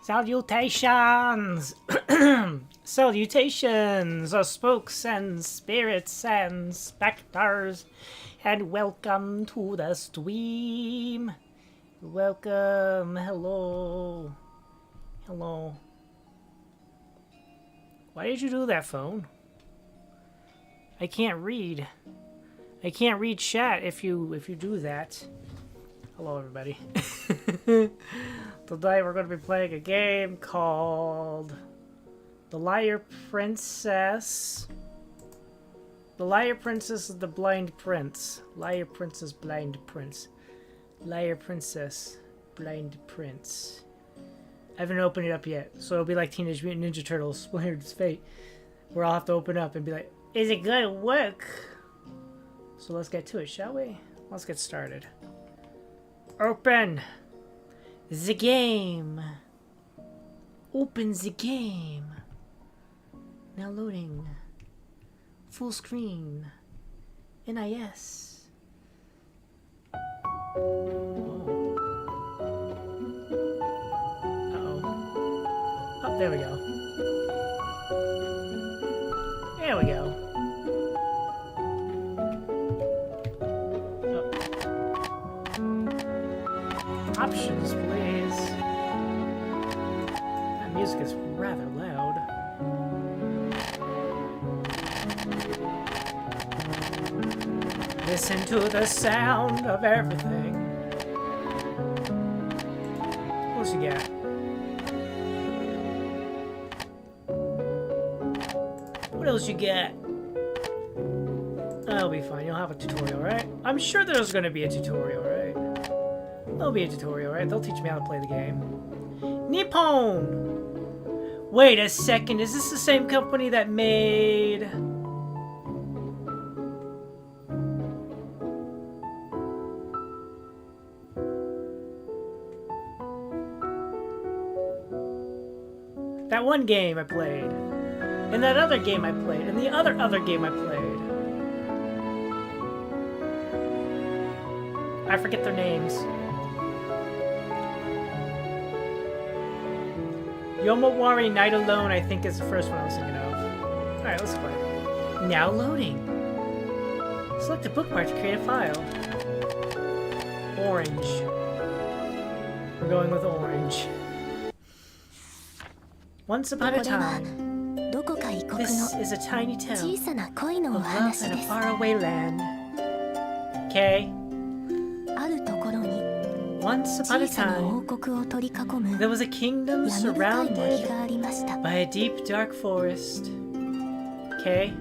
Salutations! Salutations, spooks and spirits and specters, and welcome to the stream. Welcome, hello. Hello. Why did you do that, phone? I can't read. I can't read chat if you do that. Hello, everybody. Today we're going to be playing a game called The Liar Princess. The Liar Princess is the Blind Prince. Liar Princess, Blind Prince. Liar Princess, Blind Prince. I haven't opened it up yet, so it'll be like Teenage Mutant Ninja Turtles, Splinter's Fate, where I'll have to open up and be like, is it gonna work? So let's get to it, shall we? Let's get started. Open the game. Open the game. Now loading. Full screen. NIS. Oh. Uh-oh. Oh, there we go. There we go. Options, please. That music is rather loud. Listen to the sound of everything. What else you got? What else you got? That'll be fine. You'll have a tutorial, right? I'm sure there's going to be a tutorial, right? There'll be a tutorial, right? They'll teach me how to play the game. Nippon! Wait a second, is this the same company that made... that one game I played, and that other game I played, and the other game I played. I forget their names. Yomawari Night Alone, I think, is the first one I was thinking of. Alright, let's play. Now loading. Select a bookmark to create a file. Orange. We're going with orange. Once upon a time, this is a tiny town of love in a faraway land. Okay? Once upon a time, there was a kingdom surrounded by a deep, dark forest. Okay?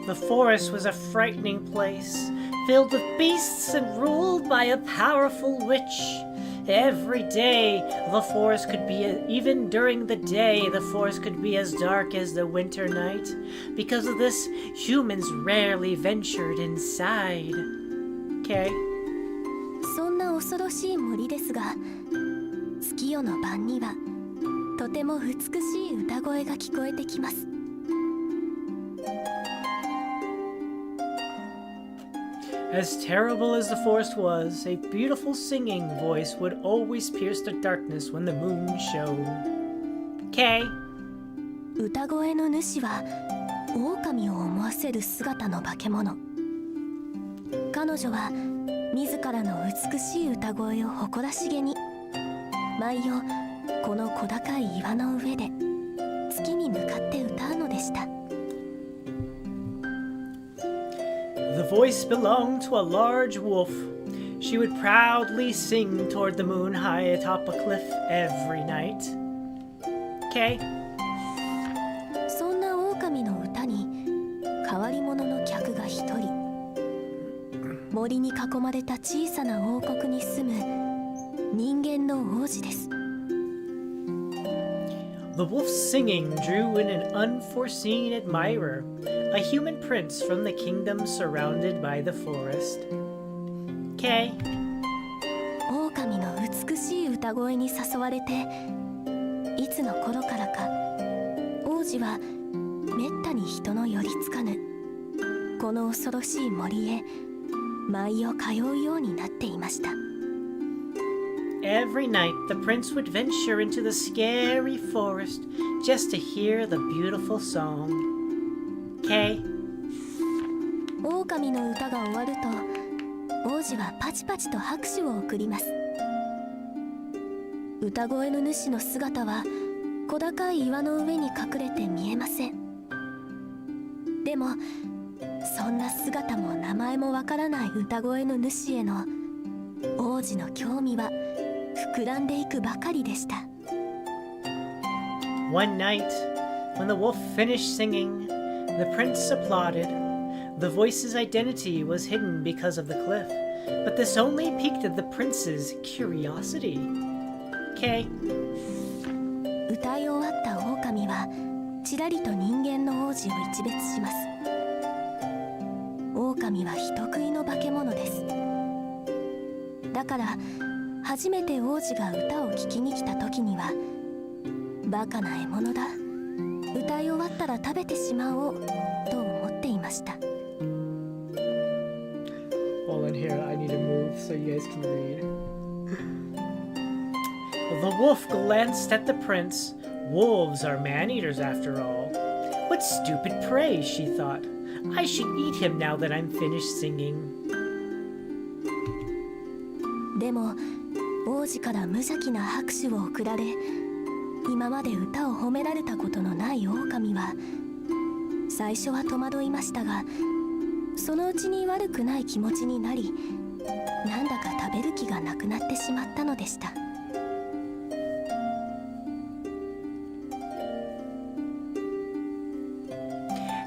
The forest was a frightening place, filled with beasts and ruled by a powerful witch. Every day, the forest could be, even during the day, the forest could be as dark as the winter night. Because of this, humans rarely ventured inside. Okay? As terrible as the forest was, a beautiful singing voice would always pierce the darkness when the moon shone. Okay. The voice belonged to a large wolf. She would proudly sing toward the moon high atop a cliff every night. Okay? The wolf's singing drew in an unforeseen admirer, a human prince from the kingdom surrounded by the forest. Okay. 狼の美しい歌声に誘われて、いつの頃からか王子はめったに人の寄りつかぬこの恐ろしい森へ毎夜通うようになっていました。Every night, the prince would venture into the scary forest just to hear the beautiful song. Okay. 狼の歌が終わると、王子はパチパチと拍手を送ります。歌声の主の姿は小高い岩の上に隠れて見えません。でも、そんな姿も名前もわからない歌声の主への王子の興味は膨らんでいくばかりでした。One night, when the wolf finished singing, the prince applauded. The voice's identity was hidden because of the cliff, but this only piqued the prince's curiosity. Okay. 歌い終わった狼はちらりと人間の王子を一別します。狼は人食いの化け物です。だから初めて王子が歌を聴きに来た時には、バカな獲物だ、歌い終わったら食べてしまおうと思っていました。Hold on here, I need to move so you guys can read. The wolf glanced at the prince. Wolves are man-eaters after all. What stupid prey, she thought. I should eat him now that I'm finished singing. でも王子から無邪気な拍手を送られ、今まで歌を褒められたことのない狼は最初は戸惑いましたが、そのうちに悪くない気持ちになり、なんだか食べる気がなくなってしまったのでした。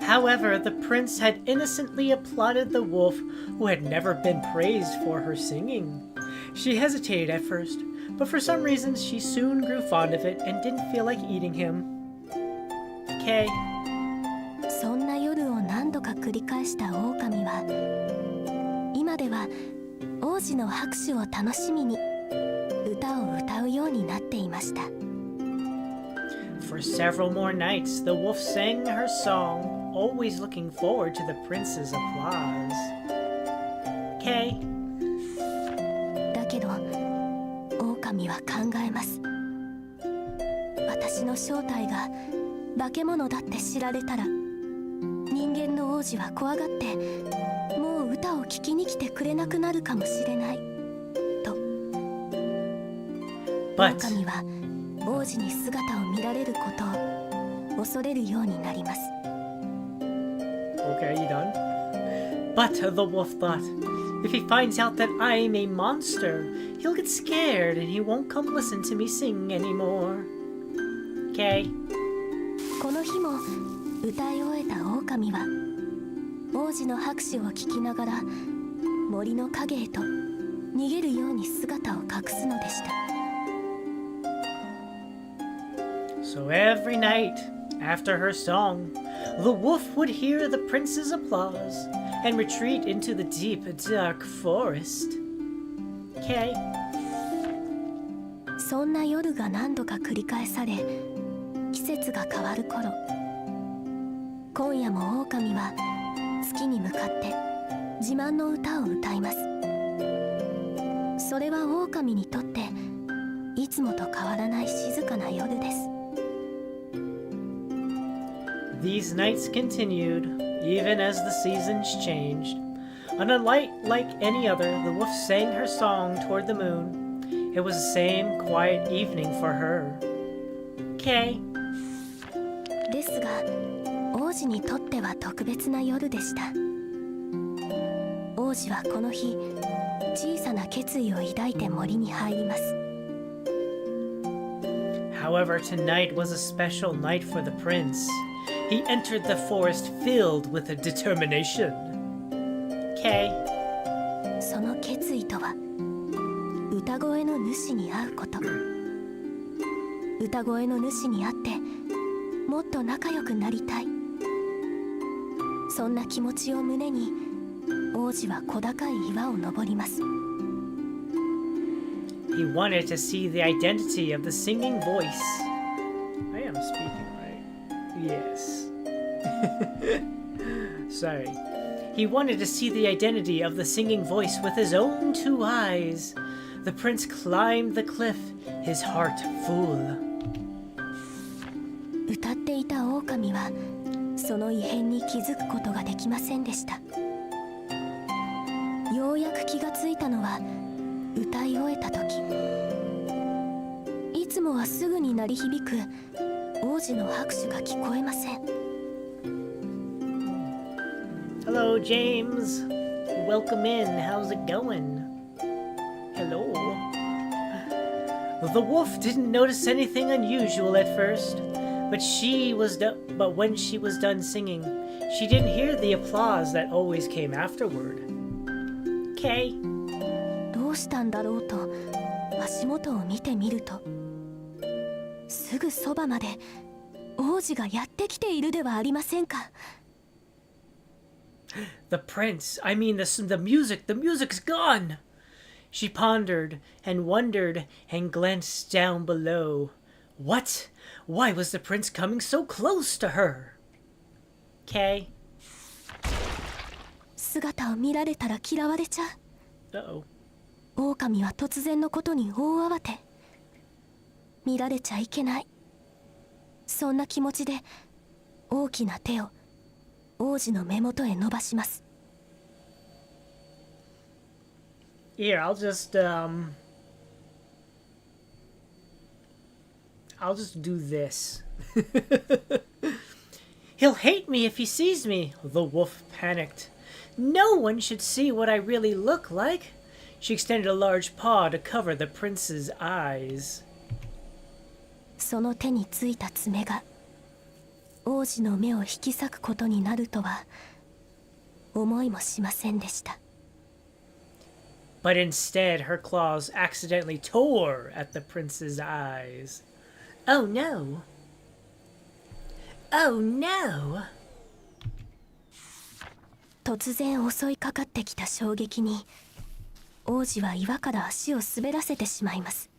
However, the prince had innocently applauded the wolf, who had never been praised for her singing. She hesitated at first, but for some reason she soon grew fond of it and didn't feel like eating him. Okay. そんな夜を何度か繰り返した狼は、今では王子の拍手を楽しみに歌を歌うようになっていました。For several more nights, the wolf sang her song, always looking forward to the prince's applause. Okay. だけど狼は考えます。私の正体が化け物だって知られたら、人間の王子は怖がってもう歌を聴きに来てくれなくなるかもしれないと。狼は王子に姿を見られることを恐れるようになります。 Okay, you done? But the wolf thought, if he finds out that I'm a monster, he'll get scared and he won't come listen to me sing anymore. Okay. この日も歌い終えた狼は王子の拍手を聞きながら森の影へと逃げるように姿を隠すのでした。So every night, after her song, the wolf would hear the prince's applause and retreat into the deep, dark forest. Okay. そんな夜が何度か繰り返され、季節が変わる頃、今夜も狼は月に向かって自慢の歌を歌います。それは狼にとっていつもと変わらない静かな夜です。These nights continued, even as the seasons changed. On a night like any other, the wolf sang her song toward the moon. It was the same quiet evening for her. Okay. ですが、王子にとっては特別な夜でした。王子はこの日、小さな決意を抱いて森に入ります。However, tonight was a special night for the prince. He entered the forest filled with a determination. Okay. その決意とは、歌声の主に会うこと。歌声の主に会ってもっと仲良くなりたい。そんな気持ちを胸に王子は小高い岩を登ります。 He wanted to see the identity of the singing voice. I am speaking right. Yes. Sorry. He wanted to see the identity of the singing voice with his own 2 eyes. The prince climbed the cliff, his heart full. 歌っていた狼はその異変に気づくことができませんでした。ようやく気がついたのは歌い終えた時、いつもはすぐに鳴り響く王子の拍手が聞こえません。 Hello, James. Welcome in. How's it going? Hello. The wolf didn't notice anything unusual at first, but when she was done singing, she didn't hear the applause that always came afterward. Okay. どうしたんだろうと足元を見てみると、すぐそばまで王子がやってきているではありませんか。 The prince, I mean the music's gone. She pondered and wondered and glanced down below. What? Why was the prince coming so close to her? Okay. 姿を見られたら嫌われちゃう。 Uh-oh. 狼は突然のことに大慌て。見られちゃいけない、そんな気持ちで大きな手を王子の目元へ伸ばします。 Here, I'll just do this. He'll hate me if he sees me, the wolf panicked. No one should see what I really look like. She extended a large paw to cover the prince's eyes. その手についた爪が王子の目を引き裂くことになるとは思いもしませんでした。 But instead, her claws accidentally tore at the prince's eyes. Oh no! Oh no! 突然襲いかかってきた衝撃に王子は岩から足を滑らせてしまいます。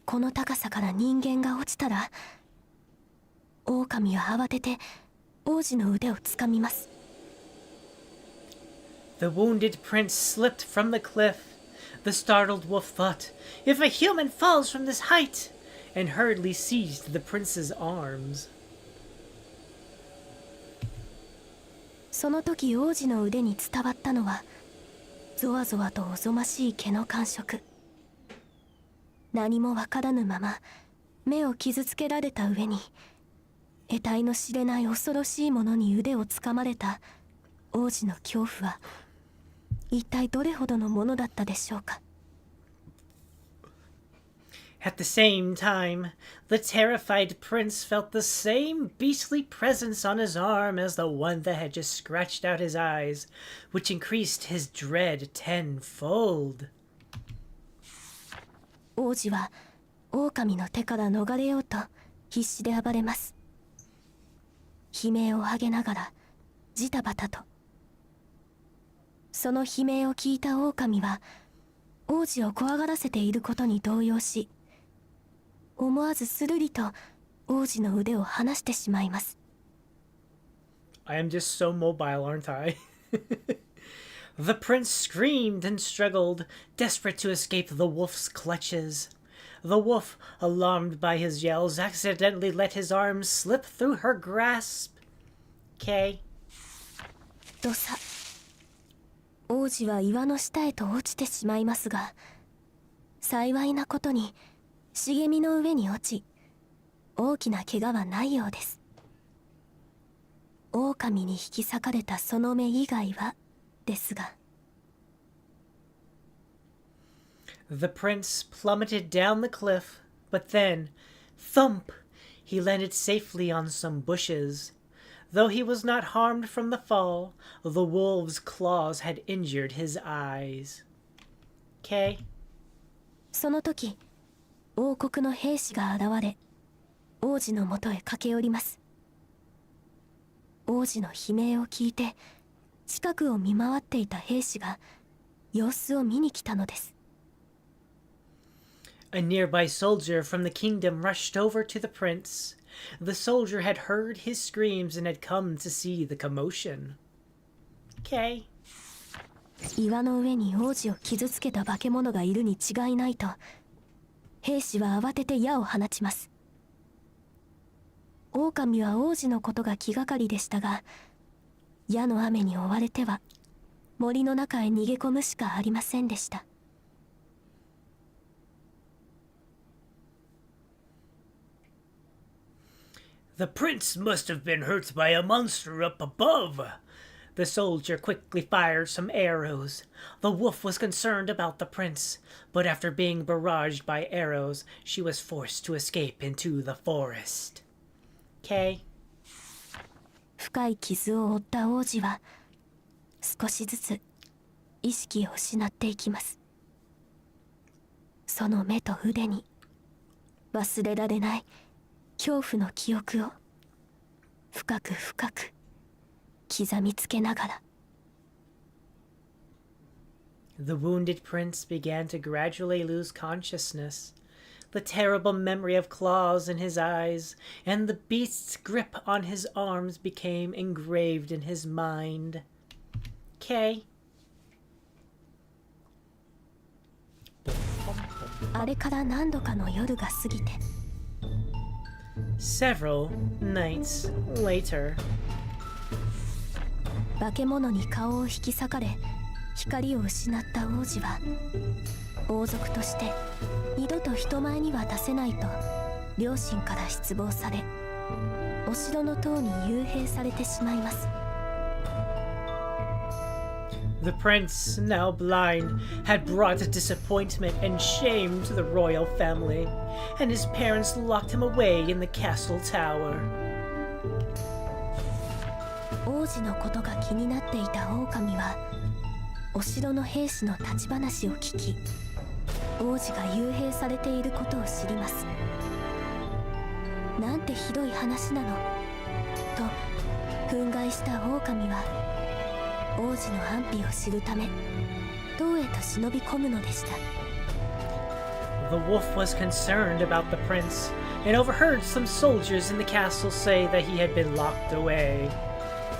この高さから人間が落ちたら、狼は慌てて王子の腕をつかみます。 The wounded prince slipped from the cliff. The startled wolf thought, "If a human falls from this height," and hurriedly seized the prince's arms. その時王子の腕に伝わったのはゾワゾワとおぞましい毛の感触。何もわからぬまま目を傷つけられた上に、得体の知れない恐ろしいものに腕をつかまれた王子の恐怖は一体どれほどのものだったでしょうか。 At the same time, the terrified prince felt the same beastly presence on his arm as the one that had just scratched out his eyes, which increased his dread tenfold. 王子は狼の手から逃れようと必死で暴れます。悲鳴を上げながらジタバタと。その悲鳴を聞いた狼は王子を怖がらせていることに動揺し、思わずスルリと王子の腕を離してしまいます。 I am just so mobile, aren't I? The prince screamed and struggled, desperate to escape the wolf's clutches. The wolf, alarmed by his yells, accidentally let his arms slip through her grasp. K. どさ。王子は岩の下へと落ちてしまいますが、幸いなことに茂みの上に落ち、大きな怪我はないようです。狼に引き裂かれたその目以外はですが。 The prince plummeted down the cliff, but then, thump, he landed safely on some bushes. Though he was not harmed from the fall, the wolf's claws had injured his eyes. K. その時王国の兵士が現れ、王子のもとへ駆け寄ります。王子の悲鳴を聞いて、近くを見回っていた兵士が様子を見に来たのです。A nearby soldier from the kingdom rushed over to the prince. The soldier had heard his screams and had come to see the commotion. Okay. 岩の上に王子を傷つけた化け物がいるに違いないと、兵士は慌てて矢を放ちます。狼は王子のことが気がかりでしたが、矢の雨に追われては森の中へ逃げ込むしかありませんでした。The prince must have been hurt by a monster up above. The soldier quickly fired some arrows. The wolf was concerned about the prince, but after being barraged by arrows, she was forced to escape into the forest. Okay. 深い傷を負った王子は少しずつ意識を失っていきます。その目と腕に忘れられない恐怖の記憶を深く深く刻みつけながら。The wounded prince began to gradually lose consciousness. The terrible memory of claws in his eyes and the beast's grip on his arms became engraved in his mind. Okay. あれから何度かの夜が過ぎて、Several nights later. 化け物に顔を引き裂かれ、光を失った王子は王族として二度と人前には出せないと両親から失望され、お城の塔に幽閉されてしまいます。The prince, now blind, had brought disappointment and shame to the royal family, and his parents locked him away in the castle tower. 王子のことが気になっていた狼は、お城の兵士の立ち話を聞き、王子が幽閉されていることを知ります。なんてひどい話なのと憤慨した狼は、王子の安否を知るため塔へと忍び込むのでした。 The wolf was concerned about the prince and overheard some soldiers in the castle say that he had been locked away.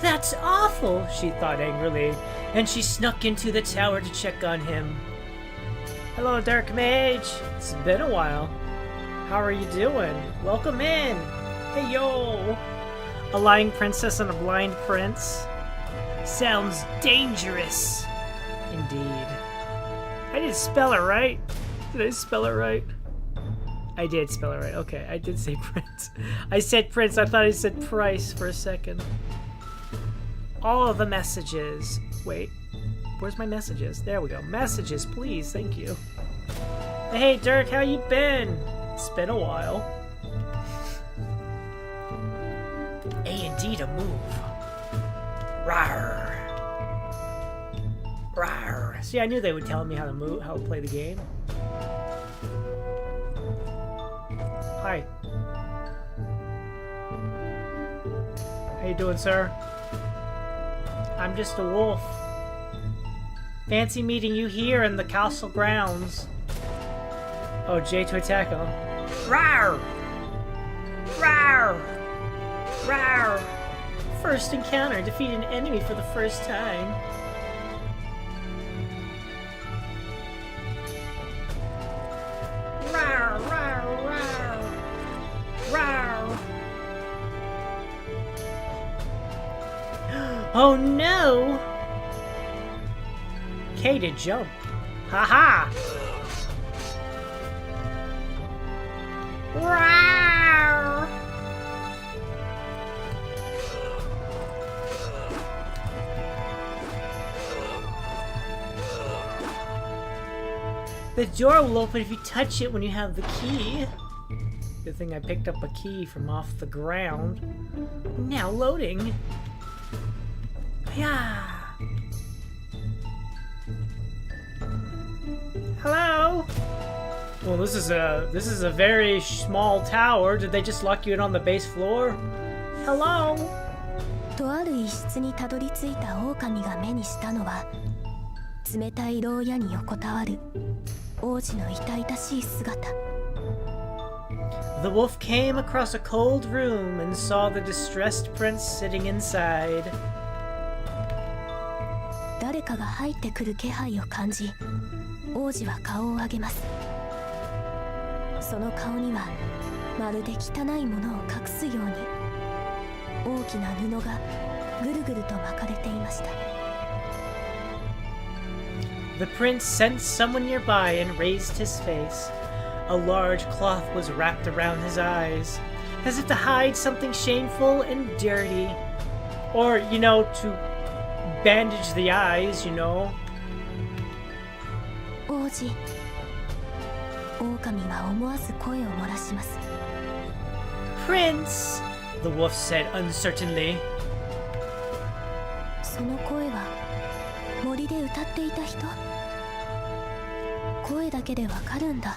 That's awful, she thought angrily, and she snuck into the tower to check on him. Hello, Dark Mage. It's been a while. How are you doing? Welcome in. Hey, yo. A lying princess and a blind prince? Sounds dangerous. Indeed. I didn't spell it right. Did I spell it right? I did spell it right. Okay, I did say prince. I said prince. I thought I said price for a second. All of the messages. Wait. Where's my messages? There we go. Messages, please. Thank you. Hey, Dirk, how you been? It's been a while. A indeed a move. Rawr. Rawr. See, I knew they would tell me how to move, how to play the game. Hi. How you doing, sir? I'm just a wolf. Fancy meeting you here in the castle grounds. Oh, J to attack him. Rawr! Rawr! Rawr! First encounter. Defeat an enemy for the first time. Rawr! Rawr! Rawr! Rawr! Oh no! K to jump. Haha! Rawr! The door will open if you touch it when you have the key. Good thing I picked up a key from off the ground. Now loading. Yeah. Hello? Well, this is a very small tower. Did they just lock you in on the base floor? Hello? とある一室にたどり着いた狼が目にしたのは冷たい牢屋に横たわる王子の痛々しい姿。 The wolf came across a cold room and saw the distressed prince sitting inside. 誰かが入ってくる気配を感じ王子は顔を上げます。その顔にはまるで汚いものを隠すように大きな布がぐるぐると巻かれていました。 The prince sensed someone nearby and raised his face. A large cloth was wrapped around his eyes, as if to hide something shameful and dirty. Or, you know, to bandage the eyes, you know. 王子。狼は思わず声を漏らします。 Prince, the wolf said uncertainly. その声は森で歌っていた人？声だけでわかるんだ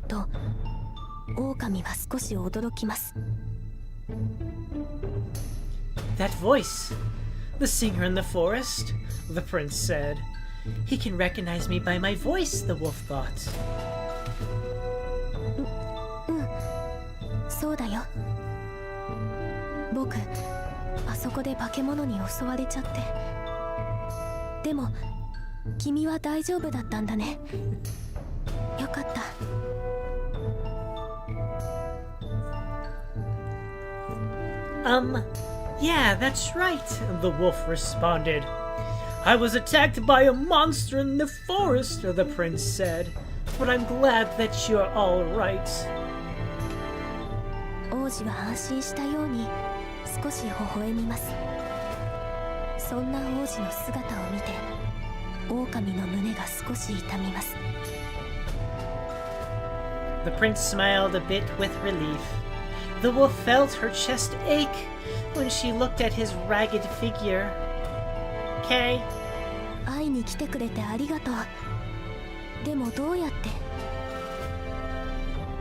と狼は少し驚きます。 That voice, the singer in the forest, the prince said. He can recognize me by my voice, the wolf thought. そうだよ。僕あそこで化け物に襲われちゃって。でも君は大丈夫だったんだね。よかった。 Yeah, that's right, the wolf responded. I was attacked by a monster in the forest, the prince said, but I'm glad that you're all right. 王子は安心したように少し微笑みます。そんな王子の姿を見て狼の胸が少し痛みます。 The prince smiled a bit with relief. The wolf felt her chest ache when she looked at his ragged figure. Kay? 会いに来てくれてありがとう。でもどうやって？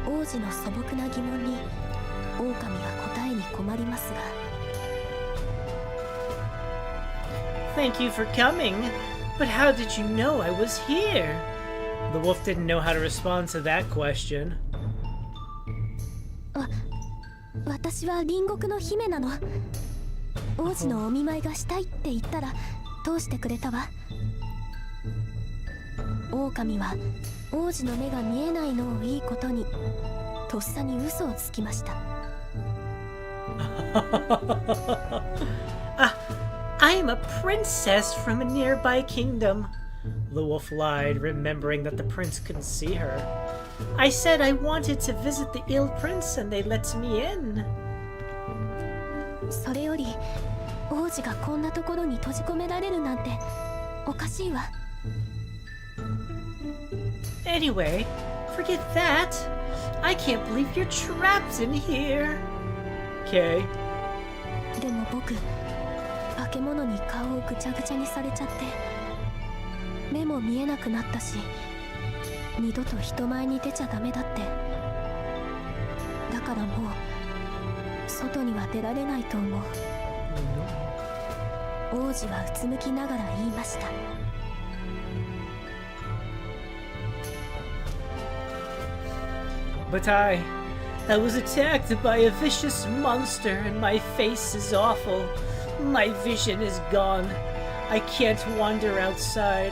王子の素朴な疑問に狼は答えに困りますが。 Thank you for coming, but how did you know I was here? The wolf didn't know how to respond to that question. 私は隣国の姫なの。王子のお見舞いがしたいって言ったら通してくれたわ。狼は王子の目が見えないのをいいことにとっさに嘘をつきました。I'm a princess from a nearby kingdom. The wolf lied, remembering that the prince couldn't see her. I said I wanted to visit the ill prince and they let me in. それより王子がこんなところに閉じ込められるなんておかしいわ。 Anyway, forget that. I can't believe you're trapped in here. Okay. でも僕化け物に顔をぐちゃぐちゃにされちゃって目も見えなくなったし二度と人前に出ちゃダメだって。だからもう外には出られないと思う。王子はうつむきながら言いました。 But I was attacked by a vicious monster and my face is awful. My vision is gone. I can't wander outside.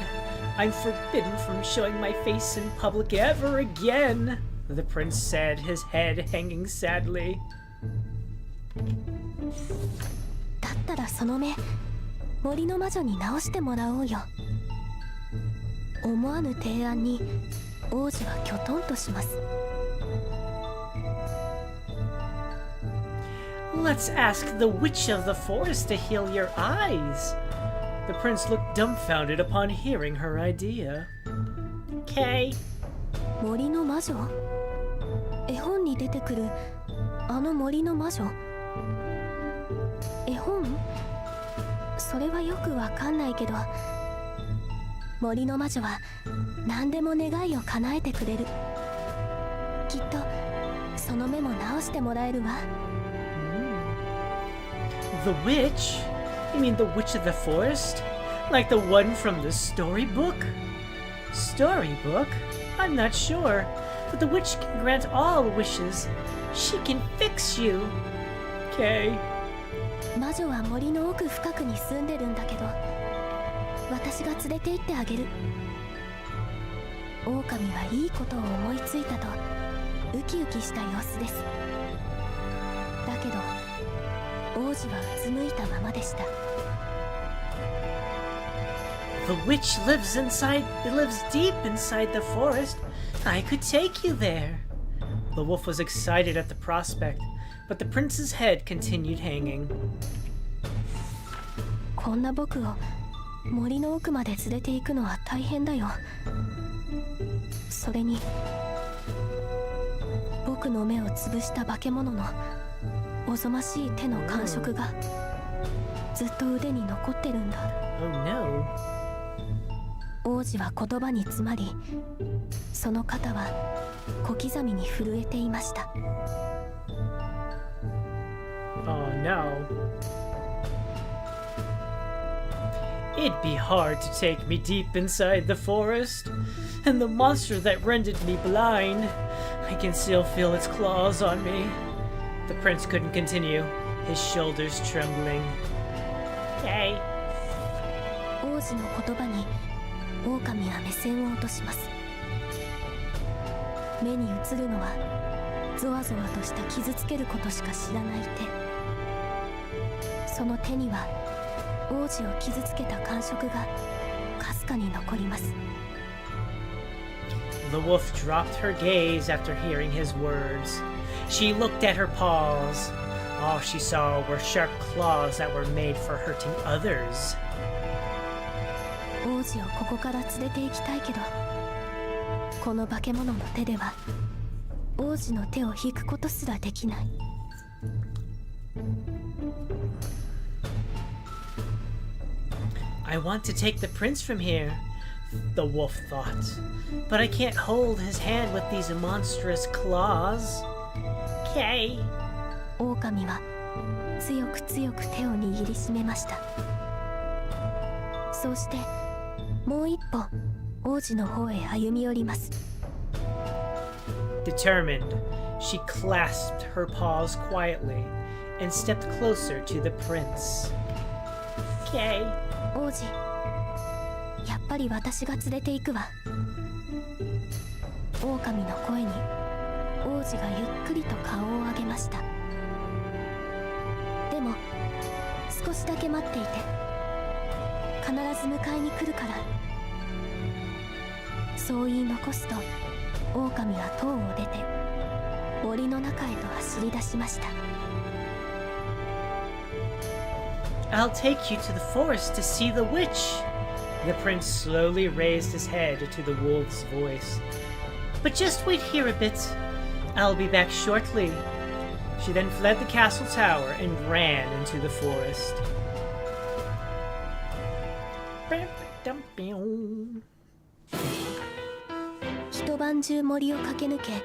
I'm forbidden from showing my face in public ever again, the prince said, his head hanging sadly. だったらその目森の魔女に直してもらおうよ。思わぬ提案に王子はきょとんとします。 Let's ask the witch of the forest to heal your eyes. The prince looked dumbfounded upon hearing her idea. Kay? 森の魔女？絵本に出てくるあの森の魔女？絵本？それはよくわかんないけど森の魔女は何でも願いを叶えてくれるきっとその目も直してもらえるわ。 The witch? You mean the witch of the forest? Like the one from the storybook? Storybook? I'm not sure, but the witch can grant all wishes. She can fix you. Okay. 魔女は森の奥深くに住んでるんだけど、私が連れて行ってあげる。狼はいいことを思いついたとウキウキした様子です。だけど王子はうつむいたままでした。 The witch lives deep inside the forest. I could take you there. The wolf was excited at the prospect, but the prince's head continued hanging. こんな僕を森の奥まで連れて行くのは大変だよ。それに僕の目を潰した化け物のおぞましい手の感触がずっと腕に残ってるんだ。 Oh no. 王子は言葉に詰まり、その肩は小刻みに震えていました。 Oh no. It'd be hard to take me deep inside the forest, and the monster that rendered me blind, I can still feel its claws on me. The prince couldn't continue, his shoulders trembling. Okay. 王子の言葉に狼は目線を落とします。目に映るのはゾワゾワとした傷つけることしか知らない手。その手には王子を傷つけた感触がかすかに残ります。 The wolf dropped her gaze after hearing his words. She looked at her paws. All she saw were sharp claws that were made for hurting others. 王子をここから連れて行きたいけど、この化け物の手では王子の手を引くことすらできない。 I want to take the prince from here, the wolf thought, but I can't hold his hand with these monstrous claws. Okay. 狼は強く強く手を握りしめました。そうしてもう一歩王子の方へ歩み寄ります。 Determined, she clasped her paws quietly and stepped closer to the prince. Okay. 王子、やっぱり私が連れて行くわ。狼の声に王子がゆっくりと顔を上げました。でも少しだけ待っていて、必ず迎えに来るから。そう言い残すと狼は塔を出て森の中へと走り出しました。 I'll take you to the forest to see the witch. The prince slowly raised his head to the wolf's voice. But just wait here a bit. I'll be back shortly. She then fled the castle tower and ran into the forest. 一晩中森を駆け抜け、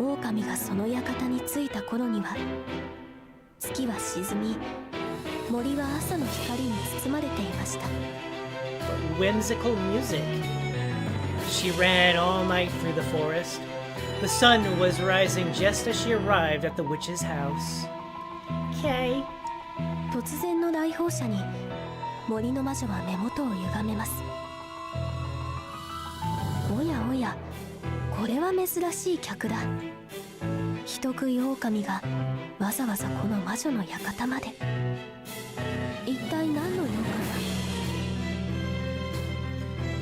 狼がその館に着いた頃には月は沈み、森は朝の光に包まれていました。 Whimsical music. She ran all night through the forest. The sun was rising just as she arrived at the witch's house. Okay. 突然の来訪者に森の魔女は目元を歪めます。おやおや、これは珍しい客だ。人食い狼がわざわざこの魔女の館まで。一体何の用かな。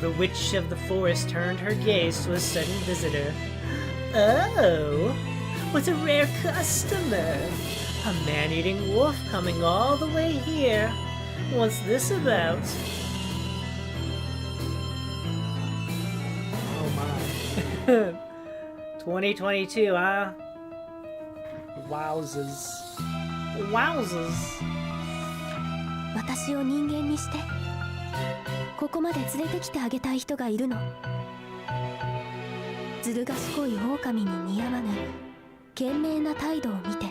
The witch of the forest turned her gaze to a sudden visitor. Oh, what a rare customer! A man-eating wolf coming all the way here. What's this about? Oh my. 2022, huh? Wowzers. Wowzers. 私を人間にして、ここまで連れてきてあげたい人がいるの。ずる賢い狼に似合わぬ賢明な態度を見て、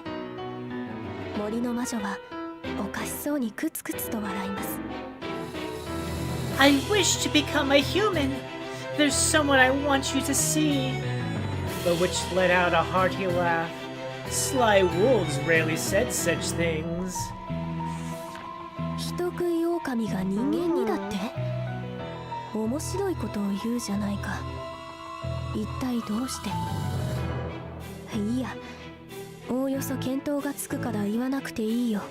森の魔女はおかしそうにクツクツと笑います。 I wish to become a human. There's someone I want you to see. The witch let out a hearty laugh. Sly wolves rarely said such things. 人食い狼が人間にだって？面白いことを言うじゃないか。一体どうして？いいや、おおよそ見当がつくから言わなくていいよ。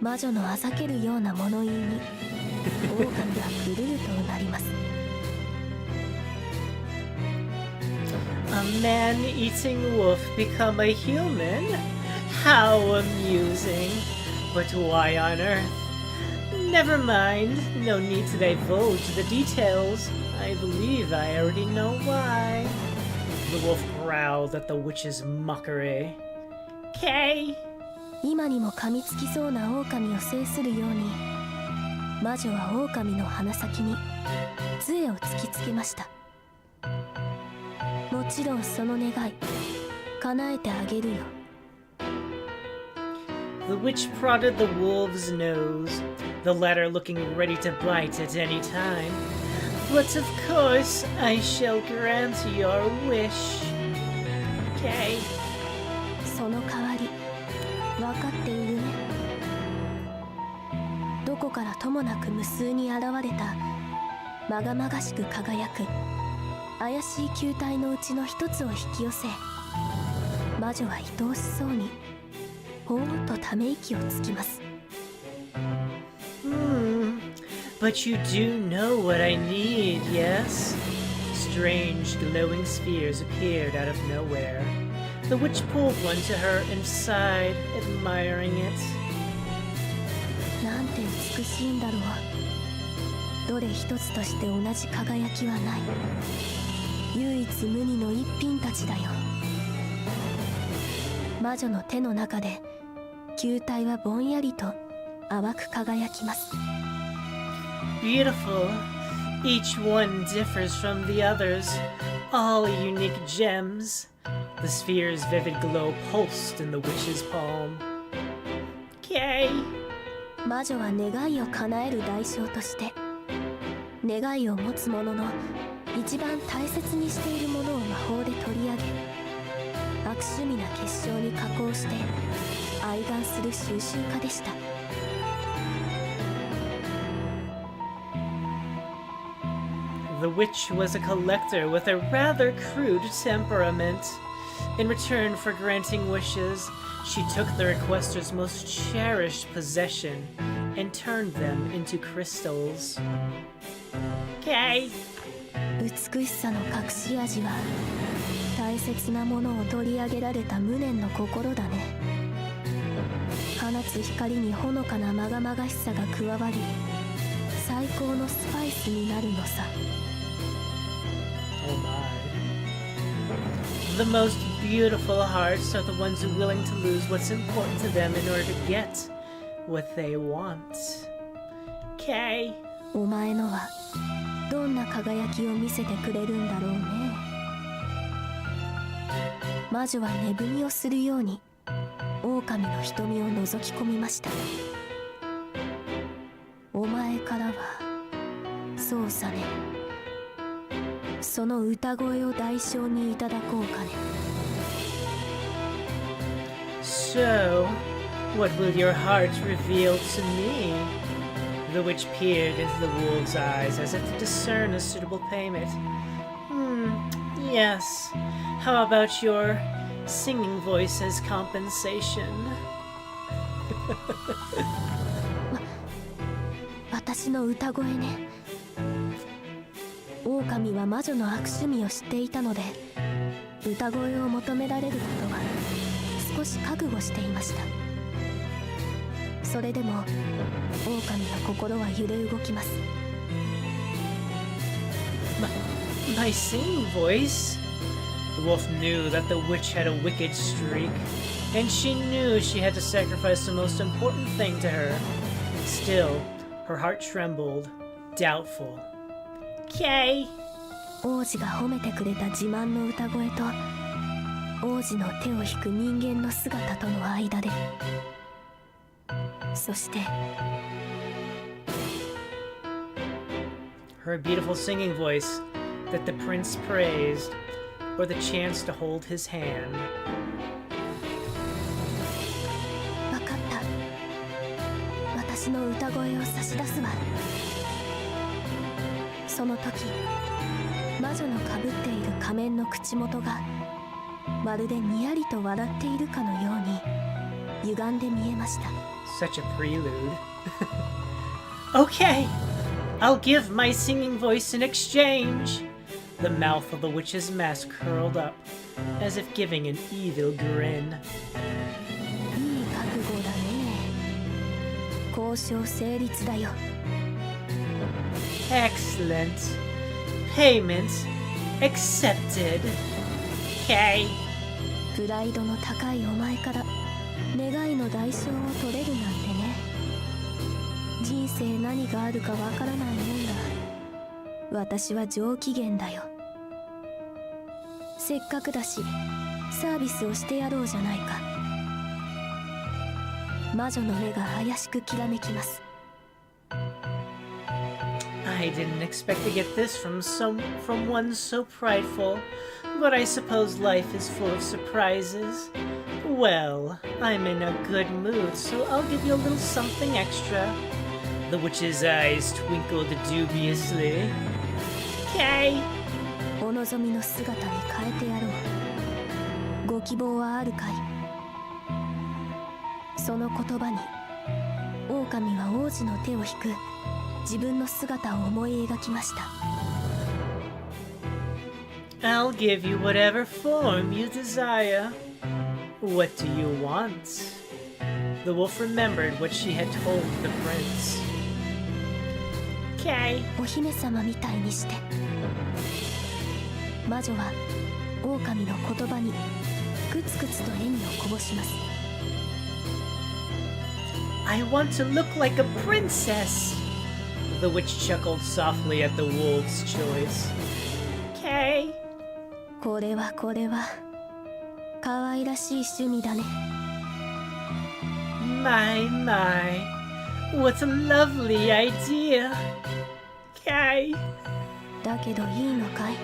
魔女のあざけるような物言いに狼がくるるとうなります。 A man-eating wolf become a human? How amusing. But why on earth? Never mind. No need to divulge the details. I believe I already know why. The wolf growled at the witch's mockery. Kay! 今にも噛みつきそうな狼を制するように、魔女は狼の鼻先に杖を突きつけました。もちろんその願い叶えてあげるよ。 The witch prodded the wolf's nose, the latter looking ready to bite at any time. But of course, I shall grant your wish. Kay. その代わり分かっているね。どこからともなく無数に現れたまがまがしく輝く怪しい球体のうちの一つを引き寄せ、魔女は愛おしそうにほーっとため息をつきます。 But you do know what I need, yes? Strange glowing spheres appeared out of nowhere. The witch pulled one to her and sighed, admiring it. なんて美しいんだろう。どれ一つとして同じ輝きはない。唯一無二の一品たちだよ。魔女の手の中で球体はぼんやりと淡く輝きます。 Beautiful. Each one differs from the others, all unique gems. The sphere's vivid glow pulsed in the witch's palm. Kay. 魔女は願いを叶える代償として願いを持つ者の一番大切にしているものを魔法で取り上げ、悪趣味な結晶に加工して愛玩する収集家でした。 The witch was a collector with a rather crude temperament. In return for granting wishes, she took the requester's most cherished possession and turned them into crystals. Kay. 美しさの隠し味は大切なものを取り上げられた無念の心だね。放つ光にほのかなまがまがしさが加わり、最高のスパイスになるのさ。 Oh my. The most beautiful hearts are the ones willing to lose what's important to them in order to get what they want. Kay. お前のはどんな輝きを見せてくれるんだろうね。魔女は寝踏みをするように狼の瞳を覗き込みました。お前からはそうさね。その歌声を代償にいただこうかね。 So, what will your heart reveal to me? The witch peered into the wolf's eyes as if to discern a suitable payment. Yes. How about your singing voice as compensation? 私の歌声ね。狼は魔女の悪趣味を知っていたので、歌声を求められることは少し覚悟していました。それでも狼の心は揺れ動きます。 My singing voice? The wolf knew that the witch had a wicked streak, and she knew she had to sacrifice the most important thing to her. Still, her heart trembled, doubtful. Kay. 王子が褒めてくれた自慢の歌声と王子の手を引く人間の姿との間で、そして Her beautiful singing voice that the prince praised, or the chance to hold his hand. 分かった。私の歌声を差し出すわ。その時、魔女のかぶっている仮面の口元がまるでにやりと笑っているかのように歪んで見えました。Such a prelude. Okay, I'll give my singing voice in exchange. The mouth of the witch's mask curled up, as if giving an evil grin. いい覚悟だね。交渉成立だよ。Excellent. Payment accepted. Okay. プライドの高いお前から願いの代償を取れるなんてね。人生何があるかわからないもんだ。私は上機嫌だよ。せっかくだしサービスをしてやろうじゃないか。魔女の目が怪しくきらめきます。I didn't expect to get this from one so prideful, but I suppose life is full of surprises. Well, I'm in a good mood, so I'll give you a little something extra. The witch's eyes twinkled dubiously. Okay. お望みの姿に変えてやろう。ご希望はあるかい？その言葉に狼は王子の手を引く自分の姿を思い描きました。 I'll give you whatever form you desire. What do you want? The wolf remembered what she had told the prince. Okay. お姫様みたいにして。魔女は狼の言葉にくつくつと笑みをこぼします。 I want to look like a princess. The witch chuckled softly at the wolf's choice. Okay. これは可愛らしい趣味だね。 My, what a lovely idea. Okay. だけどいいのかい？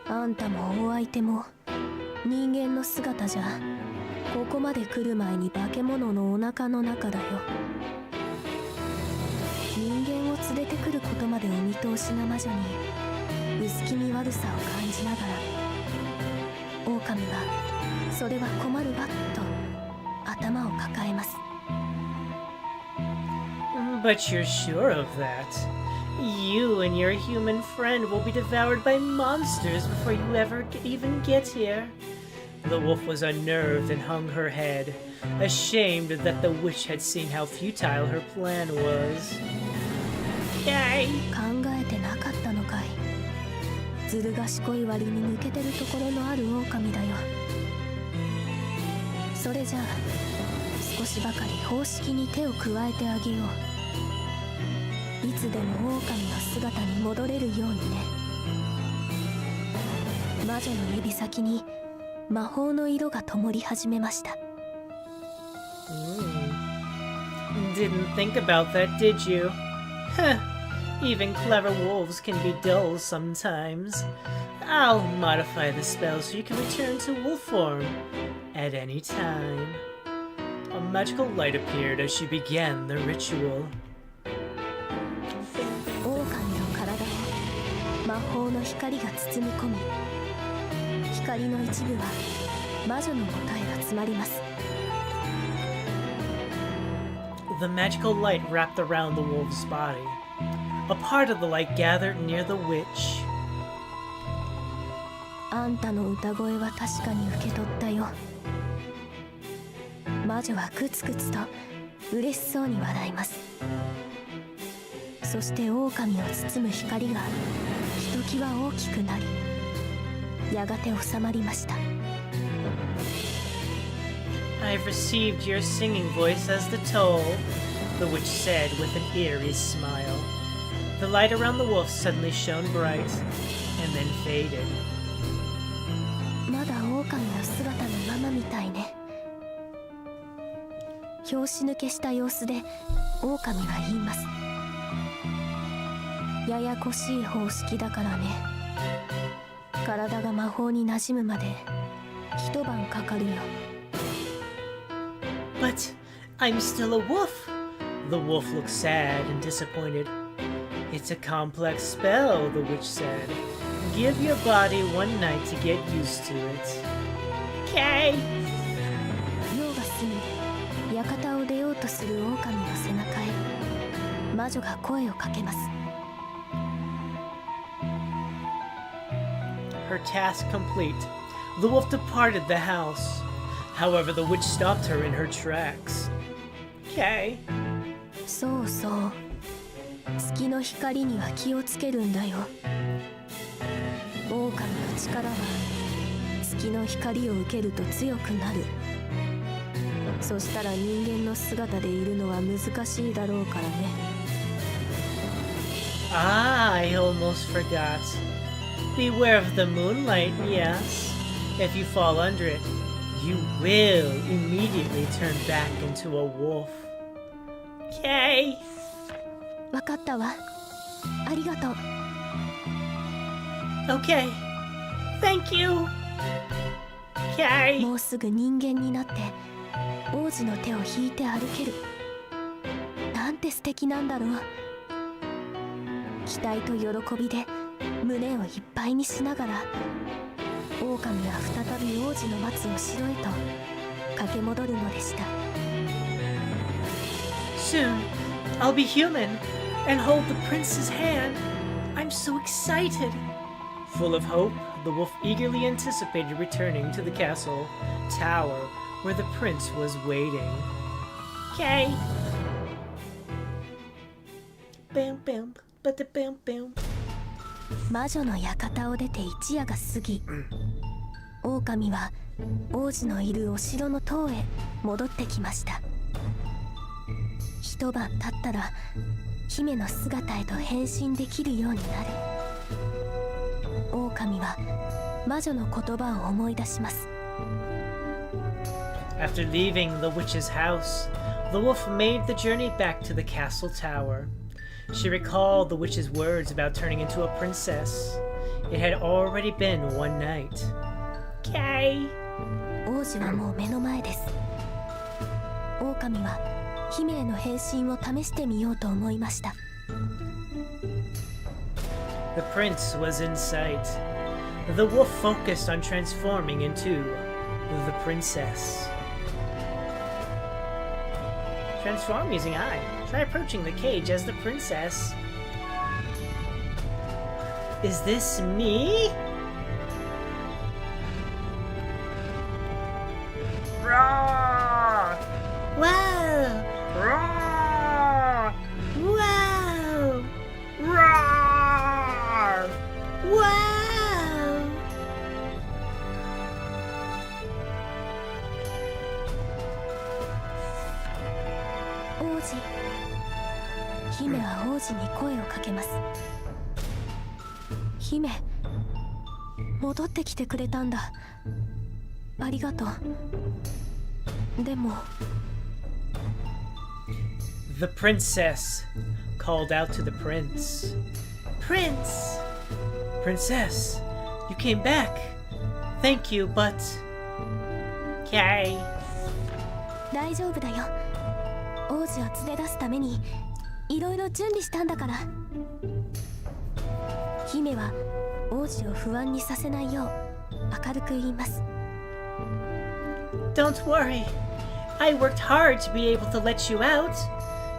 あんたもお相手も人間の姿じゃここまで来る前に化け物のお腹の中だよ。人間を連れてくることまでお見通しな魔女に薄気味悪さを感じながら、狼はそれは困るわと頭を抱えます。 But you're sure of that? You and your human friend will be devoured by monsters before you even get here. The wolf was unnerved and hung her head, ashamed that the witch had seen how futile her plan was. Yay! 考えてなかったのかい。ずる賢い割に抜けてるところのある狼だよ。それじゃあ少しばかり方式に手を加えてあげよう。いつでも狼の姿に戻れるようにね。魔女の指先に魔法の色が灯り始めました。 Didn't think about that, did you? Huh. Even clever wolves can be dull sometimes. I'll modify the spell so you can return to wolf form at any time. A magical light appeared as she began the ritual. 狼の体を魔法の光が包み込み、光の一部は魔女の元へ集まります。 The magical light wrapped around the wolf's body. A part of the light gathered near the witch. あんたの歌声は確かに受け取ったよ。魔女はクツクツと嬉しそうに笑います。そして狼を包む光がひときわ大きくなり、やがて収まりました。 I've received your singing voice as the toll, the witch said with an eerie smile. The light around the wolf suddenly shone bright, and then faded. まだ狼の姿のままみたいね。拍子抜けした様子で狼は言います。ややこしい方式だからね。体が魔法に馴染むまで一晩かかるよ。But I'm still a wolf. The wolf looked sad and disappointed. It's a complex spell, the witch said. Give your body one night to get used to it. Okay. 夜が過ぎ、館を出ようとする狼の背中へ魔女が声をかけます。Her task complete, the wolf departed the house. However, the witch stopped her in her tracks. Okay. そうそう。月の光には気をつけるんだよ。狼の力は月の光を受けると強くなる。そしたら人間の姿でいるのは難しいだろうからね。Ah, I almost forgot. Beware of the moonlight, yes. If you fall under it, you will immediately turn back into a wolf. Okay. わかったわ。ありがとう。Okay. Thank you. Okay. もうすぐ人間になって王子の手を引いて歩ける。なんて素敵なんだろう。期待と喜びで胸をいっぱいにしながら狼は再び王子の待つお城へと駆け戻るのでした。 Soon, I'll be human and hold the prince's hand. I'm so excited. Full of hope, the wolf eagerly anticipated returning to the castle tower where the prince was waiting. Okay. Bam bam, bada bam bam. 魔女の館を出て一夜が過ぎ、狼は王子のいるお城の塔へ戻ってきました。一晩経ったら姫の姿へと変身できるようになる。狼は魔女の言葉を思い出します。 After leaving the witch's house, the wolf made the journey back to the castle tower. She recalled the witch's words about turning into a princess. It had already been one night. Okay. 王子はもう目の前です。狼は姫への変身を試してみようと思いました。 The prince was in sight. The wolf focused on transforming into the princess. Transform using eye. Try approaching the cage as the princess. Is this me? Roar! Wow! Roar! Wow! Roar! Wow! 王子。姫は王子に声をかけます。姫、戻ってきてくれたんだ。ありがとう。でも The princess called out to the prince. Prince! Princess, you came back. Thank you, but... Okay. 大丈夫だよ。王子を連れ出すためにいろいろ準備したんだから。姫は王子を不安にさせないよう明るく言います。 Don't worry. I worked hard to be able to let you out.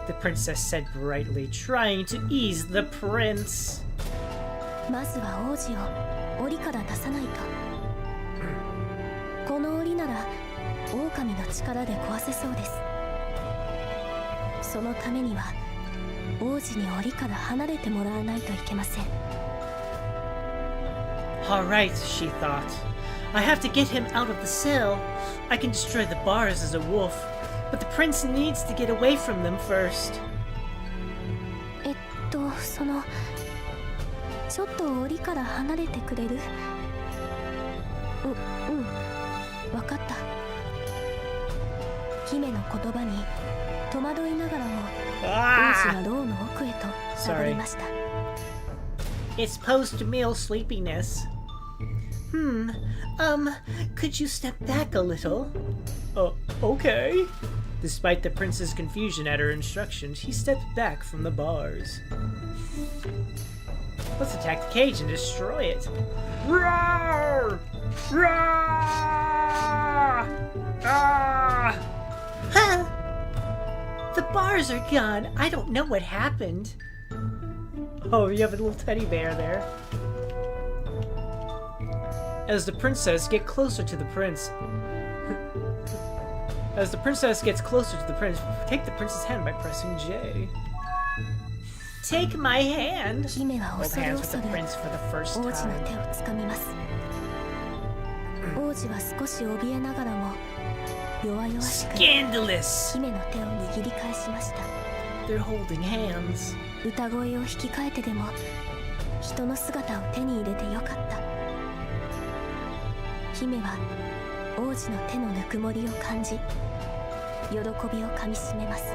The princess said brightly, trying to ease the prince. まずは王子を檻から出さないと。この檻なら狼の力で壊せそうです。そのためには王子に檻から離れてもらわないといけません。 All right, she thought. I have to get him out of the cell. I can destroy the bars as a wolf, but the prince needs to get away from them first. ちょっと檻から離れてくれる？わかった。姫の言葉に戸惑いながらも王子は牢の奥へと下がりました。It's post-meal sleepiness. Could you step back a little? Okay. Despite the prince's confusion at her instructions, he stepped back from the bars. Let's attack the cage and destroy it. Roar! Roar! Ah! Huh? The bars are gone. I don't know what happened. Oh, you have a little teddy bear there. As the princess gets closer to the prince, take the prince's hand by pressing J. Take my hand. Hold hands with the prince for the first time. 王子は少し怯えながらも弱々しく Scandalous. 姫の手を握り返しました。 They're holding hands. 歌声を引き換えてでも人の姿を手に入れてよかった。姫は王子の手のぬくもりを感じ、喜びをかみしめます。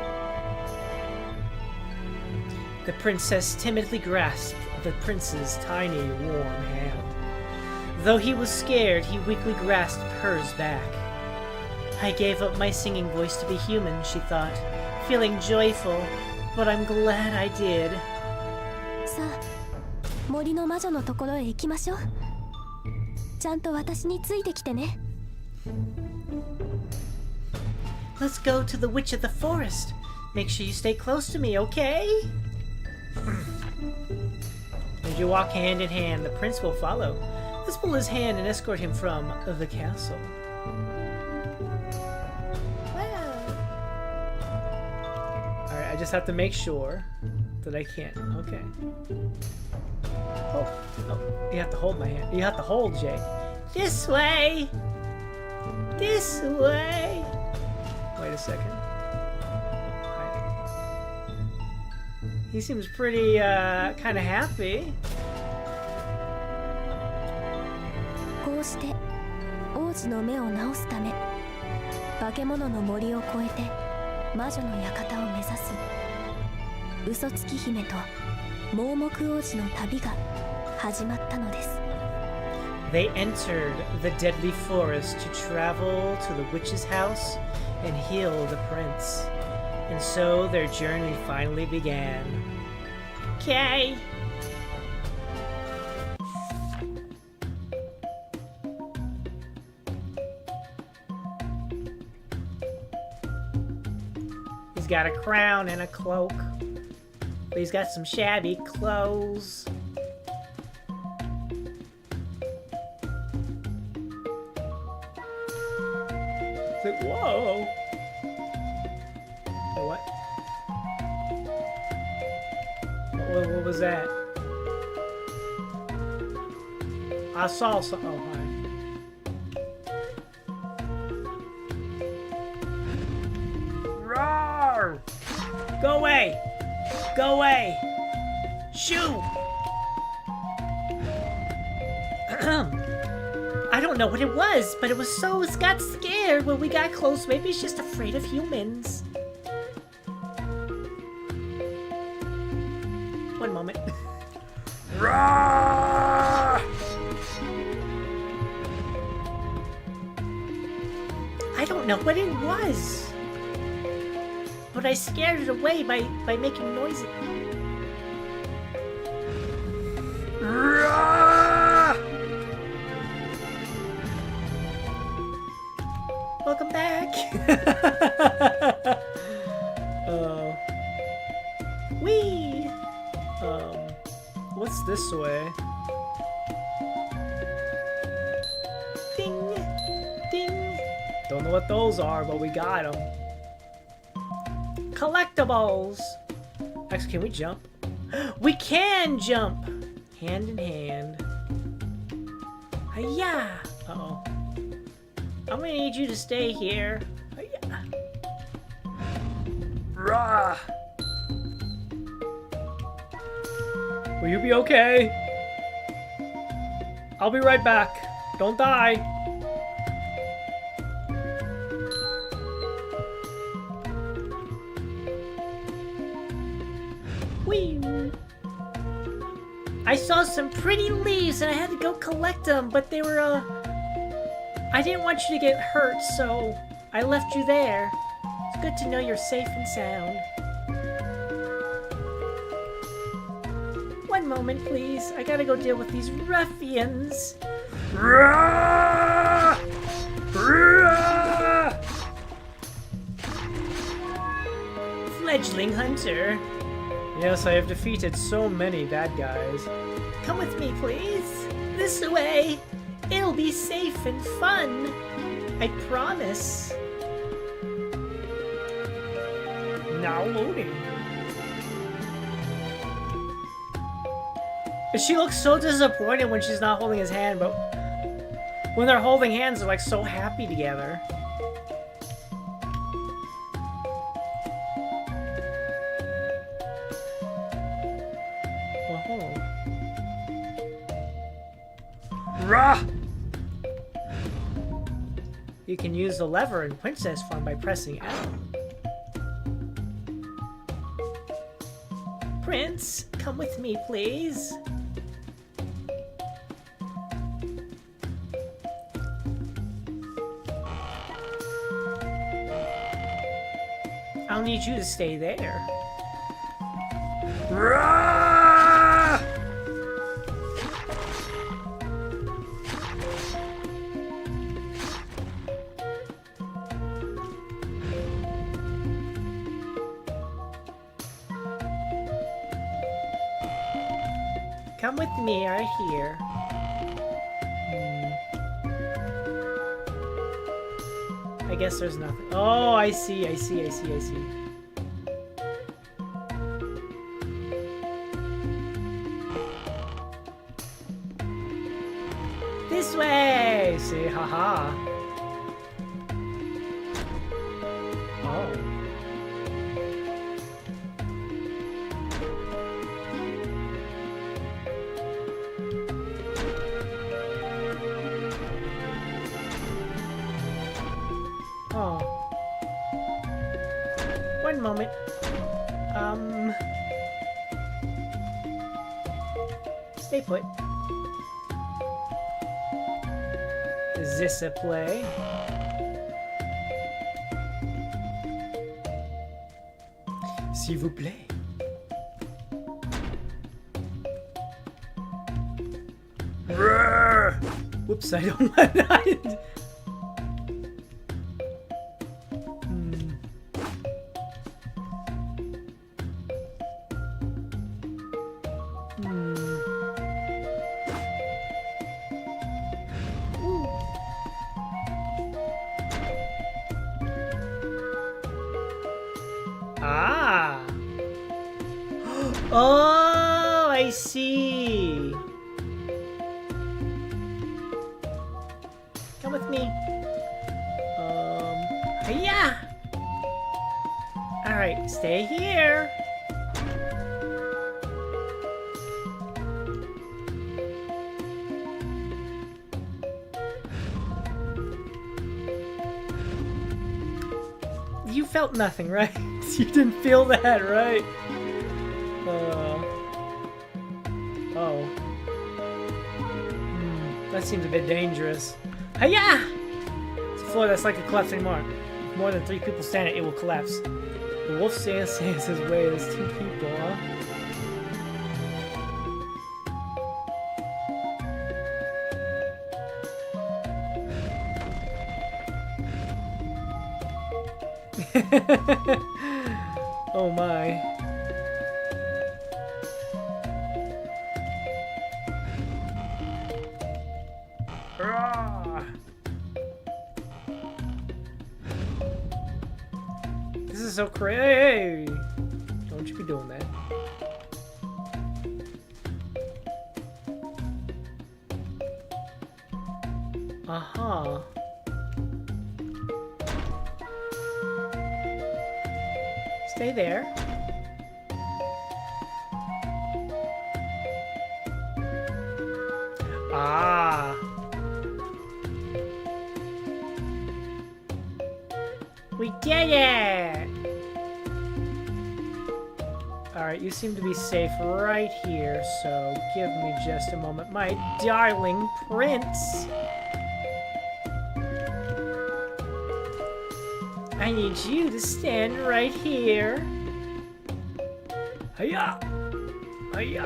The princess timidly grasped the prince's tiny, warm hand. Though he was scared, he weakly grasped hers back. I gave up my singing voice to be human, she thought, feeling joyful, but I'm glad I did. さあ、森の魔女のところへ行きましょう。ちゃんと私についてきてね。 Let's go to the witch of the forest. Make sure you stay close to me, okay? As you walk hand in hand, the prince will follow. Let's pull his hand and escort him from the castle. Alright, I just have to make sure that I can't. Okay. Oh, you have to hold my hand. You have to hold Jay. This way! This way! Wait a second. He seems pretty, kind of happy. こうして王子の目を直すため、化け物の森を越えて魔女の館を目指す嘘つき姫と盲目王子の旅が始まったのです。 They entered the deadly forest to travel to the witch's house and heal the prince. And so their journey finally began. Okay. He's got a crown and a cloak, but he's got some shabby clothes. It's like, whoa. What? What was that? I saw some. Oh, hi. Roar! Go away! Go away! Shoot! I don't know what it was, but it got scared when we got close. Maybe it's just afraid of humans. One moment. I don't know what it was, but I scared it away by making noises. Welcome back. Wee. What's this way? Ding, ding. Don't know what those are, but we got them. Collectibles. Actually, can we jump? We can jump. Hand in hand. Hiya. Uh-oh. I'm gonna need you to stay here. Hiya. Rah. Will you be okay? I'll be right back. Don't die. Whee! I saw some pretty leaves and I had to go collect them, but they were, I didn't want you to get hurt, so I left you there. It's good to know you're safe and sound. One moment, please. I gotta go deal with these ruffians. Fledgling hunter. Yes, I have defeated so many bad guys. Come with me, please. This way. It'll be safe and fun. I promise. Now loading. She looks so disappointed when she's not holding his hand, but when they're holding hands, they're like so happy together. Oh. Rah! You can use the lever in princess form by pressing L. Prince, come with me, please. I'll need you to stay there. Rah! Come with me right here. I guess there's nothing. Oh, I see. This way! See, haha. Oh. Oh. One moment. Stay put. Is this a play? S'il vous plaît. Whoops, I don't want that. Ah! Oh, I see. Come with me. Yeah. All right, stay here. You felt nothing, right? You didn't feel that, right? Oh. That seems a bit dangerous. Hiya! It's a floor that's like a collapsing mark. If more than 3 people stand it, it will collapse. The wolf stands his way. There's 2 people, huh? Oh my. This is so crazy. Don't you be doing that. Uh-huh. Stay there. We did it! Alright, you seem to be safe right here, so give me just a moment. My darling prince! I need you to stand right here. Hiya! Hiya!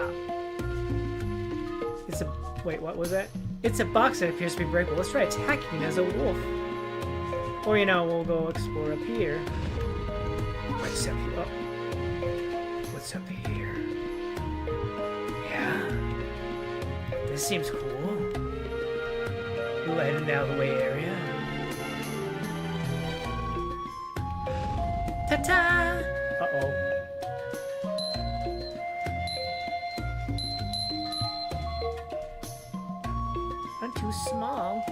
It's a... Wait, what was that? It's a box that appears to be breakable. Let's try attacking it as a wolf. Or, you know, we'll go explore up here. What's up here? Oh. What's up here? Yeah. This seems cool. We'll head in the out of the way area. Ta-ta! Uh-oh. I'm too small.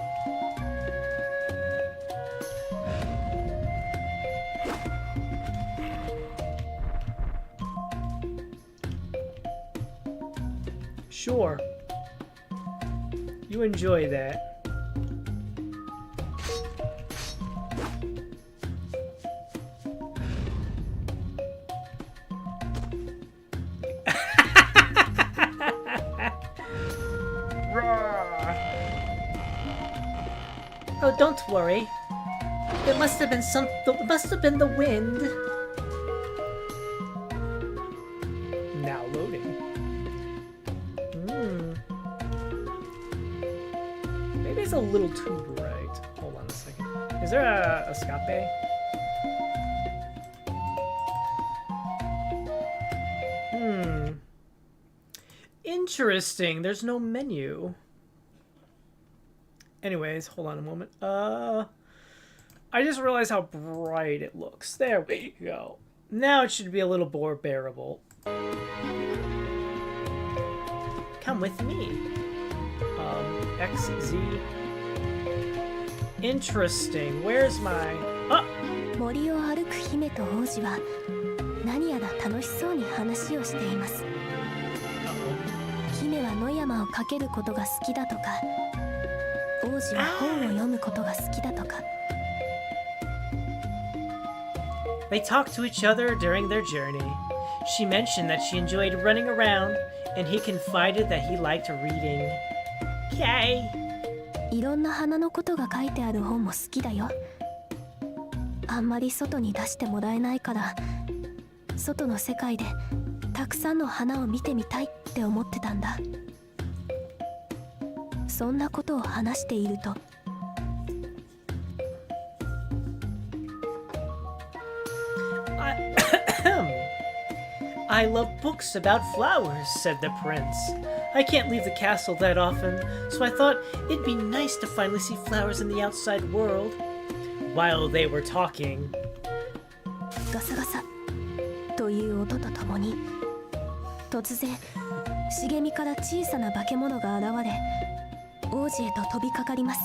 Sure. You enjoy that. Oh, don't worry. It must have been it must have been the wind. Now loading. Maybe it's a little too bright. Hold on a second. Is there a escape? Interesting. There's no menu. Anyways, hold on a moment. I just realized how bright it looks. There we go. Now it should be a little more bearable. Come with me. X, Z. Interesting. Where's my... Oh! 森を歩く姫と王子は何やら楽しそうに話をしています。姫は野山をかけることが好きだとか、王子は本を読むことが好きだとか。They talked to each other during their journey. She mentioned that she enjoyed running around, and he confided that he liked reading. Yay! いろんな花のことが書いてある本も好きだよ。あんまり外に出してもらえないから、外の世界でたくさんの花を見てみたいって思ってたんだ。そんなことを話していると。I love books about flowers, said the prince. I can't leave the castle that often, so I thought it'd be nice to finally see flowers in the outside world. While they were talking, ガサガサという音とともに、突然茂みから小さな化け物が現れ、王子へと飛びかかります。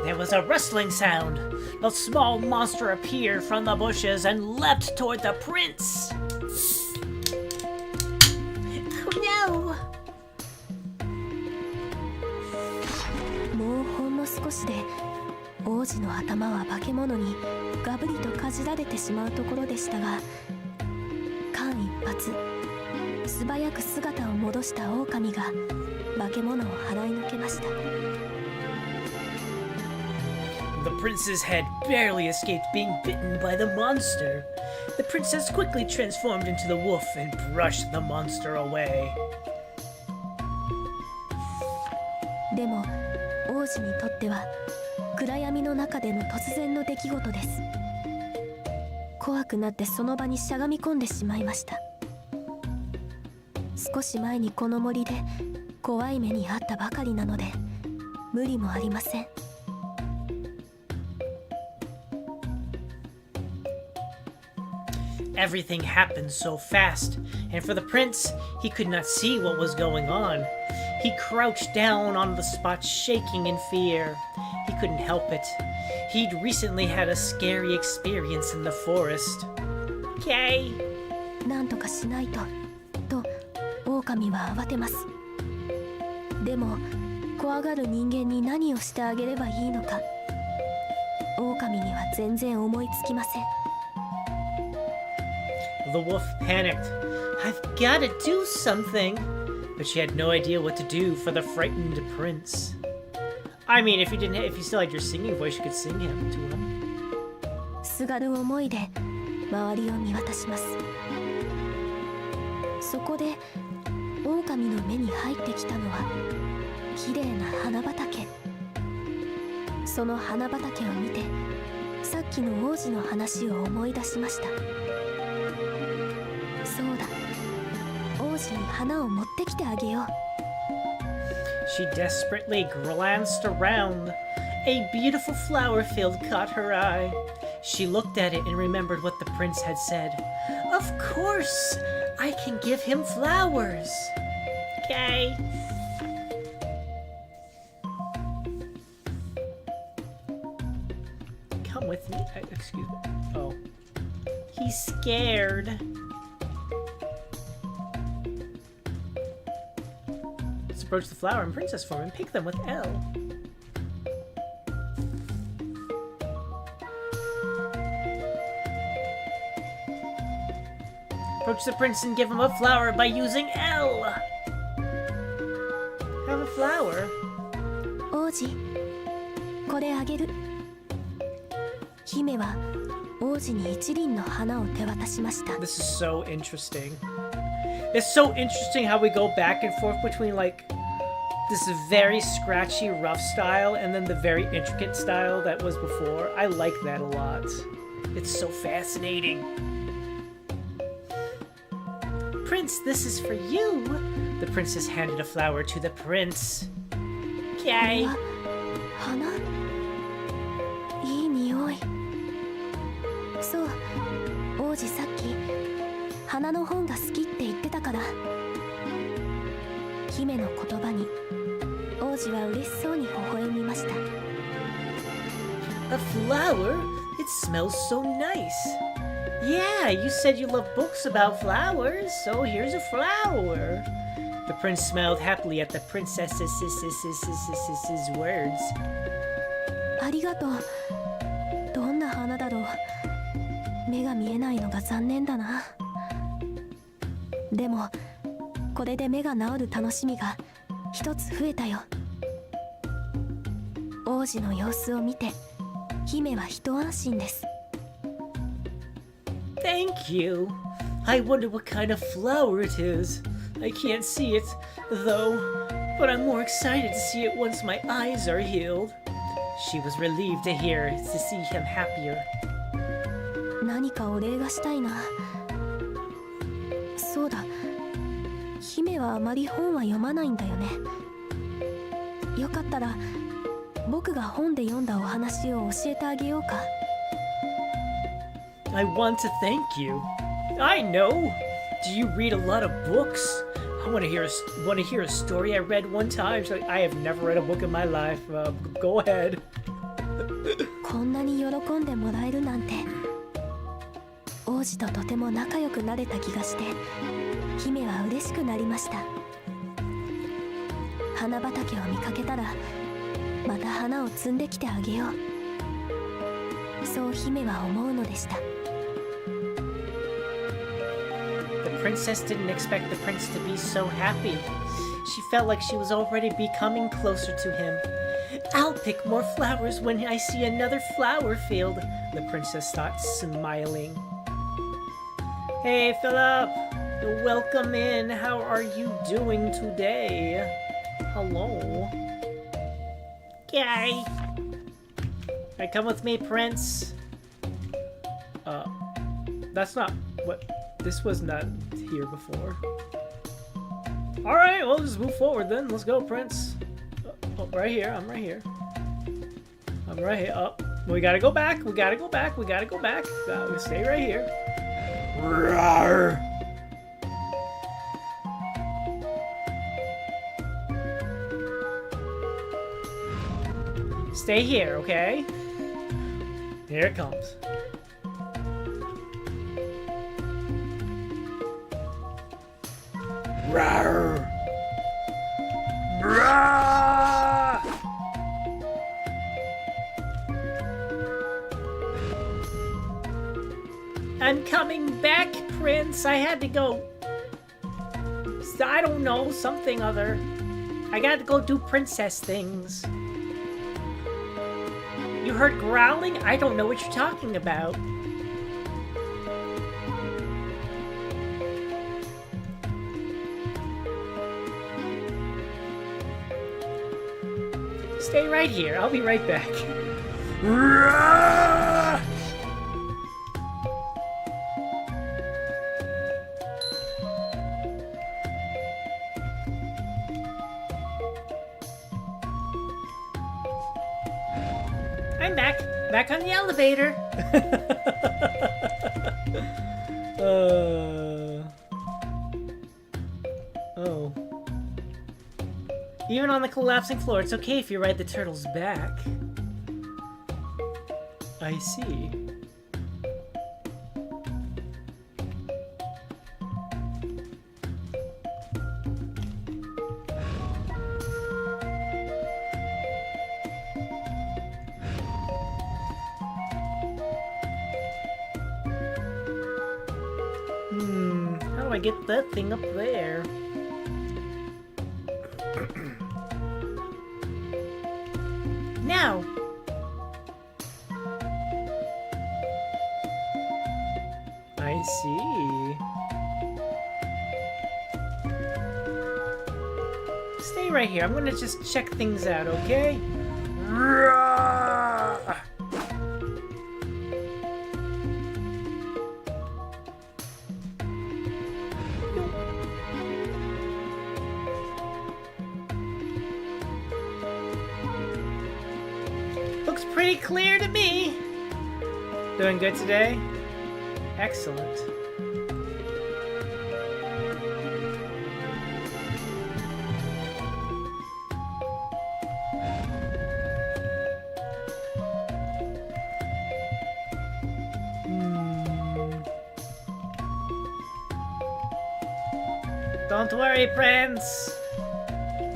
There was a rustling sound. A small monster appeared from the bushes and leapt toward the prince. Oh no! もうほんの少しで王子の頭は化け物にガブリとかじられてしまうところでしたが、間一髪素早く姿を戻した狼が化け物を払いのけました。The prince's head barely escaped being bitten by the monster. The princess quickly transformed into the wolf and brushed the monster away. でも王子にとっては暗闇の中での突然の出来事です。怖くなってその場にしゃがみ込んでしまいました。少し前にこの森で怖い目に遭ったばかりなので無理もありません。Everything happened so fast, and for the prince, he could not see what was going on. He crouched down on the spot, shaking in fear. He couldn't help it. He'd recently had a scary experience in the forest. Okay. なんとかしないと、狼は慌てます。でも、怖がる人間に何をしてあげればいいのか。狼には全然思いつきません。 The wolf panicked. I've got to do something. But she had no idea what to do for the frightened prince. I mean, if you still had your singing voice, you could sing him to him. すがる思いで周りを見渡します。そこで狼の目に入ってきたのは綺麗な花畑。その花畑を見てさっきの王子の話を思い出しました。そうだ、王子に花を持ってきてあげよう。 She desperately glanced around. A beautiful flower field caught her eye. She looked at it and remembered what the prince had said. Of course! I can give him flowers! Okay. Come with me. Excuse me. Oh. He's scared. Let's approach the flower in princess form and pick them with L. Approach the prince and give him a flower by using L. Have a flower. 王子、これあげる。姫は王子に一輪の花を手渡しました。 This is so interesting. It's so interesting how we go back and forth between like this very scratchy, rough style and then the very intricate style that was before. I like that a lot. It's so fascinating. Prince, this is for you. The princess handed a flower to the prince. Okay. 花、いい匂い。そう、王子さっき花の本が好きって言ってたから。姫の言葉に王子は嬉しそうに微笑みました。 A flower? It smells so nice. Yeah, you said you love books about flowers, so here's a flower. The prince smiled happily at the princess's words. ありがとう。どんな花だろう。目が見えないのが残念だな。でもこれで目が治る楽しみが一つ増えたよ。王子の様子を見て姫は一安心です。 Thank you. I wonder what kind of flower it is. I can't see it, though, but I'm more excited to see it once my eyes are healed. She was relieved to see him happier. 何かお礼がしたいな。そうだ、姫はあまり本は読まないんだよね。よかったら僕が本で読んだお話を教えてあげようか。 I want to thank you. I know. Do you read a lot of books? I want to hear a story I read one time. So I have never read a book in my life. Go ahead. こんなに喜んでもらえるなんて。王子ととても仲良くなれた気がして姫は嬉しくなりました。花畑を見かけたらまた花を摘んできてあげよう。そう姫は思うのでした。 The princess didn't expect the prince to be so happy. She felt like she was already becoming closer to him. I'll pick more flowers when I see another flower field. The princess thought, smiling. Hey, Philip! Welcome in. How are you doing today? Hello. Okay. Right, come with me, Prince. That's not what... This was not here before. Alright, well, just move forward then. Let's go, Prince. Oh, right here. I'm right here. I'm right here. Oh, we gotta go back. We gotta go back. We gotta go back. We stay right here. Rawr. Stay here, okay? Here it comes. Rawr. Rawr. I'm coming back, Prince. I had to go. I don't know, something other. I gotta go do princess things. You heard growling? I don't know what you're talking about. Stay right here. I'll be right back. I'm back. Back on the elevator. Oh. Even on the collapsing floor, it's okay if you ride the turtle's back. I see. How do I get that thing up there? Now! I see. Stay right here. I'm gonna just check things out, okay? Looks pretty clear to me. Doing good today? Excellent. Don't worry, Prince.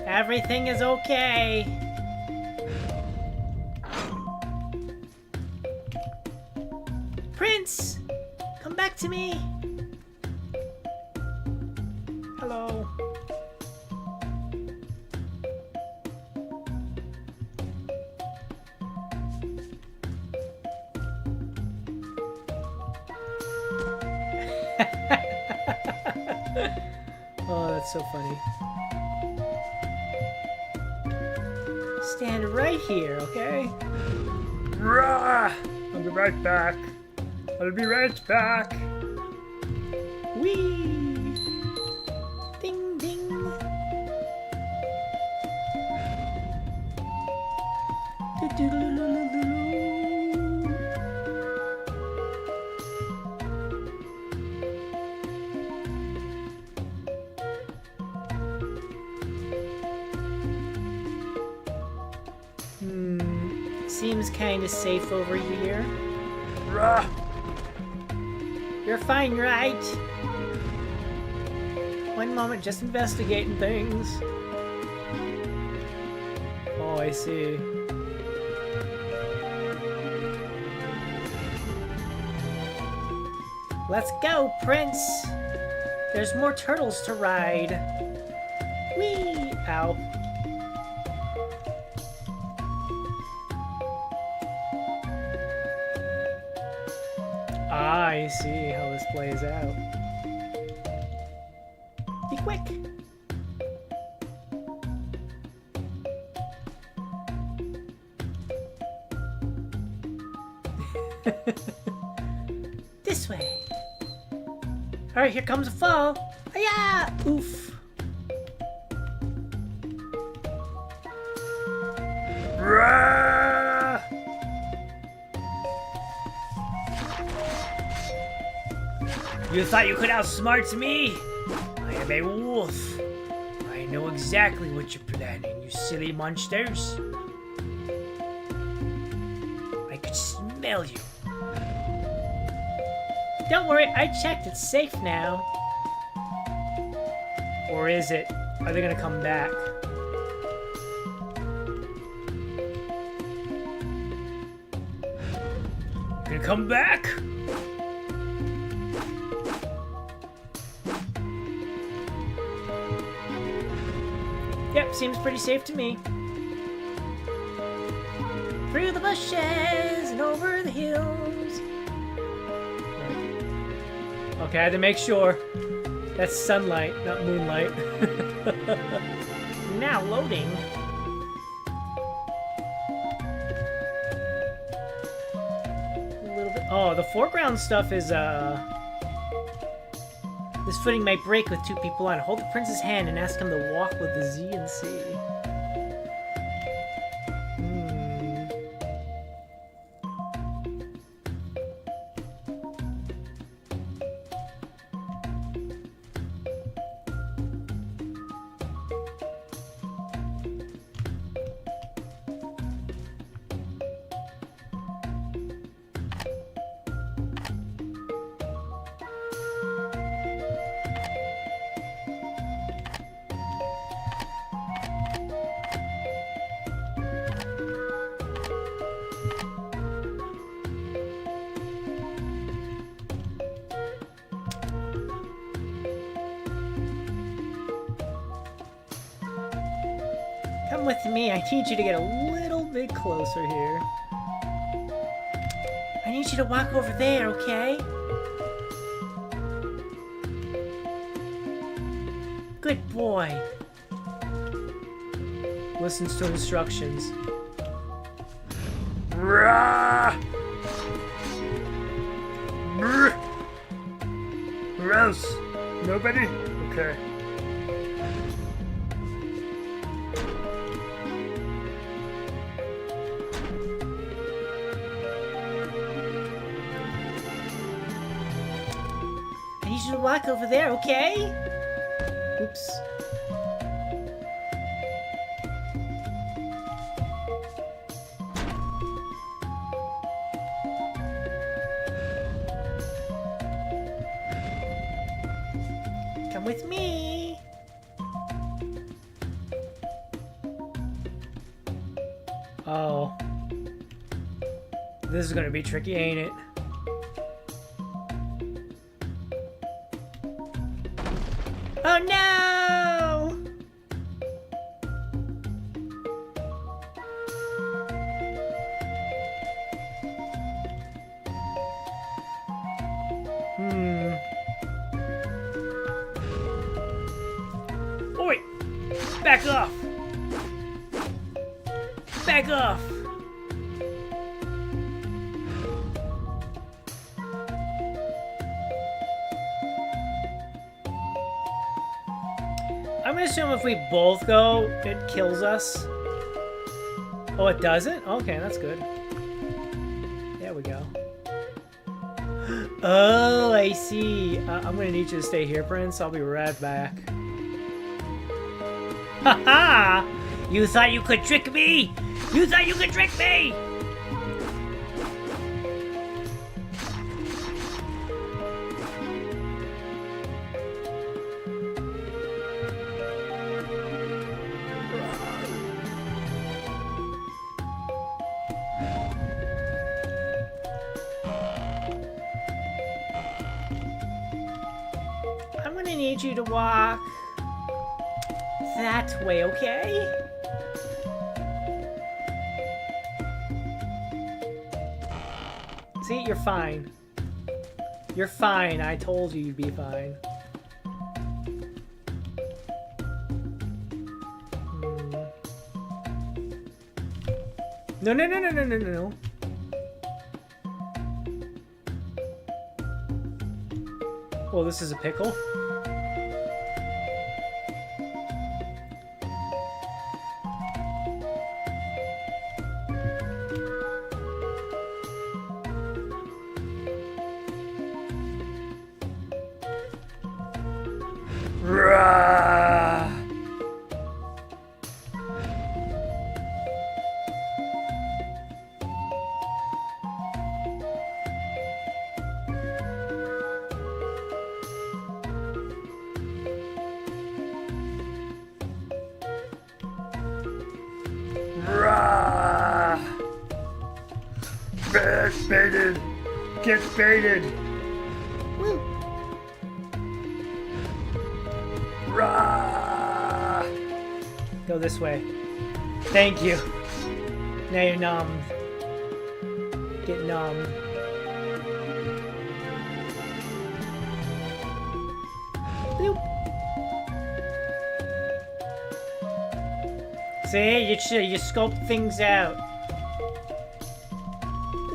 Everything is okay. Prince! Come back to me! Hello. Oh, that's so funny. Stand right here, okay? I'll be right back. I'll be right back. Whee! Ding ding. Do-do-do-do-do-do. Seems kinda safe over here. You're fine, right? One moment, just investigating things. Oh, I see. Let's go, Prince! There's more turtles to ride. Whee! Ow. I see how this plays out. Be quick! This way! Alright, here comes a fall! Hiya! Oof! You thought you could outsmart me? I am a wolf. I know exactly what you're planning, you silly monsters. I could smell you. Don't worry, I checked. It's safe now. Or is it? Are they gonna come back? Gonna come back? Yep, seems pretty safe to me. Through the bushes and over the hills. Okay, I had to make sure. That's sunlight, not moonlight. Now loading. A little bit. Oh, the foreground stuff is This footing might break with two people on. Hold the prince's hand and ask him to walk with the Z and C. Come with me. I need you to get a little bit closer here. I need you to walk over there, okay? Good boy. Listens to instructions. Who else? Nobody? Okay. I need you to walk over there, okay? Oops. Come with me. Oh. This is gonna be tricky, ain't it? Oh no! Oi! Back off! Back off! I'm gonna assume if we both go, it kills us. Oh, it doesn't? Okay, that's good. There we go. Oh, I see. I'm gonna need you to stay here, Prince. I'll be right back. Haha! You thought you could trick me? You thought you could trick me? I'm gonna need you to walk that way, okay? See, you're fine. You're fine. I told you you'd be fine. No, no, no, no, no, no, no. Oh, this is a pickle. Rah! Rah! Baited! Get baited! Woo! Rah! Go this way. Thank you. Now you're numb. Get numb. Bloop. See, you scope things out.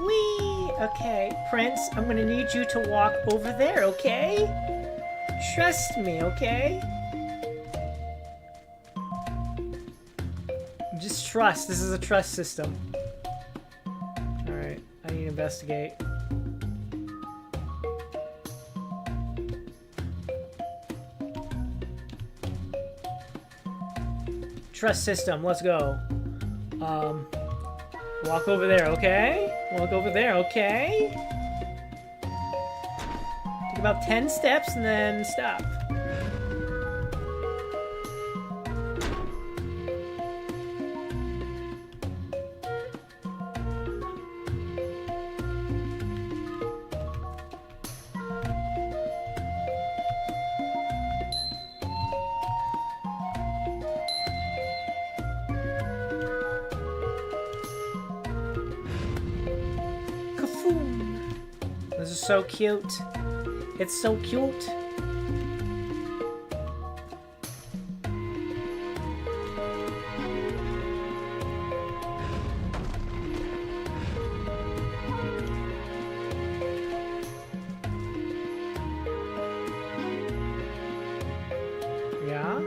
Whee! Okay, Prince, I'm gonna need you to walk over there, okay? Trust me, okay? Just trust. This is a trust system. Alright, I need to investigate. Trust system, let's go. Walk over there, okay? Walk over there, okay? Take about 10 steps and then stop. This is so cute. It's so cute. Yeah?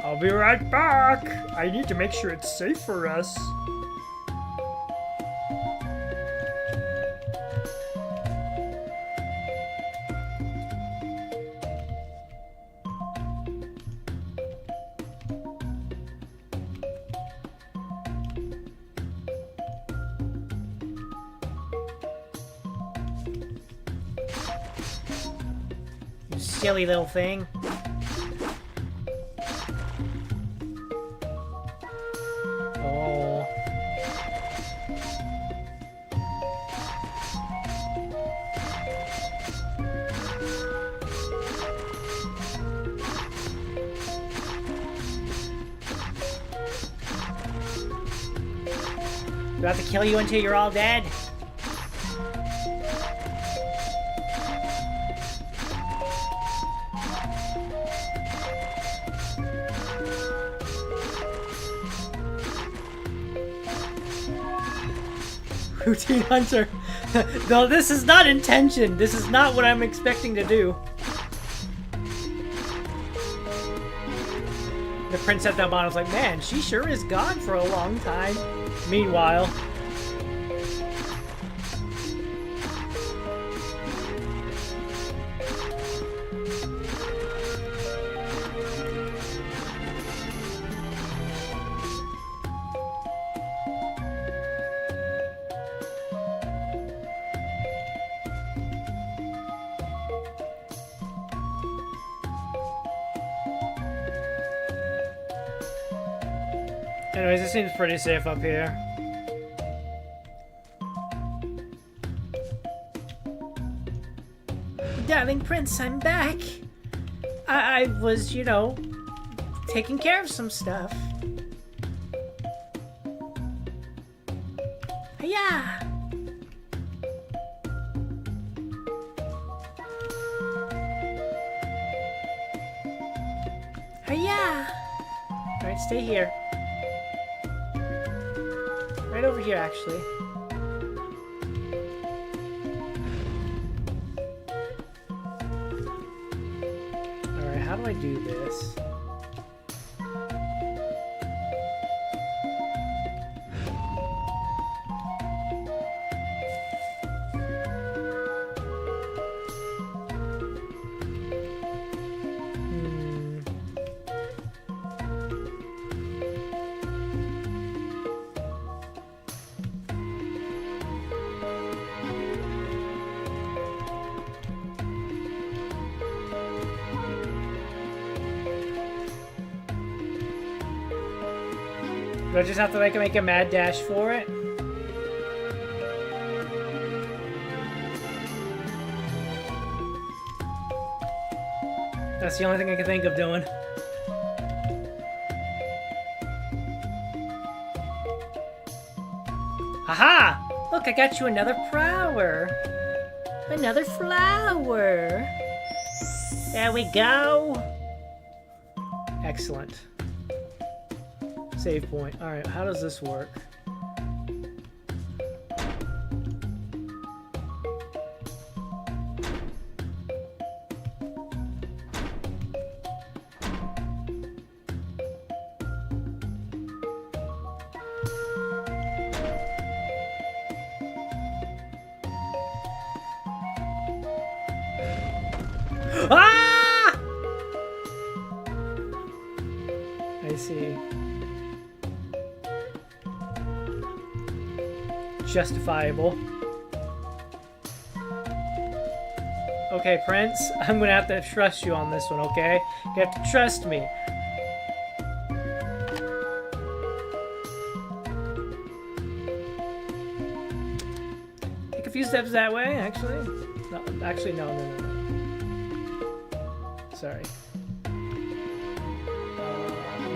I'll be right back. I need to make sure it's safe for us. You silly little thing. Do I have to kill you until you're all dead? Routine hunter. No, this is not intention. This is not what I'm expecting to do. The prince at the bottom was like, man, she sure is gone for a long time. Meanwhile, anyways, it seems pretty safe up here. Darling Prince, I'm back. I was, you know, taking care of some stuff. Yeah. Yeah. All right, stay here. Right over here, actually. Alright, how do I do this? Do I just have to make a mad dash for it? That's the only thing I can think of doing. Haha! Look, I got you another flower. Another flower. There we go. Excellent. Save point. Alright, how does this work? Ah! I see. Justifiable. Okay, Prince, I'm gonna have to trust you on this one, okay? You have to trust me. Take a few steps that way, actually. No, actually, no. Sorry. You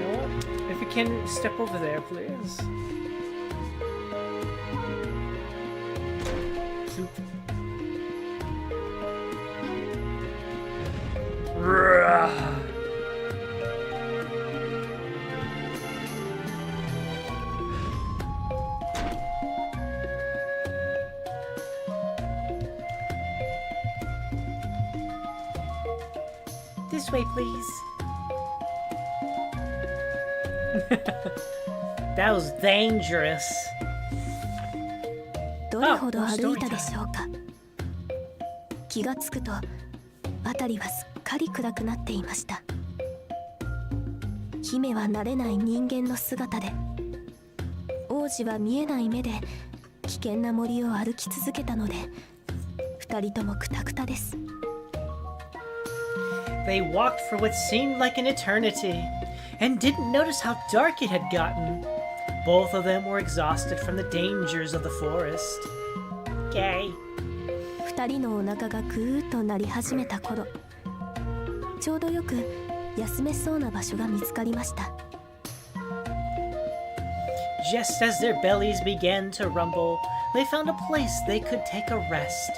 know what? If you can step over there, please. Zoop. This way, please. That was dangerous. どれほど歩いたでしょうか。気がつくと辺りはすっかり暗くなっていました。姫は慣れない人間の姿で、王子は見えない目で危険な森を歩き続けたので、二人ともクタクタです。They walked for what seemed like an eternity, and didn't notice how dark it had gotten. Both of them were exhausted from the dangers of the forest. Gay. 二人のお腹がぐーっと鳴り始めた頃、ちょうどよく休めそうな場所が見つかりました。Just as their bellies began to rumble, they found a place they could take a rest.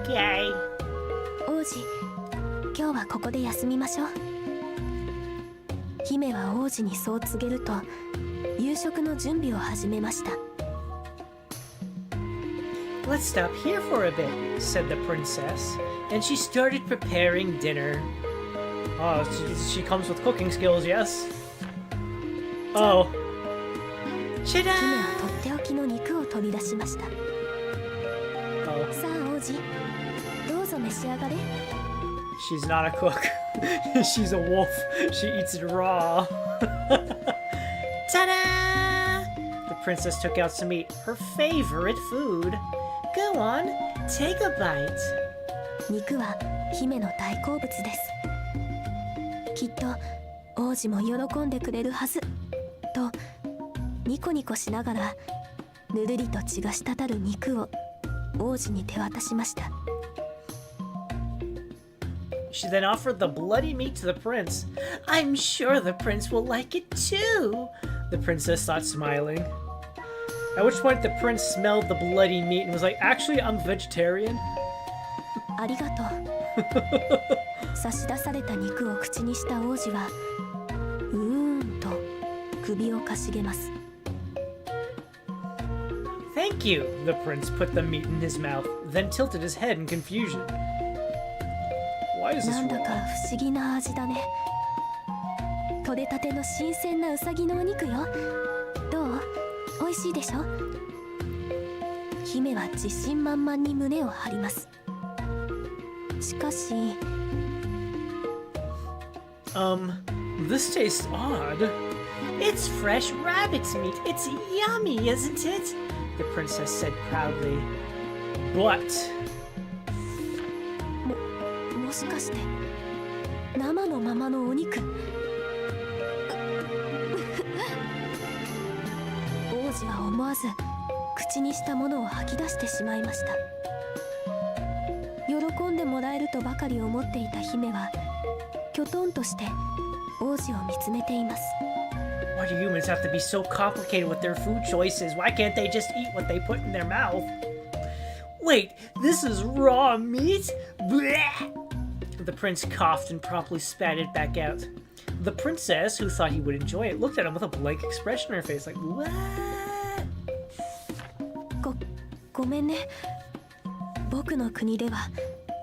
Gay. 王子、今日はここで休みましょう。姫は王子にそう告げると、夕食の準備を始めました。Let's stop here for a bit, said the princess, and she started preparing dinner. Oh, she comes with cooking skills, yes? Oh. 姫はとっておきの肉を取り出しました。Oh. さあ王子、どうぞ召し上がれ。She's not a cook. She's a wolf. She eats it raw. Ta-da! The princess took out some meat, her favorite food. Go on, take a bite. 肉は姫の大好物です。きっと王子も喜んでくれるはずとニコニコしながらぬるりと血が滴る肉を王子に手渡しました。She then offered the bloody meat to the prince. I'm sure the prince will like it too. The princess thought, smiling. At which point the prince smelled the bloody meat and was like, actually, I'm vegetarian. ありがとう。差し出された肉を口にした王子はうーんと首をかしげます。Thank you. The prince put the meat in his mouth, then tilted his head in confusion. Why is this なんだか wrong? 不思議な味だね。取れたての新鮮なウサギのお肉よ。どう？美味しいでしょ？姫は自信満々に胸を張ります。しかし、This tastes odd. It's fresh rabbit's meat. It's yummy, isn't it? The princess said proudly. But もしかして生のままのお肉。王子は思わず口にしたものを吐き出してしまいました。喜んでもらえるとばかり思っていた姫はきょとんとして王子を見つめています。 Why do humans have to be so complicated with their food choices? Why can't they just eat what they put in their mouth? Wait, this is raw meat? Blech! The prince coughed and promptly spat it back out. The princess, who thought he would enjoy it, looked at him with a blank expression on her face, like, what? ごめんね。僕の国では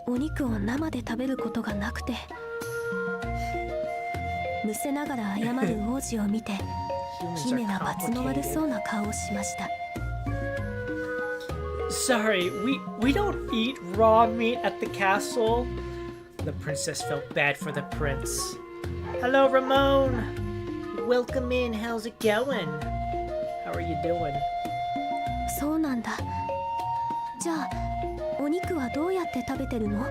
お肉を生で食べることがなくて。むせながら謝る王子を見て、姫は罰の悪そうな顔をしました。 Sorry, we don't eat raw meat at the castle. The princess felt bad for the prince. Hello, Ramon. Welcome in. How's it going? How are you doing? そうなんだ。じゃあお肉はどうやって食べてるの？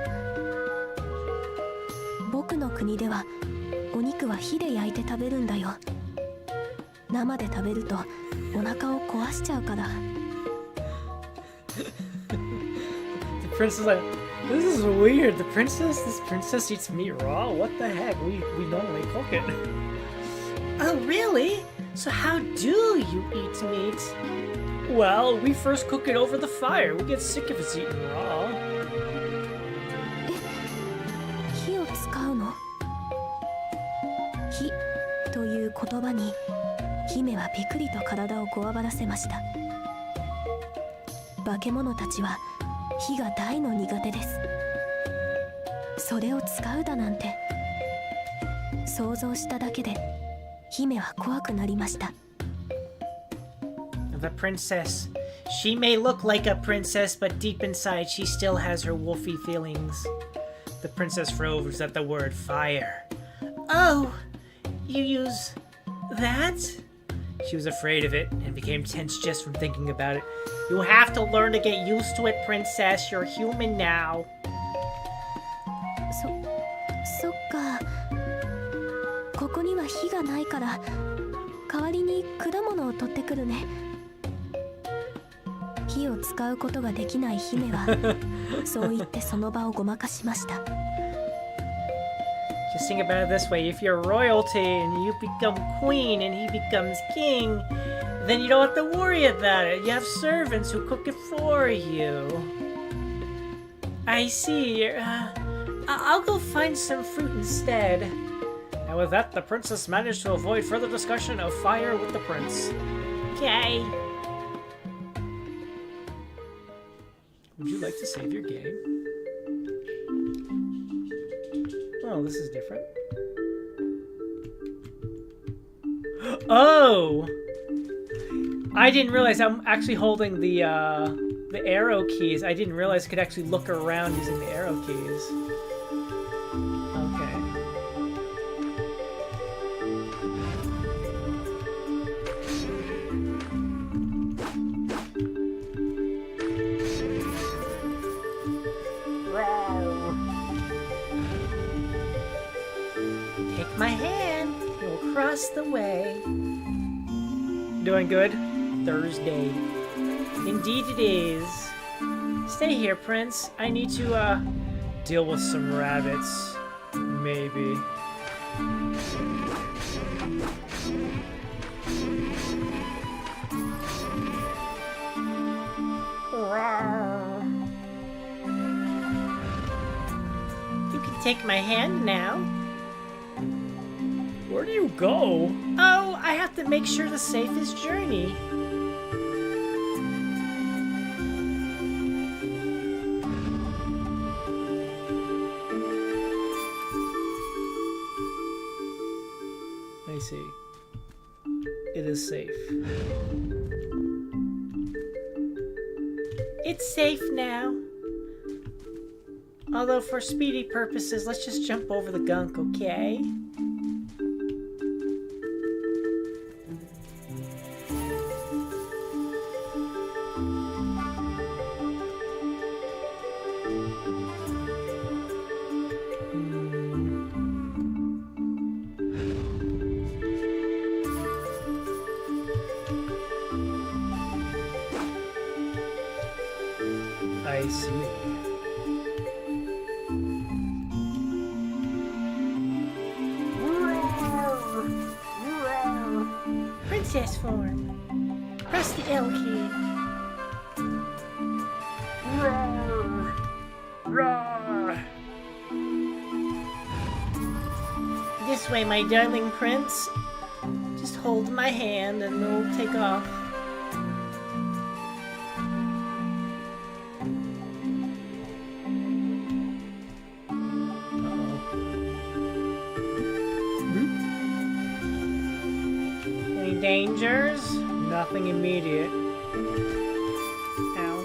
僕の国ではお肉は火で焼いて食べるんだよ。生で食べるとお腹を壊しちゃうから。 The princess is like, this is weird. This princess eats meat raw? What the heck? We normally cook it. Oh, really? So how do you eat meat? Well, we first cook it over the fire. We get sick if it's eaten raw. 火を使うの？火という言葉に姫はピクリと体をこわばらせました。化け物たちは火が大の苦手です。それを使うだなんて。想像しただけで姫は怖くなりました。 The princess. She may look like a princess, but deep inside she still has her wolfy feelings. The princess froze at the word fire. Oh, you use that? She was afraid of it and became tense just from thinking about it. You have to learn to get used to it, princess. You're human now. そっか。ここには火がないから代わりに果物を取ってくるね。火を使うことができない姫はそう言ってその場をごまかしました。 Just think about it this way. If you're royalty and you become queen and he becomes king, then you don't have to worry about it. You have servants who cook it for you. I see. I'll go find some fruit instead. And with that, the princess managed to avoid further discussion of fire with the prince. Okay. Would you like to save your game? Oh, this is different. Oh! I didn't realize I'm actually holding the arrow keys. I didn't realize I could actually look around using the arrow keys. Okay. Take my hand. We'll cross the way. Doing good? Thursday. Indeed it is. Stay here, Prince. I need to, deal with some rabbits. Maybe. You can take my hand now. Where do you go? Oh, I have to make sure the safest journey. I see. It is safe. It's safe now. Although for speedy purposes, let's just jump over the gunk, okay? I see. Press the L key. Roar! Roar! This way, my darling prince. Just hold my hand and we'll take off. Any dangers? Nothing immediate. Ow.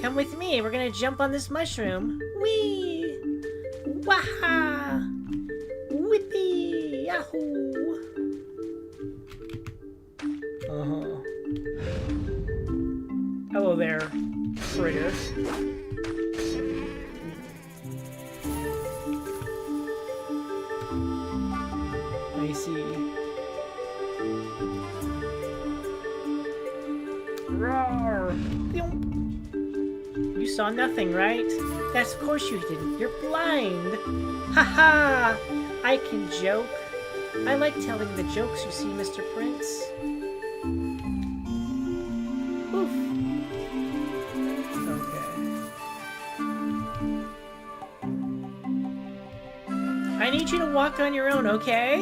Come with me. We're gonna jump on this mushroom. Whee! Waha! Whippy! Yahoo! Uh-huh. Hello there, critter. I see. Roar! You saw nothing, right? Yes, of course you didn't. You're blind. Haha! I can joke. I like telling the jokes, you see, Mr. Prince. Oof. Okay. I need you to walk on your own, okay?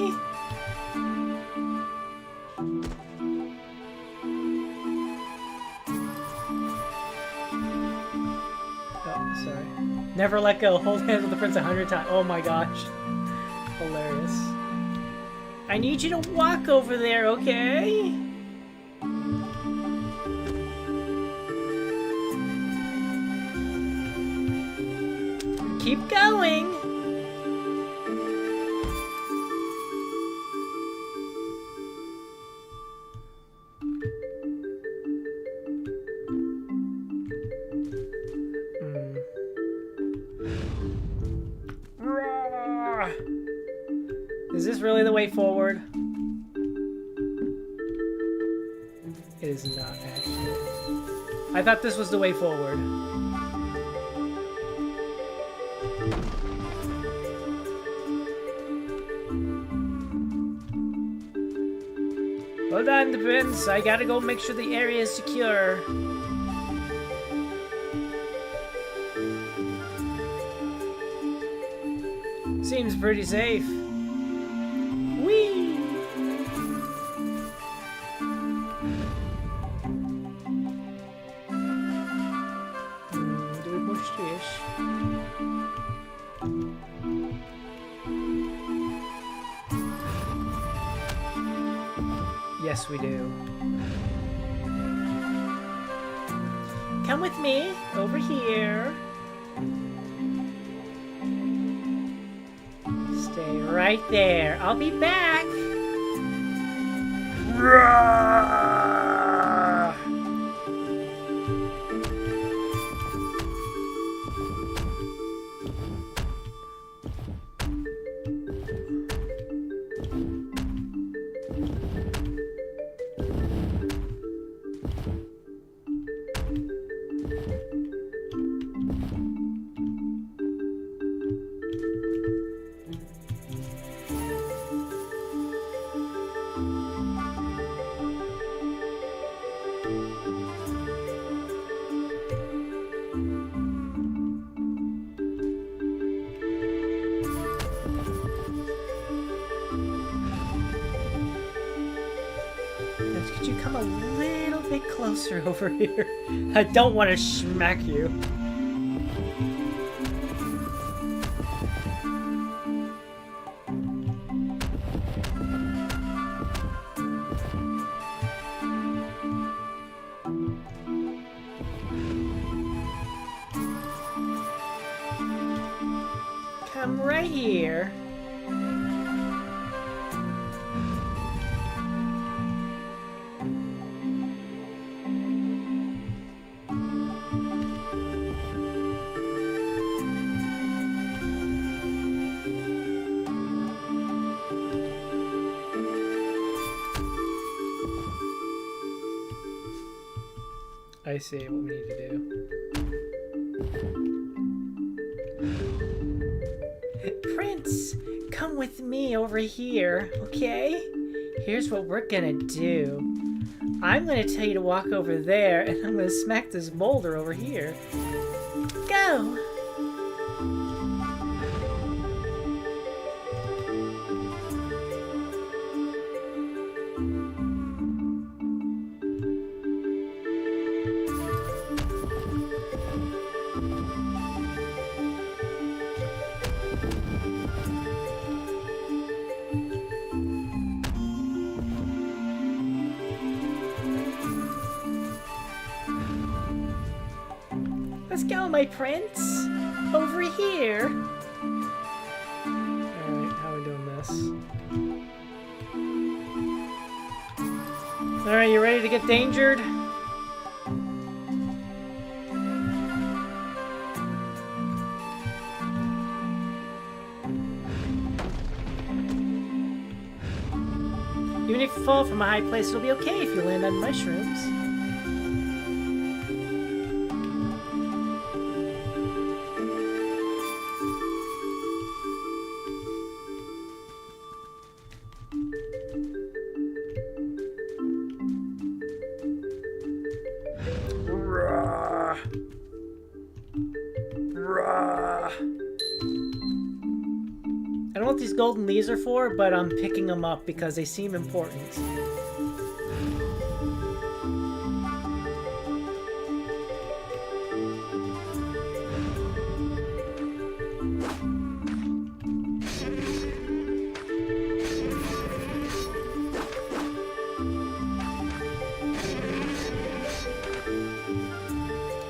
Sorry. Never let go. Hold hands with the prince 100 times. Oh my gosh. Hilarious. I need you to walk over there, okay? Keep going. Is this really the way forward? It is not, actually. I thought this was the way forward. Hold on, the prince. I gotta go make sure the area is secure. Seems pretty safe. Whee! Do we push fish? Yes, we do. Come with me over here. Stay right there. I'll be back. Roar! Could you come a little bit closer over here? I don't want to smack you. Come right here. I see what we need to do. Prince, come with me over here, okay? Here's what we're gonna do. I'm gonna tell you to walk over there, and I'm gonna smack this boulder over here. Go! Let's go, my prince! Over here! Alright, how are we doing this? Alright, you ready to get dangered? Even if you fall from a high place, it'll be okay if you land on mushrooms. I don't know what these golden leaves are for, but I'm picking them up because they seem important.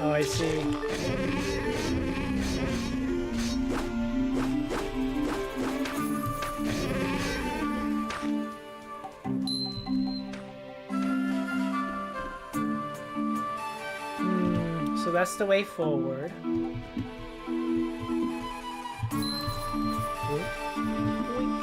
Oh, I see. So that's the way forward. Boink. Boink.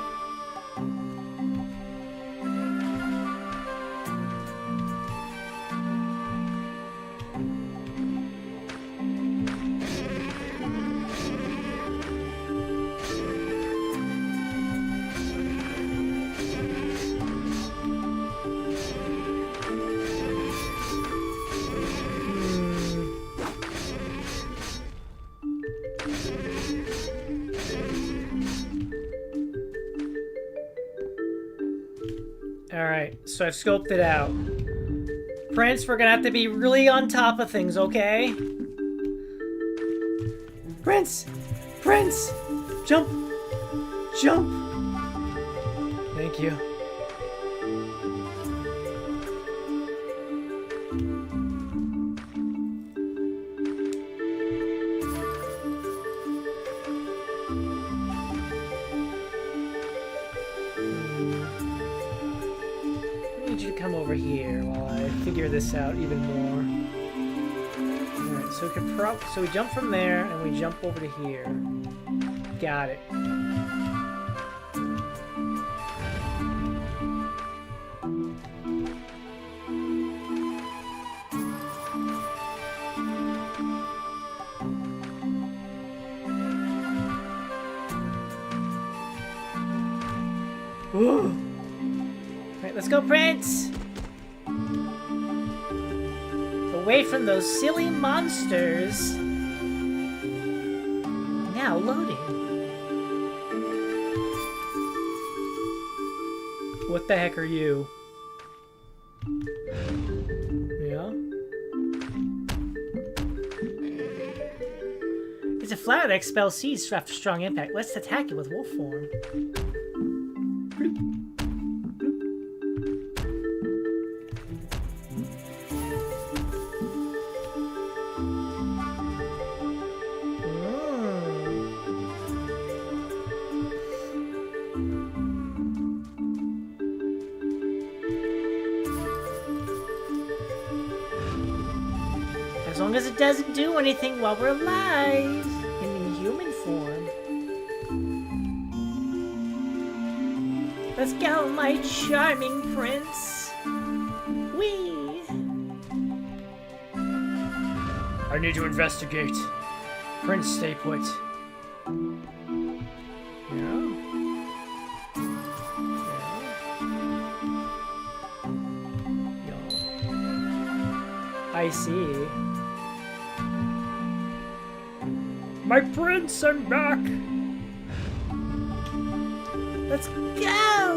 Alright, so I've scoped it out. Prince, we're gonna have to be really on top of things, okay? Prince! Prince! Jump! Jump! Thank you. Come over here while I figure this out even more. Alright, so we could so we jump from there and we jump over to here. Got it. Woo! Alright, let's go, Prince! Away from those silly monsters. Now loading. What the heck are you? Yeah? It's a flower that expels seeds after strong impact. Let's attack it with wolf form. As long as it doesn't do anything while we're alive and in human form. Let's go, my charming prince. Whee! I need to investigate. Prince, stay put. Yeah. I see. My prince, I'm back. Let's go!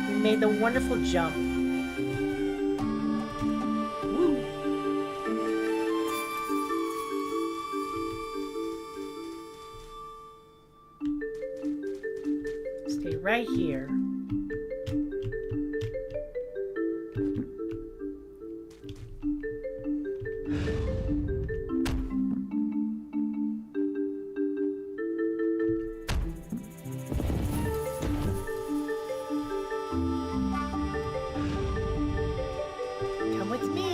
We made the wonderful jump. Woo! Stay right here. Come with me.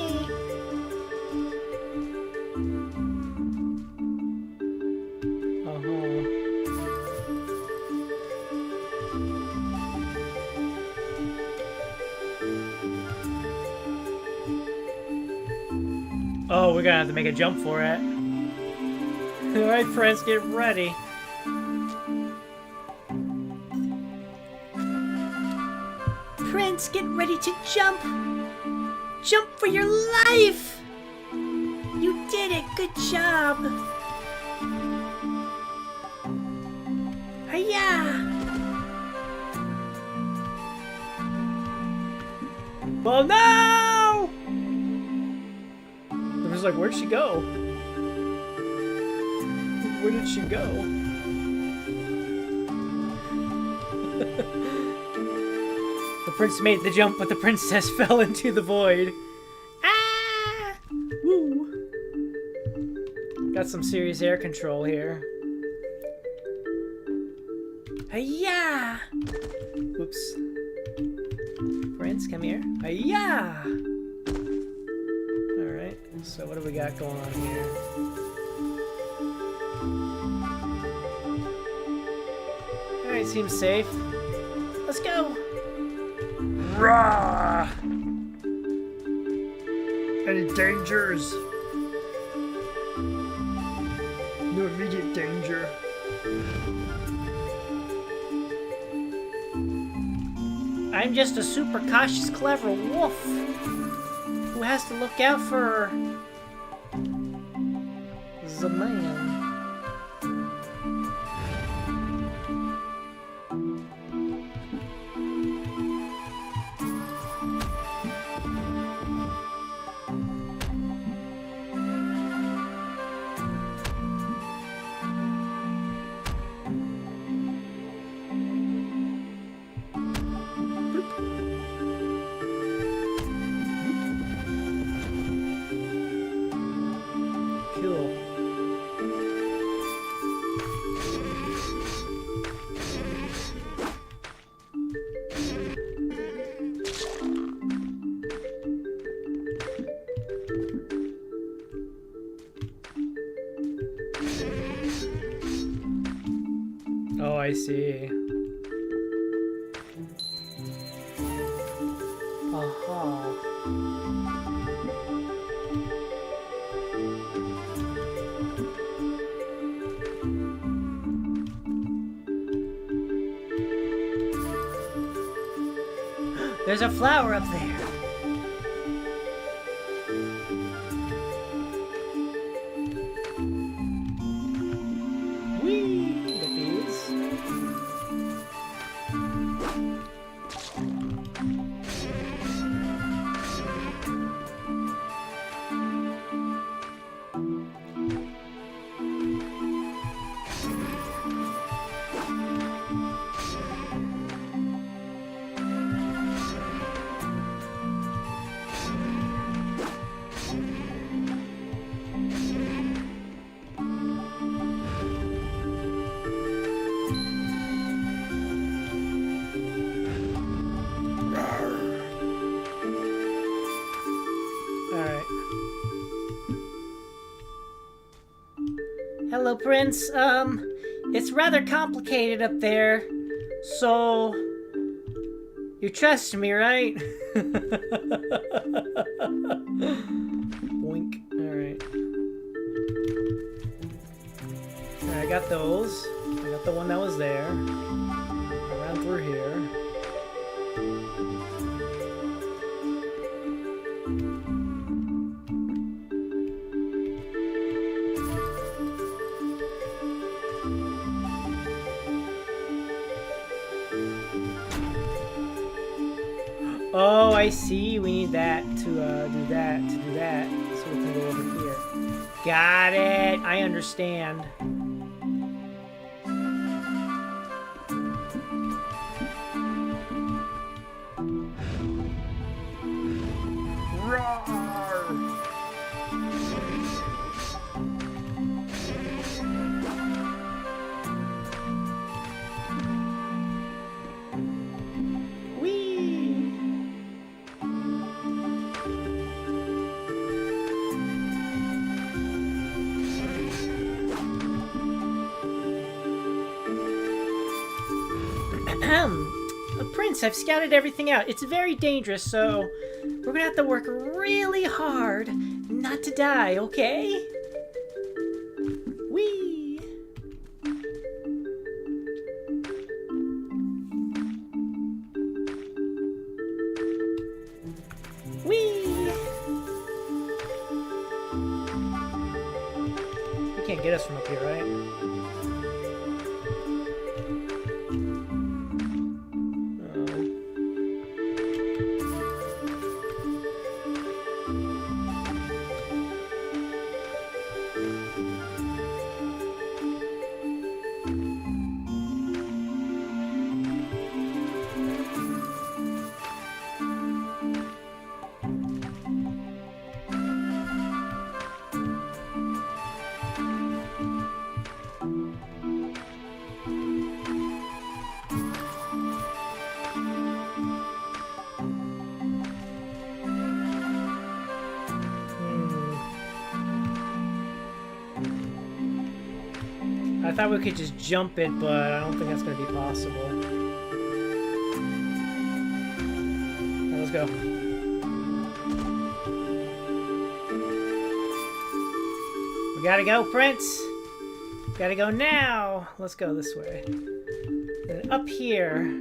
Oh, we're gonna have to make a jump for it. Alright, Prince, get ready. Prince, get ready to jump! Jump for your life! You did it! Good job! Hiya! Well, no! It was like, where'd she go? Where did she go? The prince made the jump, but the princess fell into the void. Ah! Woo! Got some serious air control here. Hiya! Whoops. Prince, come here. Hiya! Alright, so what do we got going on here? Alright, seems safe. Let's go! Rah! Any dangers? No immediate danger. I'm just a super cautious, clever wolf who has to look out for the man. Cool. Oh, I see. Aha. There's a flower up there. Whee! The bees. Alright. Hello, Prince. It's rather complicated up there. So, you trust me, right? Boink. Alright. Alright, I got those. I got the one that was there. Around through here. I see. We need that to do that, so we can go over here. Got it. I understand. Prince, I've scouted everything out. It's very dangerous, so we're gonna have to work really hard not to die, okay? Whee! Whee! You can't get us from up here, right? I thought we could just jump it, but I don't think that's going to be possible. Right, let's go. We gotta go, Prince! Gotta go now! Let's go this way. And up here.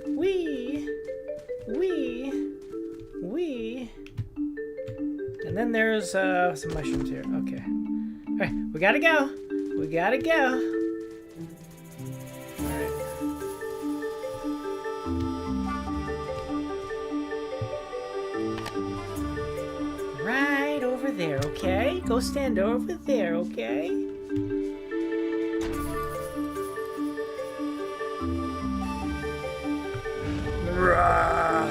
Wee! Wee! Wee! And then there's some mushrooms here. Okay. Alright, we gotta go! We gotta go. Alright. Right over there, okay? Go stand over there, okay? Rah!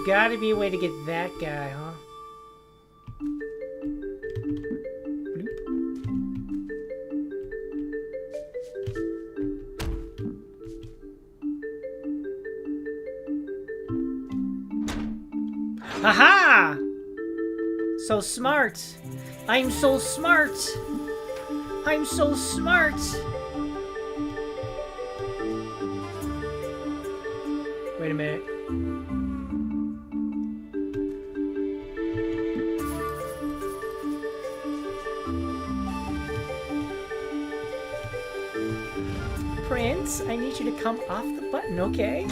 Gotta be a way to get that guy, huh? Bloop. Aha! So smart. I'm so smart. I'm so smart. Wait a minute. Prince, I need you to come off the button, okay?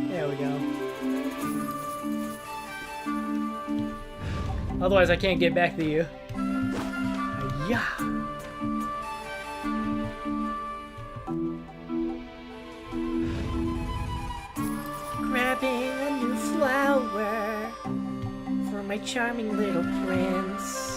There we go. Otherwise, I can't get back to you. Yeah. Grabbing a new flower for my charming little prince.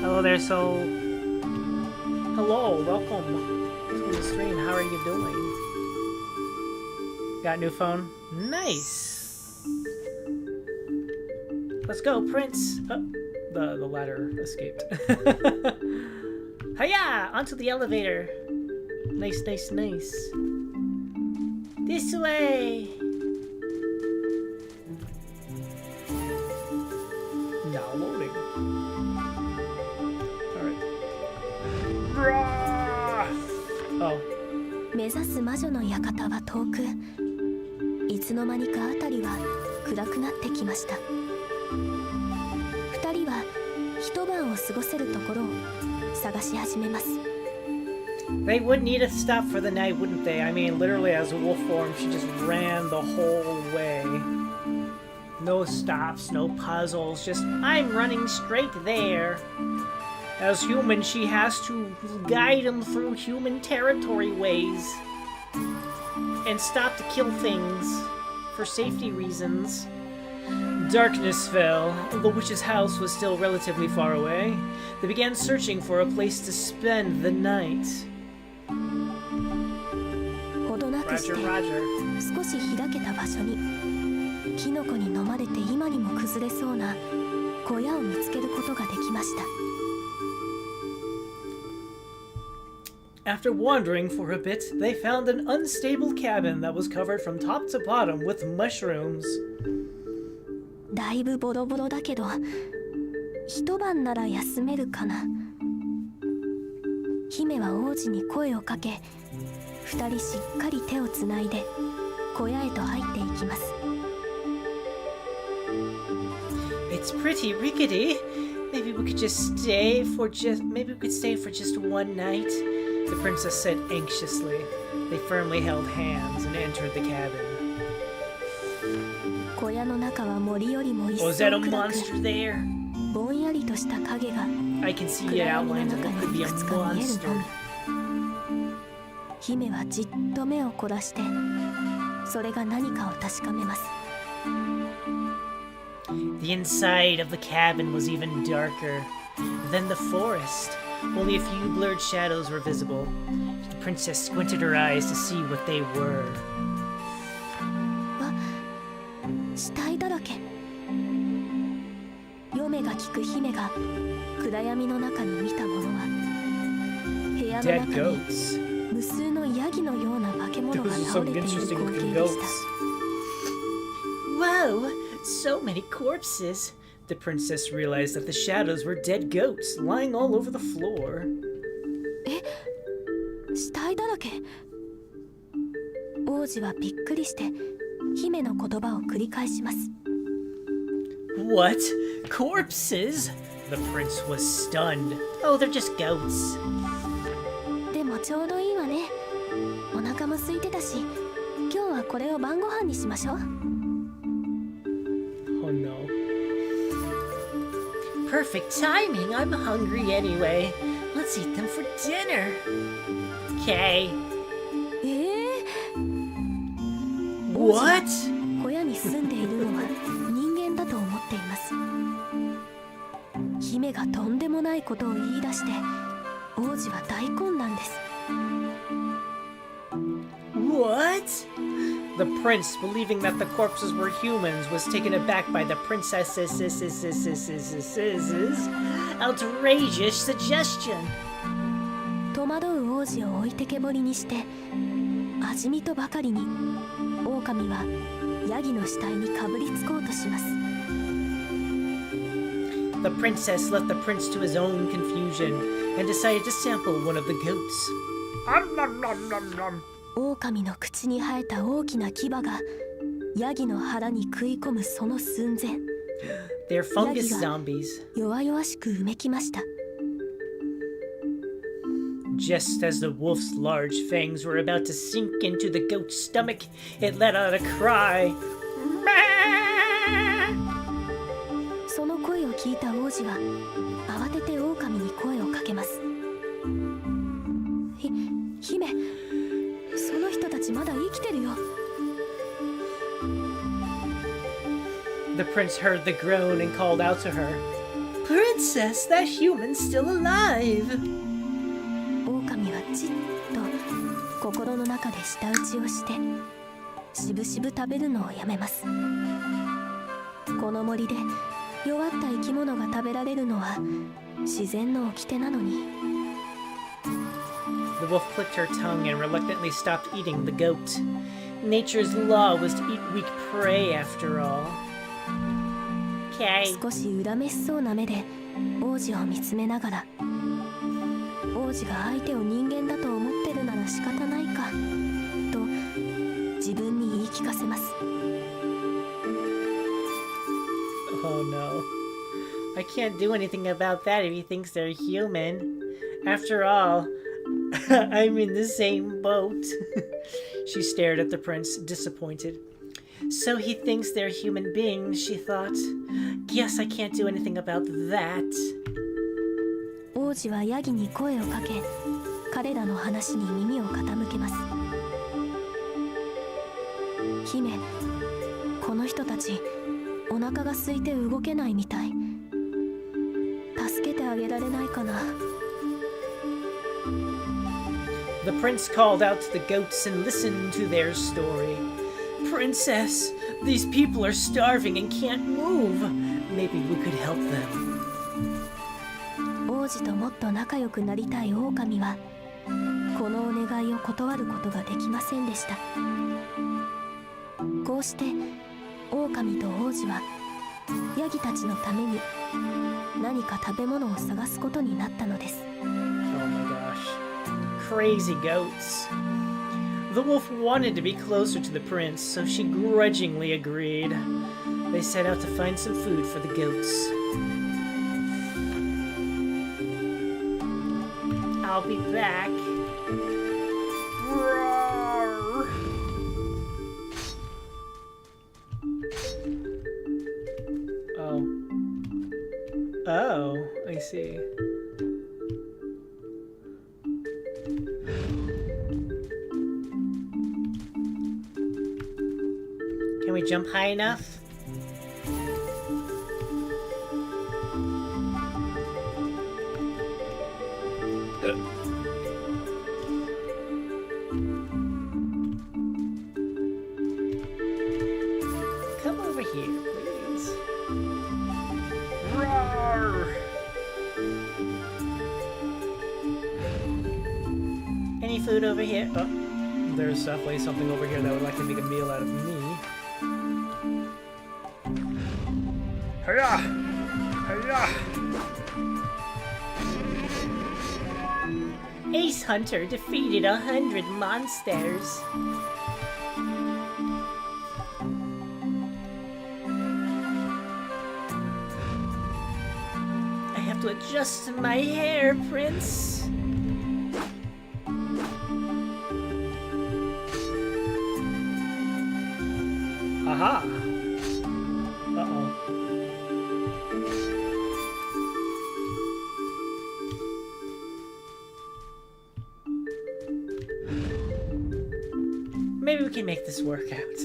Hello there, Soul. Hello, welcome to the stream. How are you doing? Got a new phone? Nice! Let's go, Prince. Oh. The ladder escaped. Hiya! Onto the elevator. Nice, nice, nice. This way! Now loading. Alright. Oh. 目指す魔女の館は遠く、いつの間にか辺りは暗くなってきました。二人は一晩を過ごせるところを探し始めます。They would need a stop for the night, wouldn't they? I mean, literally as a wolf form, she just ran the whole way. No stops, no puzzles, just I'm running straight there. As human, she has to guide him through human territory ways and stop to kill things for safety reasons. Darkness fell. The witch's house was still relatively far away. They began searching for a place to spend the night. ほどなくして Roger. 少し開けた場所にキノコに飲まれて今にも崩れそうな小屋を見つけることができました。After wandering for a bit, they found an unstable cabin that was covered from top to bottom with mushrooms. だいぶボロボロだけど、一晩なら休めるかな。姫は王子に声をかけ、二人しっかり手をつないで小屋へと入っていきます。It's pretty rickety. Maybe we could stay for just one night. The princess said anxiously. They firmly held hands and entered the cabin. 小屋の中は森よりも一 Oh, 層 is that a 暗く、 monster there? ぼんやりとした影が I can see 暗 it 闇の outlined. 中 It に could い be a くつか見える monster. のみ。姫はじっと目を凝らしてそれが何かを確かめます。 The inside of the cabin was even darker than the forest. Only a few blurred shadows were visible. The princess squinted her eyes to see what they were. 死体だらけ。嫁が聞く姫が暗闇の中に見たものは、部屋の Dead 中に goats. 無数のヤギのような化け物が Those are 倒 some れている interesting 光 looking 景で goats. した。 Whoa, so many corpses. The princess realized that the shadows were dead goats lying all over the floor. 死体だらけ。王子はびっくりして姫の言葉を繰り返します。 What? Corpses? The prince was stunned. Oh, they're just goats. でもちょうどいいわね。お腹も空いてたし、今日はこれを晩ご飯にしましょう。 Oh no. Perfect timing. I'm hungry anyway. Let's eat them for dinner. Okay. What? 小屋に住んでいるのは人間だと思っています。姫がとんでもないことを言い出して王子は大混乱です。 What? The prince, believing that the corpses were humans, was taken aback by the princess's outrageous suggestion. 戸惑う王子を置いてけぼりにして味見とばかりに狼はヤギの死体にかぶりつこうとします。 The princess left the prince to his own confusion and decided to sample one of the goats. Nom nom nom nom. 狼の口に生えた大きな牙がヤギの腹に食い込むその寸前、 They're fungus zombies. 弱々しくうめきました。 Just as the wolf's large fangs were about to sink into the goat's stomach, it let out a cry. その声を聞いた王子は慌てて狼に声をかけます。姫、その人たちまだ生きてるよ。 The prince heard the groan and called out to her. Princess, that human's still alive. 狼はじっと心の中で舌打ちをしてしぶしぶ食べるのをやめます。この森で弱った生き物が食べられるのは自然の掟なのに。 The wolf clicked her tongue and reluctantly stopped eating the goat. Nature's law was to eat weak prey after all. Okay. 少し恨めしそうな目で王子を見つめながら、王子が相手を人間だと思ってるなら仕方ないかと自分に言い聞かせます。 Oh no. I can't do anything about that if he thinks they're human. After all, I'm in the same boat. She stared at the prince, disappointed. So he thinks they're human beings, she thought. Guess I can't do anything about that. 王子はヤギに声をかけ、彼らの話に耳を傾けます。姫、この人たちお腹が空いて動けないみたい。助けてあげられないかな。 The prince called out to the goats and listened to their story. Princess, these people are starving and can't move. Maybe we could help them. 王子ともっと仲良くなりたい狼はこのお願いを断ることができませんでした。こうして狼と王子はヤギたちのために何か食べ物を探すことになったのです。 Oh my gosh. Crazy goats. The wolf wanted to be closer to the prince, so she grudgingly agreed. They set out to find some food for the goats. I'll be back. Roar. Oh. Oh, I see. Can we jump high enough? Come over here, please. Roar! Any food over here? Oh, there's definitely something over here that would like to make a meal out of me. Hiya! Hiya! Ace Hunter defeated 100 monsters. I have to adjust my hair, Prince. Aha! Uh-oh. Maybe we can make this work out.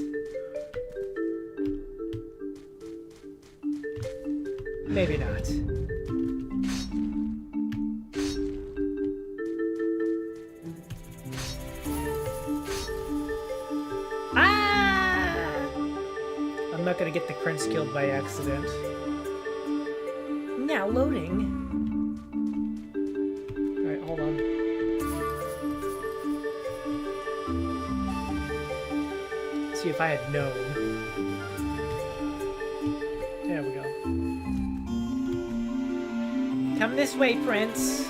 Maybe not. Ah! I'm not gonna get the prince killed by accident. Now loading. Alright, hold on. See if I had known. There we go. Come this way, Prince.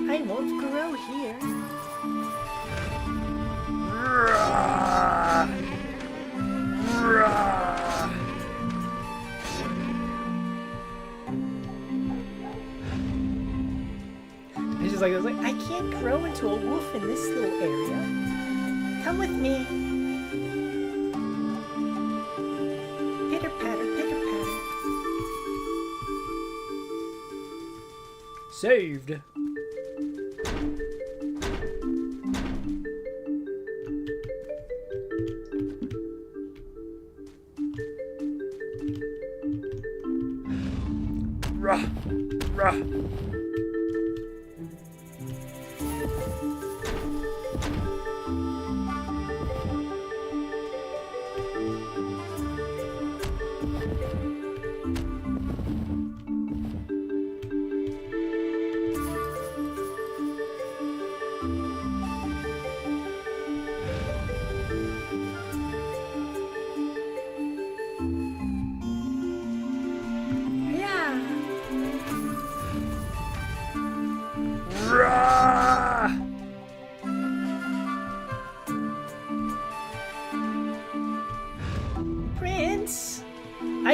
I won't grow here. She's like, I can't grow into a wolf in this little area. Come with me. Pitter patter, pitter patter. Saved! Rah! Rah!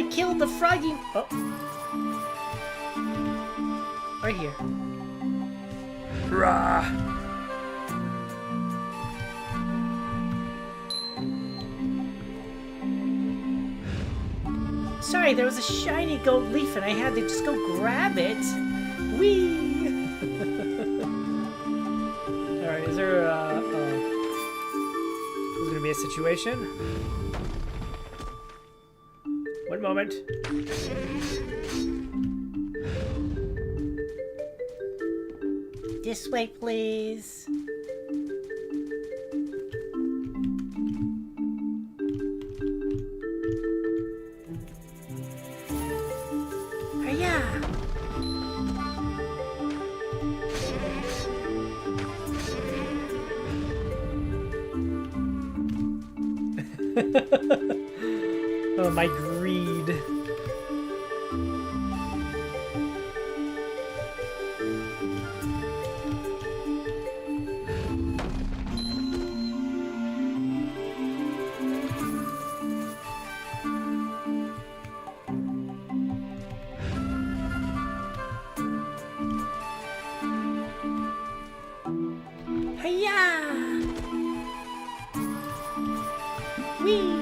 I killed the froggy. Oh. Right here. Rah! Sorry, there was a shiny gold leaf and I had to just go grab it. Whee! Alright, is there gonna be a situation? One moment. This way, please. Hiya! Oh, my greed. Hiya! Wee!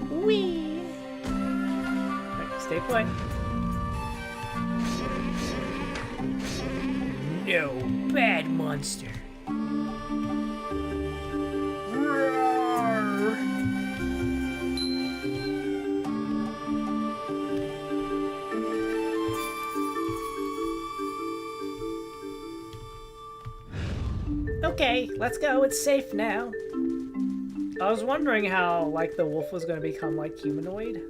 Wee! Right, stay put. No, bad monster. Roar! Okay, let's go. It's safe now. I was wondering how, like, the wolf was going to become, like, humanoid.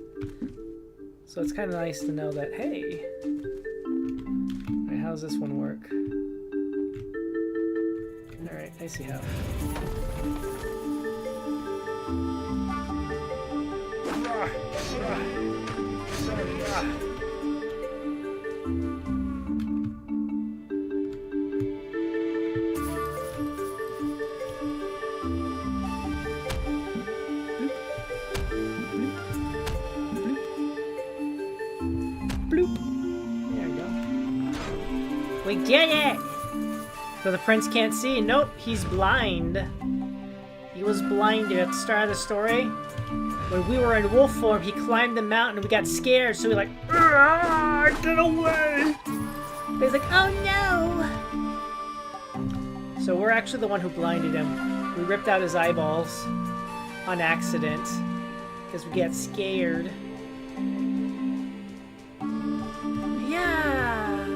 So it's kind of nice to know that, hey. Alright, how does this one work? Alright, I see how. Rah! Rah! Rah! Rah! We did it! So the prince can't see. Nope, he's blind. He was blinded at the start of the story. When we were in wolf form, he climbed the mountain and we got scared, so we like, Get away! but he's like, oh no! So we're actually the one who blinded him. We ripped out his eyeballs on accident because we got scared. Yeah!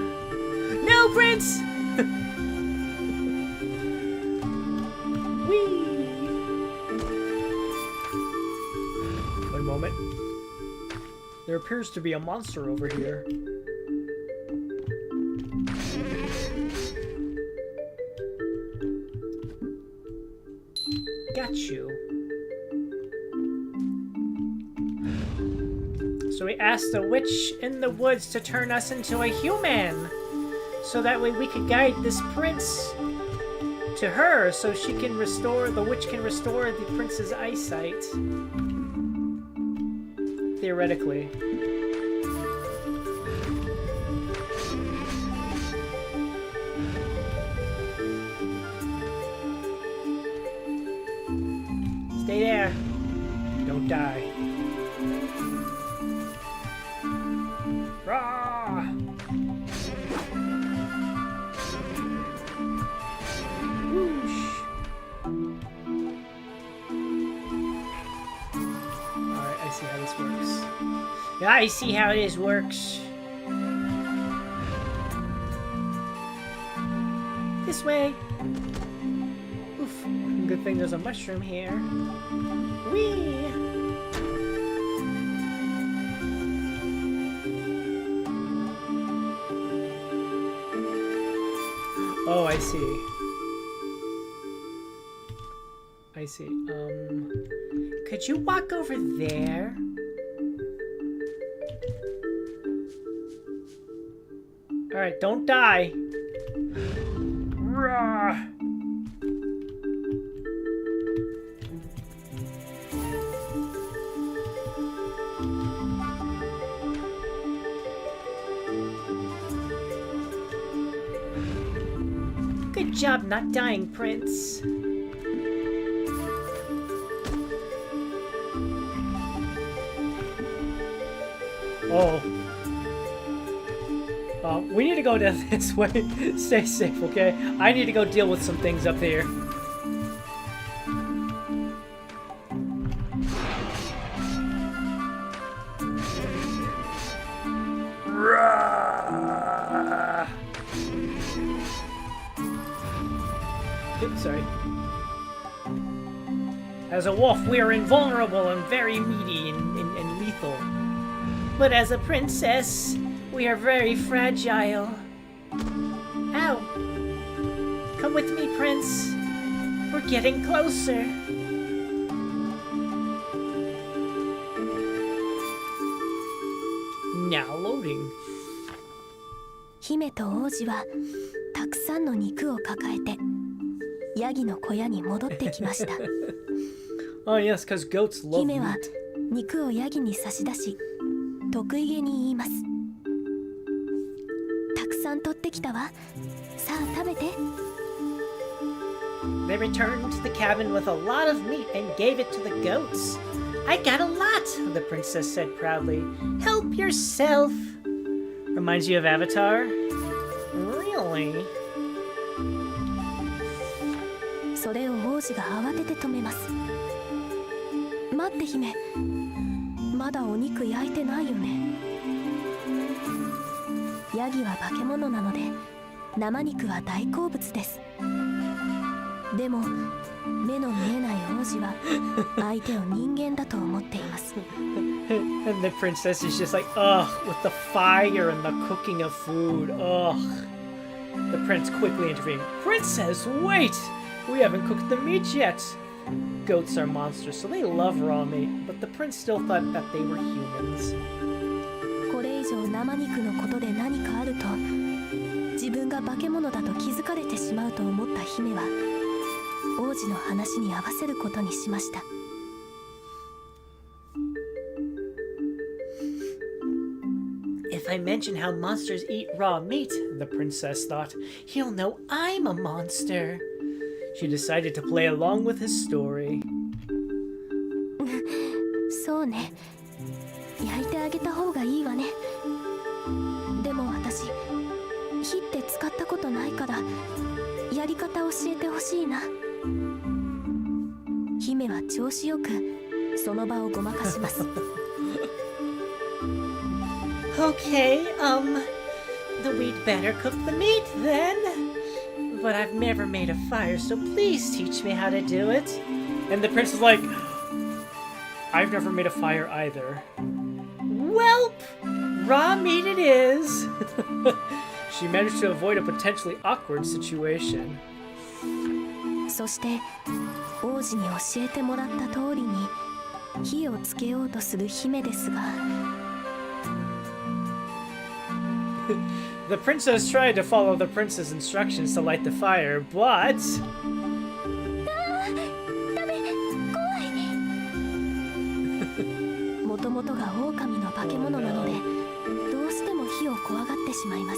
No, Prince! Whee! One moment. There appears to be a monster over here. Got you. So we asked the witch in the woods to turn us into a human. So that way we could guide this prince to her so she can restore, the witch can restore the prince's eyesight. Theoretically. Stay there. Don't die. Rah! Whoosh. Alright, I see how this works. Yeah, I see how this works. This way. Oof. Good thing there's a mushroom here. Whee! Oh, I see. I see. Could you walk over there? Alright, don't die. Rah! Good job not dying, Prince. Oh. We need to go down this way. Stay safe, okay? I need to go deal with some things up here. Oops, sorry. As a wolf, we are invulnerable and very meaty and lethal. But as a princess, we are very fragile. Ow. Come with me, Prince. We're getting closer. Now loading. 姫と王子はたくさんの肉を抱えてヤギの小屋に戻ってきました。Oh yes, because goats love 姫は meat. 肉をヤギに差し出し得意げに言います。たくさん取ってきたわ。さあ食べて。 They returned to the cabin with a lot of meat and gave it to the goats. I got a lot, the princess said proudly. Help yourself. Reminds you of Avatar? Really? それを王子が慌てて止めます。待って姫、まだお肉焼いてないよね。ヤギは化け物なので生肉は大好物です。でも目の見えない王子は相手を人間だと思っています。 And the princess is just like, ugh, with the fire and the cooking of food, ugh. The prince quickly intervened. Princess, wait! We haven't cooked the meat yet. Goats are monsters, so they love raw meat, but the prince still thought that they were humans. これ以上生肉のことで何かあると自分が化け物だと気づかれてしまうと思った姫は王子の話に合わせることにしました。 If I mention how monsters eat raw meat, the princess thought, he'll know I'm a monster. She decided to play along with his story. そうね、焼いてあげた方がいいわね。でも私火って使ったことないからやり方教えてほしいな。姫は調子よくその場をごまかします。Okay, we'd better cook the meat then. But I've never made a fire, so please teach me how to do it. And the prince is like, I've never made a fire either. Welp, raw meat it is. She managed to avoid a potentially awkward situation. そして王子に教えてもらった通りに火をつけようとする姫ですが。 The princess tried to follow the prince's instructions to light the fire, but... ダメ、怖い。もともとが狼の化け物なのでどうしても火を怖がってしまいま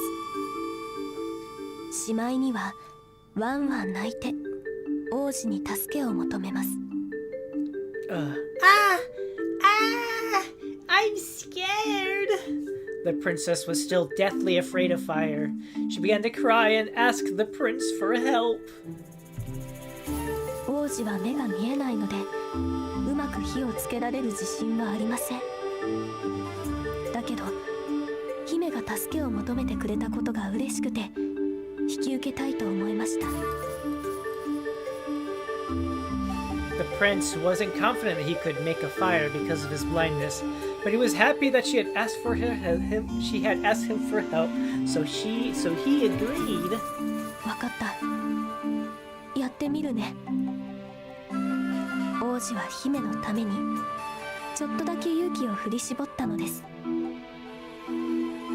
す。しまいにはワンワン泣いて王子に助けを求めます。 I'm scared. The princess was still deathly afraid of fire. She began to cry and ask the prince for help. 王子は目が見えないのでうまく火をつけられる自信はありません。だけど姫が助けを求めてくれたことが嬉しくて引き受けたいと思いました。 The prince wasn't confident that he could make a fire because of his blindness, but he was happy that she had asked for him. She had asked him for help, so he agreed. わかった。やってみるね。王子は姫のためにちょっとだけ勇気を振り絞ったのです。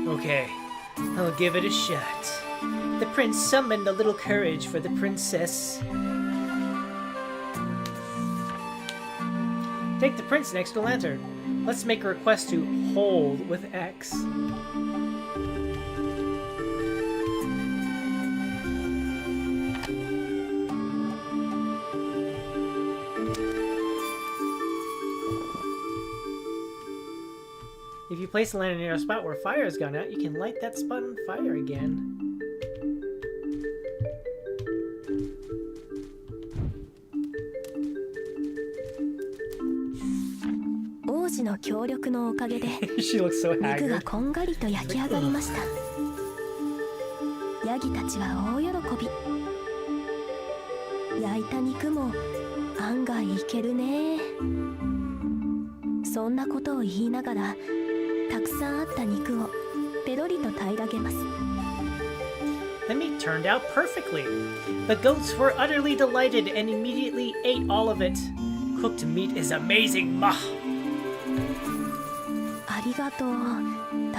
Okay, I'll give it a shot. The prince summoned a little courage for the princess. Take the prince next to a lantern. Let's make a request to hold with X. place the lantern near a spot where fire has gone out, you can light that spot on fire again. 王子の協力のおかげで She looks so 肉が haggard. こんがりと焼き上がりました。ヤギたちは大喜び。焼いた肉も案外いけるね。そんなことを言いながらたくさんあった肉をペロリと平らげます。 The meat turned out perfectly. The goats were utterly delighted and immediately ate all of it. Cooked meat is amazing, ma. ありがとう。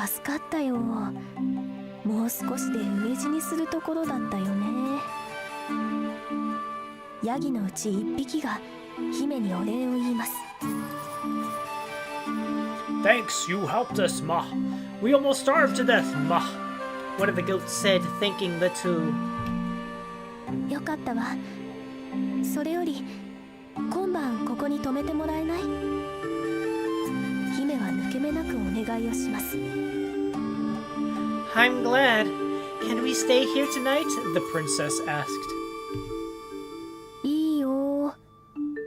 助かったよ。もう少しで飢え死にするところだったよね。ヤギのうち1匹が姫にお礼を言います。 Thanks, you helped us, ma. We almost starved to death, ma. One of the goats said, thanking the two. よかったわ。それより今晩ここに泊めてもらえない？姫は抜け目なくお願いをします。 I'm glad. Can we stay here tonight? The princess asked. いいよ。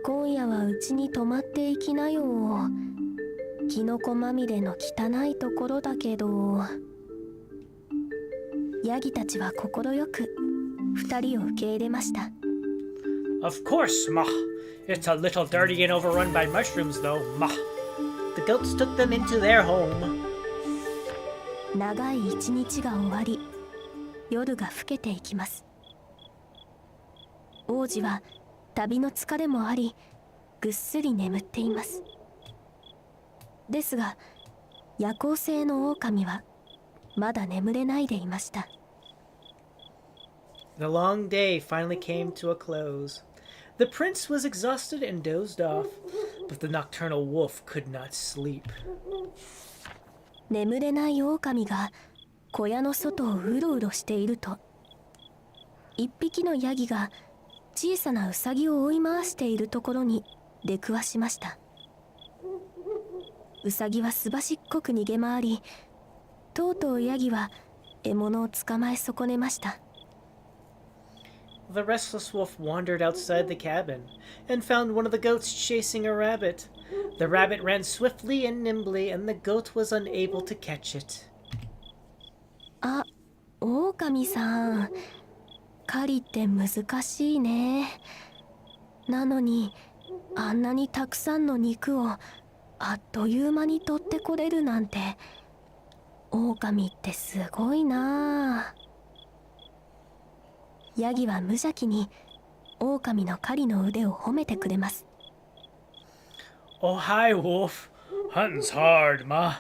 今夜はうちに泊まっていきなよ。キノコまみれの汚いところだけど。ヤギたちは快く2人を受け入れました。 Of course, ma. It's a little dirty and overrun by mushrooms, though, ma. The goats took them into their home. 長い一日が終わり、夜が更けていきます。王子は旅の疲れもあり、ぐっすり眠っています。ですが、夜行性の狼はまだ眠れないでいました。 The long day finally came to a close. The prince was exhausted and dozed off, but the nocturnal wolf could not sleep. 眠れない狼が小屋の外をうろうろしていると、一匹のヤギが小さなウサギを追い回しているところに出くわしました。ウサギはすばしっこく逃げ回り、とうとうヤギは獲物を捕まえ損ねました。 The restless wolf wandered outside the cabin and found one of the goats chasing a rabbit. The rabbit ran swiftly and nimbly, and the goat was unable to catch it. あ、狼さん。狩りって難しいね。なのに、あんなにたくさんの肉をあっという間に取ってこれるなんて、狼ってすごいなあ。ヤギは無邪気に狼の狩りの腕を褒めてくれます。 Oh, hi, wolf. Hunting's hard, ma.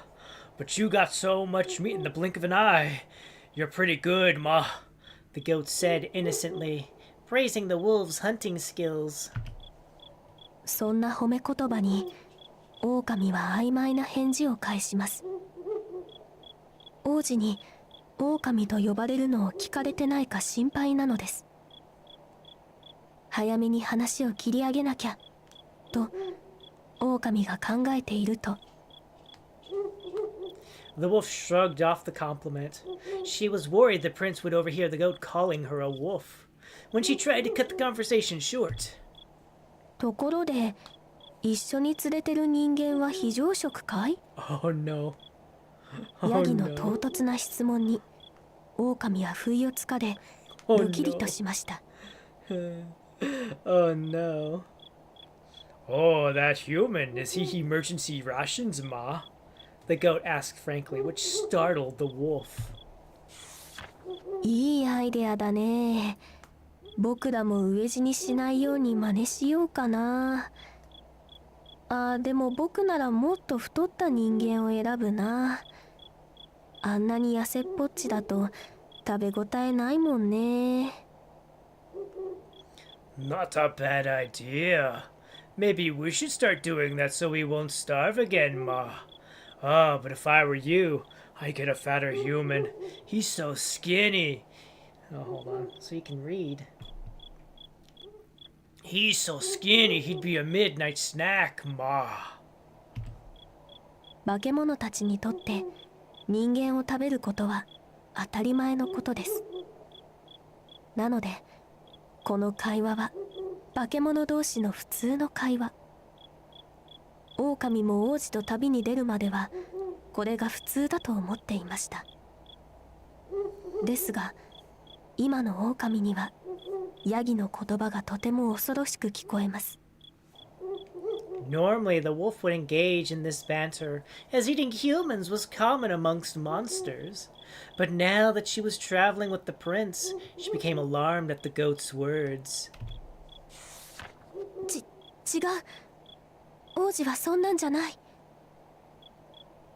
But you got so much meat in the blink of an eye. You're pretty good, ma. The goat said innocently, praising the wolf's hunting skills. そんな褒め言葉に狼は曖昧な返事を返します。王子に狼と呼ばれるのを聞かれてないか心配なのです。早めに話を切り上げなきゃと狼が考えていると、 The wolf shrugged off the compliment. She was worried the prince would overhear the goat calling her a wolf. When she tried to cut the conversation short. ところで一緒に連れてる人間は非常食かい？ Oh no. ヤギの唐突な質問に狼は不意をつかれドキリとしました。 Oh no. Oh, that human. Is he emergency rations, ma? The goat asked frankly, which startled the wolf. いいアイデアだね。僕らも飢え死にしないように真似しようかな。あ、でも僕ならもっと太った人間を選ぶな。あんなに痩せっぽっちだと食べ応えないもんね。 Not a bad idea. Maybe we should start doing that so we won't starve again, ma. Ah, but if I were you, I'd get a fatter human. He's so skinny. Oh, hold on, so you can read. He's so skinny, he'd be a midnight snack, ma. 化け物たちにとって人間を食べることは当たり前のことです。なのでこの会話は化け物同士の普通の会話。狼も王子と旅に出るまではこれが普通だと思っていました。ですが今の狼にはヤギの言葉がとても恐ろしく聞こえます。Normally, the wolf would engage in this banter, as eating humans was common amongst monsters. But now that she was traveling with the prince, she became alarmed at the goat's words. 違う。王子はそんなんじゃない。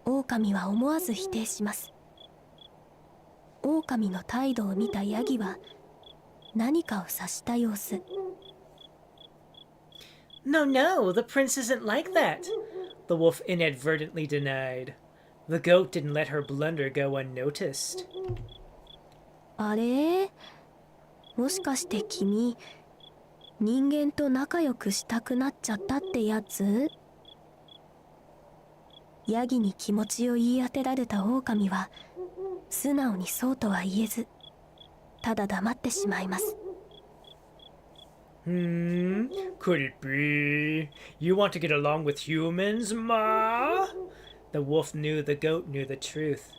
狼は思わず否定します。狼の態度を見たヤギは何かを察した様子。No, no, the prince isn't like that, the wolf inadvertently denied. The goat didn't let her blunder go unnoticed. あれ？もしかして君、人間と仲良くしたくなっちゃったってやつ？ヤギに気持ちを言い当てられた狼は素直にそうとは言えず、ただ黙ってしまいます。Could it be? You want to get along with humans, Ma? The wolf knew the goat knew the truth,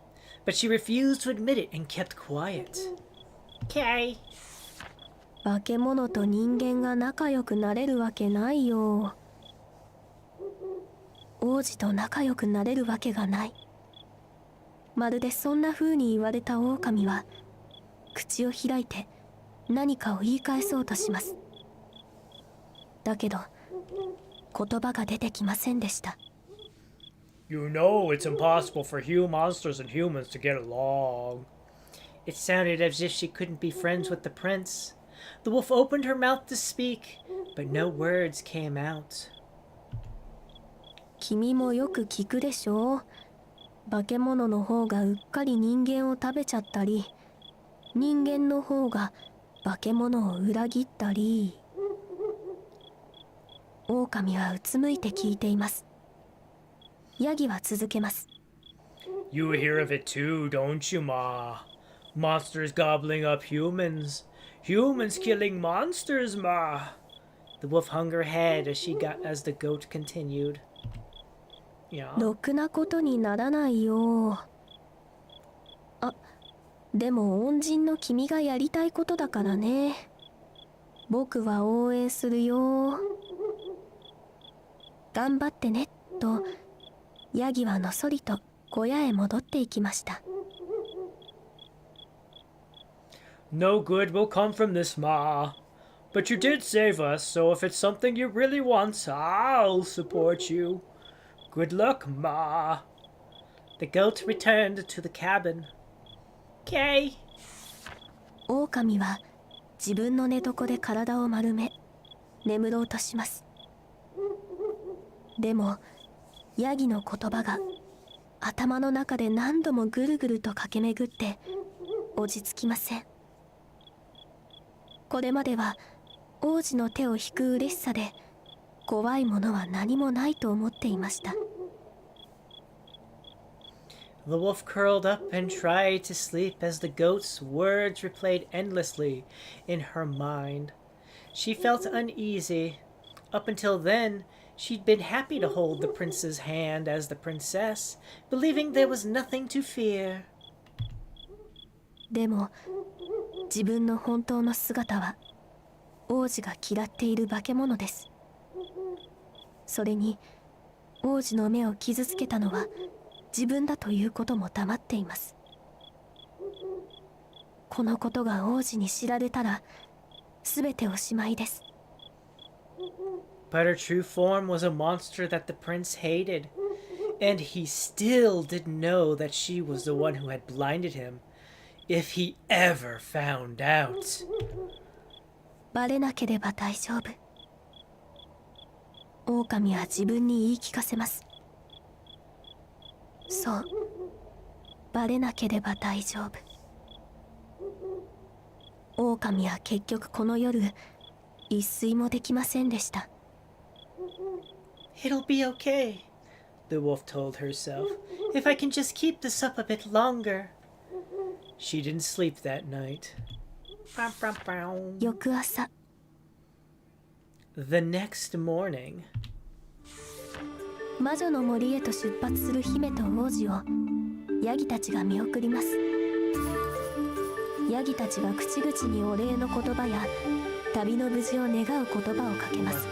but she refused to admit it and kept quiet. Okay. 化け物と人間が仲良くなれるわけないよ。王子と仲良くなれるわけがない。まるでそんな風に言われた狼は口を開いて何かを言い返そうとします。だけど言葉が出てきませんでした。You know it's impossible for monsters and humans to get along. It sounded as if she couldn't be friends with the prince. The wolf opened her mouth to speak, but no words came out. 君もよく聞くでしょ。化け物の方がうっかり人間を食べちゃったり、人間の方が化け物を裏切ったり。狼はうつむいて聞いています。ヤギは続けます。You hear of it too, don't you, Ma? Monsters gobbling up humans. Humans killing monsters, Ma. The wolf hung her head as the goat continued. Yeah. ろくなことにならないよ。あ、でも恩人の君がやりたいことだからね。僕は応援するよ。頑張ってね、とヤギはのそりと小屋へ戻っていきました。No good will come from this, Ma. But you did save us, so if it's something you really want, I'll support you. Good luck, Ma. The goat returned to the cabin. Okay. 狼は自分の寝床で体を丸め眠ろうとします。でもヤギの言葉が頭の中で何度もぐるぐると駆け巡って落ち着きません。これまでは王子の手を引く嬉しさで怖いものは何もないと思っていました。The wolf curled up and tried to sleep as the goat's words replayed endlessly in her mind. She felt uneasy. Up until then, she'd been happy to hold the prince's hand as the princess, believing there was nothing to fear. でも自分の本当の姿は王子が嫌っている化け物です。それに王子の目を傷つけたのは自分だということも黙っています。このことが王子に知られたら全ておしまいです。But her true form was a monster that the prince hated, and he still didn't know that she was the one who had blinded him. If he ever found out. バレなければ大丈夫。狼は自分に言い聞かせます。そう、バレなければ大丈夫。狼は結局この夜一睡もできませんでした。It'll be okay. the wolf told herself. If I can just keep this up a bit longer. She didn't sleep that night. 翌朝 The next morning. 魔女の森へと出発する姫と王子をヤギたちが見送ります。ヤギたちは口々にお礼の言葉や旅の無事を願う言葉をかけます。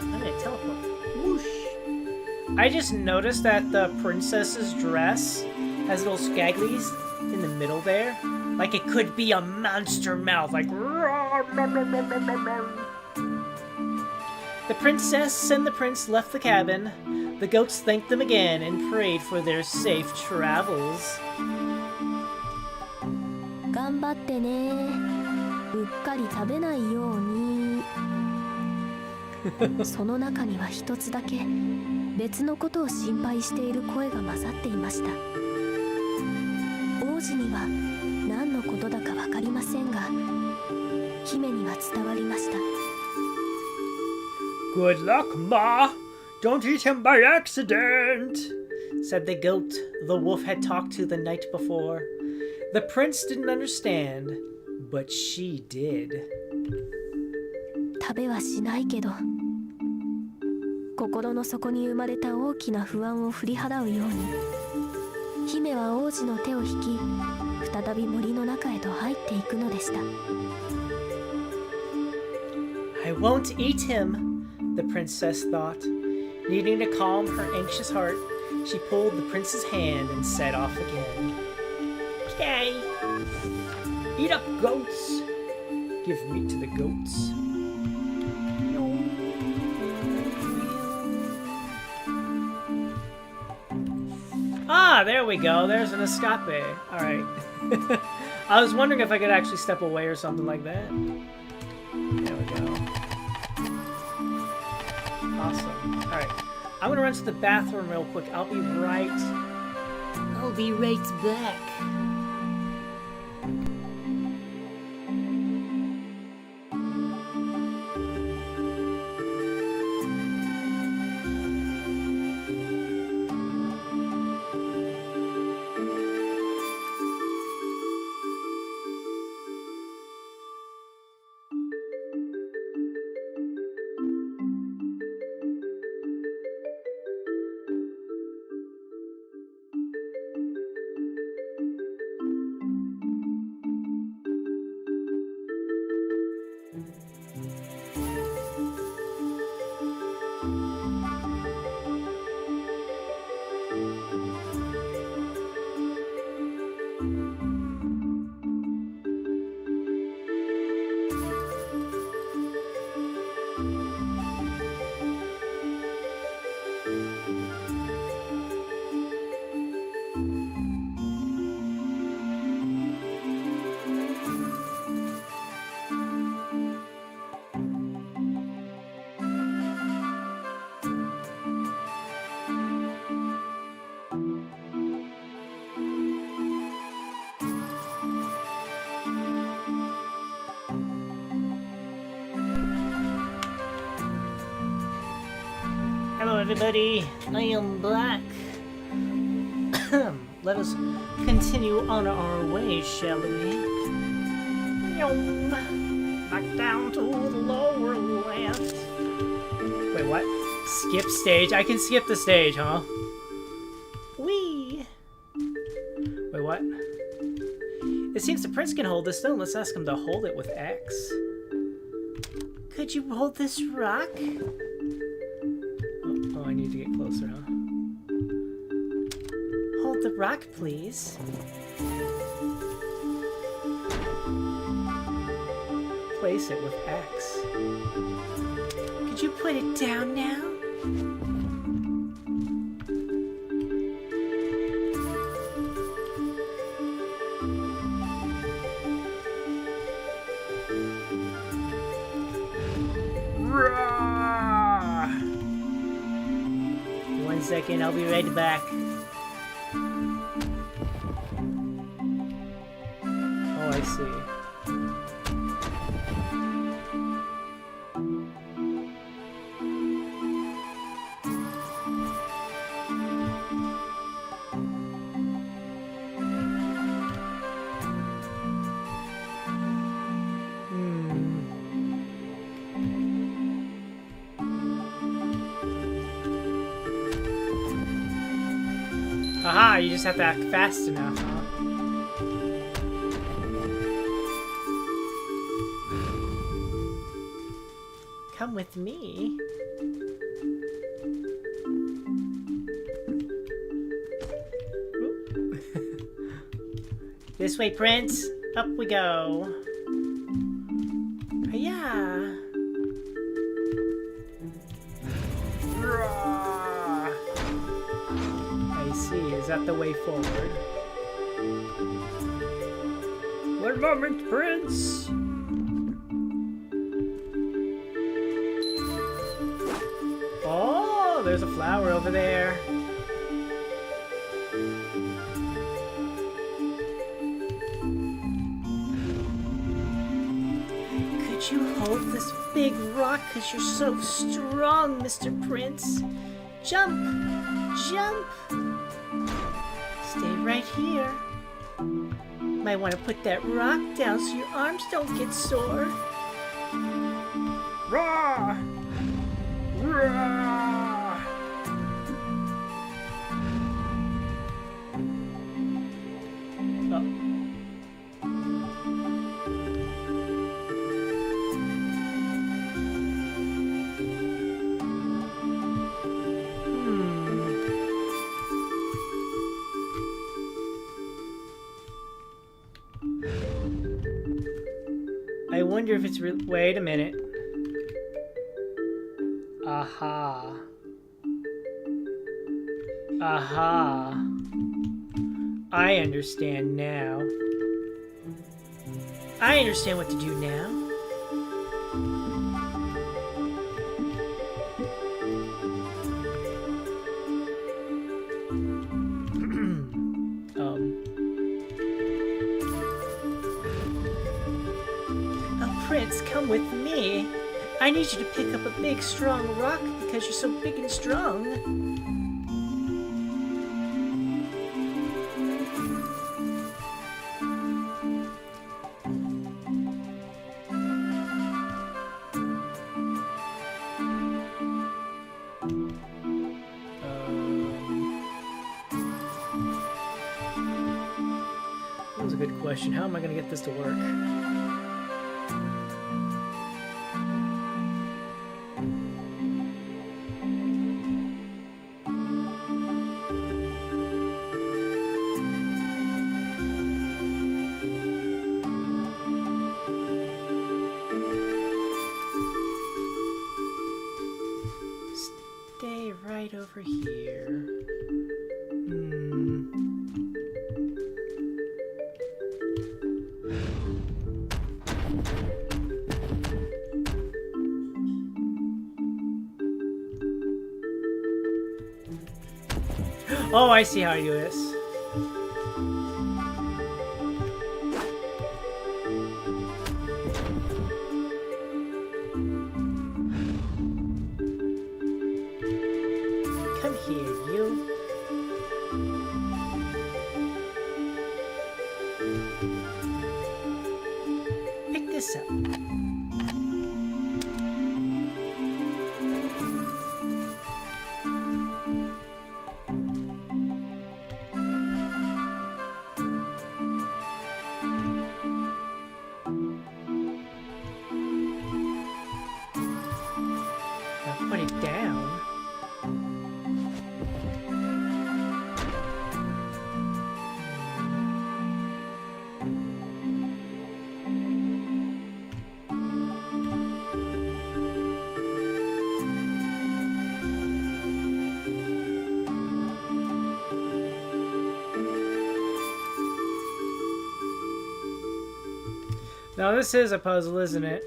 I just noticed that the princess's dress has little scagglies in the middle there. Like it could be a monster mouth, like... The princess and the prince left the cabin. The goats thanked them again and prayed for their safe travels. 頑張ってね。うっかり食べないように。その中には一つだけ別のことを心配している声が混ざっていました。王子には何のことだかわかりませんが、姫には伝わりました。Good luck, Ma! Don't eat him by accident! Said the goat the wolf had talked to the night before. The prince didn't understand, but she did. 食べはしないけど、心の底に生まれた大きな不安を振り払うように、姫は王子の手を引き、再び森の中へと入っていくのでした。I won't eat him, the princess thought. Needing to calm her anxious heart, she pulled the prince's hand and set off again. Okay. Eat up, goats. Give meat to the goats. Ah, there we go. There's an escape. Alright. I was wondering if I could actually step away or something like that. There we go. Awesome. Alright. I'm gonna run to the bathroom real quick. I'll be right back. Hello everybody, I am back. Let us continue on our way, shall we? Back down to the lower left. Wait, what? Skip stage? I can skip the stage, huh? Whee! Wait, what? It seems the prince can hold this stone. Let's ask him to hold it with X. Could you hold this rock? Oh, I need to get closer, huh? Hold the rock, please. Place it with X. Could you put it down now? Roar! 1 second, I'll be right back. Oh, I see. you just have to act fast enough, huh? Come with me. This way, Prince. Up we go. Yeah. I see. Is that the way forward? One moment, Prince. Oh, there's a flower over there. Could you hold this big rock? 'Cause you're so strong, Mr. Prince. Jump! Jump! Stay right here. Might want to put that rock down so your arms don't get sore. Rah! Rah! Oh. I wonder if it's wait a minute. Aha. Aha. I understand now. I understand what to do now. Oh, Prince, come with me. I need you to pick up a big, strong rock because you're so big and strong. That was a good question. How am I going to get this to work? Stay right over here. Oh, I see how I do this. Come here, you. Pick this up. Put it down. Now this is a puzzle, isn't it?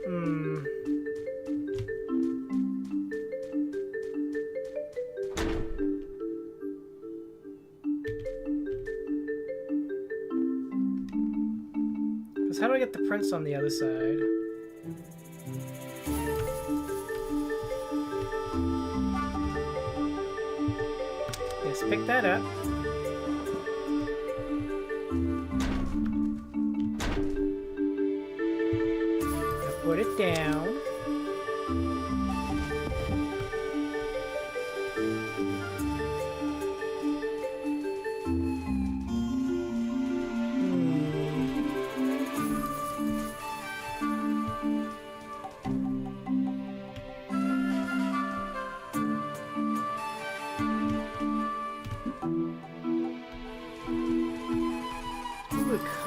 How do I get the prince on the other side? Yes, pick that up. Now put it down.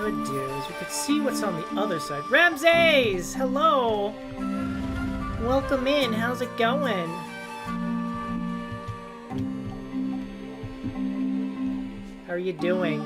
could do is we could see what's on the other side. Ramses! Hello! Welcome in. How's it going? How are you doing?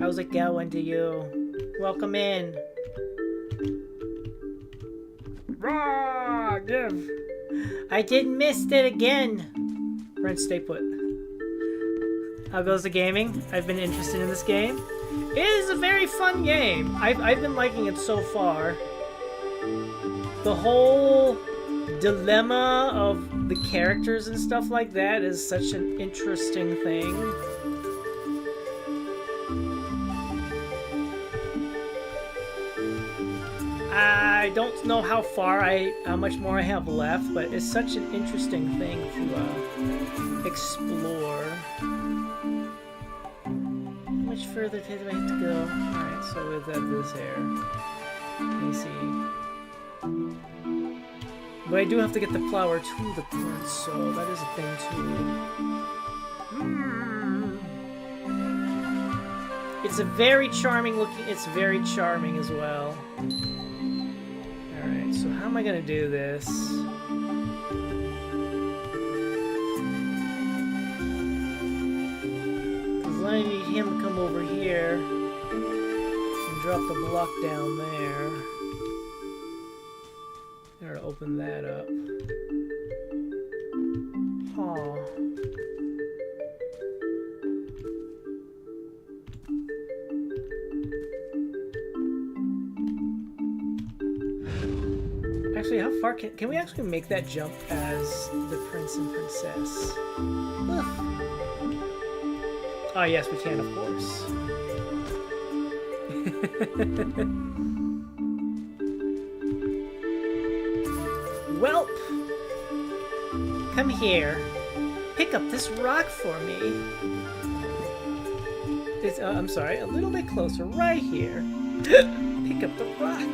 How's it going to you? Welcome in. Rah! Give! I didn't miss it again! Prince, stay put. How goes the gaming? I've been interested in this game. It is a very fun game. I've been liking it so far. The whole dilemma of the characters and stuff like that is such an interesting thing. I don't know how much more I have left, but it's such an interesting thing to explore. How much further do I have to go? Alright, so we'll have this here. Let me see. But I do have to get the flower to the prince, so that is a thing too. It's a very charming looking, it's very charming as well. Alright, so how am I gonna do this? Because I need him to come over here and drop the block down there. In order to open that up. Huh. Actually, how far can we actually make that jump as the prince and princess? Ugh. Oh yes, we can, of course. Welp! Come here. Pick up this rock for me. It's, I'm sorry, a little bit closer, right here. Pick up the rock.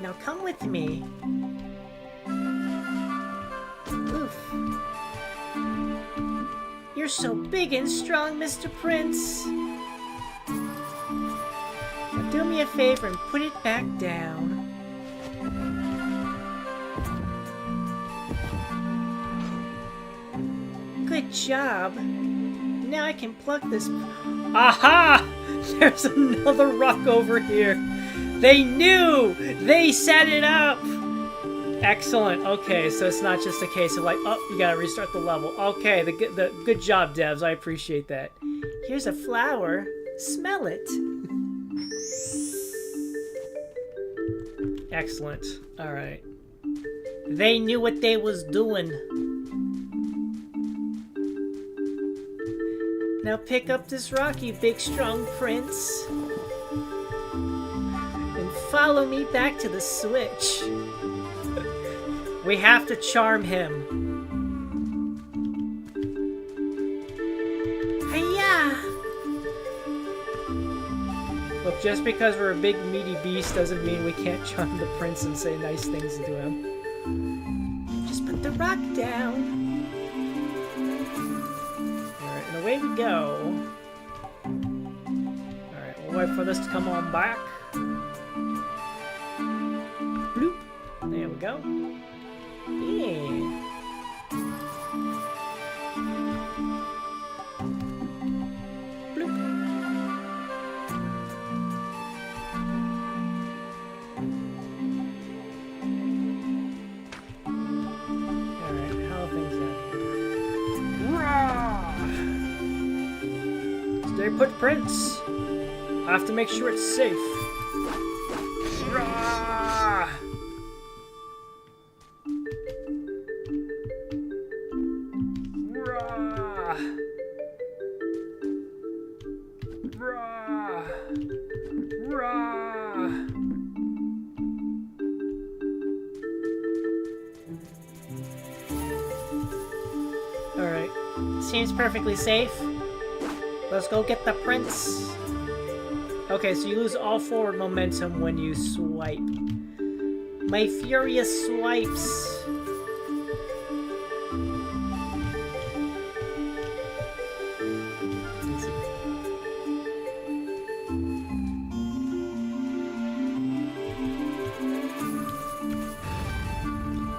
Now come with me. Oof. You're so big and strong, Mr. Prince. Now do me a favor and put it back down. Good job. Now I can pluck this. Aha! There's another rock over here. They knew! They set it up! Excellent. Okay, so it's not just a case of like, oh, you gotta restart the level. Okay, the good job, devs. I appreciate that. Here's a flower. Smell it. Excellent. Alright. They knew what they was doing. Now pick up this rock, you big strong prince. And follow me back to the switch. We have to charm him. Hiya! Look, just because we're a big meaty beast doesn't mean we can't charm the prince and say nice things to him. Just put the rock down. And away we go. Alright, we'll wait for this to come on back. Bloop. There we go. Yeah. Bloop. Alright, how are things out here? Roar! Stay put, Prince. I have to make sure it's safe. Rah! Rah! Rah! Rah! All right. Seems perfectly safe. Let's go get the prince. Okay, so you lose all forward momentum when you swipe. My furious swipes.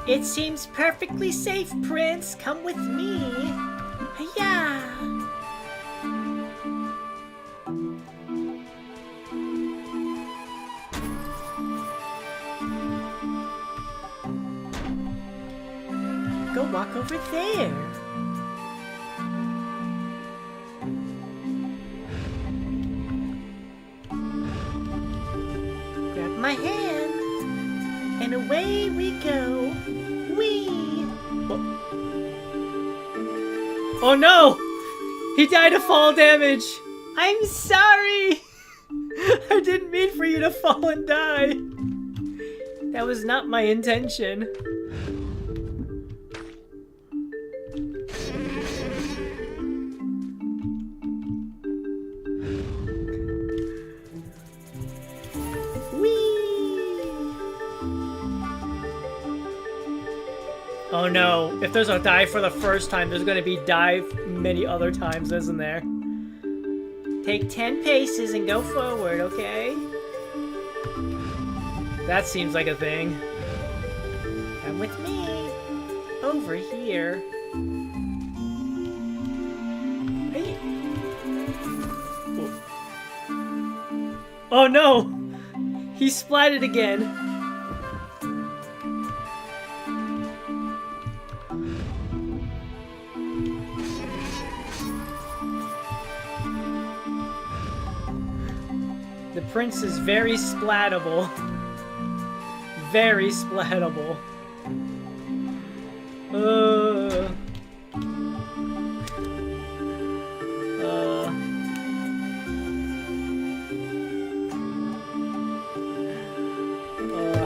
It seems perfectly safe, Prince. Come with me. Hiya! Go walk over there. Grab my hand, and away we go. Whee! Oh no! He died of fall damage! I'm sorry! I didn't mean for you to fall and die. That was not my intention. Oh no, if there's a dive for the first time, there's gonna be dive many other times, isn't there? Take 10 paces and go forward, okay? That seems like a thing. Come with me. Over here. Hey. Oh no! He splatted again. The prince is very splattable. Very splattable.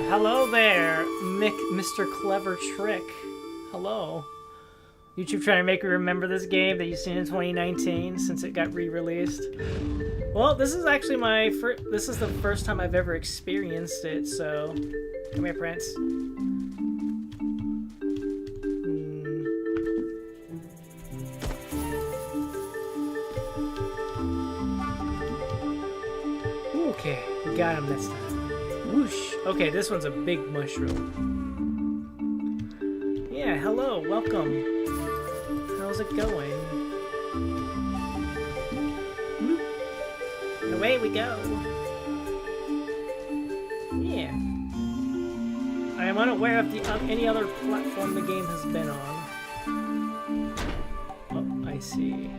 Hello there, Mr. Clever Trick. Hello. YouTube trying to make me remember this game that you've seen in 2019 since it got re-released. Well, this is actually this is the first time I've ever experienced it, so come here, Prince. Okay, we got him this time. Whoosh. Okay, this one's a big mushroom. Yeah, hello, welcome. How's it going? And away we go. Yeah. I am unaware of any other platform the game has been on. Oh, I see.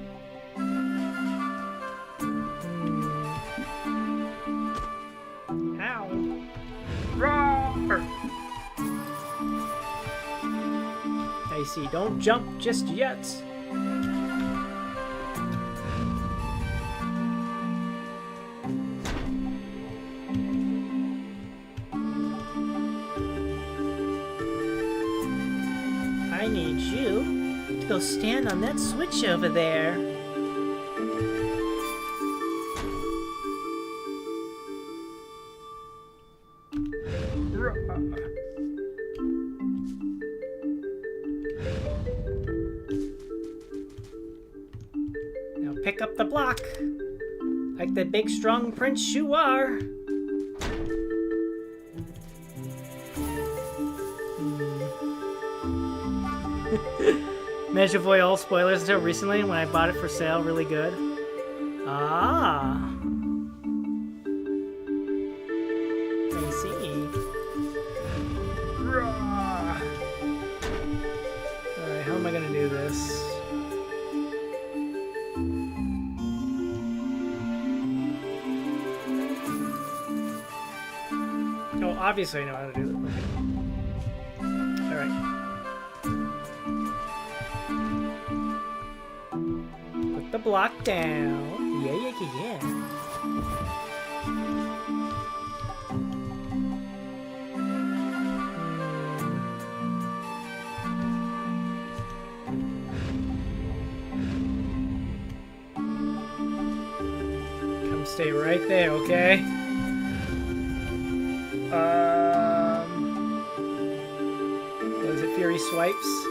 Ow. Roar! I see. Don't jump just yet. I need you to go stand on that switch over there. Now pick up the block, like the big strong prince you are. Managed to avoid all spoilers until recently when I bought it for sale really good. Ah. I see. Alright, how am I gonna do this? Oh, obviously I know how to do this. Okay. Alright. Put the block down. Yeah. stay right there, okay? What is it? Fury swipes?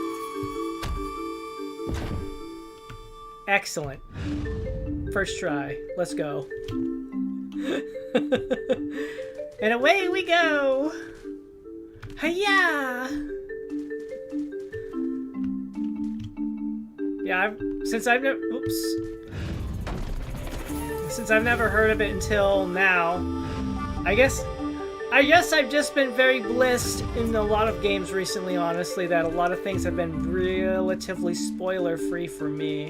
Excellent. First try. Let's go. And away we go! Hiya! Yeah, since I've never heard of it until now, I guess I've just been very blessed in a lot of games recently, honestly, that a lot of things have been relatively spoiler-free for me.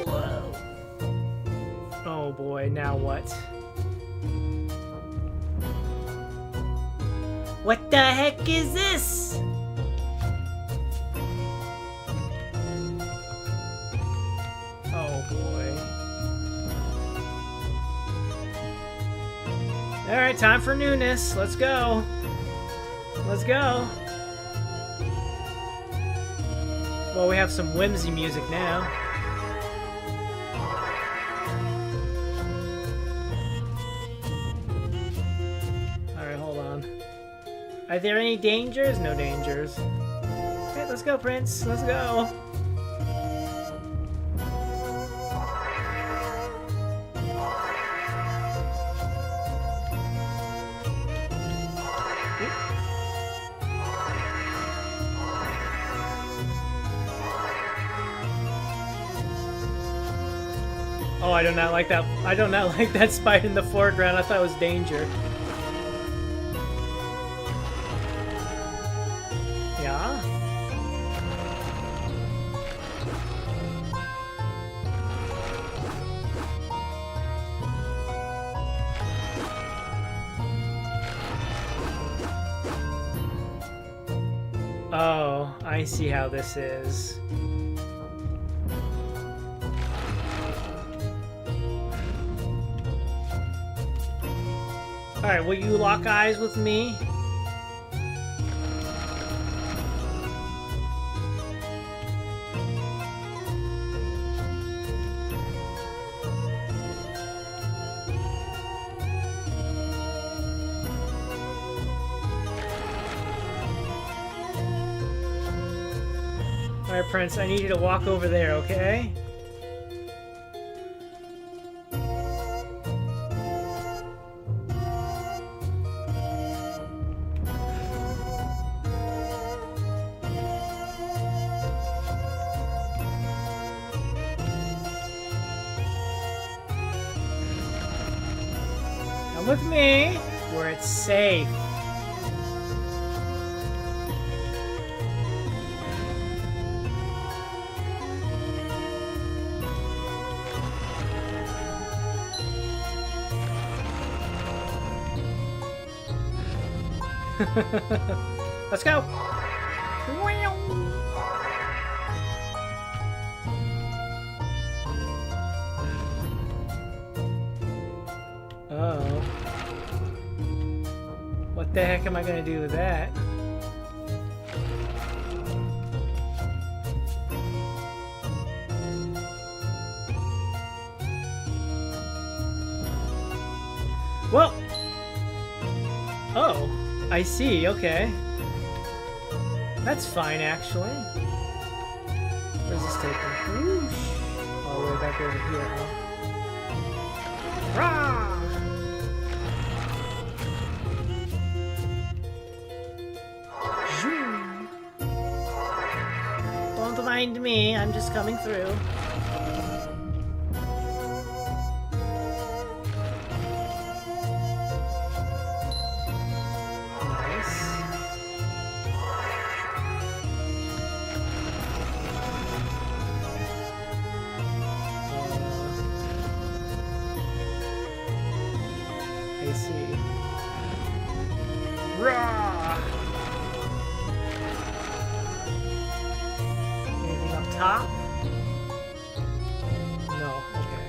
Whoa. Oh boy, now what? What the heck is this? Oh boy. Alright, time for newness. Let's go. Let's go. Well, we have some whimsy music now. Alright, hold on. Are there any dangers? No dangers. Okay, let's go, Prince. Let's go. Oh, I do not like that. I do not like that spite in the foreground. I thought it was danger. Yeah? Oh, I see how this is. Alright, will you lock eyes with me? Alright, Prince, I need you to walk over there, okay? Come with me, where it's safe. Let's go. Uh-oh. What the heck am I gonna do with that? Well. Oh. I see, okay. That's fine, actually. Where's this taking? Whoosh! All the way back over here, huh? Rah! Zoom! Don't mind me, I'm just coming through. I see. Rah! Anything up top? No, okay.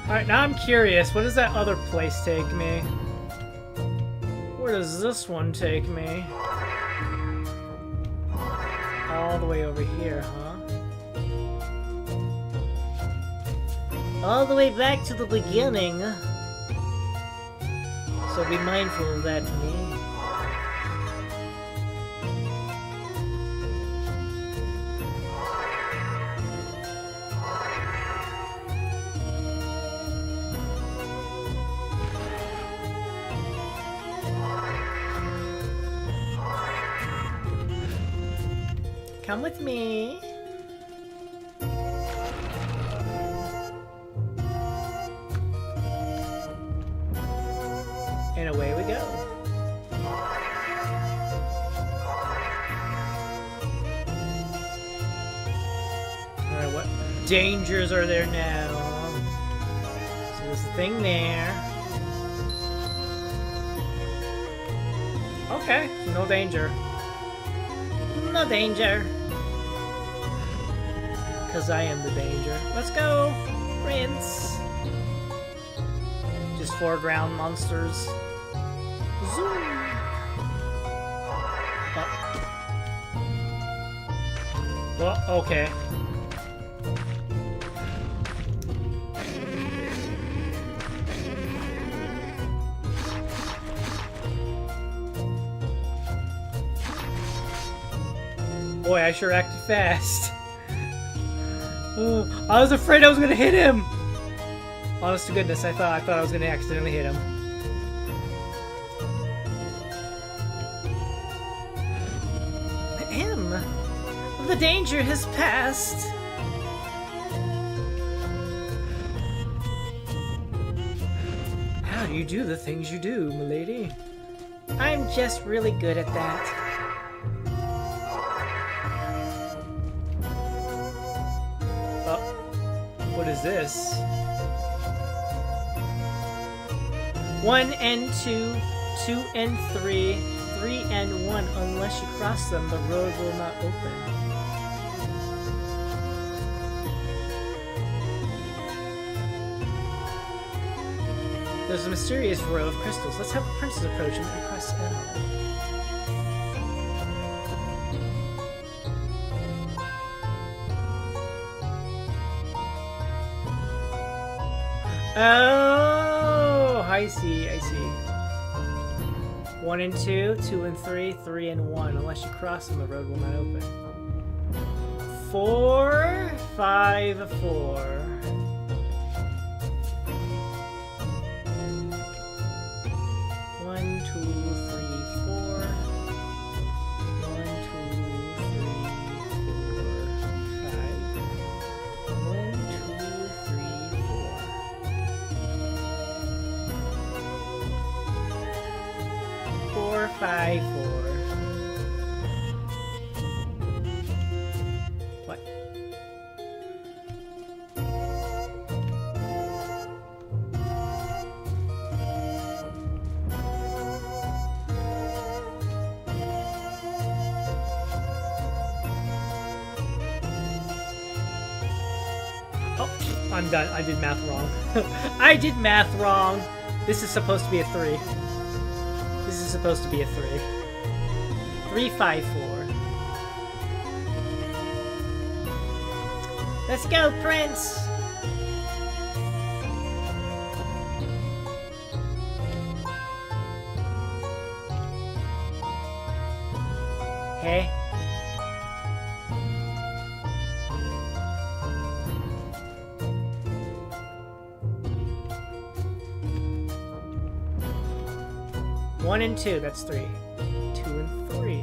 Alright, now I'm curious. What does that other place take me? Where does this one take me? all the way over here, huh? All the way back to the beginning. So be mindful of that, me. Come with me. And away we go. Alright, what dangers are there now? So there's a thing there. Okay, no danger. No danger. Because I am the danger. Let's go, Prince. Just foreground monsters. Zoom. Oh. Well, okay. Boy, I sure acted fast. Oh, I was afraid I was gonna hit him. Honest to goodness, I thought I was gonna accidentally hit him. The danger has passed. How do you do the things you do, milady? I'm just really good at that. What is this? 1 and 2, 2 and 3, 3 and 1. Unless you cross them, the road will not open. There's a mysterious row of crystals. Let's have the princess approach him and press L. Oh, I see, I see. 1 and 2, 2 and 3, 3 and 1. Unless you cross them, the road will not open. 4, 5, 4. 1, 2, 3, 4. 1, 5, 4. What? Oh, I'm done. I did math wrong. I did math wrong. This is supposed to be a 3. This is supposed to be a 3. 3, 5, 4. Let's go, Prince! Hey. One and 2, that's 3. 2 and 3.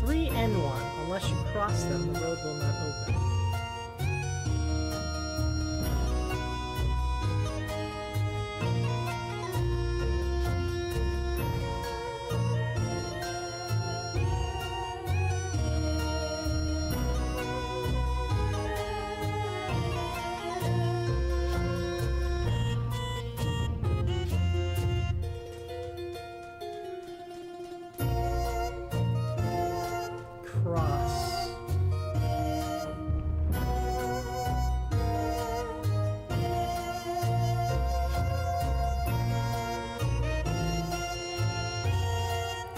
3 and 1. Unless you cross them, the road will not open. Cross.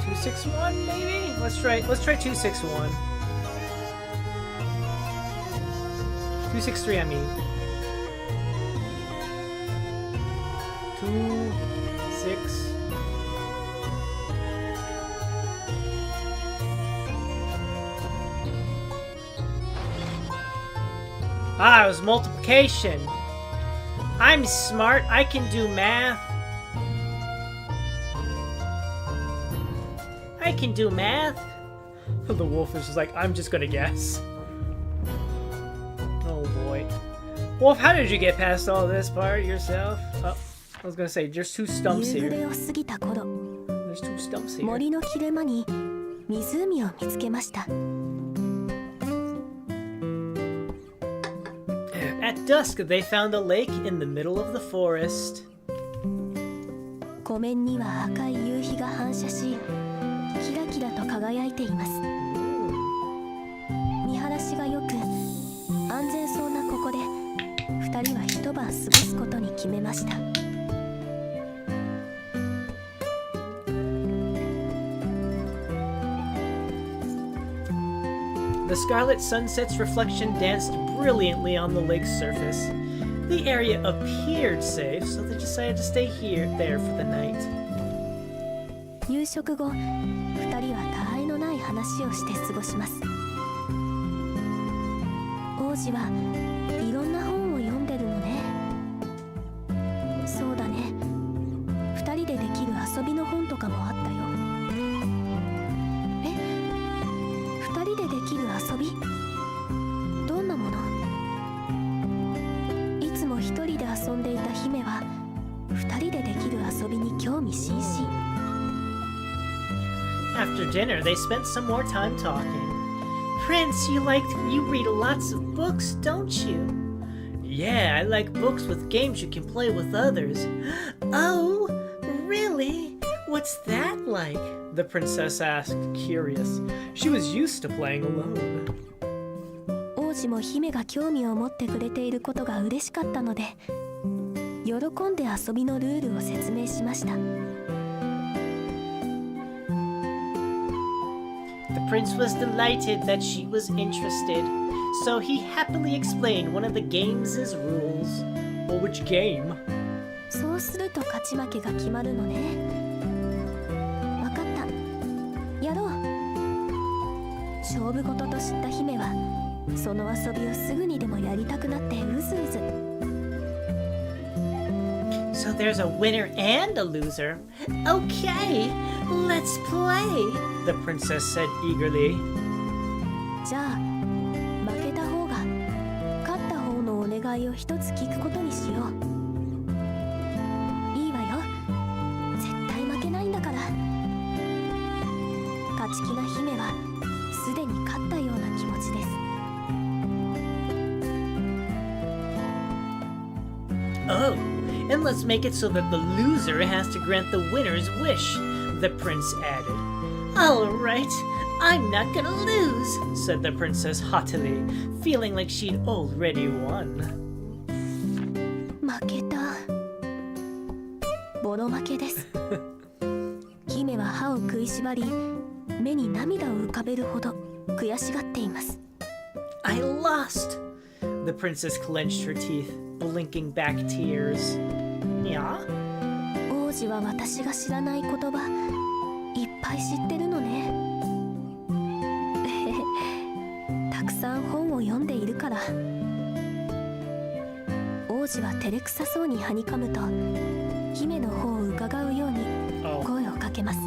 Two, 6, 1, maybe? Let's try 2, 6, 1. 263, I mean. 2, 6. Ah, it was multiplication. I'm smart. I can do math. I can do math. The wolf is just like, I'm just gonna guess. Oh boy. Wolf, how did you get past all this part yourself? Oh, I was gonna say, there's 2 stumps 夕 here. 暮れを過ぎた頃、 There's 2 stumps here. 森の切れ間に湖を見つけました。 At dusk, they found a lake in the middle of the forest. 湖面には赤い夕日が反射し、キラキラと輝いています。見晴らしが良く、安全そうなここで2人は一晩過ごすことに決めました。 The scarlet sunset's reflection danced brilliantly on the lake's surface. The area appeared safe, so they decided to stay there for the night. 夕食後、2人はたわいのない話をして過ごします。王子はいろんな本を読んでるのね。そうだね。2人でできる遊びの本とかもあったよ。2人でできる遊び？どんなもの？いつも1人で遊んでいた姫は2人でできる遊びに興味津々。 After dinner, they spent some more time talking. Prince, you read lots of books, don't you? Yeah, I like books with games you can play with others. Oh, really? What's that like? The princess asked, curious. She was used to playing alone. 王子も姫が興味を持ってくれていることが嬉しかったので、喜んで遊びのルールを説明しました。 The prince was delighted that she was interested, so he happily explained one of the game's rules. Well, which game? そうすると勝ち負けが決まるのね。わかった。やろう。勝負事と知った姫は、その遊びをすぐにでもやりたくなってうずうず。 So there's a winner and a loser. Okay, let's play, the princess said eagerly. じゃあ、負けた方が勝った方のお願いを一つ聞くことにしよう。いいわよ。絶対負けないんだから。勝ち気な姫はすでに勝ったような気持ちです。 Oh, and let's make it so that the loser has to grant the winner's wish, the prince added. All right, I'm not gonna lose, said the princess haughtily, feeling like she'd already won. 負けた。ボロ負けです。姫は歯を食いしばり、目に涙を浮かべるほど悔しがっています。 I lost. The princess clenched her teeth, blinking back tears. Yeah? 王子は私が知らない言葉いっぱい知ってるのね。たくさん本を読んでいるから。王子は照れくさそうにはにかむと、姫の方を伺うように声をかけます。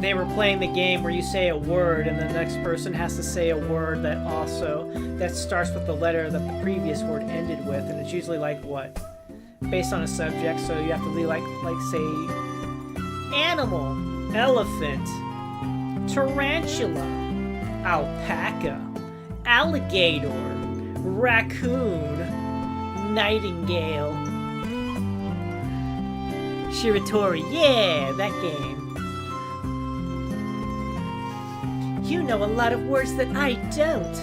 They were playing the game where you say a word and the next person has to say a word that starts with the letter that the previous word ended with, and it's usually like what? Based on a subject, so you have to be like say animal, elephant, tarantula, alpaca, alligator, raccoon, nightingale. Shiratori, yeah, that game. You know a lot of words that I don't.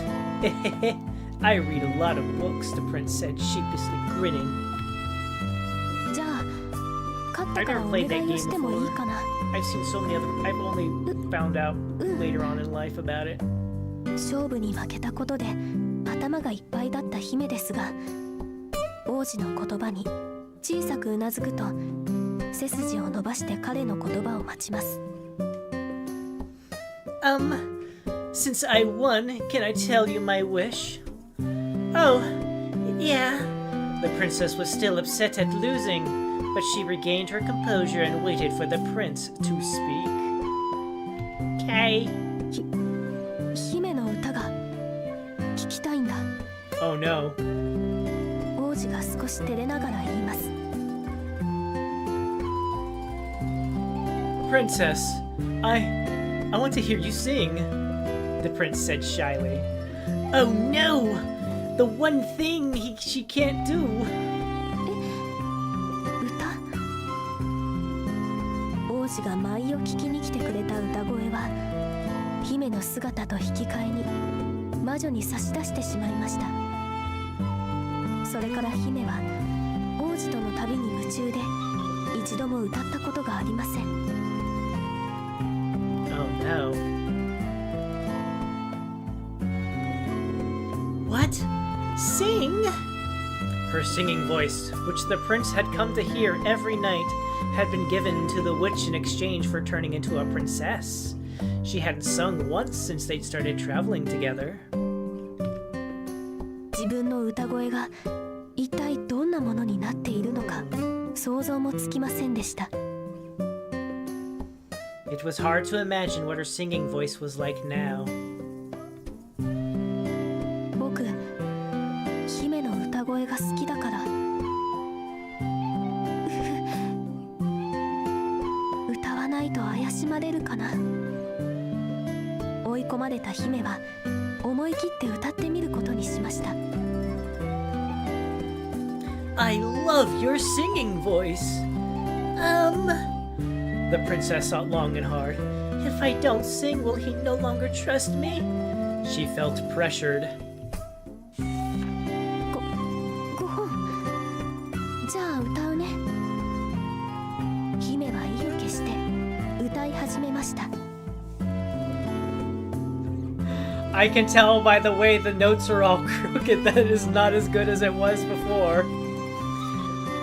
I read a lot of books, the prince said, sheepishly grinning. じゃあ、勝ったからお願いをしてもいいかな。 I've seen so many other. I've only found out later on in life about it. 勝負に負けたことで頭がいっぱいだった姫ですが、王子の言葉に小さくうなずくと背筋を伸ばして彼の言葉を待ちます。Since I won, can I tell you my wish? Oh, yeah. The princess was still upset at losing, but she regained her composure and waited for the prince to speak. Okay. 姫の歌が聞きたいんだ。Oh no. 王子が少し照れながら言います。Princess, I want to hear you sing, the prince said shyly. Oh no! The one thing she can't do. 歌？王子が舞を聞きに来てくれた歌声は姫の姿と引き換えに魔女に差し出してしまいました。それから姫は王子との旅に夢中で一度も歌ったことがありません。Oh no. What? Sing? Her singing voice, which the prince had come to hear every night, had been given to the witch in exchange for turning into a princess. She hadn't sung once since they'd started traveling together. 自分の歌声が一体どんなものになっているのか想像もつきませんでした。It was hard to imagine what her singing voice was like now. 僕、姫の歌声が好きだから歌わないと怪しまれるかな。追い込まれた姫は思い切って歌ってみることにしました。I love your singing voice. The princess thought long and hard. If I don't sing, will he no longer trust me? She felt pressured. ご本。じゃあ歌うね。姫は意を決して歌い始めました。I can tell by the way the notes are all crooked that it is not as good as it was before.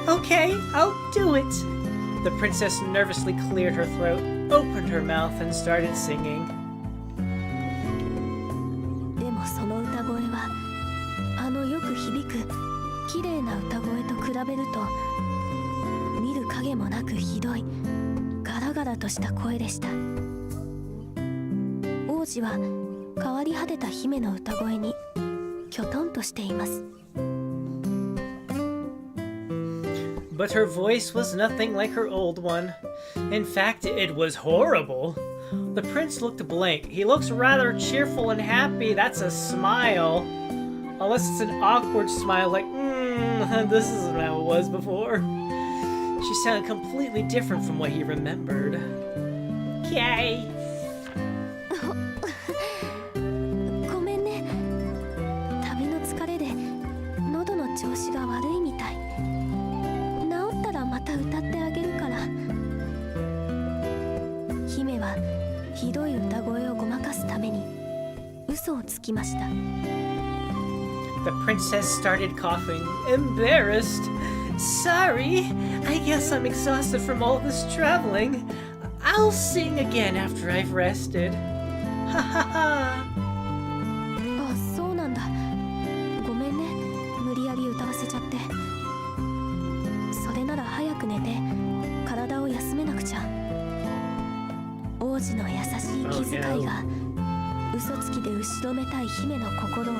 Okay, I'll do it. The princess nervously cleared her throat, opened her mouth, and started singing. でもその歌声はあのよく響く綺麗な歌声と比べると見る影もなくひどいガラガラとした声でした。王子は変わり果てた姫の歌声にきょとんとしています。But her voice was nothing like her old one. In fact, it was horrible. The prince looked blank. He looks rather cheerful and happy. That's a smile. Unless it's an awkward smile like, this isn't how it was before. She sounded completely different from what he remembered. Yay! ごめんね。旅の疲れで喉の調子が悪いみたい。治ったらまた歌ってあげるから。姫はひどい歌声をごまかすために嘘をつきました。The princess started coughing, embarrassed. Sorry, I guess I'm exhausted from all this traveling. I'll sing again after I've rested. Ha ha ha. あ、そうなんだ。ごめんね。無理やり歌わせちゃって。それなら早く寝て体を休めなくちゃ。王子の優しい気遣いが嘘つきで後ろめたい姫の心を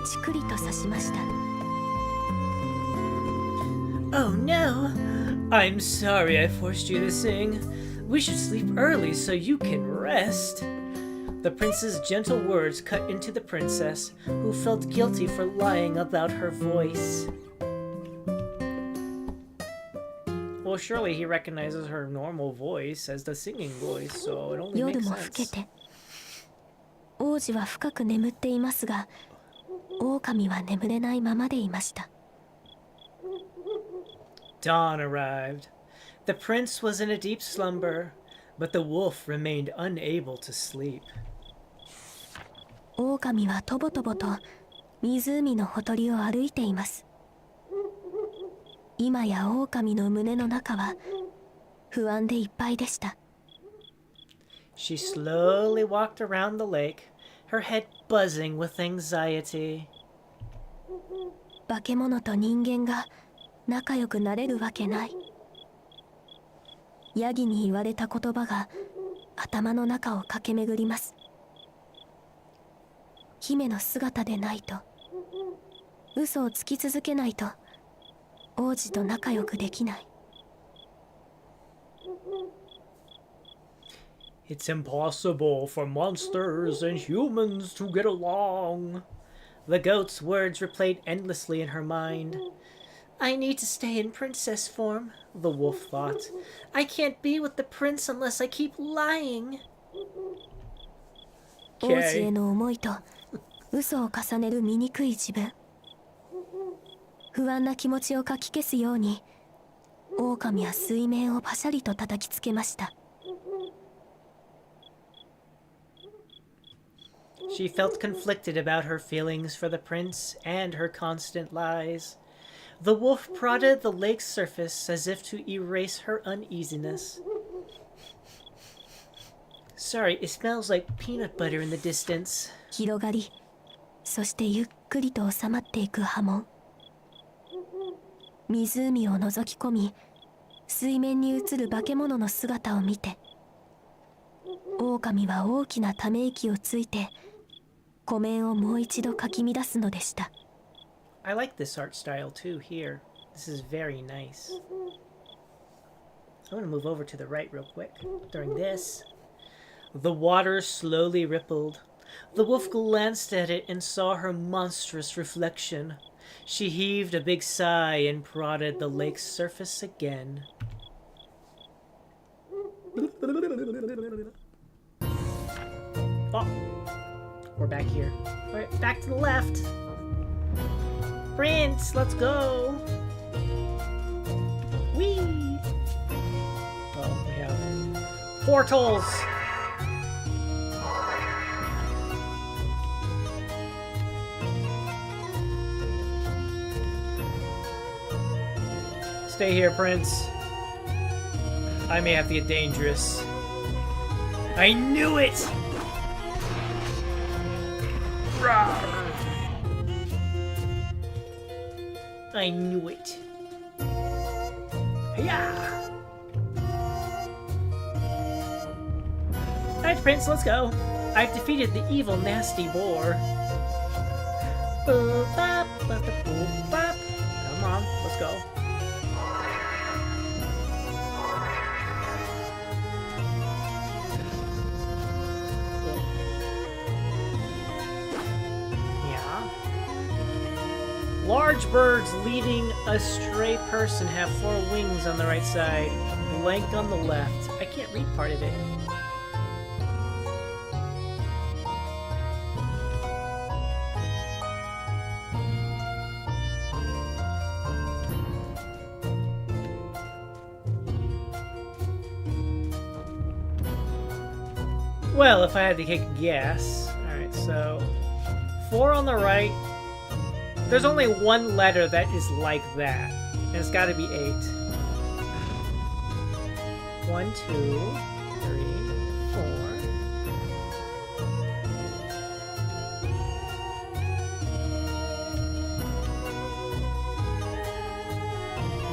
ちくりと刺しました。Oh no! I'm sorry I forced you to sing. We should sleep early so you can rest. The prince's gentle words cut into the princess, who felt guilty for lying about her voice. Well, surely he recognizes her normal voice as the singing voice, so it only 夜 makes も更け sense. て王子は深く眠っていますが、狼は眠れないままでいました。Dawn arrived. The prince was in a deep slumber, but the wolf remained unable to sleep. 狼はとぼとぼと湖のほとりを歩いています。今や狼の胸の中は不安でいっぱいでした。She slowly walked around the lake, her head buzzing with anxiety. 化け物と人間が仲良くなれるわけない。ヤギに言われた言葉が頭の中を駆け巡ります。姫の姿でないと、嘘をつき続けないと王子と仲良くできない。It's impossible for monsters and humans to get along. The goat's words replayed endlessly in her mind. I need to stay in princess form, the wolf thought. I can't be with the prince unless I keep lying. 王子への思いと嘘を重ねる醜い自分。不安な気持ちをかき消すように、狼は水面をパシャリと叩きつけました。She felt conflicted about her feelings for the prince and her constant lies. The wolf prodded the lake's surface as if to erase her uneasiness. Sorry, it smells like peanut butter in the distance. 広がり、そしてゆっくりと収まっていく波紋。湖を覗き込み、水面に映る化け物の姿を見て、狼は大きなため息をついて、湖面をもう一度かき乱すのでした。I like this art style too here. This is very nice. I'm going to move over to the right real quick during this. The water slowly rippled. The wolf glanced at it and saw her monstrous reflection. She heaved a big sigh and prodded the lake's surface again. Oh, we're back here. All right, back to the left. Prince, let's go. Whee! Oh, we have portals. Stay here, Prince. I may have to get dangerous. I knew it! Rawr. I knew it. Hiya! Alright, Prince, let's go. I've defeated the evil, nasty boar. Boop, bop, bop, boop, bop. Come on, let's go. Large birds leading a stray person have 4 wings on the right side, blank on the left. I can't read part of it. Well, if I had to take a guess. Alright, so 4 on the right. There's only one letter that is like that, and it's got to be 8. 1, 2, 3, 4.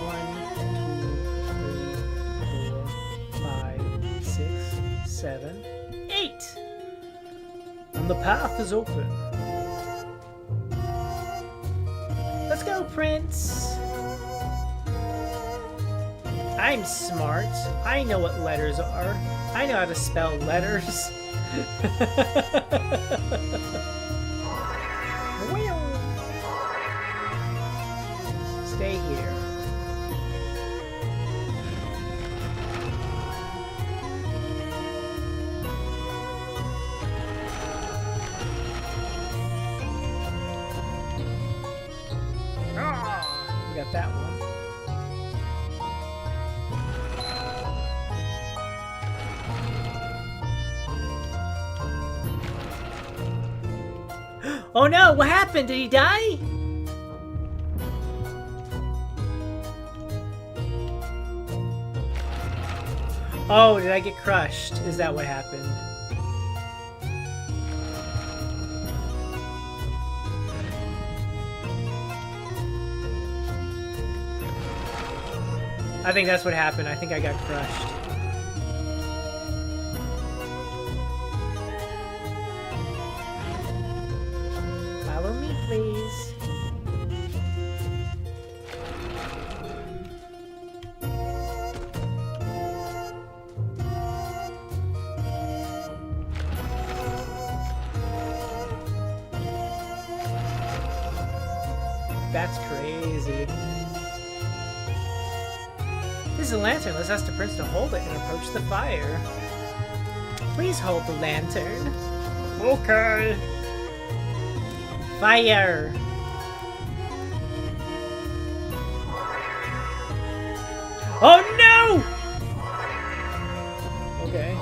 1, 2, 3, 4, 5, 6, 7, 8. And the path is open. Let's go, Prince! I'm smart. I know what letters are. I know how to spell letters. Stay here. We got that one. Oh no, what happened? Did he die? Oh, did I get crushed? Is that what happened? I think that's what happened. I think I got crushed. Follow me, please. That's crazy. This is a lantern. Let's ask the prince to hold it and approach the fire. Please hold the lantern. Okay. Fire! Oh no! Okay.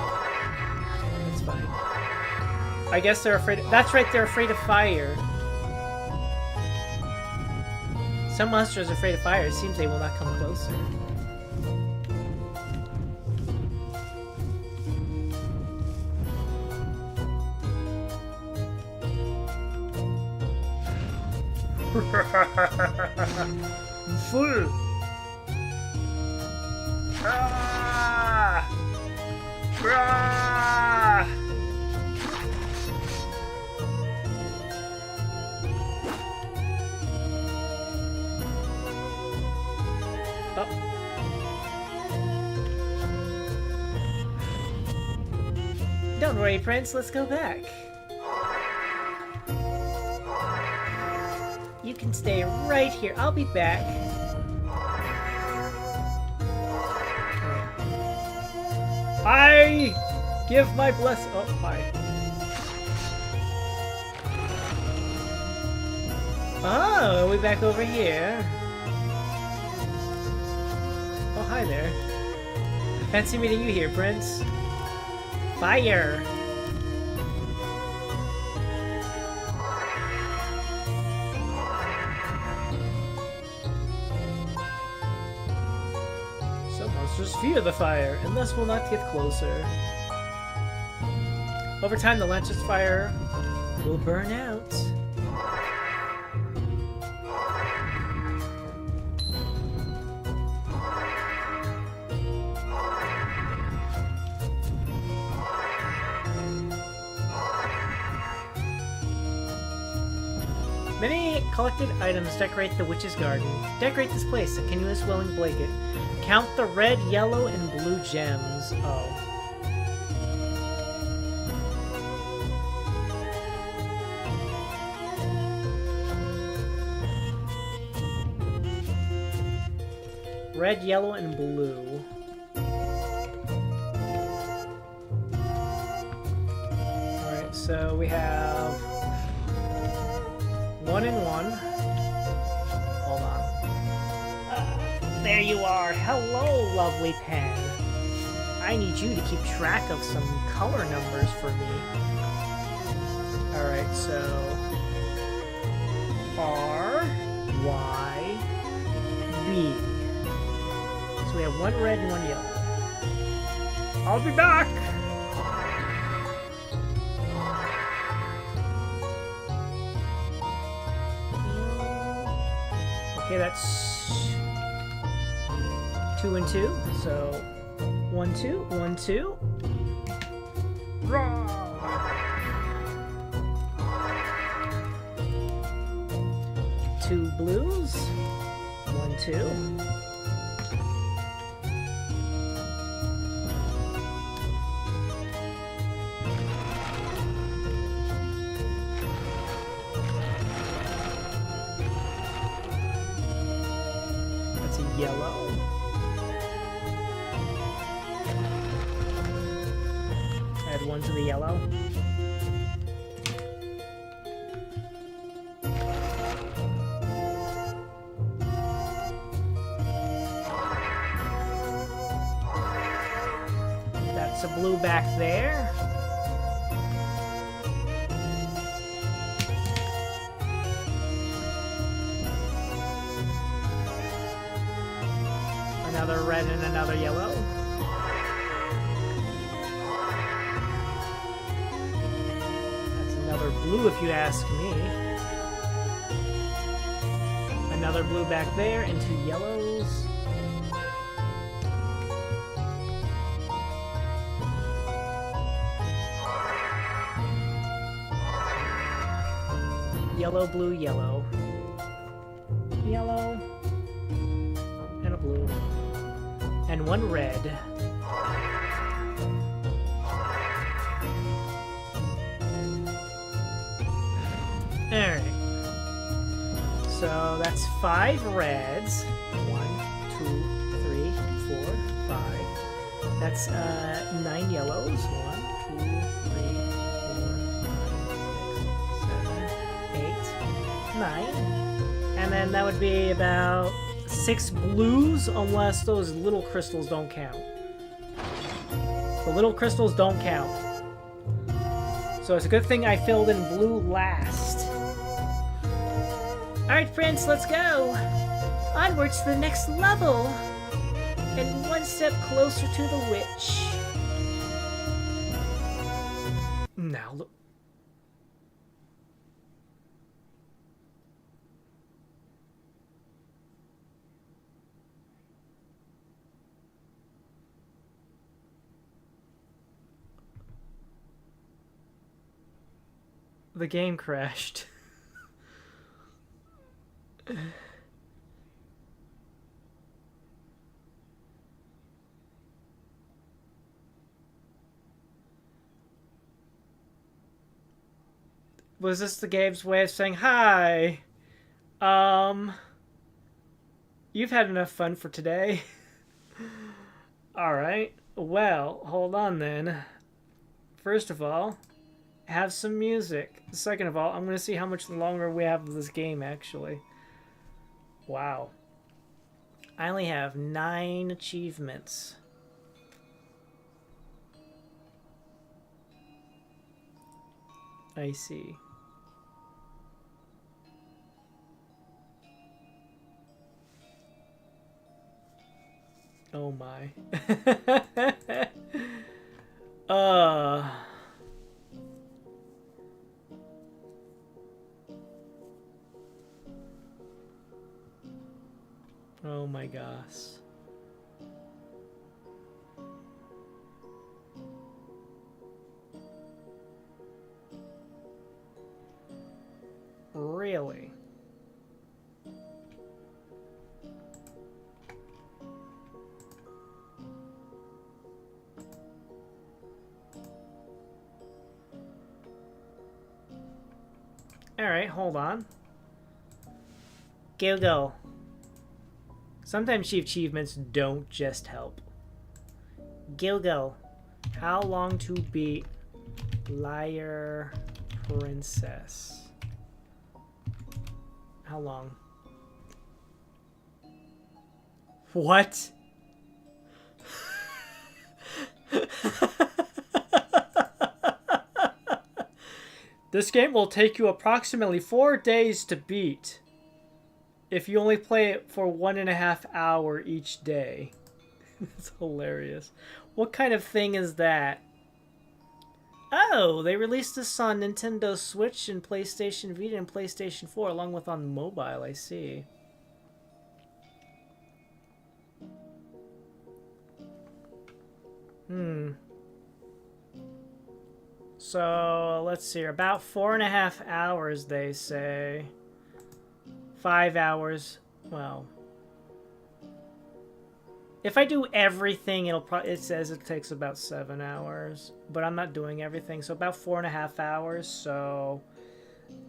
That's fine. I guess they're afraid. That's right, they're afraid of fire. Some monsters are afraid of fire. It seems they will not come closer. Full. Ah! Ah! Oh. Don't worry, Prince. Let's go back. You can stay right here. I'll be back. I give my blessing. Oh, hi. Oh, we're back over here. Oh, hi there. Fancy meeting you here, Prince. Fire! Some monsters fear the fire, and thus will not get closer. Over time, the lantern's fire will burn out. Many collected items decorate the witch's garden. Decorate this place, a continuous glowing blanket. Count the red, yellow, and blue gems. Oh. Red, yellow, and blue. Alright, so we have 1 and 1. Hold on. There you are. Hello, lovely pen. I need you to keep track of some color numbers for me. Alright, so R, Y, B. So we have 1 red and 1 yellow. I'll be back! Okay, that's 2 and 2. So 1, 2, 1, 2. Raw! 2 blues. 1, 2. Yellow. Add 1 to the yellow. That's a blue back there. Another red and another yellow. That's another blue if you ask me. Another blue back there and 2 yellows. Yellow, blue, yellow. Yellow. And a blue. And 1 red. Alright. So that's 5 reds. 1, 2, 3, 4, 5. That's 9 yellows. 1, 2, 3, 4, 5, 6, 7, 8, 9. And then that would be about 6 blues, unless those little crystals don't count. The little crystals don't count. So it's a good thing I filled in blue last. Alright, Prince, let's go! Onwards to the next level! And 1 step closer to the witch. Now look. The game crashed. Was this the game's way of saying, hi, you've had enough fun for today? Alright, well, hold on then. First of all, have some music. Second of all, I'm going to see how much longer we have of this game, actually. Wow. I only have 9 achievements. I see. Oh my. Oh my gosh. Really? Alright, hold on. Go. Sometimes the achievements don't just help. Gilgo. How long to beat Liar Princess? How long? What? This game will take you approximately 4 days to beat if you only play it for 1.5 hours each day. It's hilarious. What kind of thing is that? Oh, they released this on Nintendo Switch and PlayStation Vita and PlayStation 4 along with on mobile, I see. So, let's see. About 4.5 hours, they say. 5 hours. Well, if I do everything, it says it takes about 7 hours, but I'm not doing everything, so about 4.5 hours. So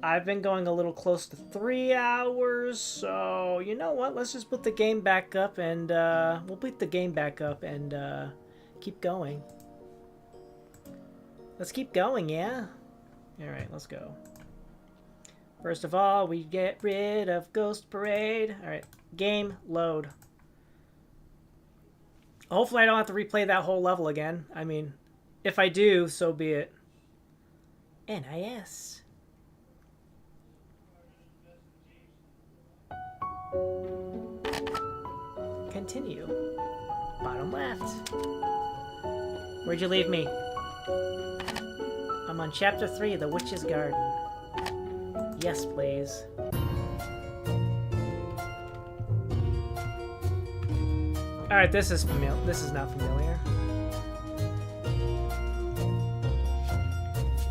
I've been going a little close to 3 hours. So you know what? Let's just put the game back up, and we'll beat the game back up and keep going. Let's keep going, yeah. All right, let's go. First of all, we get rid of Ghost Parade. All right, game load. Hopefully I don't have to replay that whole level again. I mean, if I do, so be it. NIS. Continue. Bottom left. Where'd you leave me? I'm on chapter 3, The Witch's Garden. Yes, please. Alright, this is familiar. This is not familiar.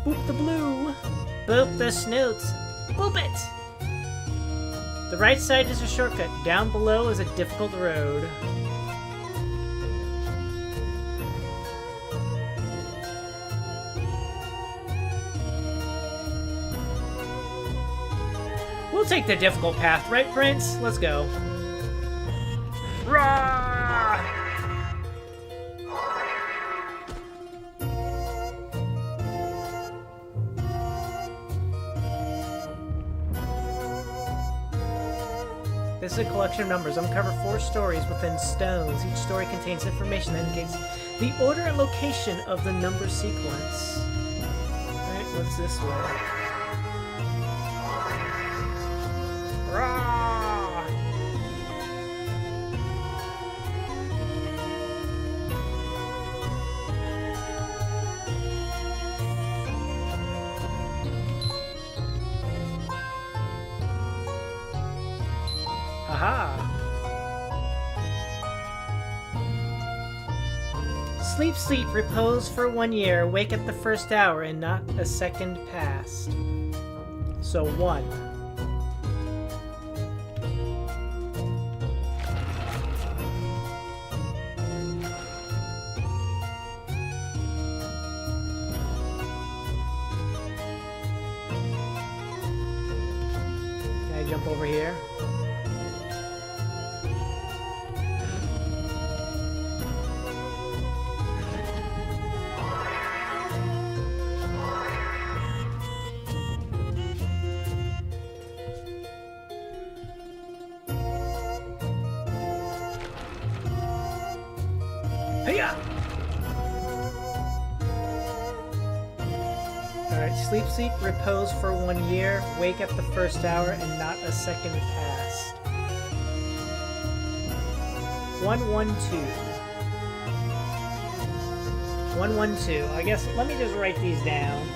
Boop the blue. Boop the snoots. Boop it! The right side is a shortcut. Down below is a difficult road. We'll take the difficult path, right, Prince? Let's go. Rah! This is a collection of numbers. Uncover 4 stories within stones. Each story contains information that indicates the order and location of the number sequence. Alright, what's this way? Rah! Aha! Sleep, sleep, repose for 1 year. Wake at the first hour and not a second past. So 1. Can I jump over here? Alright, sleep, sleep, repose for 1 year, wake at the first hour and not a second past. 112. 112. I guess, let me just write these down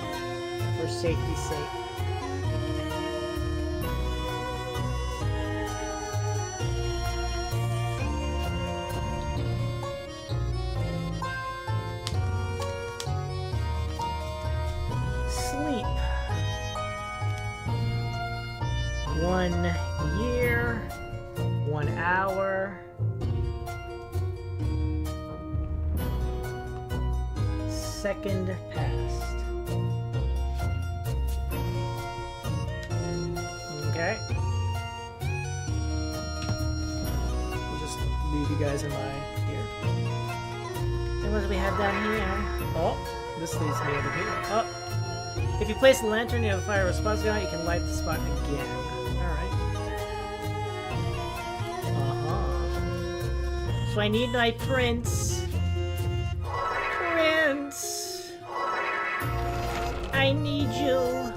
for safety's sake. Sleep. 1 year, 1 hour, second past. Okay. We'll just leave you guys in my here. And what do we have down here? Oh, this leads me over here. Oh. If you place a lantern near the fire response gun, you can light the spot again. Alright. Uh-huh. So I need my prince. Prince! I need you.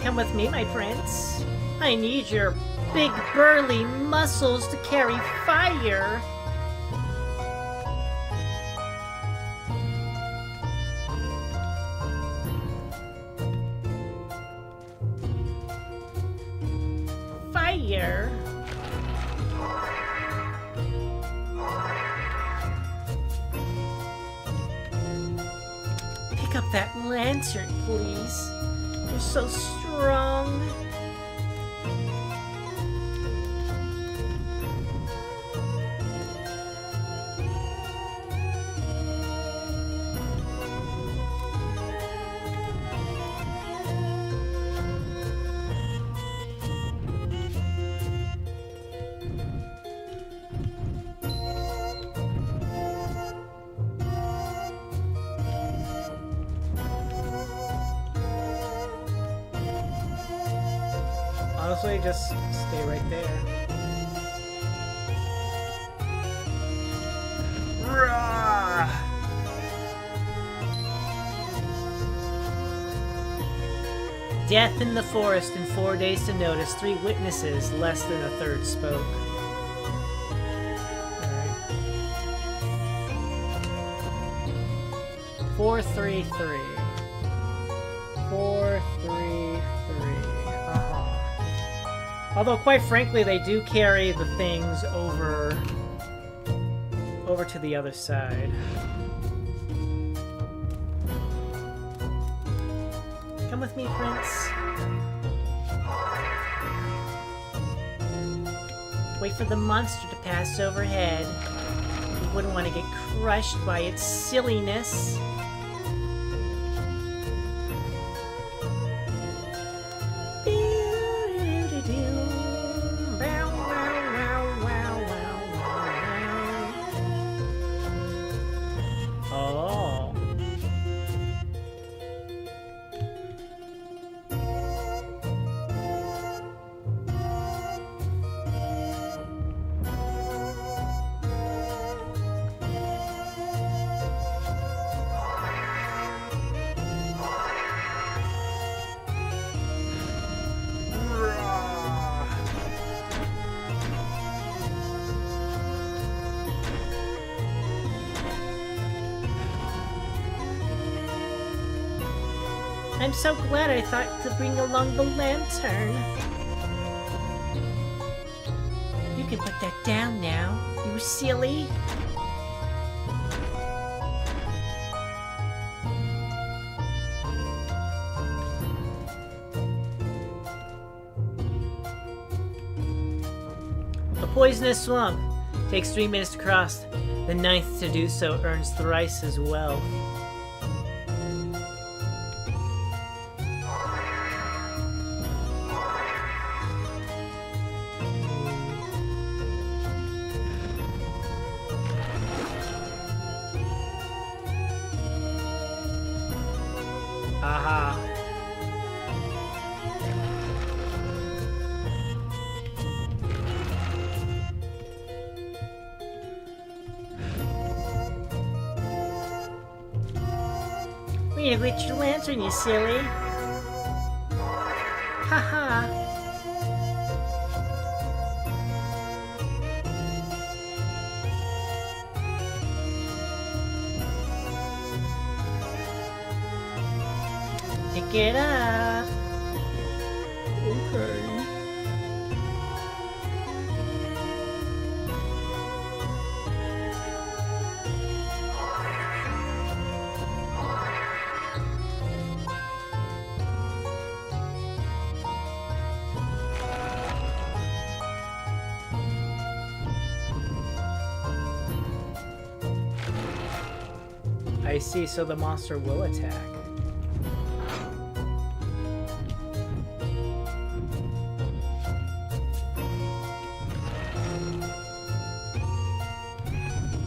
Come with me, my prince. I need your big burly muscles to carry fire. Fire? Pick up that lantern, please. You're so strong. actually just stay right there. Rah! Death in the forest in 4 days to notice. 3 witnesses, less than a third spoke. Alright. 433. 433. Although, quite frankly, they do carry the things over to the other side. Come with me, Prince. Wait for the monster to pass overhead. You wouldn't want to get crushed by its silliness. I'm so glad I thought to bring along the lantern. You can put that down now, you silly. A poisonous swamp. Takes 3 minutes to cross. The 9th to do so earns thrice as well. Aha. We need to get your lantern, you silly. Haha. Pick it up. Okay. I see, so the monster will attack.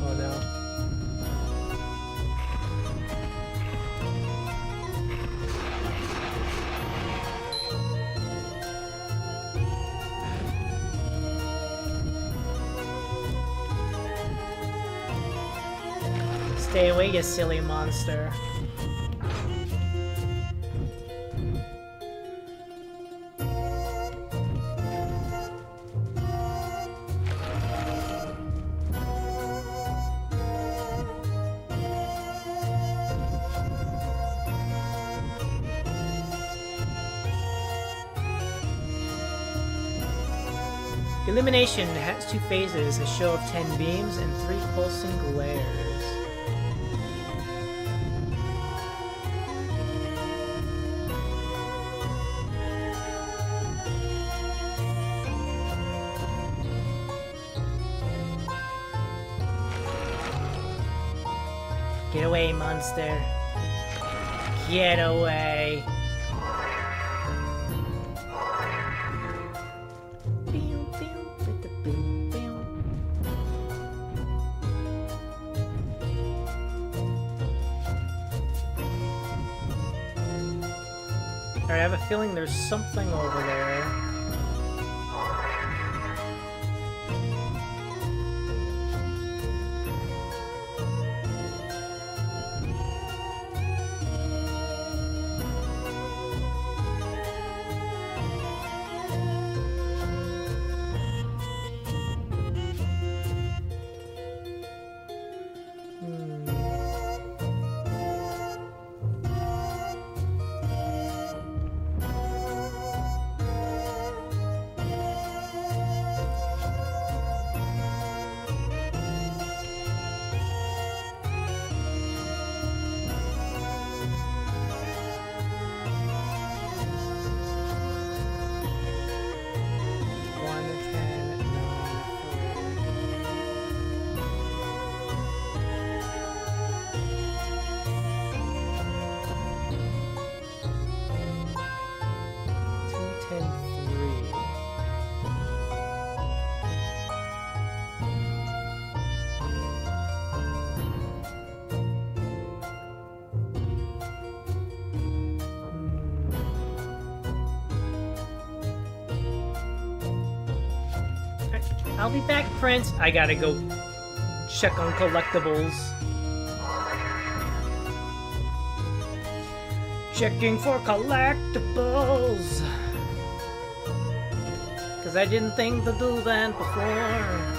Oh no. Stay away, you silly monster. Illumination has 2 phases, a show of 10 beams and 3 pulsing glares. Get away, monster. Get away. Alright, I have a feeling there's something over there. I'll be back, Prince. I gotta go check on collectibles. Checking for collectibles. Because I didn't think to do that before.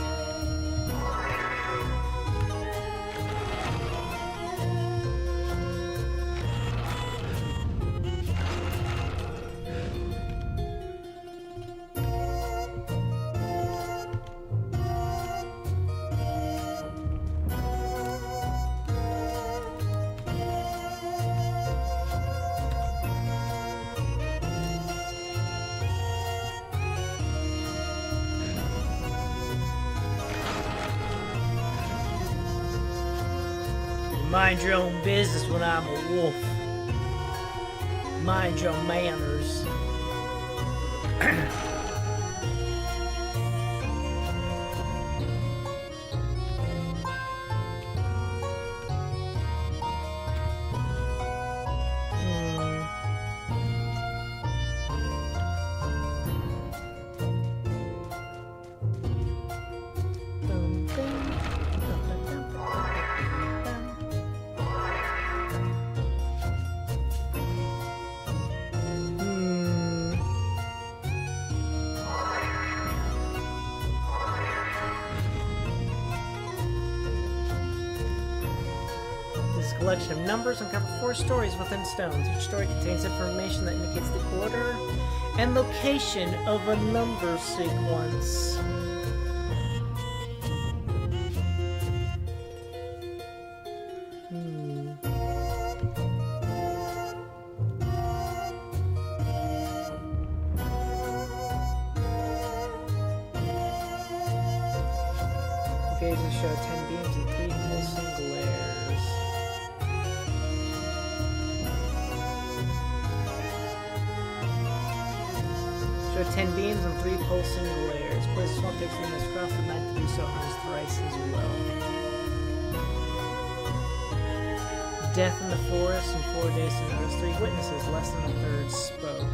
Mind your own business when I'm a wolf. Mind your manners. Collection of numbers uncover 4 stories within stones. Each story contains information that indicates the order and location of a number sequence. Phases show 10 beams and 3 pulsing glares. Show 10 beams and 3 pulsing glares. Place swamp takes the must cross the night to do so earns thrice as well. Death in the forest in 4 days to notice. 3 witnesses, less than a third spoke.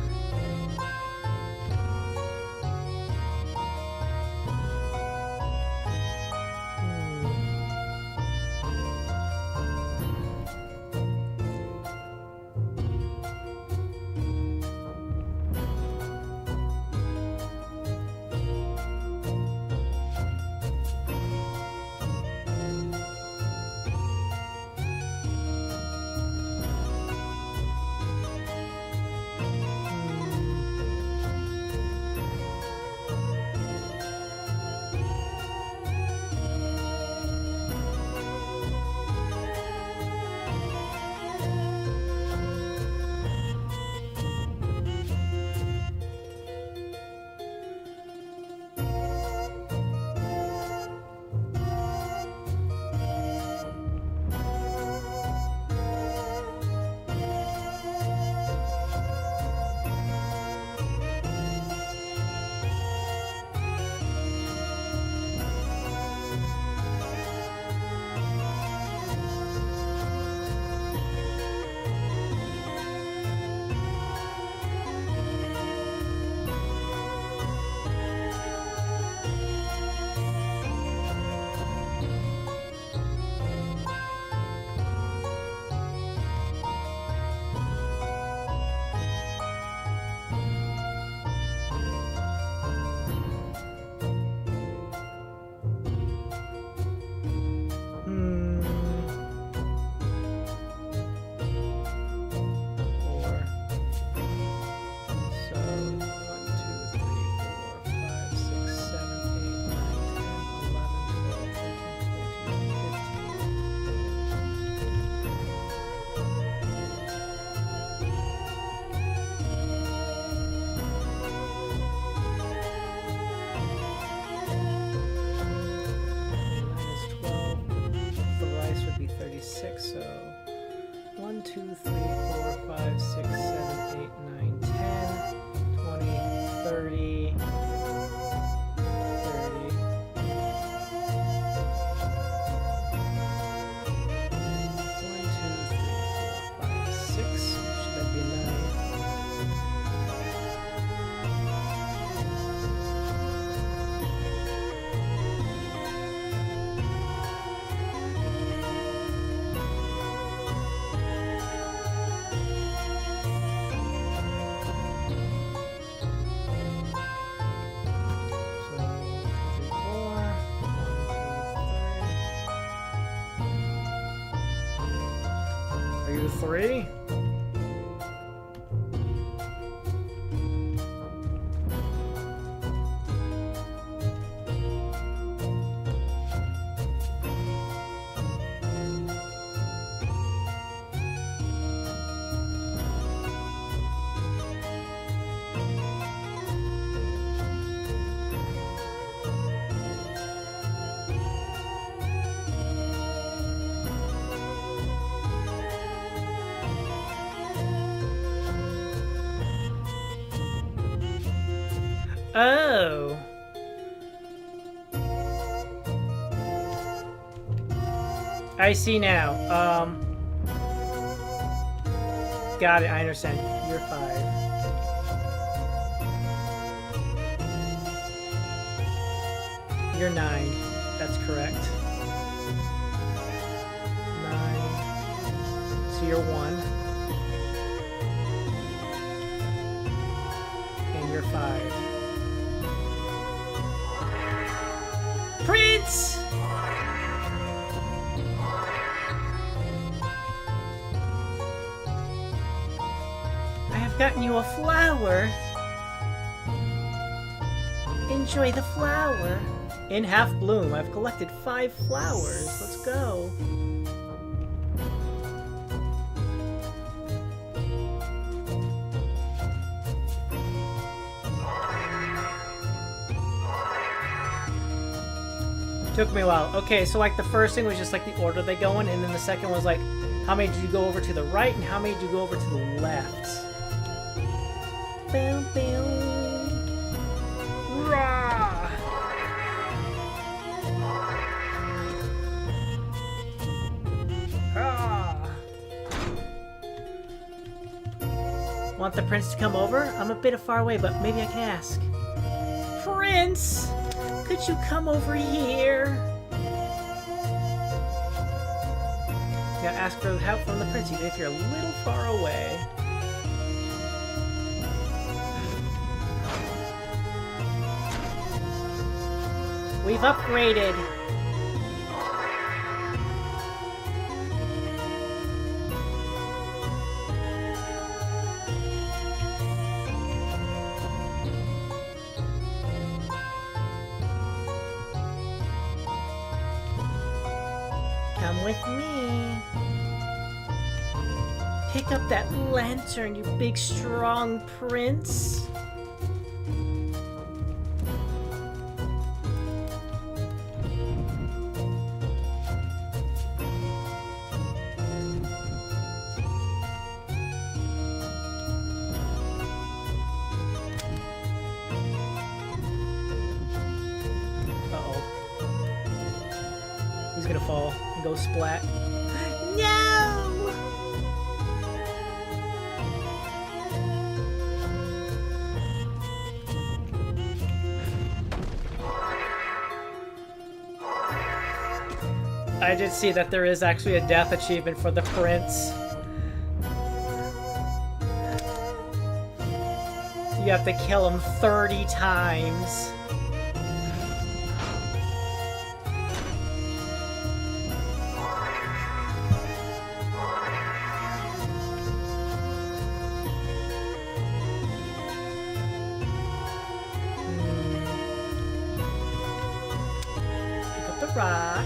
3. Oh. I see now. Got it, I understand. You're 5. You're 9. That's correct. 9. So you're 1. And you're 5. Prince! I have gotten you a flower. Enjoy the flower. In half bloom, I've collected 5 flowers. Let's go. Took me a while. Okay, so like the first thing was just like the order they go in, and then the second was like, how many did you go over to the right and how many did you go over to the left? Boom, boom. Rah! Ah! Want the prince to come over? I'm a bit far away, but maybe I can ask. Prince! Could you come over here? You gotta ask for help from the prince, even if you're a little far away. We've upgraded. Come with me. Pick up that lantern, you big strong prince. He's gonna fall and go splat. No! I did see that there is actually a death achievement for the prince. You have to kill him 30 times. Pick up the rock.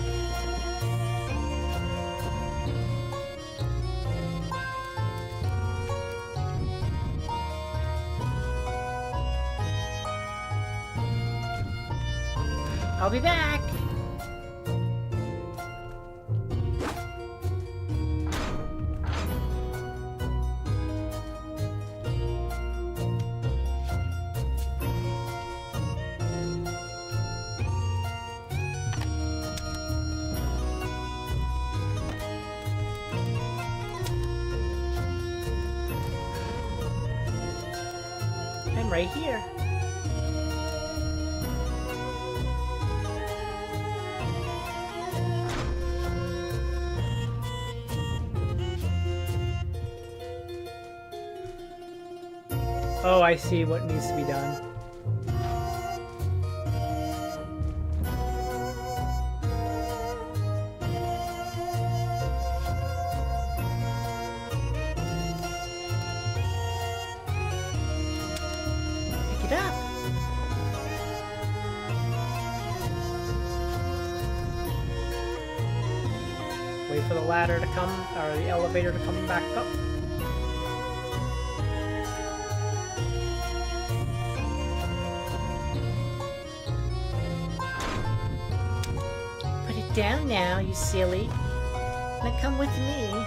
I'll be back! I'm right here. Oh, I see what needs to be done. Wait for the ladder to come, or the elevator to come back up. Put it down now, you silly. Now come with me.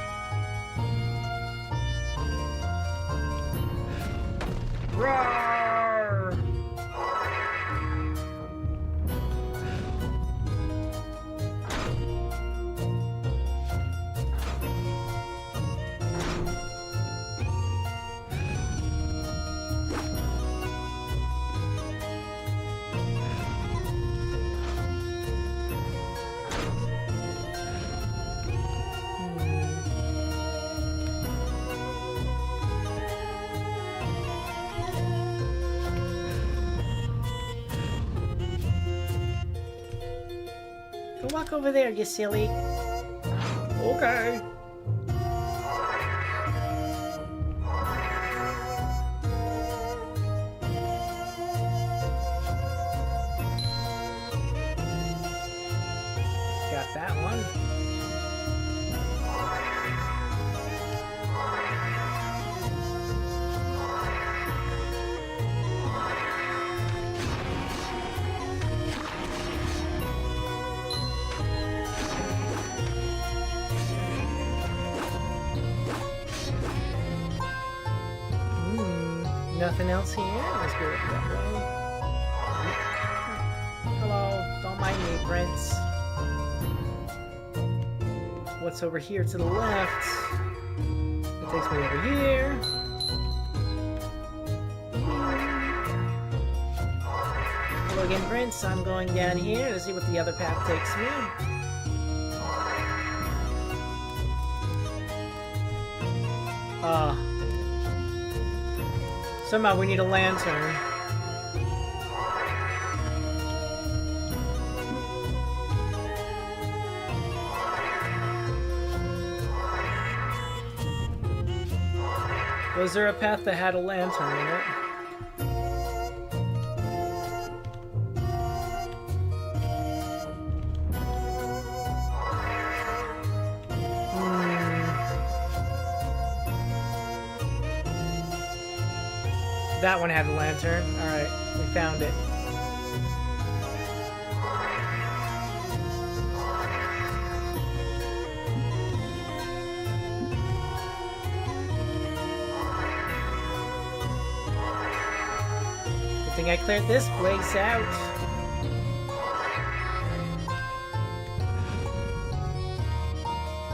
Roar! Go walk over there, you silly. Okay. Got that one. Nothing else here? Let's go that way. Hello, don't mind me, Prince. What's over here to the left? It takes me over here. Hello again, Prince. I'm going down here to see what the other path takes me. Somehow we need a lantern. Was there a path that had a lantern in it? That one had a lantern. Alright, we found it. Good thing I cleared this place out.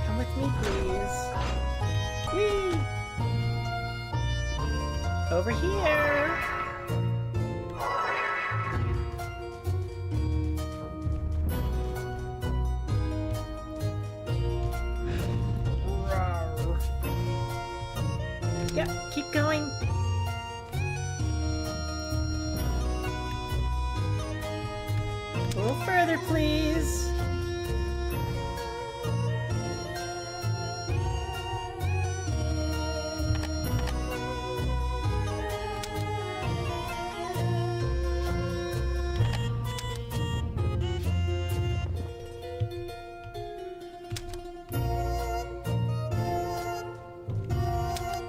Come with me, please. Whee! Over here! Rawr. Yep, keep going. A little further, please.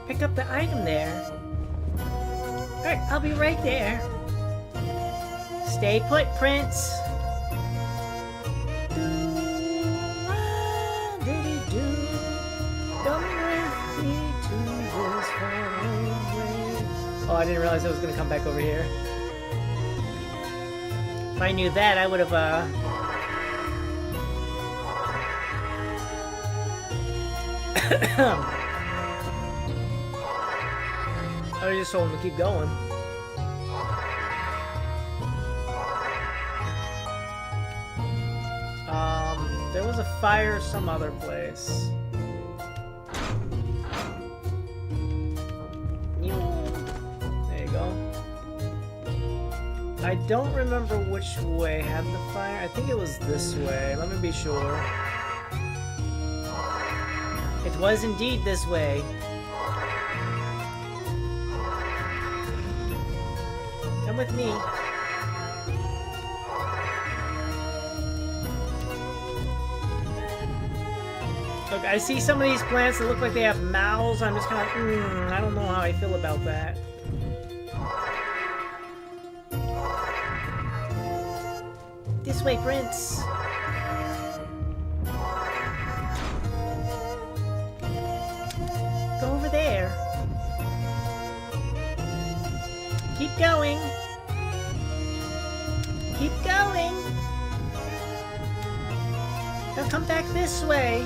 Pick up the item there. Alright, I'll be right there. Stay put, Prince. Oh, I didn't realize I was gonna come back over here. If I knew that, I would have, I just told him to keep going. There was a fire some other place. There you go. I don't remember which way had the fire. I think it was this way. Let me be sure. It was indeed this way. Come with me. Look, I see some of these plants that look like they have mouths. I'm just kind of, I don't know how I feel about that. This way, Prince. Go over there. Keep going. Keep going. Now come back this way.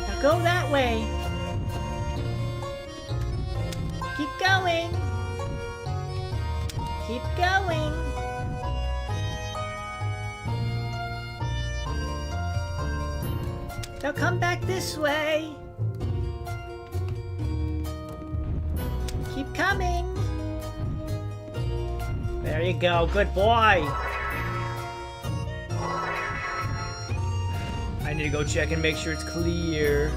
Now go that way. Keep going. Keep going. Now come back this way. Keep coming. There you go. Good boy. I need to go check and make sure it's clear.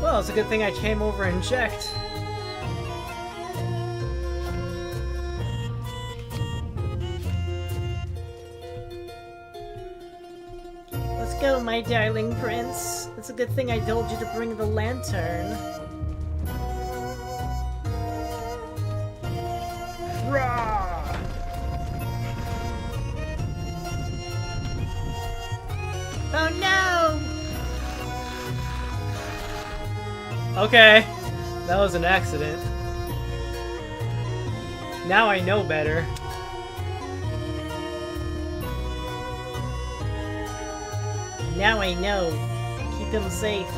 Well, it's a good thing I came over and checked. Let's go, my darling prince. It's a good thing I told you to bring the lantern. Rah! Oh no! Okay, that was an accident. Now I know better. Now I know. Keep him safe.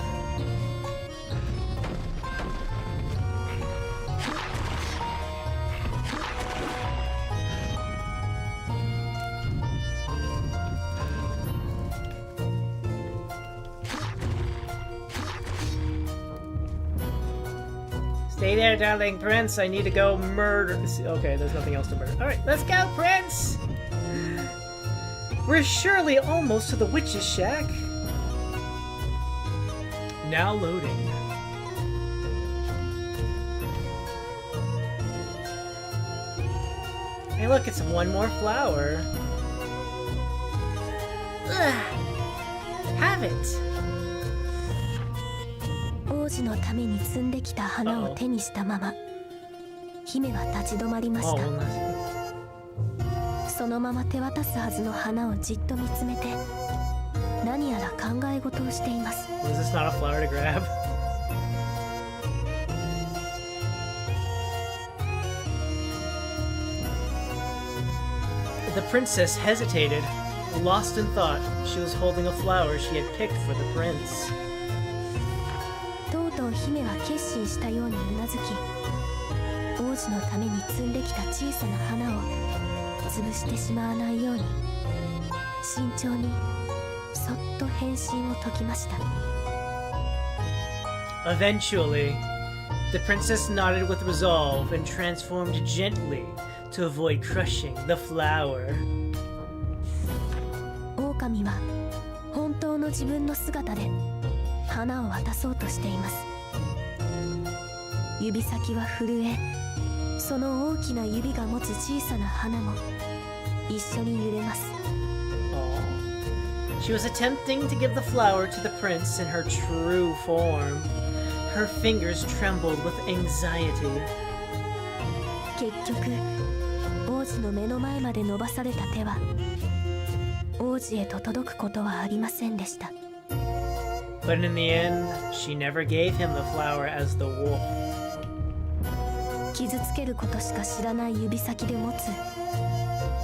Stay there, darling prince. I need to go murder. Okay, there's nothing else to murder. Alright, let's go, prince! We're surely almost to the witch's shack. Now loading. Hey, look, it's one more flower. Ugh. Have it. 王子のために摘んできた花を手にしたまま姫は立ち止まりました。そのまま手渡すはずの花をじっと見つめて何やら考え事をしています。 Was this not a flower to grab? The princess hesitated, lost in thought. She was holding a flower she had picked for the prince. とうとう姫は決心したようにうなずき、王子のために摘んできた小さな花を潰してしまわないように慎重にそっと返信を解きました。 Eventually, the princess nodded with resolve and transformed gently to avoid crushing the flower. 狼は本当の自分の姿で花を渡そうとしています。指先は震え、その大きな指が持つ小さな花も一緒に揺れます。 She was attempting to give the flower to the prince in her true form. Her fingers trembled with anxiety. 結局、王子の目の前まで伸ばされた手は王子へと届くことはありませんでした。 But in the end, she never gave him the flower as the wolf. 傷つけることしか知らない指先で持つ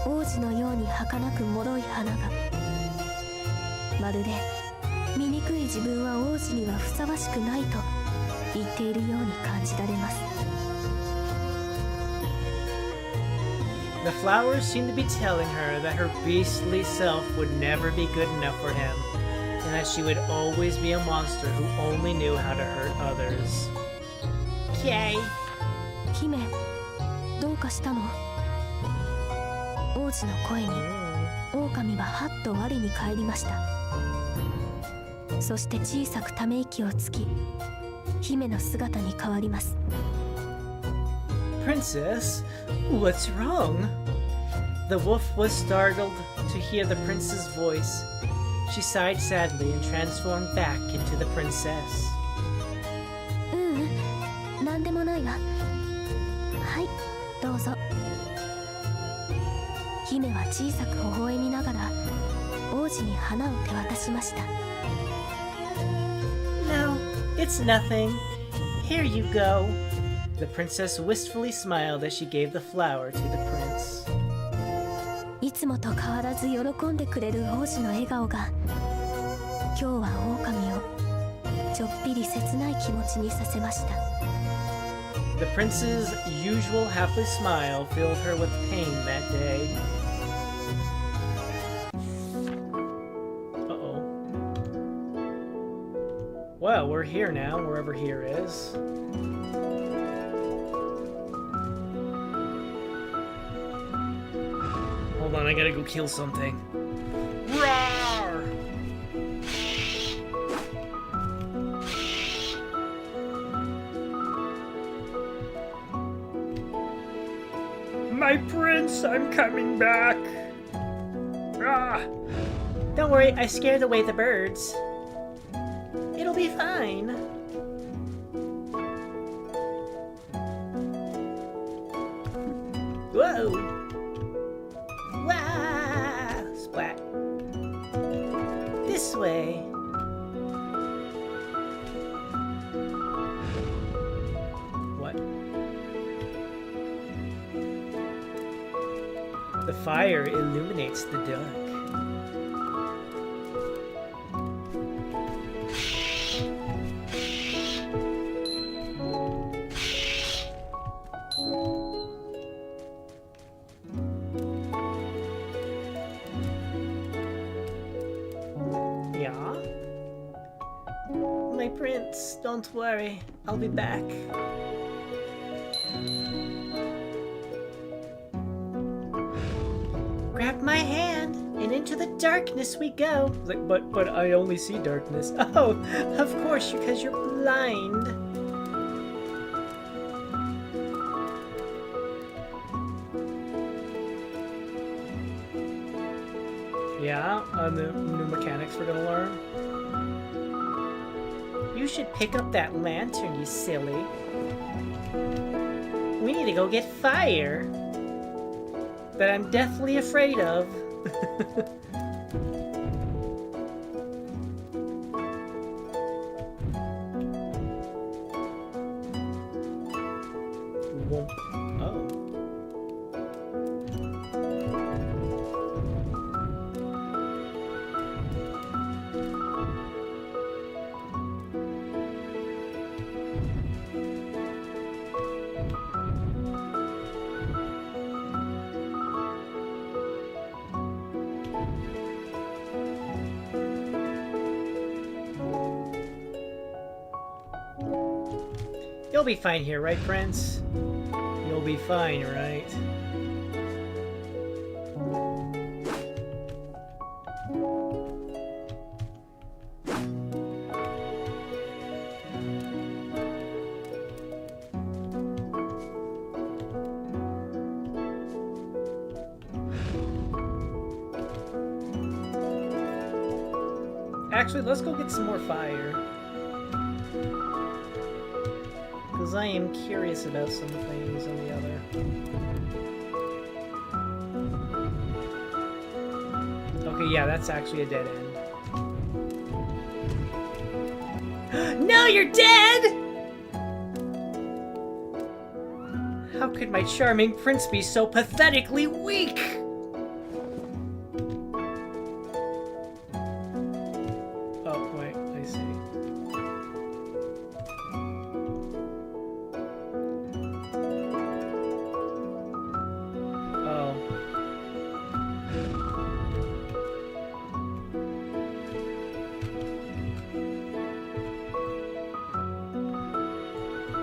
王子のように儚く脆い花がまるで醜い自分は王子にはふさわしくないと言っているように感じられます。 The flowers seemed to be telling her that her beastly self would never be good enough for him, and that she would always be a monster who only knew how to hurt others. Kay. 姫、どうかしたの？王子の声に狼ははっと我に返りました。そして小さくため息をつき、姫の姿に変わります。Princess, what's wrong? The wolf was startled to hear the prince's voice. She sighed sadly and transformed back into the princess. なんでもないわ。はい、どうぞ。姫は小さく微笑みながら王子に花を手渡しました。No, it's nothing. Here you go. The princess wistfully smiled as she gave the flower to the prince. いつもと変わらず喜んでくれる王子の笑顔が今日は狼をちょっぴり切ない気持ちにさせました。 The prince's usual happy smile filled her with pain that day. Uh-oh. Well, we're here now, wherever here is. Hold on, I gotta go kill something. Roar! My prince, I'm coming back. Ah! Don't worry, I scared away the birds. It'll be fine. Whoa! Wah! Splat. This way. What? The fire illuminates the dark. Yeah? My prince, don't worry. I'll be back. Grab my hand, and into the darkness we go. It's like, but I only see darkness. Oh, of course, because you're blind. Yeah, the new mechanics we're gonna learn. You should pick up that lantern, you silly. We need to go get fire. That I'm deathly afraid of. Whoop. Oh. You'll be fine here, right, Prince? You'll be fine, right? Actually, let's go get some more fire. Because I am curious about some things on the other. Okay, yeah, that's actually a dead end. No, you're dead! How could my charming prince be so pathetically weak? Oh, wait, I see.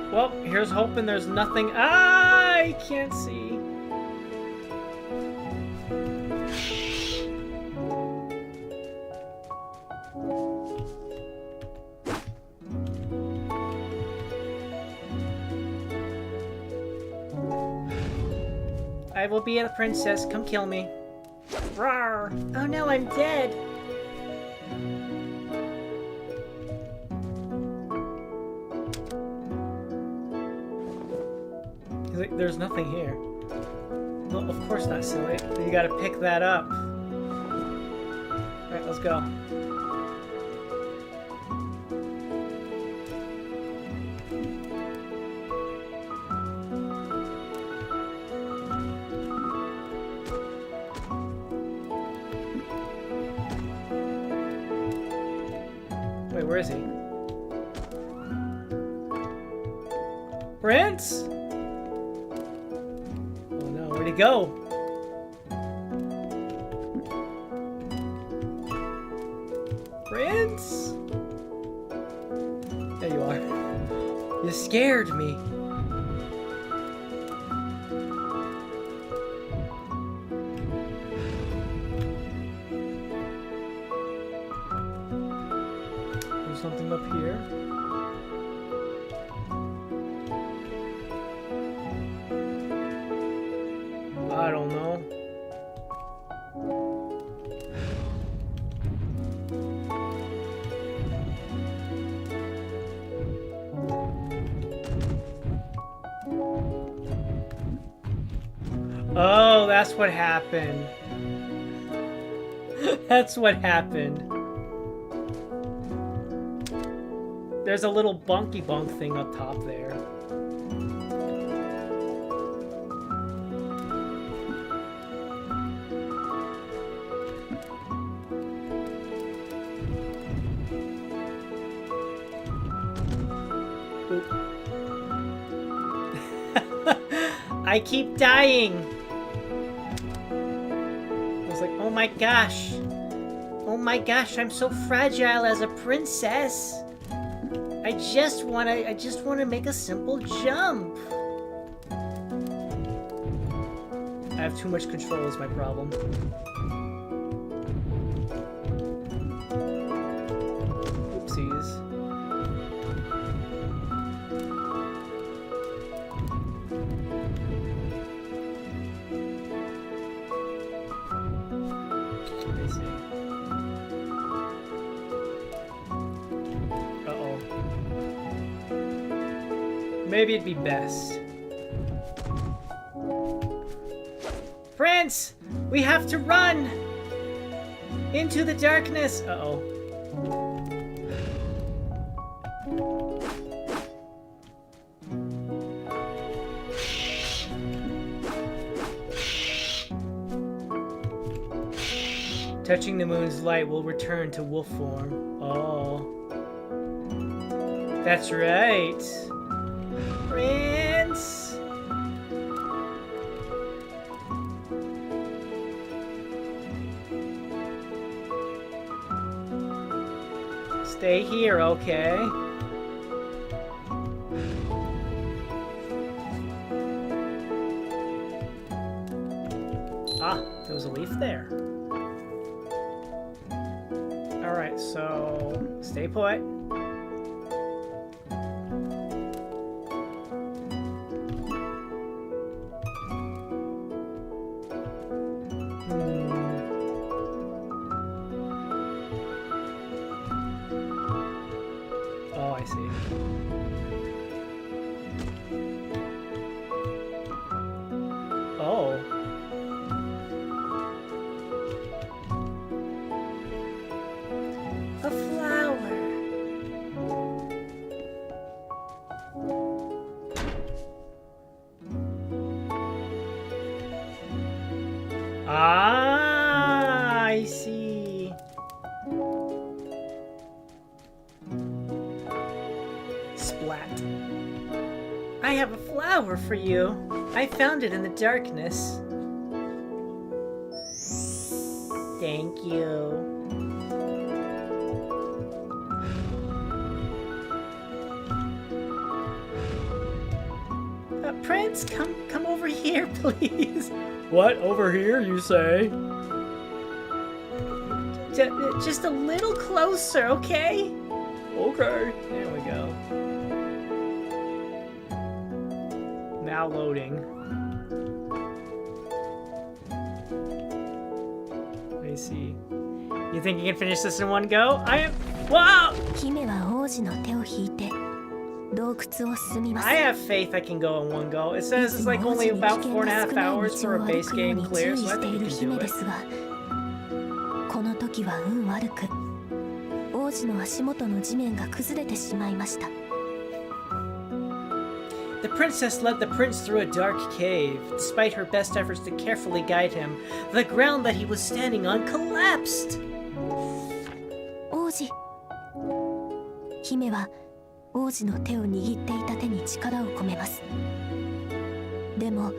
Well, here's hoping there's nothing. I can't see. I will be a princess. Come kill me. Rawr. Oh no, I'm dead. He's like, there's nothing here. No, of course not, silly. You gotta pick that up. Alright, let's go. Wait, where is he? Prince? Oh no, where'd he go? Prince? There you are. You scared me. There's something up here. I don't know. Oh, that's what happened. That's what happened. There's a little bunky bunk thing up top there. I keep dying. I was like, oh my gosh. Oh my gosh, I'm so fragile as a princess. I just wanna make a simple jump. I have too much control is my problem. Oopsies. Maybe it'd be best. Prince! We have to run! Into the darkness! Uh-oh. Touching the moon's light will return to wolf form. Oh. That's right. Prince! Stay here, okay? Ah, there was a leaf there. Alright, so stay put. Oh, I see. Oh. A flower. Ah, I see. Splat. I have a flower for you. I found it in the darkness. Thank you. Prince, come over here, please. What? Over here, you say? Just a little closer, okay? Okay. There we go. Now loading. see. You think you can finish this in one go? I am. Wow! 姫は王子の手を引いて洞窟を進みます。 I have faith I can go in one go. It says it's like only about 4.5 hours for a base game clear, so I think you can do it. この時は運悪く王子の足元の地面が崩れてしまいました。 The princess led the prince through a dark cave. Despite her best efforts to carefully guide him, the ground that he was standing on collapsed. 王子。姫は王子の手を握っていた手に力を込めます。でも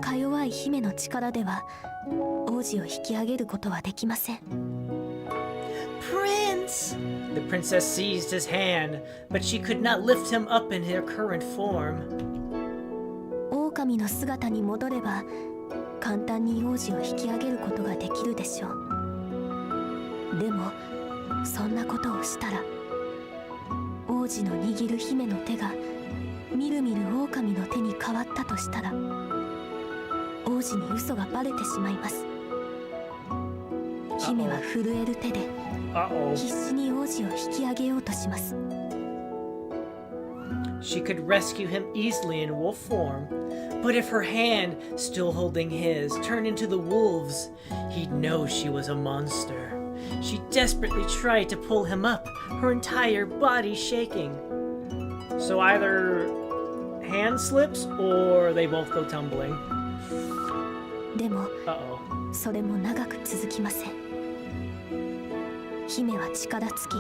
か弱い姫の力では王子を引き上げることはできません。 Prince! The princess seized his hand, but she could not lift him up in her current form. 狼の姿に戻れば簡単に王子を引き上げることができるでしょう。でもそんなことをしたら王子の握る姫の手がみるみる狼の手に変わったとしたら王子に嘘がバレてしまいます。姫は震える手で必死に王子を引き上げようとします。 She could rescue him easily in wolf form, but if her hand, still holding his, turned into the wolves, he'd know she was a monster. She desperately tried to pull him up, her entire body shaking. So either hand slips or they both go tumbling. でもそれも長く続きません。姫は力尽き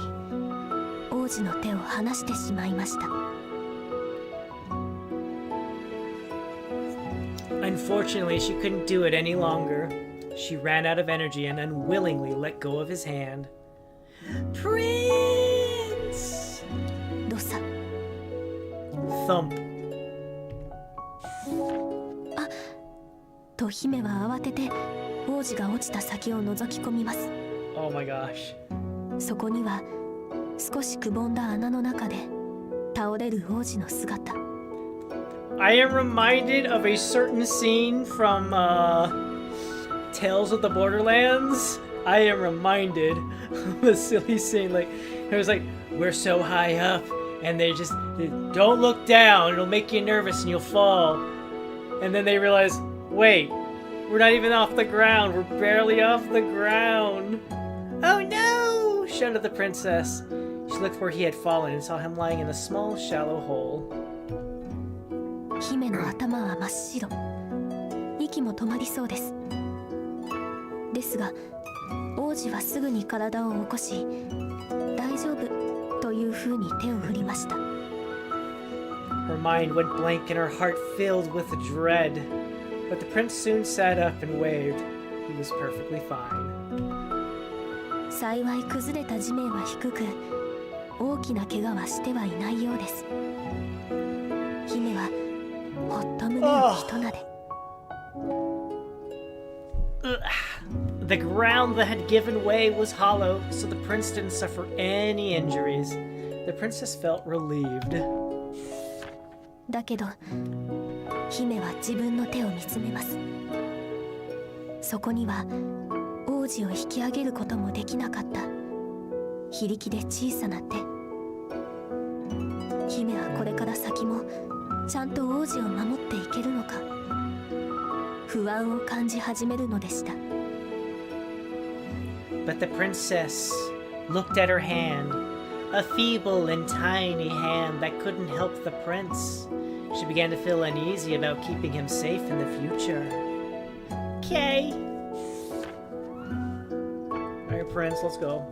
王子の手を離してしまいました。 Unfortunately, she couldn't do it any longer. She ran out of energy and unwillingly let go of his hand. Prince! どさ Thump. と姫は慌てて王子が落ちた先を覗き込みます。 Oh my gosh. そこには少しくぼんだ穴の中で倒れる王子の姿。 I am reminded of a certain scene from Tales of the Borderlands. I am reminded of a silly scene. Like, it was like, we're so high up, and they don't look down, it'll make you nervous and you'll fall. And then they realize, wait, we're not even off the ground, we're barely off the ground. Oh no! Shouted the princess. She looked where he had fallen and saw him lying in a small, shallow hole. 姫の頭は真っ白。息も止まりそうです。ですが王子はすぐに体を起こし大丈夫というふうに手を振りました。 Her mind went blank and her heart filled with dread. But the prince soon sat up and waved. He was perfectly fine. 幸い崩れた地面は低く大きな怪我はしてはいないようです。姫はほっと胸をひとなで。 The ground that had given way was hollow, so the prince didn't suffer any injuries. The princess felt relieved. だけど姫は自分の手を見つめます。そこには王子を引き上げることもできなかった非力で小さな手。姫はこれから先もちゃんと王子を守っていけるのか不安を感じ始めるのでした。 But the princess looked at her hand, a feeble and tiny hand that couldn't help the prince. She began to feel uneasy about keeping him safe in the future. Okay. Alright, prince, let's go.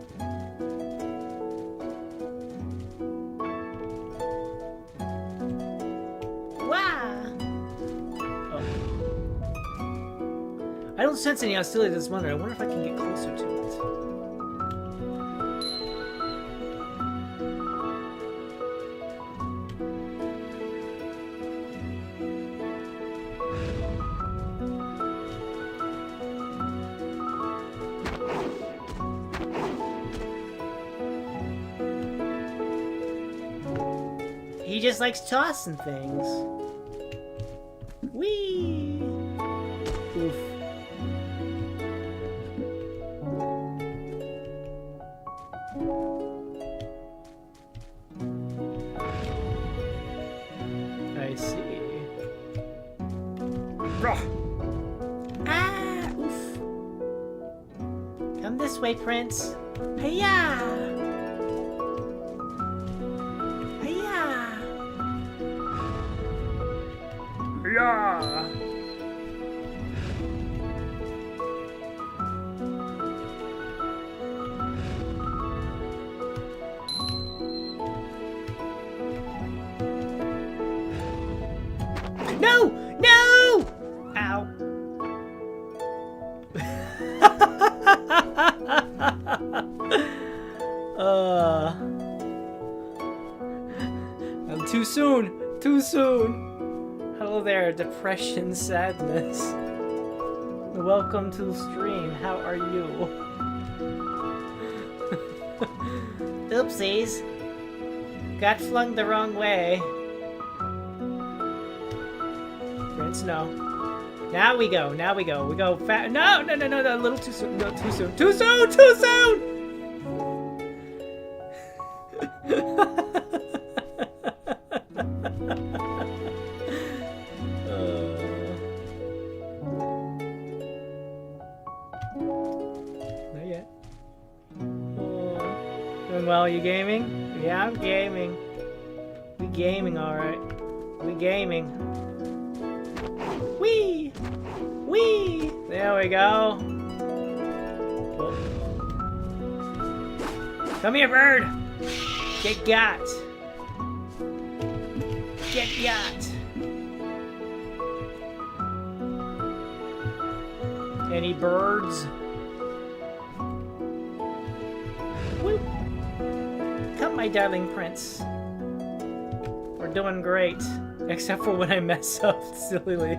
I don't sense any hostility to this wonder. I wonder if I can get closer to it. He just likes tossing things. Whee! Oof. Come this way, Prince. Hiya! Hiya! Hiya! No! No! Ow. I'm too soon. Too soon. Hello there, depression, sadness. Welcome to the stream. How are you? Oopsies. Got flung the wrong way. Prince, no. Now we go. Now we go. We go fast. No, no, no, no, no. A little too soon. No, too soon. Too soon. Too soon. Not yet. Doing well. You gaming? Yeah, I'm gaming. We gaming, all right. We gaming. Whee! Whee! There we go. Whoa. Come here, bird! Get got! Get got! Any birds? Woo! Come, my darling prince. We're doing great. Except for when I mess up sillily.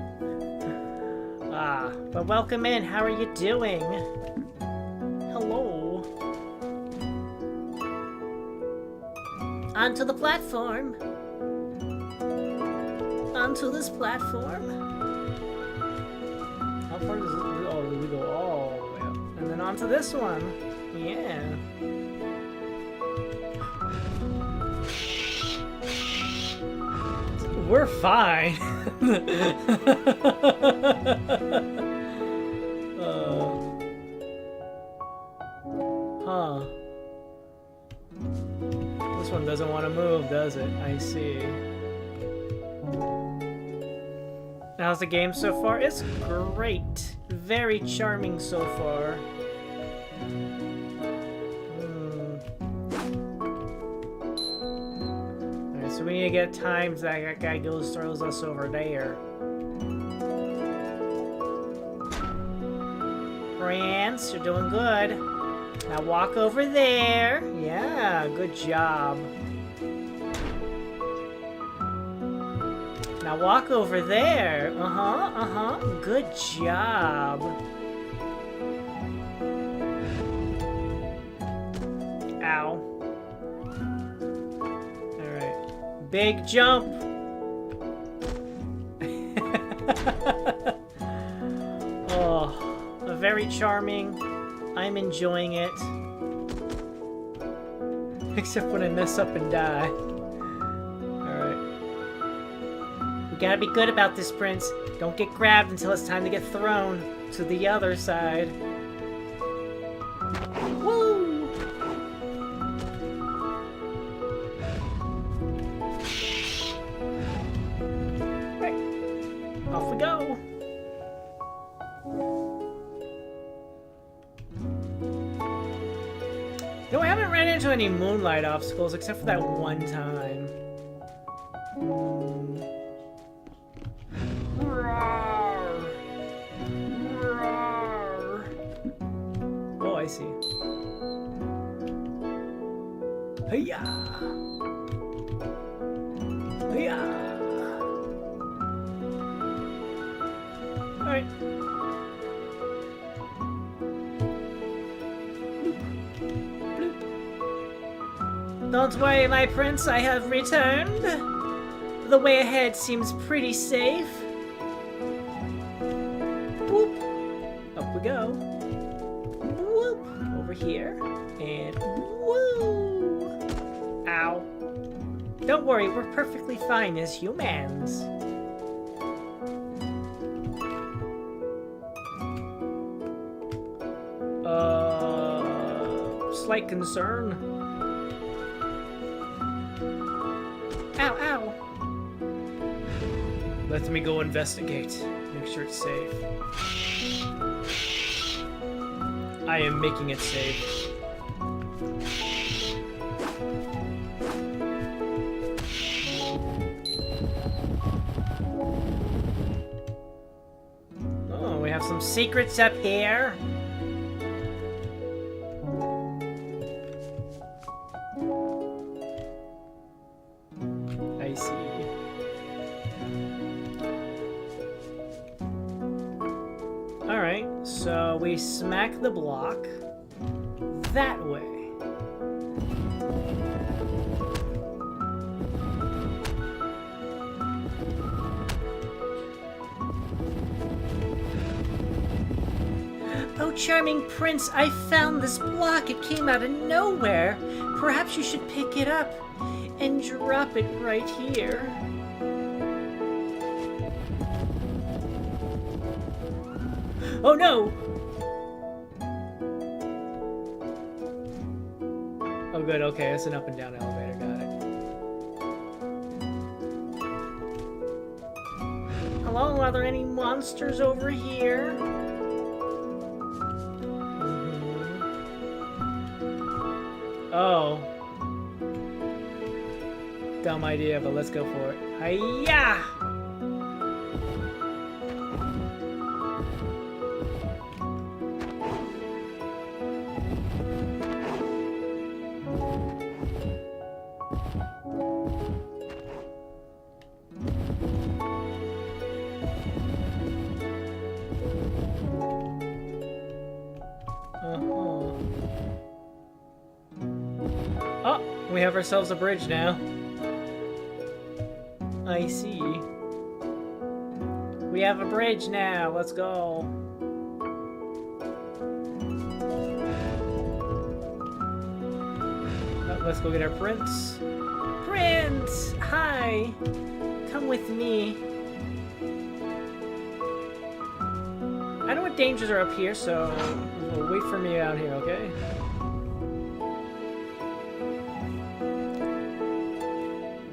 But welcome in. How are you doing? Hello. Onto the platform. Onto this platform. How far does it go? Oh, we go all the way up. And then onto this one. Yeah. We're fine. Huh. This one doesn't want to move, does it? I see. How's the game so far? It's great. Very charming so far. So we need to get times that guy throws us over there. France, you're doing good. Now walk over there. Yeah, good job. Now walk over there. Good job. Ow. Big jump! Oh, very charming. I'm enjoying it. Except when I mess up and die. Alright. We gotta be good about this, Prince. Don't get grabbed until it's time to get thrown to the other side. Woo! Off we go! No, I haven't ran into any moonlight obstacles except for that one time. Oh, I see. Hiya! Hiya! Alright. Don't worry, my prince, I have returned. The way ahead seems pretty safe. Whoop. Up we go. Whoop. Over here. And woo. Ow. Don't worry, we're perfectly fine as humans. slight concern. Ow, ow. Let me go investigate. Make sure it's safe. I am making it safe. Oh, we have some secrets up here. I see. Alright, so we smack the block that way. Oh, charming prince, I found this block. It came out of nowhere. Perhaps you should pick it up and drop it right here. Oh no! Oh good, okay, it's an up and down elevator, got it. Hello, are there any monsters over here? Oh. Dumb idea, but let's go for it. Hiya! Oh, we have ourselves a bridge now. I see. We have a bridge now. Let's go. Oh, let's go get our prince. Prince! Hi! Come with me. I know what dangers are up here, so wait for me out here, okay?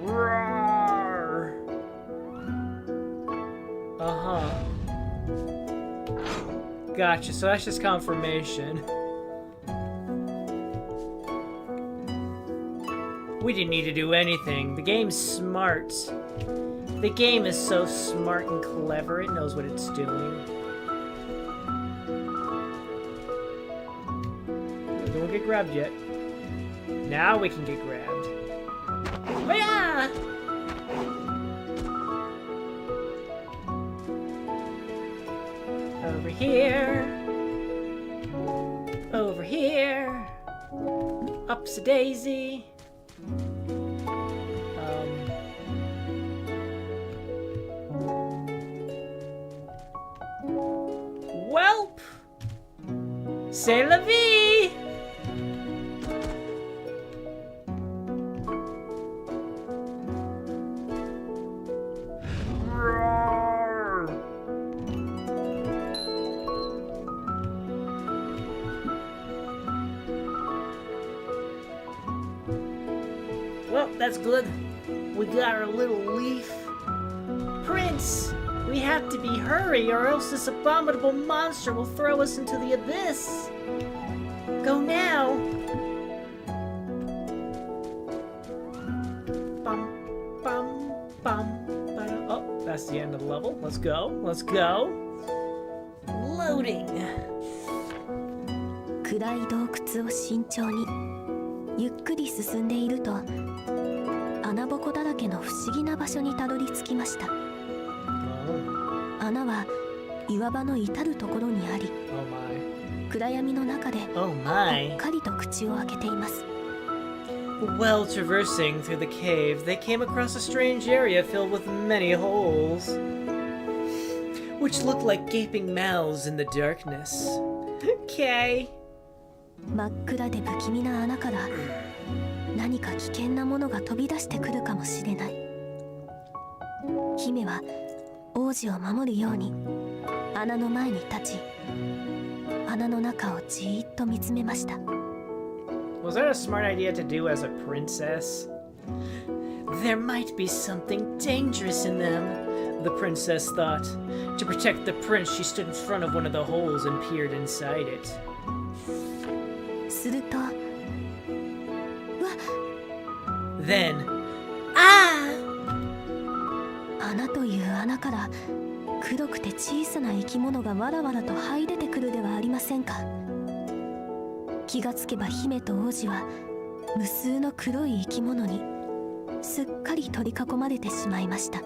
Roar! Uh-huh. Gotcha, so that's just confirmation. We didn't need to do anything. The game's smart. The game is so smart and clever, it knows what it's doing. Don't get grabbed yet. Now we can get grabbed. Oh yeah! Over here. Over here. Up's a daisy. Welp! C'est la vie! Roar! Well, that's good. We got our little leaf. Prince! We have to be hurry, or else this abominable monster will throw us into the abyss. Go now. Bum, bum, bum, ba-da. Oh, that's the end of the level. Let's go. Let's go. Loading. 暗い洞窟を慎重にゆっくり進んでいると穴ぼこだらけの不思議な場所にたどり着きました。穴は岩場の至るところにあり、暗闇の中でぽっかりと口を開けています。While traversing through the cave, they came across a strange area filled with many holes, which looked like gaping mouths in the darkness. Okay. 真っ暗で不気味な穴から何か危険なものが飛び出してくるかもしれない。姫は王子を守るように穴の前に立ち、穴の中をじーっと見つめました。Was that a smart idea to do as a princess? There might be something dangerous in them, the princess thought. To protect the prince, she stood in front of one of the holes and peered inside it. すると、わ、 Then, ah! 穴という穴から黒くて小さな生き物がわらわらと這い出てくるではありませんか。気がつけば姫と王子は無数の黒い生き物にすっかり取り囲まれてしまいました。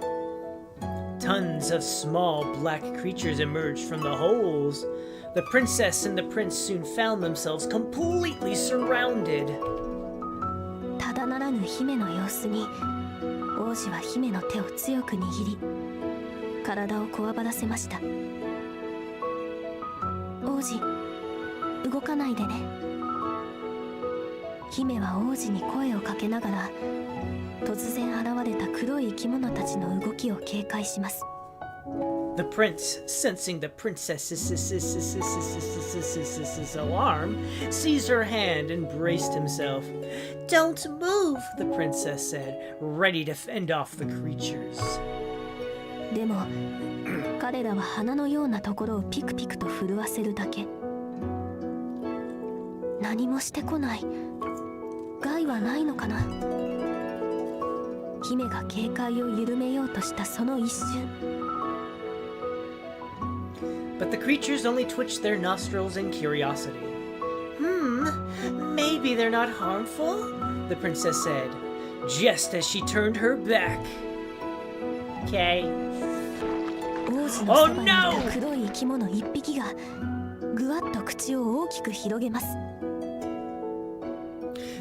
Tons of small black creatures emerged from the holes. The princess and the prince soon found themselves completely surrounded. ただならぬ姫の様子に王子は姫の手を強く握り体をこわばらせました。王子、動かないでね。姫は王子に声をかけながら突然現れた黒い生き物たちの動きを警戒します。 The prince, sensing the princess's alarm, seized her hand and braced himself. Don't move, the princess said, ready to fend off the creatures. でも彼らは花のようなところをピクピクと震わせるだけ。何もしてこない。害はないのかな。姫が警戒を緩めようとしたその一瞬。 But the creatures only twitched their nostrils in curiosity. Maybe they're not harmful, the princess said, just as she turned her back. Okay. 王子のそばにいた黒い生き物一匹がぐわっと口を大きく広げます。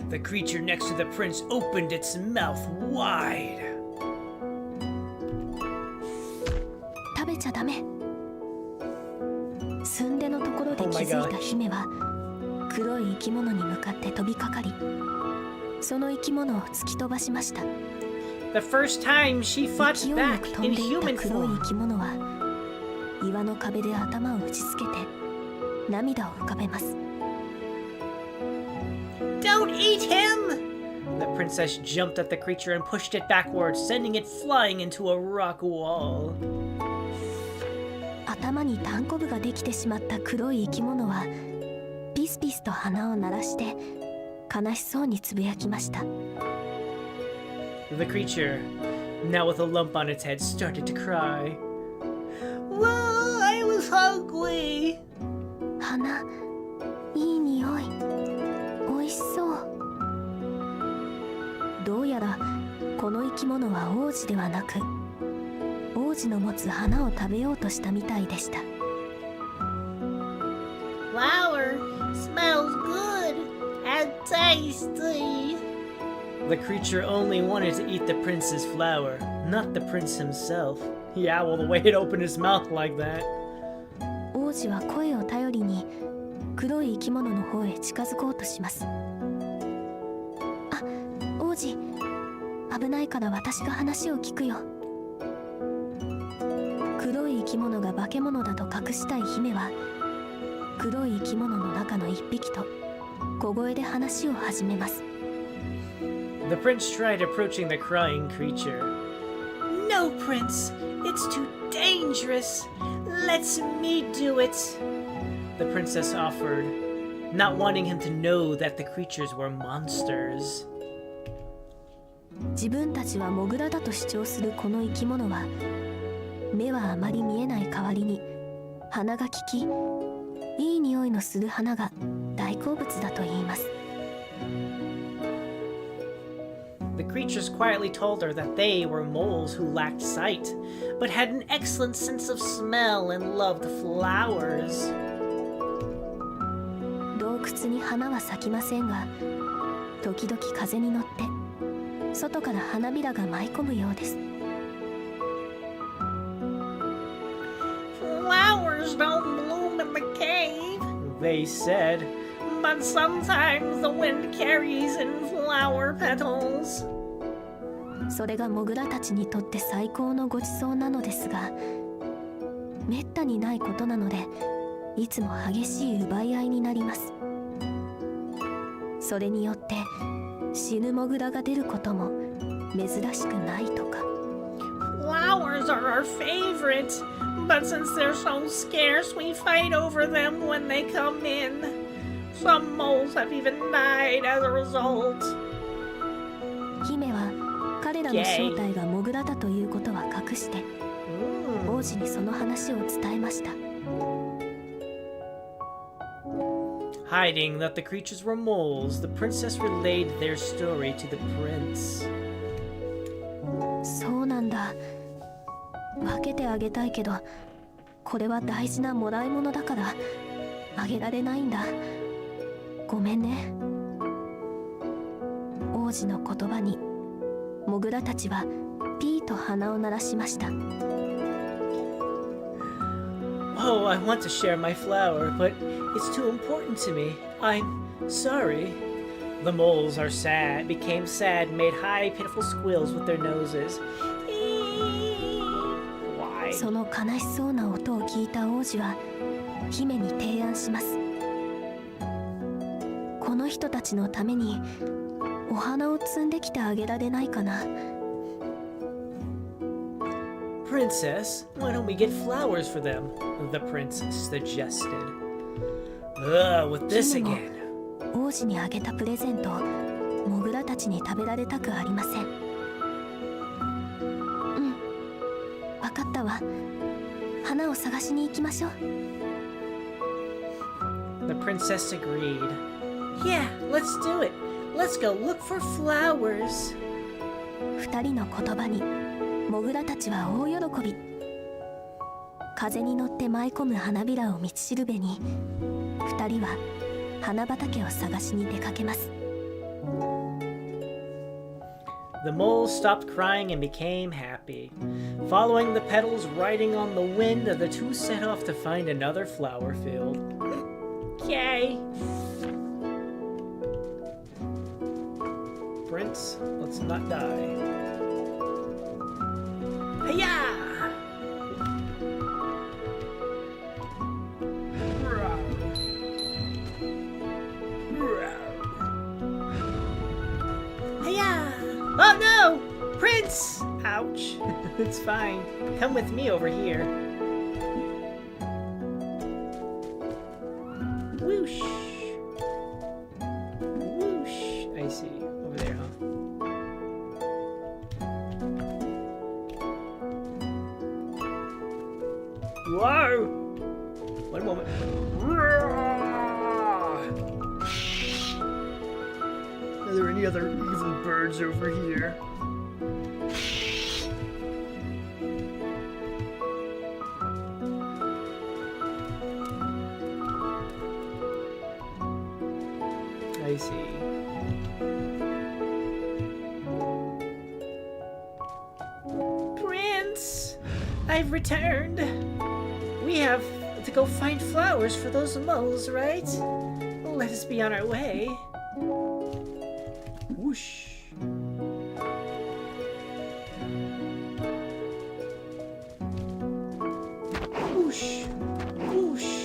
The creature next to the prince opened its mouth wide. 食べちゃダメ。寸出のところで気づいた姫は黒い生き物に向かって飛びかかりその生き物を突き飛ばしました。 The first time she fought 勢いよ back く飛ん in でいった human 黒い form. 生き物は岩の壁で頭を打ちつけて涙を浮かべます。 Don't eat him! The princess jumped at the creature and pushed it backwards, sending it flying into a rock wall. 頭にタンコブができてしまった黒い生き物はピスピスと鼻を鳴らして悲しそうにつぶやきました。 The creature, now with a lump on its head, started to cry. Well, I was hungry. 花、いい匂い、おいしそう。どうやらこの生き物は王子ではなく王子の持つ花を食べようとしたみたいでした。 Flower smells good and tasty. The creature only wanted to eat the prince's flower, not the prince himself. Yeah, well, the way it opened its mouth like that. 王子は声を頼りに黒い生き物の方へ近づこうとします。あ、王子、危ないから私が話を聞くよ。黒い生き物が化け物だと隠したい姫は黒い生き物の中の一匹と小声で話を始めます。 The prince tried approaching the crying creature. No, prince, it's too dangerous. Let me do it, the princess offered, not wanting him to know that the creatures were monsters. 自分たちはモグラだと主張するこの生き物は目はあまり見えない代わりに鼻が利きいい匂いのする花が大好物だと言います。 The creatures quietly told her that they were moles who lacked sight, but had an excellent sense of smell and loved flowers. 洞窟に花は咲きませんが時々風に乗って外から花びらが舞い込むようです。 Flowers don't bloom in the cave, They said, but sometimes the wind carries in flower petals. それがモグラたちにとって最高のごちそうなのですがめったにないことなのでいつも激しい奪い合いになります。それによって死ぬモグラが出ることも珍しくないとか。 Flowers are our favorite, but since they're so scarce, we fight over them when they come in. Some moles have even died as a result. 姫は彼らの正体がモグラだということは隠して王子にその話を伝えました。 Hiding that the creatures were moles, the princess relayed their story to the prince. そうなんだ。分けてあげたいけどこれは大事なもらい物だからあげられないんだ。ごめんね。王子の言葉にモグラたちはピーと鼻を鳴らしました。 Oh, I want to share my flower, but it's too important to me. I'm sorry. The moles are sad, became sad, made high, pitiful squeals with their noses. Why? その悲しそうな音を聞いた王子は姫に提案します。この人たちのためにお花を摘んできてあげられないかな。 Princess, why don't we get flowers for them? The prince suggested. Ugh, with this 姫も again. 王子にあげたプレゼントをモグラたちに食べられたくありません。うん、わかったわ。花を探しに行きましょう。 The princess agreed. Yeah, let's do it. Let's go look for flowers. 二人の言葉にモグラたちは大喜び。風に乗って舞い込む花びらを道しるべに二人は花畑を探しに出かけます。 The mole stopped crying and became happy. Following the petals riding on the wind, the two set off to find another flower field. Yay! Prince, let's not die. Hiya! Hiya! Oh no! Prince! Ouch. It's fine. Come with me over here. Whoosh! Whoosh. I see. Over there, huh? Whoa! One moment. Are there any other evil birds over here? I see. Prince! I've returned. We have to go find flowers for those moles, right? Let us be on our way. Whoosh. Whoosh! Whoosh!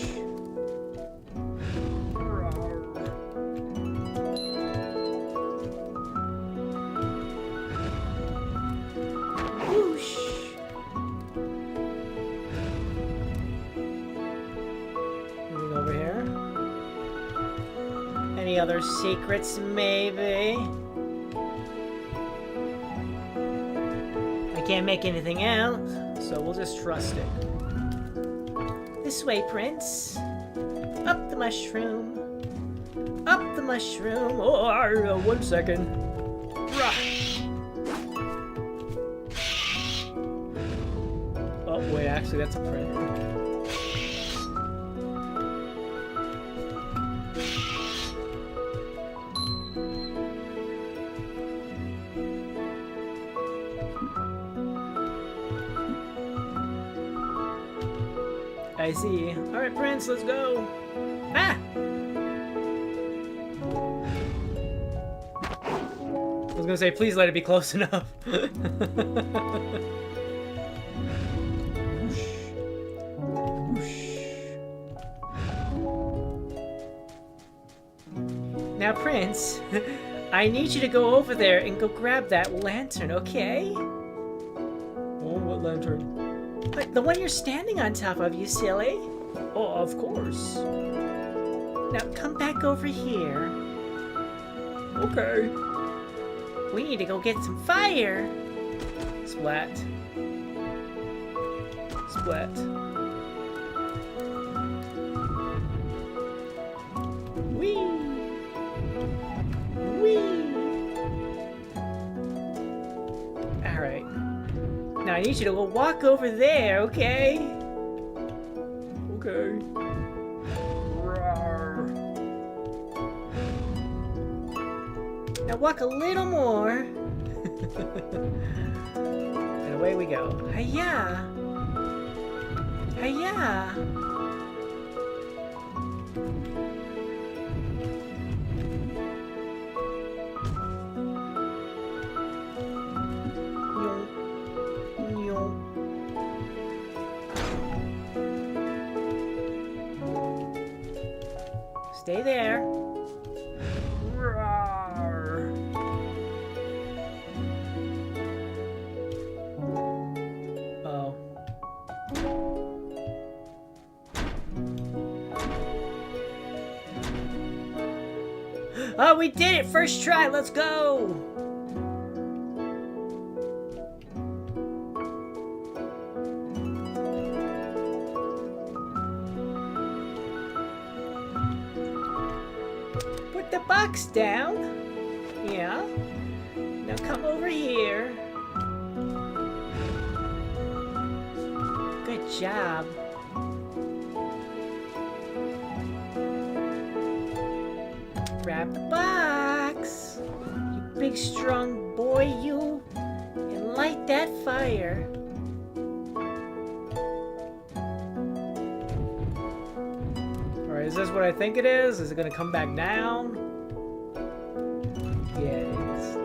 Whoosh! Moving over here. Any other secrets, maybe? I can't make anything out, so we'll just trust it. This way, Prince. Up the mushroom. Up the mushroom. Oh, 1 second. Oh, wait, actually, that's a print. I see. Alright, Prince, let's go. Ah! I was gonna say, please let it be close enough. Now, Prince, I need you to go over there and go grab that lantern, okay? Oh, what lantern? But the one you're standing on top of, you silly. Oh, of course. Now, come back over here. Okay. We need to go get some fire. Splat. Splat. Whee! Whee! Alright. Now I need you to go walk over there, okay? Okay. Rawr. Now walk a little more. And away we go. Hiya! Hiya! Stay there. Rawr. Oh. Oh, we did it! First try, let's go! Put the box down. Yeah. Now come over here. Good job. Grab the box. You big strong boy, you. And light that fire. Alright, is this what I think it is? Is it gonna come back down? Yes.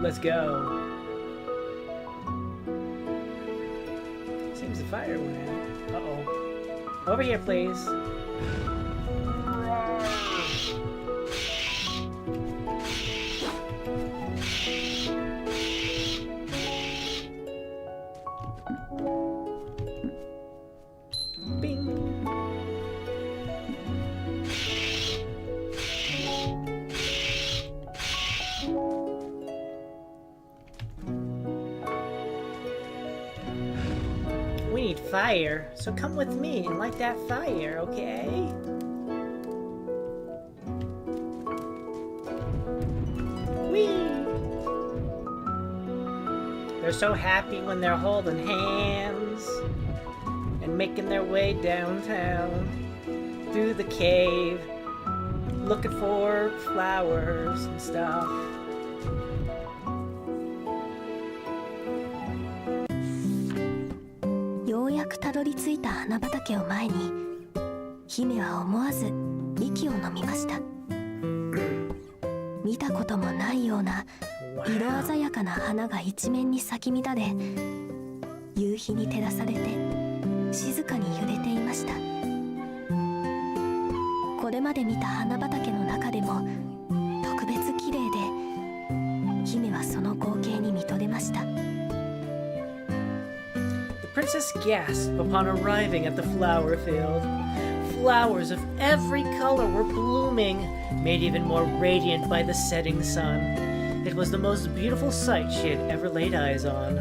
Let's go. Seems the fire went out. Uh-oh. Over here, please. Bing. We need fire, so come with me and light that fire, okay? Whee! They're so happy when they're holding hands and making their way downtown through the cave, looking for flowers and stuff.ようやくたどり着いた花畑を前に姫は思わず息を飲みました。見たこともないような色鮮やかな花が一面に咲き乱れ、夕日に照らされて静かに揺れていました。これまで見た花畑の中でも特別綺麗で、姫はその光景に見とれました。The princess gasped upon arriving at the flower field. Flowers of every color were blooming, made even more radiant by the setting sun. It was the most beautiful sight she had ever laid eyes on.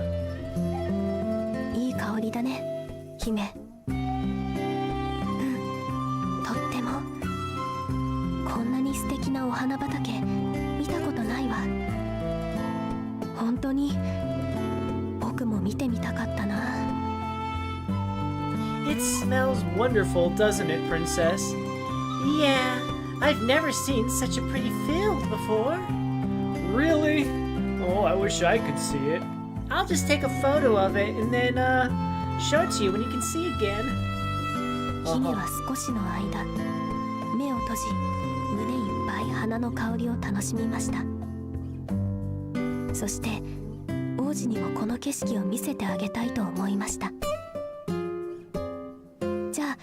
いい香りだね、姫。とっても。こんなに素敵なお花畑見たことないわ。本当に僕も見てみたかったな。It smells wonderful, doesn't it, princess? Yeah, I've never seen such a pretty field before. Really? Oh, I wish I could see it. I'll just take a photo of it and then, show it to you when you can see again. 姫は少しの間、目を閉じ、胸いっぱい花の香りを楽しみました。そして、王子にもこの景色を見せてあげたいと思いました。じゃあ、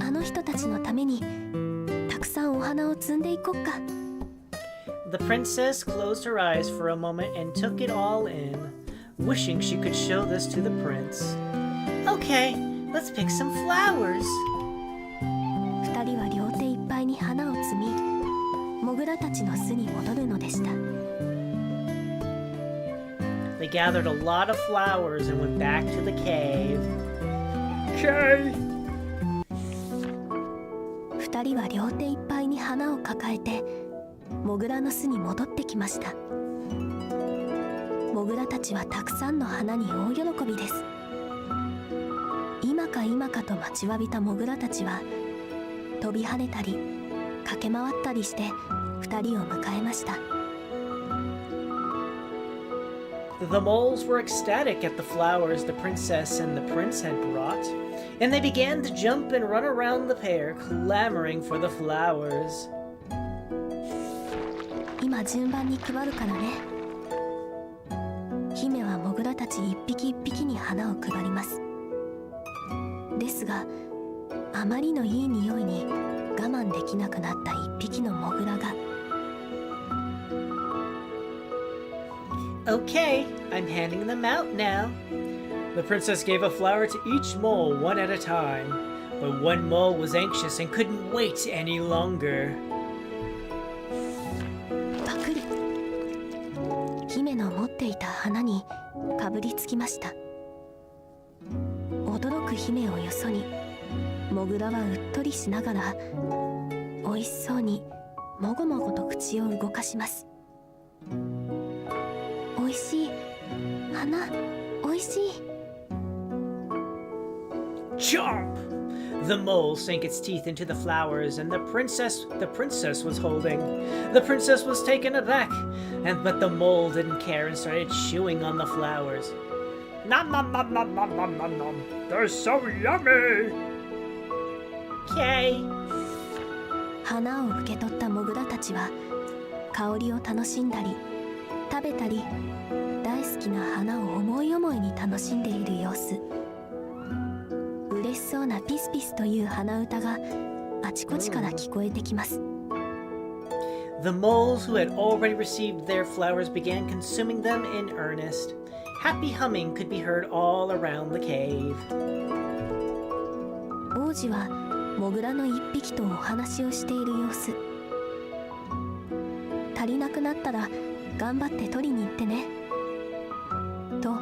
あの人たちのためにたくさんお花を摘んでいこっか。 The princess closed her eyes for a moment and took it all in, wishing she could show this to the prince. Okay, let's pick some flowers. 2人は両手いっぱいに花を摘み、モグラたちの巣に戻るのでした。 They gathered a lot of flowers and went back to the cave. Okay. 2人は両手いっぱいに花を抱えてモグラの巣に戻ってきました。モグラたちはたくさんの花に大喜びです。今か今かと待ちわびたモグラたちは飛び跳ねたり駆け回ったりして2人を迎えました。 The moles were ecstatic at the flowers the princess and the prince had brought, and they began to jump and run around the pair, clamoring for the flowers. 今順番に配るからね。姫はモグラたち一匹一匹に花を配ります。ですがあまりのいい匂いに我慢できなくなった一匹のモグラが Okay, I'm handing them out now. The princess gave a flower to each mole one at a time, but one mole was anxious and couldn't wait any longer. パクリ。姫の持っていた花にかぶりつきました。驚く姫をよそにモグラはうっとりしながらおいしそうにもごもごと口を動かします。おいしい花、おいしい。 Chomp! The mole sank its teeth into the flowers, and the princess was holding. The princess was taken aback, but the mole didn't care and started chewing on the flowers. Nom nom nom nom nom nom nom nom. They're so yummy. Okay. 花を受け取ったモグラたちは香りを楽しんだり食べたり大好きな花を思い思いに楽しんでいる様子。嬉しそうなピスピスという鼻歌があちこちから聞こえてきます。 The moles who had already received their flowers began consuming them in earnest. Happy humming could be heard all around the cave. 王子はモグラの一匹とお話をしている様子。足りなくなったら頑張って取りに行ってねと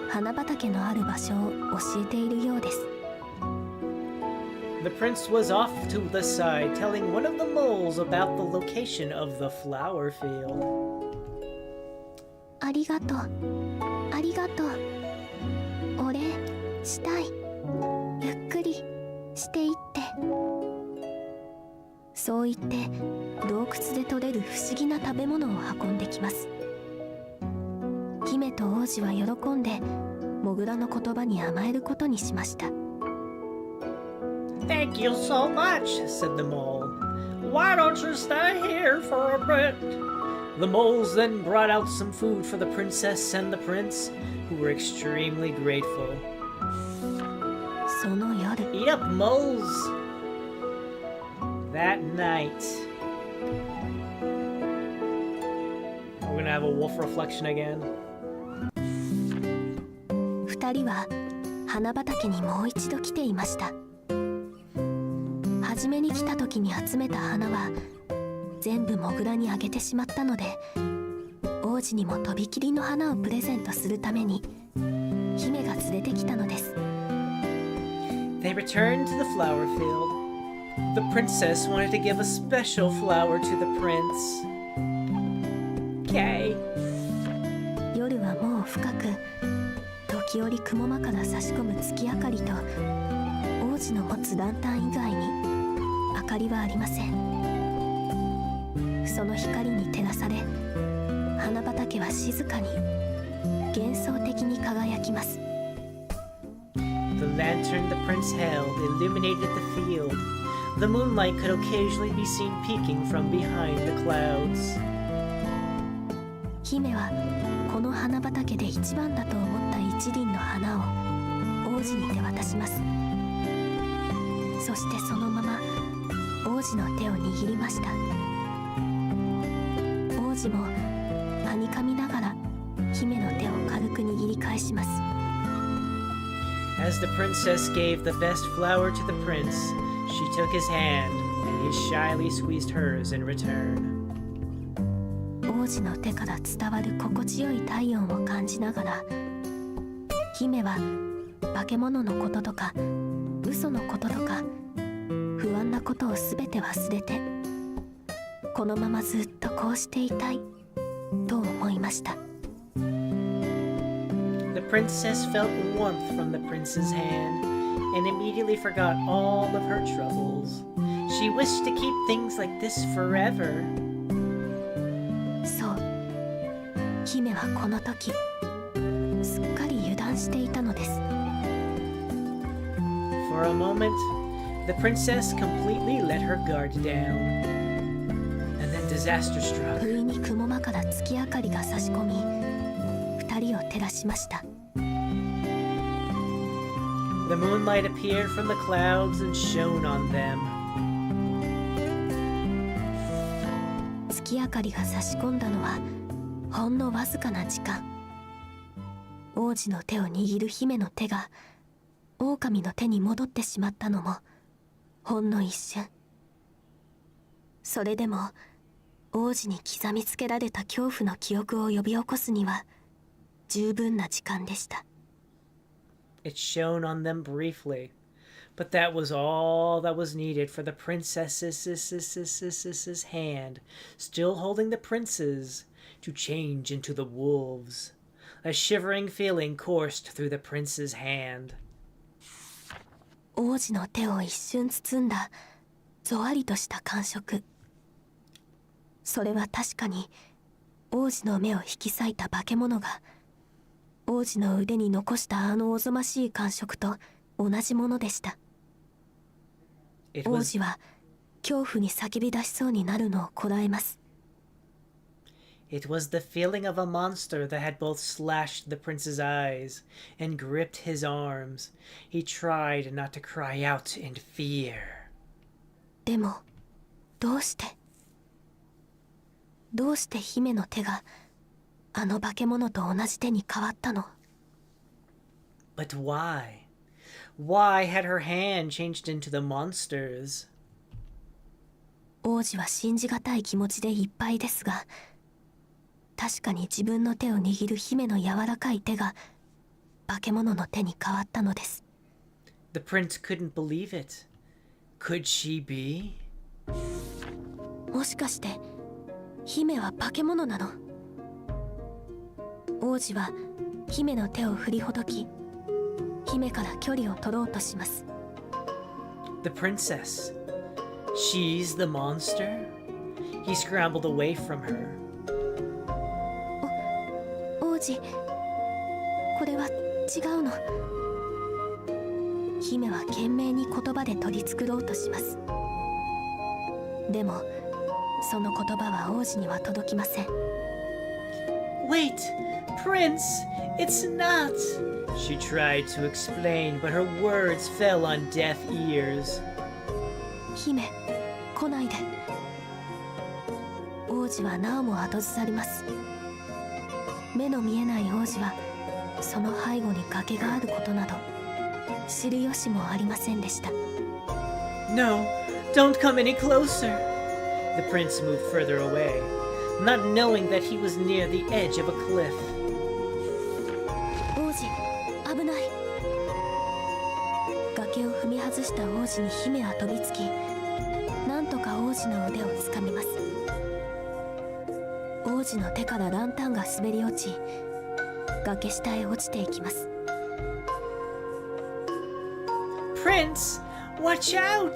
花畑のある場所を教えているようです。 The prince was off to the side, telling one of the moles about the location of the flower field. ありがとうありがとうお礼したいゆっくりしていってそう言って洞窟で採れる不思議な食べ物を運んできます。姫と王子は喜んでモグラの言葉に甘えることにしました。 Thank you so much, said the mole. Why don't you stay here for a bit? The moles then brought out some food for the princess and the prince, who were extremely grateful. その夜 Eat up, moles! That night, we're gonna have a wolf reflection again. 2人は花畑にもう一度来ていました。初めに来た時に集めた花は全部モグラにあげてしまったので王子にもとびきりの花をプレゼントするために姫が連れてきたのです。 They returned to the flower field. The princess wanted to give a special flower to the prince. Okay. 夜はもう深く時折雲間から差し込む月明かりと王子の持つランタン以外に明かりはありません。その光に照らされ花畑は静かに幻想的に輝きます。 The lantern the prince held illuminated the field. The moonlight could occasionally be seen peeking from behind the clouds. 姫はこの花畑で一番だと思った一輪の花を王子に手渡します。そしてそのまま王子の手を握りました。王子もはにかみながら姫の手を軽く握り返します。 As the princess gave the best flower to the prince, she took his hand, and he shyly squeezed hers in return. 王子の手から伝わる心地よい体温を感じながら、姫は化け物のこととか嘘のこととか不安なことをすべて忘れて、このままずっとこうしていたいと思いました。 The princess felt warmth from the prince's hand, and immediately forgot all of her troubles. She wished to keep things like this forever. そう、姫はこの時すっかり油断していたのです。 For a moment, the princess completely let her guard down. And then disaster struck. 不意に雲間から月明かりが差し込み、二人を照らしました。 The moonlight appeared from the clouds and shone on them. 月明かりが差し込んだのはほんのわずかな時間。王子の手を握る姫の手が狼の手に戻ってしまったのもほんの一瞬。それでも王子に刻みつけられた恐怖の記憶を呼び起こすには十分な時間でした。 It shone on them briefly, but that was all that was needed for the princess's hand, still holding the prince's, to change into the wolves. A shivering feeling coursed through the prince's hand. 王子の手を一瞬包んだぞわりとした感触。それは確かに王子の目を引き裂いた化け物が王子の腕に残したあのおぞましい感触と同じものでした。王子は恐怖に叫び出しそうになるのをこらえます。 It was the feeling of a monster that had both slashed the prince's eyes and gripped his arms. He tried not to cry out in fear. でもどうして姫の手があの化け物と同じ手に変わったの？ But why? Why had her hand changed into the monster's? 王子は信じがたい気持ちでいっぱいですが、確かに自分の手を握る姫の柔らかい手が化け物の手に変わったのです。 The prince couldn't believe it. Could she be? もしかして姫は化け物なの？王子は姫の手を振りほどき、姫から距離を取ろうとします。 The princess. She's the monster? He scrambled away from her. 王子、これは違うの。姫は懸命に言葉で取り繕おうとします。でもその言葉は王子には届きません。 Wait, Prince, it's not. She tried to explain, but her words fell on deaf ears. 姫、来ないで。王子はなおも後ずさります。目の見えない王子はその背後に崖があることなど知る由もありませんでした。 No, don't come any closer. The prince moved further away, not knowing that he was near the edge of a cliff. 王子、危ない。崖を踏み外した王子に姫は飛びつき、なんとか王子の腕をつかみます。王子の手からランタンが滑り落ち、崖下へ落ちていきます。 Prince, watch out!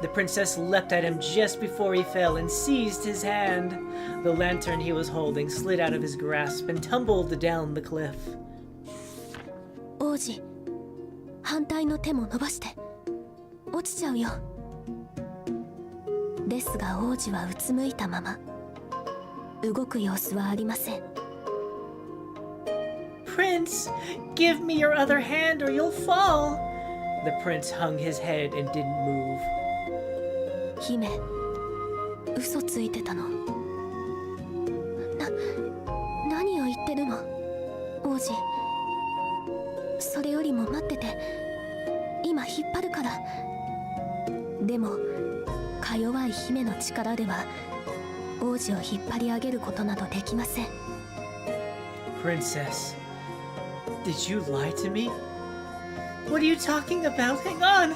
The princess leapt at him just before he fell and seized his hand. The lantern he was holding slid out of his grasp and tumbled down the cliff. 王子、反対の手も伸ばして。落ちちゃうよ。ですが王子はうつむいたまま。動く様子はありません。 Prince, give me your other hand or you'll fall. The prince hung his head and didn't move. 姫、嘘ついてたの。何を言ってるの、王子。それよりも待ってて、今引っ張るから。でもか弱い姫の力では王子を引っ張り上げることなどできません。 Princess, did you lie to me? What are you talking about? Hang on!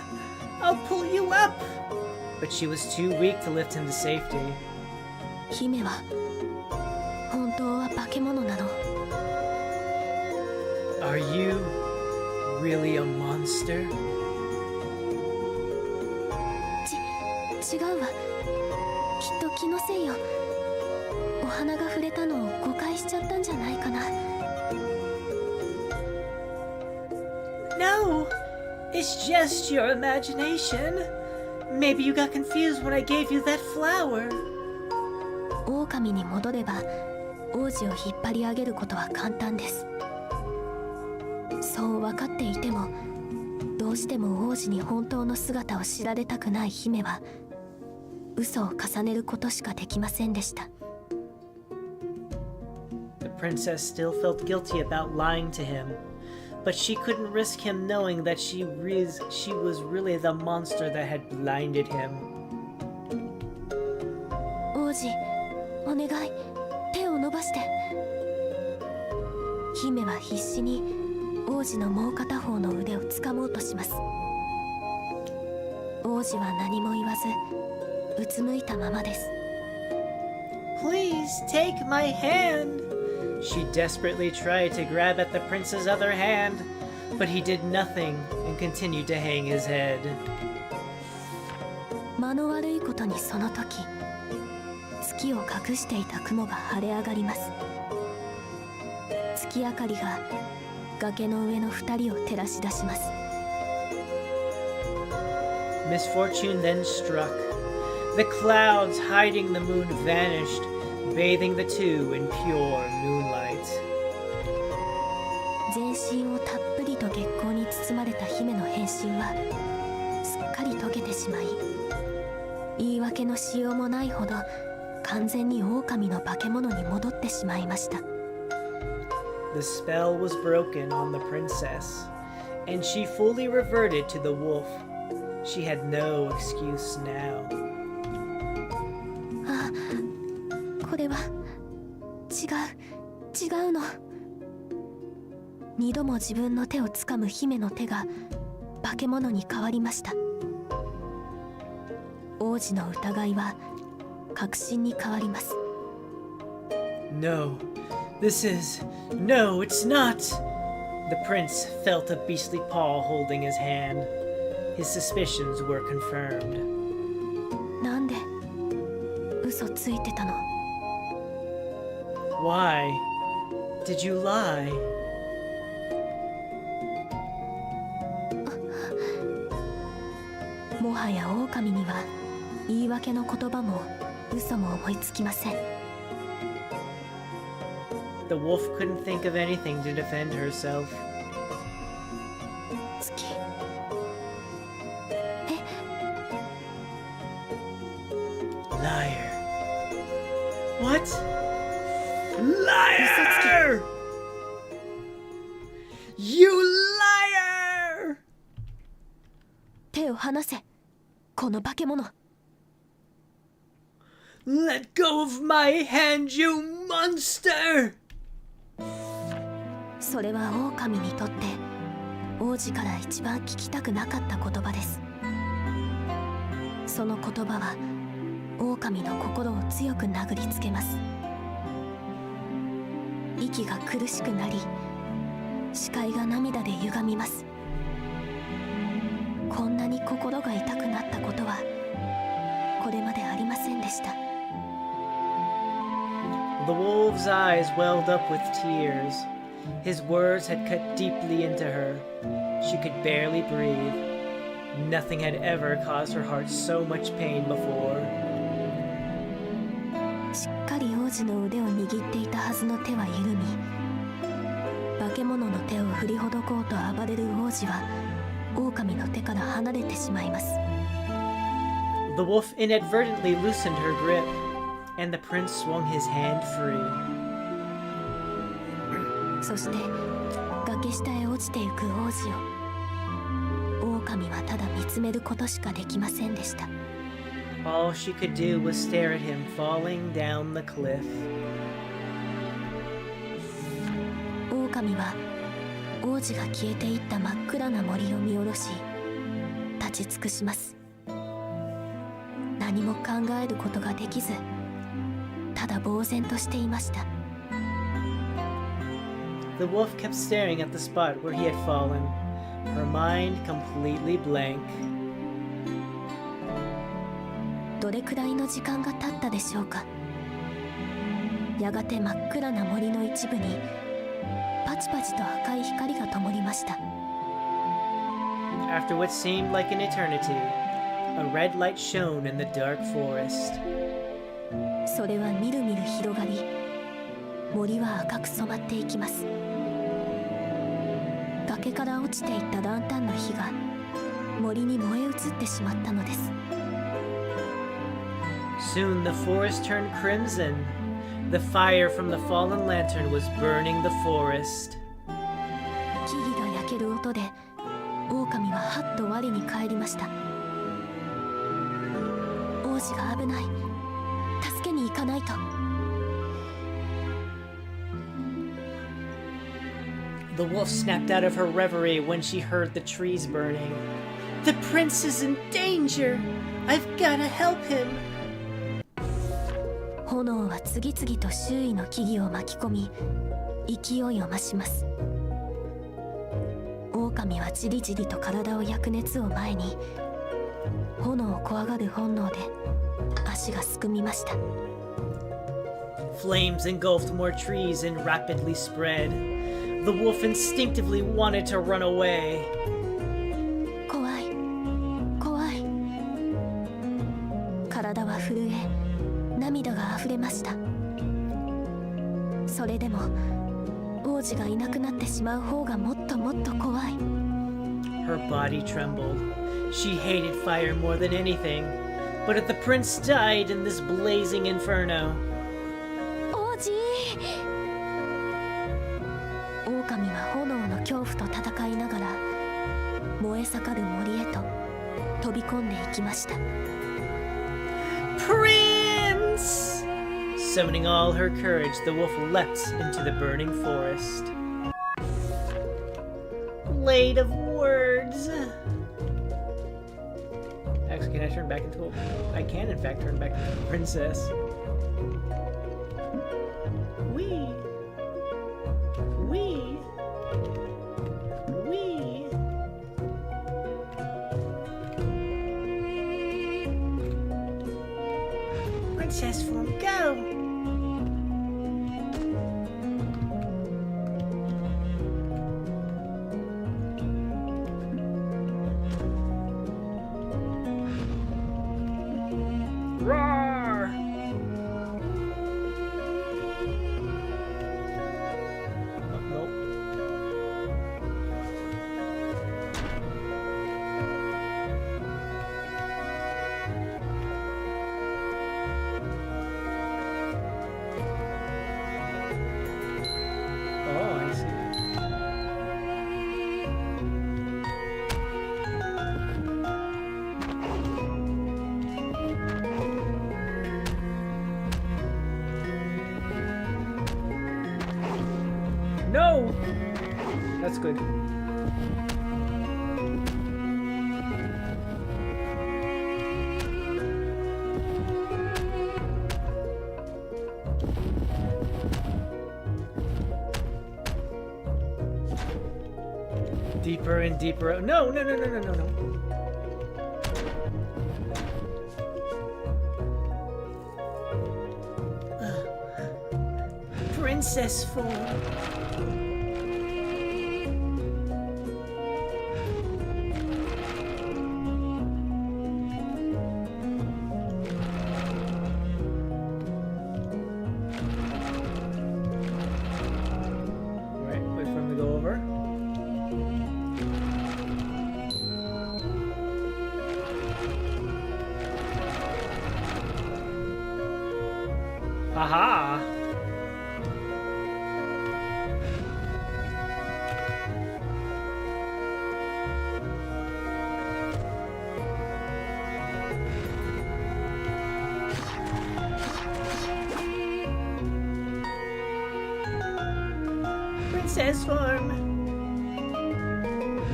I'll pull you up! But she was too weak to lift him to safety. 姫は本当は化け物なの。 Are you really a monster? 違うわ。きっと気のせいよ。お花が触れたのを誤解しちゃったんじゃないかな。 No! It's just your imagination. Maybe you got confused when I gave you that flower. 狼に戻れば王子を引っ張り上げることは簡単です。そう分かっていても、どうしても王子に本当の姿を知られたくない姫は嘘を重ねることしかできませんでした。 The princess still felt guilty about lying to him, but she couldn't risk him knowing that she was really the monster that had blinded him. 王子、お願い、手を伸ばして。姫は必死に王子のもう片方の腕を掴もうとします。王子は何も言わずうつむいたままです。 Please take my hand. She desperately tried to grab at the prince's other hand, but he did nothing and continued to hang his head. 間の悪いことにその時、月を隠していた雲が晴れ上がります。月明かりが崖の上の2人を照らし出します。 Misfortune then struck. The clouds hiding the moon vanished, bathing the two in pure moonlight. 全身をたっぷりと月光に包まれた姫の変身はすっかり溶けてしまい、言い訳のしようもないほど完全に狼の化け物に戻ってしまいました。 The spell was broken on the princess, and she fully reverted to the wolf. She had no excuse now. あ、これは違うの。二度も自分の手をつかむ姫の手が化け物に変わりました。王子の疑いは確信に変わります。 No, No, it's not! The prince felt a beastly paw holding his hand. His suspicions were confirmed. なんで嘘ついてたの？ Why did you lie? もはや狼には言い訳の言葉も嘘も思いつきません。 The wolf couldn't think of anything to defend herself. 月、Liar. What? Liar! You liar! 手を離せ、この化け物。 Let go of my hand, you monster! それは狼にとって王子から一番聞きたくなかった言葉です。その言葉は狼の心を強く殴りつけます。息が苦しくなり、視界が涙で歪みます。こんなに心が痛くなったことはこれまでありませんでした。 The wolf's eyes welled up with tears. His words had cut deeply into her. She could barely breathe. Nothing had ever caused her heart so much pain before. しっかり王子の腕を握っていたはずの手は緩み、化け物の手を振りほどこうと暴れる王子は狼の手から離れてしまいます。 The wolf inadvertently loosened her grip, and the prince swung his hand free. そして崖下へ落ちてゆく王子を狼はただ見つめることしかできませんでした。 All she could do was stare at him falling down the cliff. 狼は王子が消えていった真っ暗な森を見下ろし立ち尽くします。何も考えることができずただ呆然としていました。 The wolf kept staring at the spot where he had fallen, her mind completely blank. どれくらいの時間が経ったでしょうか。やがて真っ暗な森の一部にパチパチと赤い光が灯りました。 After what seemed like an eternity, a red light shone in the dark forest. それはみるみる広がり森は赤く染まっていきます。崖から落ちていったランタンの火が森に燃え移ってしまったのです。 Soon the forest turned crimson. The fire from the fallen lantern was burning the forest. 木々が焼ける音で狼ははっと我に返りました。王子が危ない、助けに行かないと。 The wolf snapped out of her reverie when she heard the trees burning. The prince is in danger! I've gotta help him! 炎は次々と周囲の木々を巻き込み勢いを増します。狼はじりじりと体を焼く熱を前に炎を怖がる本能で足がすくみました。 Flames engulfed more trees and rapidly spread. The wolf instinctively wanted to run away. 怖い怖い。体は震え涙が溢れました。それでも王子がいなくなってしまう方がもっともっと怖い。 Her body trembled. She hated fire more than anything. But if the prince died in this blazing inferno... 王子。狼は炎の恐怖と戦いながら燃え盛る森へと飛び込んでいきました。 Prince! Summoning all her courage, the wolf leapt into the burning forest. Blade of words. Actually, can I turn back into a... I can, in fact, turn back into a princess. Wee. Wee. Wee. Princess form, go! Roar! Oh, nope. Oh, I see. No! That's good. Deeper and deeper. No, no, no, no, no, no, no. Princess form. Right, wait for him to go over. Aha! Princess form.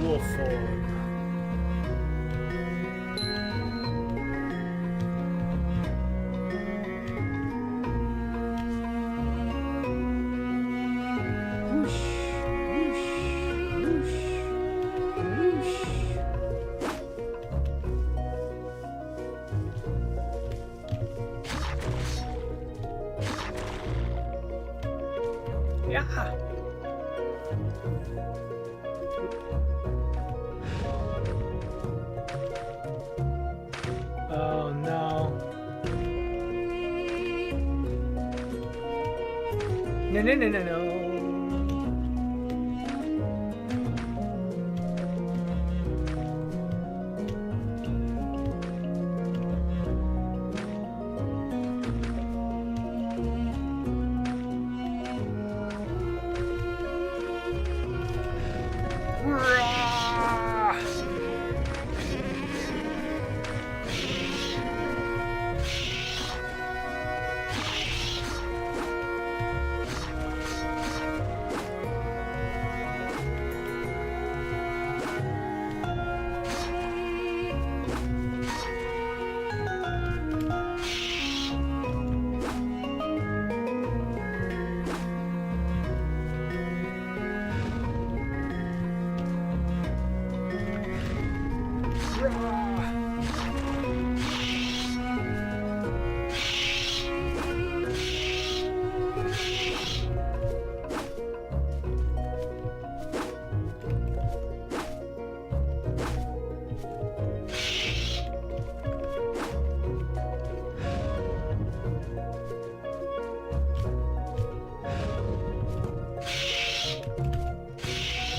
Wolf form. Whoosh, whoosh, whoosh, whoosh. Yeah. Oh no. No, no, no, no, no.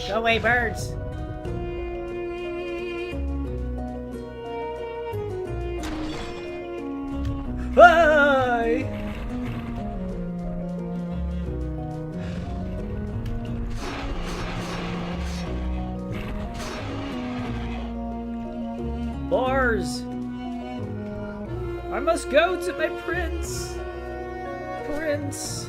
Go away, birds. Bye! Bars! I must go to my prince! Prince!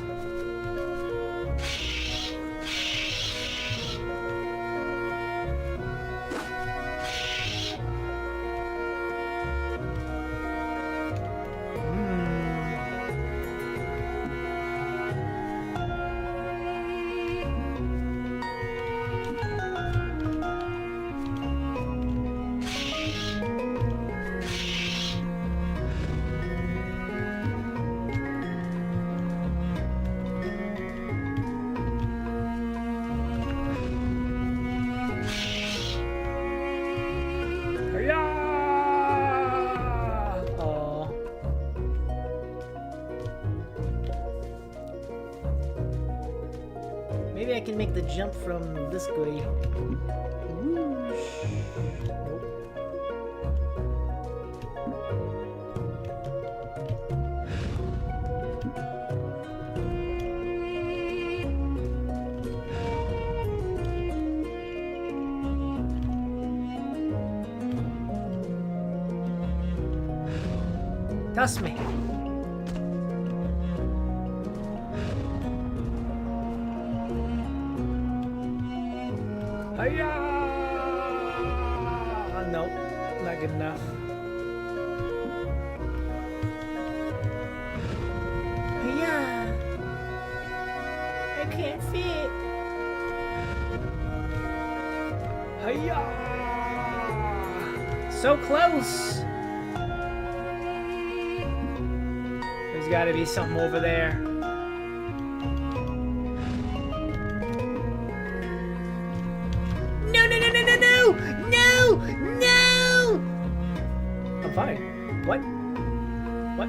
Maybe I can make the jump from this way. Whoosh. Nope. Toss me. Hiya! Nope, not good enough. Yeah. I can't fit. Hiya! So close! There's gotta be something over there. No! I'm fine. What? What?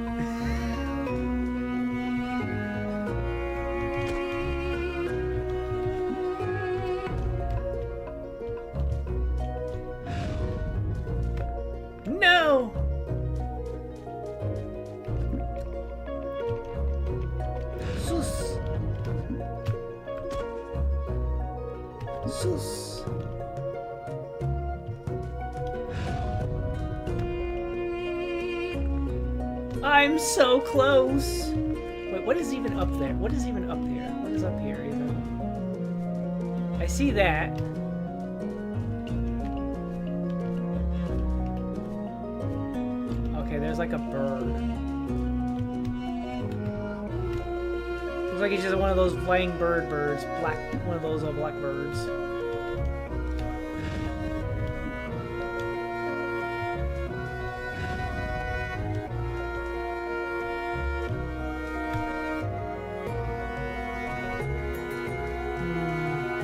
No! I'm so close. Wait, what is even up there? What is even up here? What is up here even? I see that. Okay, there's like a bird. Looks like he's just one of those flying birds. One of those black birds.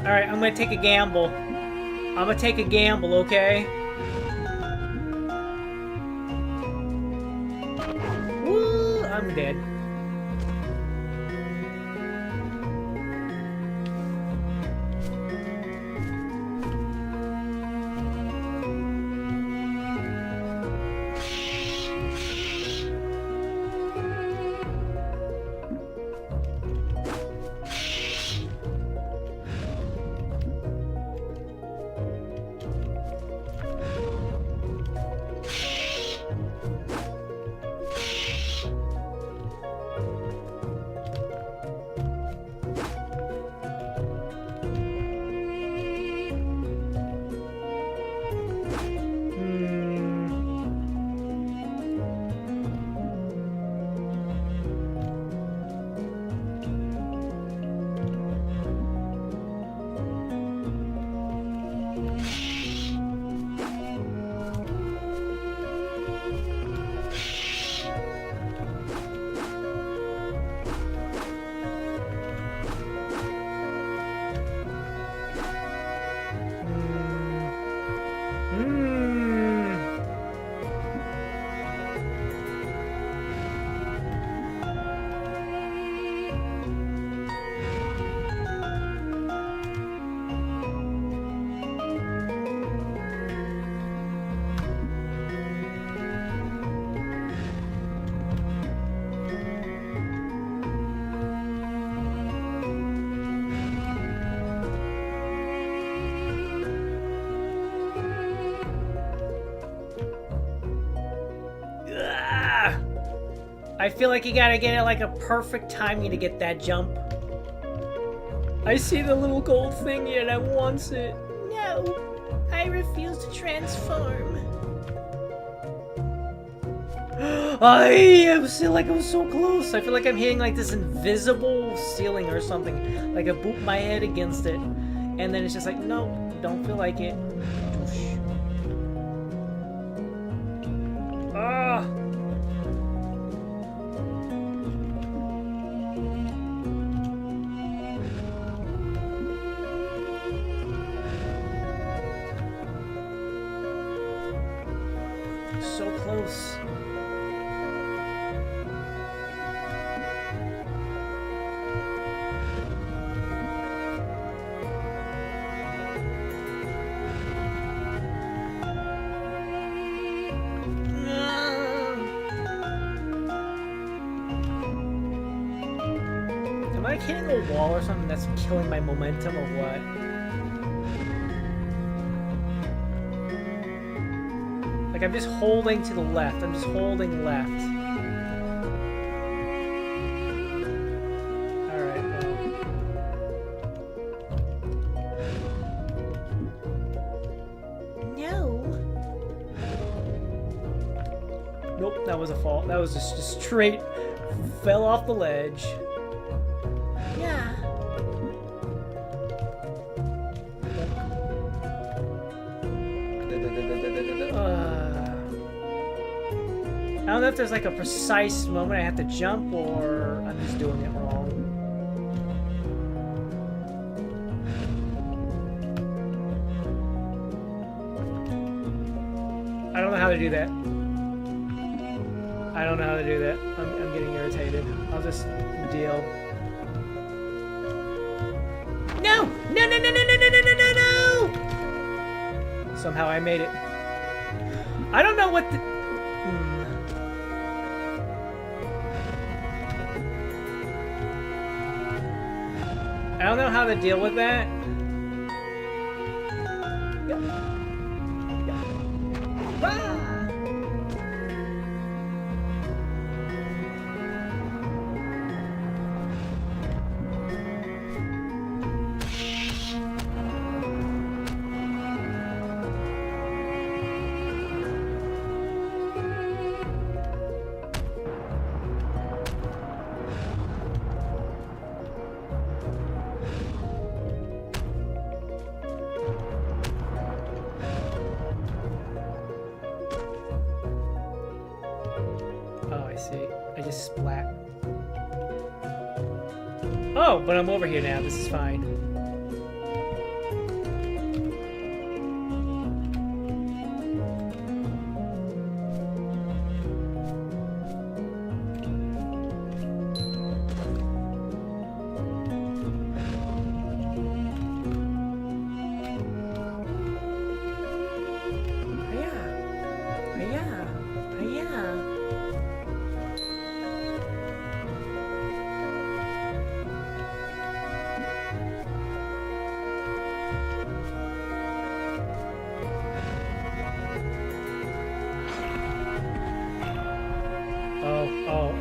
Alright, I'm gonna take a gamble. I'm gonna take a gamble, okay? Woo! I'm dead. I feel like you gotta get it like a perfect timing to get that jump. I see the little gold thingy and I want it. No, I refuse to transform. I feel like I'm so close. I feel like I'm hitting like this invisible ceiling or something. Like I boop my head against it. And then it's just like, no, don't feel like it. Ah. So close. Am I hitting a wall or something that's killing my momentum or what? Like, I'm just holding to the left. I'm just holding left. Alright, well. No. Nope, that was a fall. That was just straight. Fell off the ledge. Yeah. I don't know if there's like a precise moment I have to jump or I'm just doing it wrong. I don't know how to do that. I don't know how to do that. I'm getting irritated. I'll just deal. No! No, no, no, no, no, no, no, no, no, no! Somehow I made it. I don't know what the... I don't know how to deal with that. Yep. Yep. Ah! Oh, I see. I just splat. Oh, but I'm over here now. This is fine.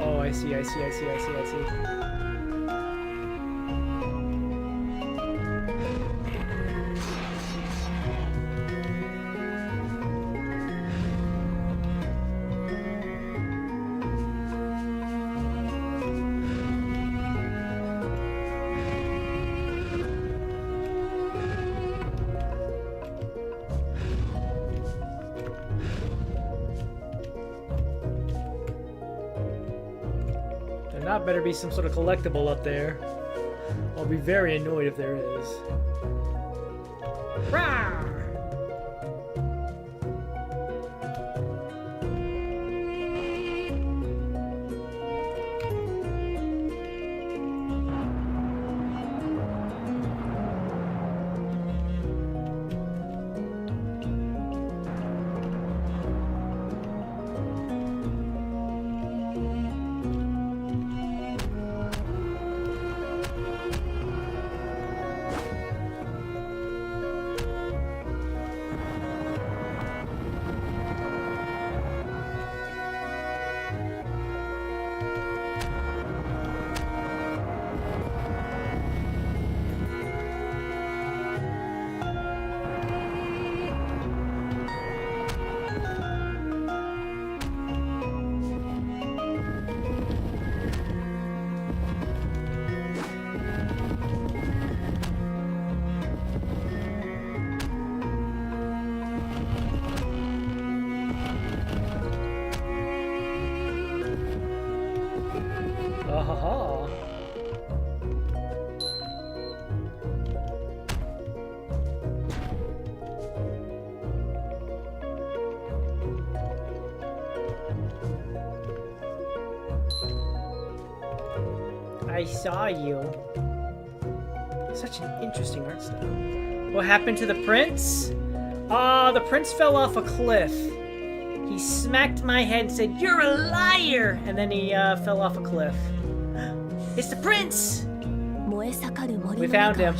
Oh, I see. There not better be some sort of collectible up there. I'll be very annoyed if there is. Rawr! Ahaha. I saw you. Such an interesting art style. What happened to the prince? The prince fell off a cliff. He smacked my head and said, "You're a liar!" And then he fell off a cliff. It's the prince! We found him.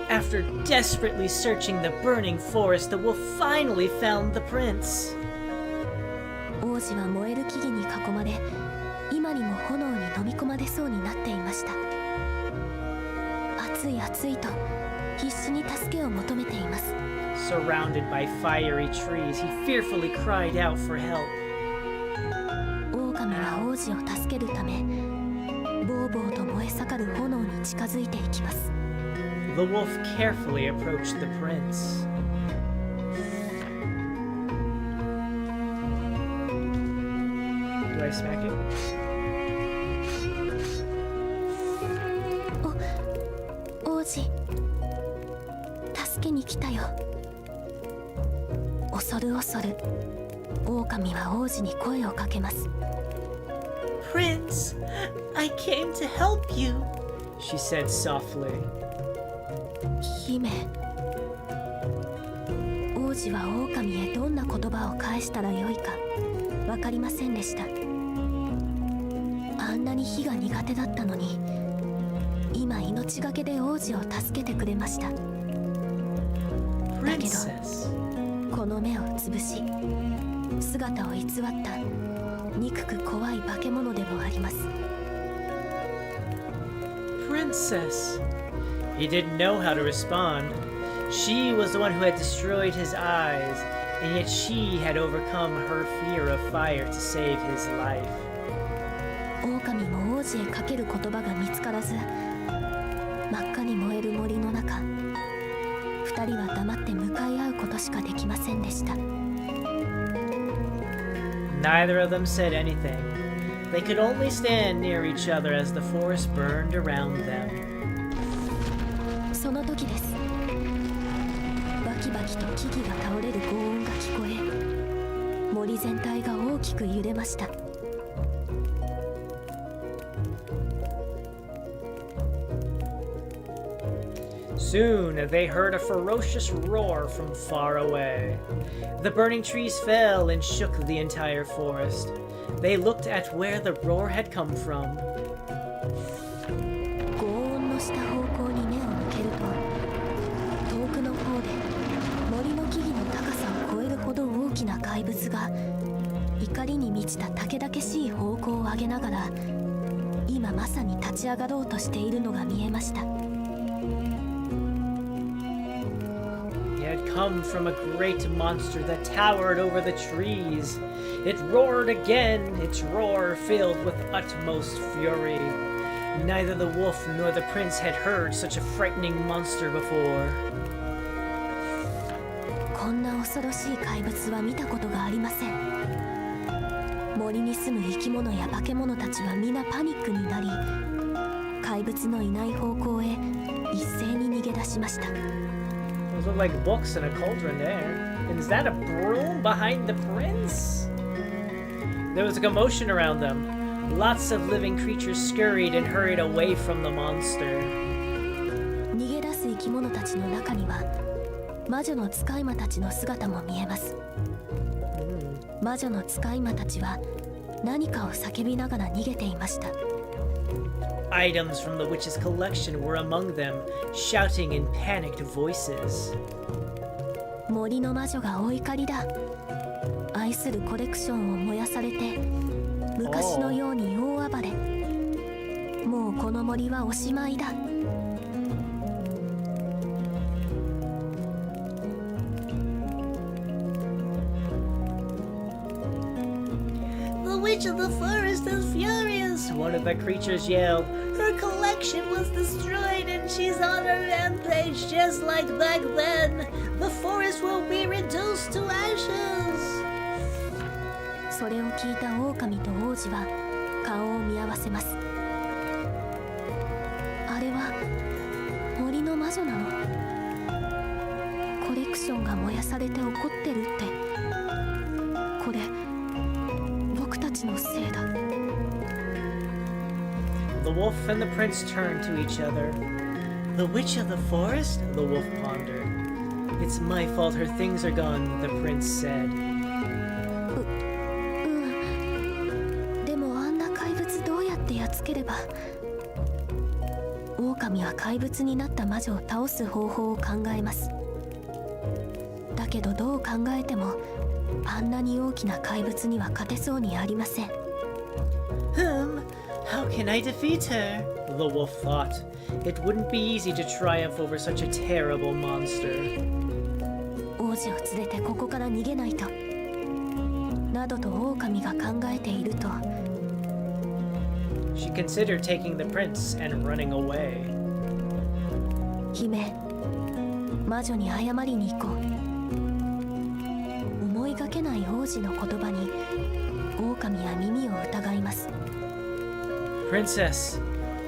After desperately searching the burning forest, the wolf finally found the prince. 王子は燃える木々に囲まれ、今にも炎に飲み込まれそうになっていました。暑い暑いと必死に助けを求めています。Surrounded by fiery trees, he fearfully cried out for help. 狼は王子を助けるため、ぼうぼうと燃え盛る炎に近づいていきます。The wolf carefully approached the prince. Do I smack it? 王子、助けに来たよ。恐る恐る、狼は王子に声をかけます。Prince, I came to help you, she said softly. 姫。王子は狼へどんな言葉を返したらよいか分かりませんでした。あんなに火が苦手だったのに、今命がけで王子を助けてくれました。だけどこの目をつぶし、姿を偽った憎く怖い化け物でもあります。 Princess. He didn't know how to respond. She was the one who had destroyed his eyes, and yet she had overcome her fear of fire to save his life. 狼も王子へかける言葉が見つからず、真っ赤に燃える森の中、二人は黙って向かい合うことしかできませんでした。 Neither of them said anything. They could only stand near each other as the forest burned around them. その時です。バキバキと木々が倒れる轟音が聞こえ、森全体が大きく揺れました。 Soon they heard a ferocious roar from far away. The burning trees fell and shook the entire forest. They looked at where the roar had come from. 轟音のした方向に目を向けると、遠くの方で森の木々の高さを超えるほど大きな怪物が怒りに満ちた猛々しい方向を上げながら、今まさに立ち上がろうとしているのが見えました。 Come from a great monster that towered over the trees. It roared again, its roar filled with utmost fury. Neither the wolf nor the prince had heard such a frightening monster before. こんな恐ろしい怪物は見たことがありません。森に住む生き物や化け物たちは皆パニックになり、怪物のいない方向へ一斉に逃げ出しました。 Those look like books in a cauldron there. And is that a broom behind the prince? There was a commotion around them. Lots of living creatures scurried and hurried away from the monster. 逃げ出す生き物たちの中には魔女の使い魔たちの姿も見えます。魔女の使い魔たちは何かを叫びながら逃げていました。 Items from the witch's collection were among them, shouting in panicked voices. 森の魔女がお怒りだ。愛するコレクションを燃やされて昔のように大暴れ。もうこの森はおしまいだ。 The witch of the forest is furious. One of the creatures yelled. Her collection was destroyed and she's on a rampage just like back then. The forest will be reduced to ashes. それを聞いた狼と王子は顔を見合わせます。あれは森の魔女なの？コレクションが燃やされて怒ってるって。これ僕たちのせいだ。 The wolf and the prince turned to each other. The witch of the forest? The wolf pondered. It's my fault her things are gone, the prince said. でもあんな怪物どうやってやっつければ。狼は怪物になった魔女を倒す方法を考えます。だけどどう考えてもあんなに大きな怪物には勝てそうにありません。 How can I defeat her? The wolf thought. It wouldn't be easy to triumph over such a terrible monster. 王子を連れてここから逃げないと。などと狼が考えていると。 She considered taking the prince and running away. 姫、魔女に謝りに行こう。思いがけない王子の言葉に狼は耳を疑います。 Princess,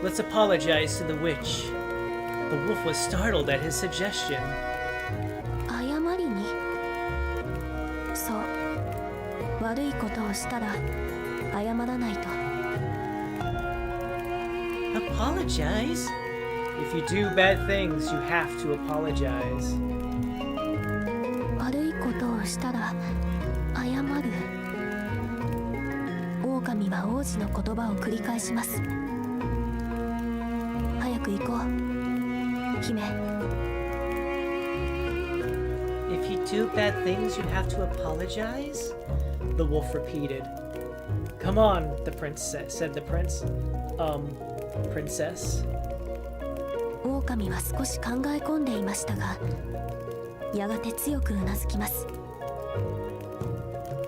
let's apologize to the witch. The wolf was startled at his suggestion. 謝りに？そう。悪いことをしたら謝らないと。 Apologize? If you do bad things, you have to apologize. 悪いことをしたら謝る。狼は王子の言葉を繰り返します。早く行こう、姫。 If you do bad things, you have to apologize? The wolf repeated. Come on, the prince said the prince. Princess. 狼は少し考え込んでいましたが、やがて強くうなずきます。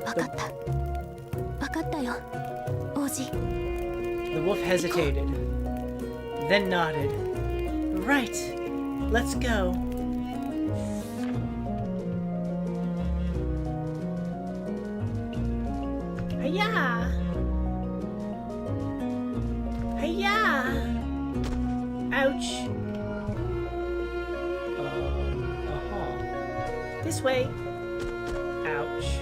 わかった。わかったよ、王子。 The wolf hesitated, then nodded. Right, let's go. Hiya! Hiya! Ouch. This way. Ouch.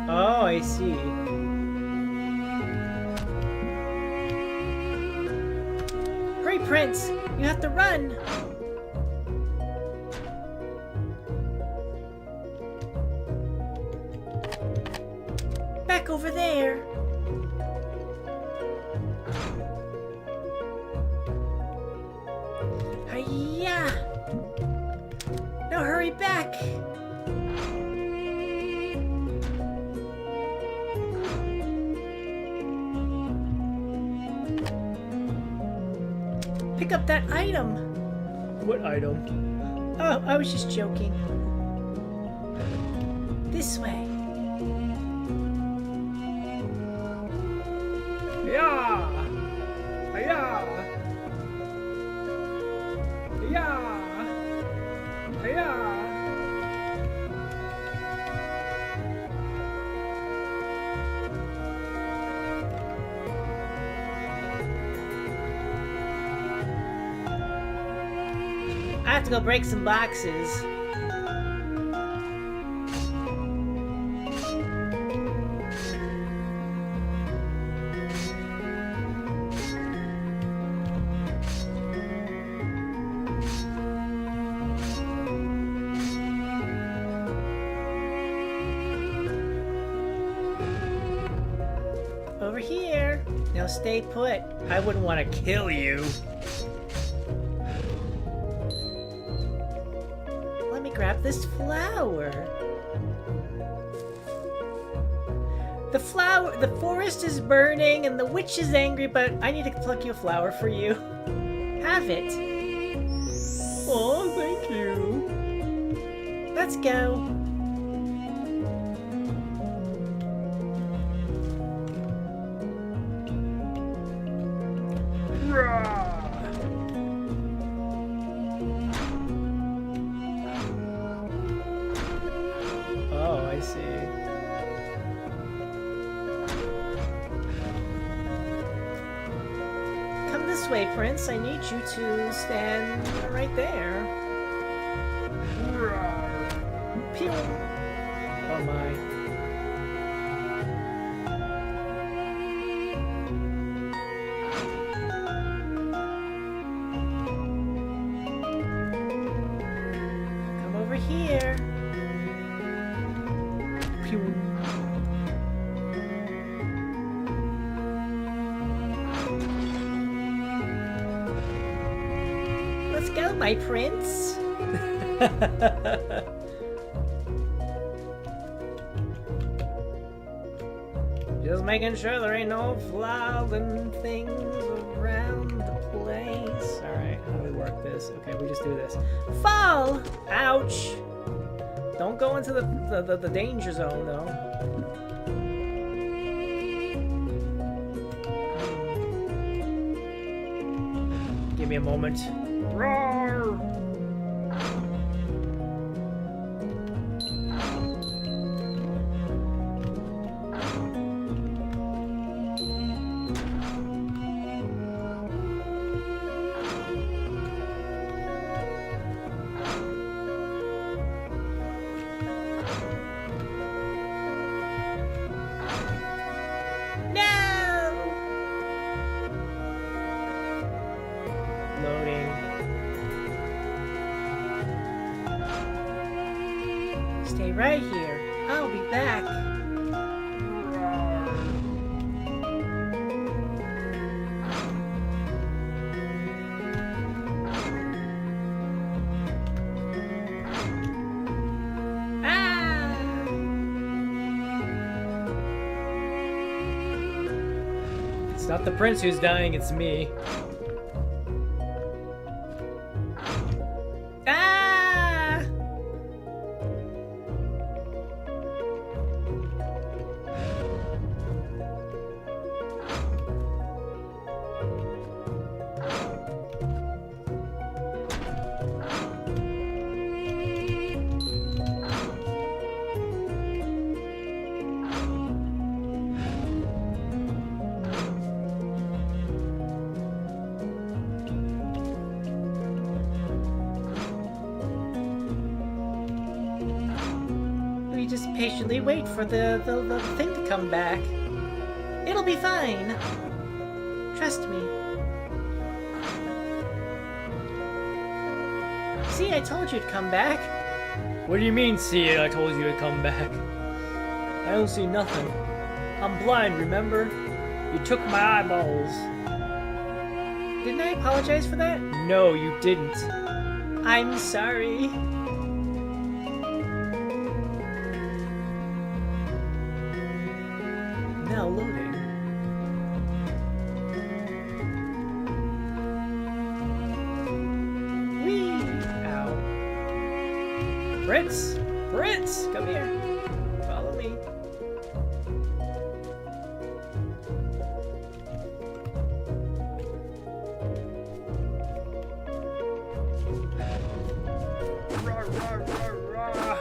Oh, I see. Hurry, Prince! You have to run! Back over there! Hiya! Now hurry back! Pick up that item! What item? Oh, I was just joking. This way. Yeah! Yeah! Yeah! Yeah! I have to go break some boxes. Over here. Now stay put. I wouldn't want to kill you. Let me grab this flower. The forest is burning and the witch is angry, but I need to pluck you a flower for you. Have it. Oh, thank you. Let's go. Oh, I see. Come this way, Prince. I need you to stand right there. Pew. Oh my. Come over here. Pew. Let's go, my prince. Just making sure there ain't no flies and things around the place. Alright, how do we work this? Okay, we just do this. Fall! Ouch! Don't go into the danger zone, though. Give me a moment. Roar! Loading. Stay right here. I'll be back. Ah! It's not the prince who's dying, it's me. Ah! We just patiently wait for the thing to come back. It'll be fine. Trust me. See, I told you to come back. What do you mean, see it? I told you to come back. I don't see nothing. I'm blind, remember? You took my eyeballs. Didn't I apologize for that? No, you didn't. I'm sorry. Now loading. Whee! Ow. Prince! Prince! Come here. Follow me. Rah, rah, rah, rah.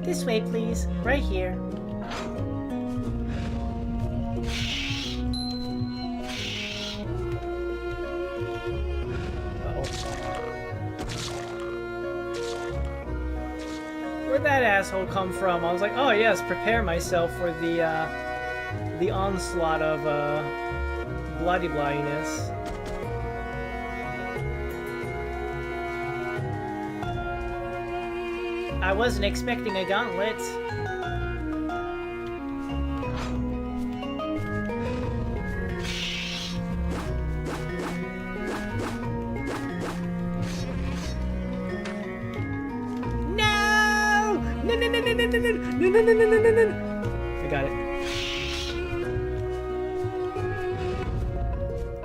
This way, please. Right here. Where'd that asshole come from? I was like, oh yes, prepare myself for the onslaught of bloody bloodiness. I wasn't expecting a gauntlet. No! No, no, no, no, no, no, no, no, no, no, no, no, no. I got it.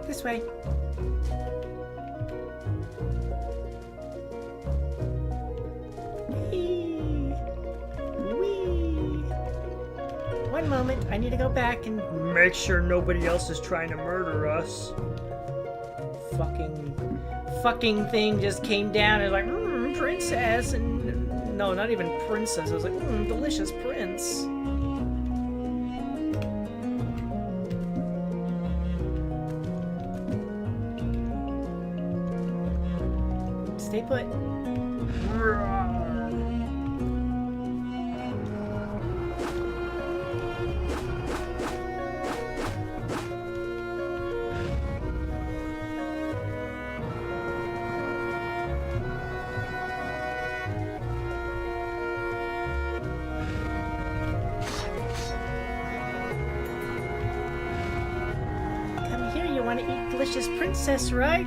This way. Whee! Whee! One moment, I need to go back and Make sure nobody else is trying to murder us. fucking thing just came down and was like, princess, and No, not even princess. I was like, delicious prince. stay put. Come here, you want to eat delicious princess, right?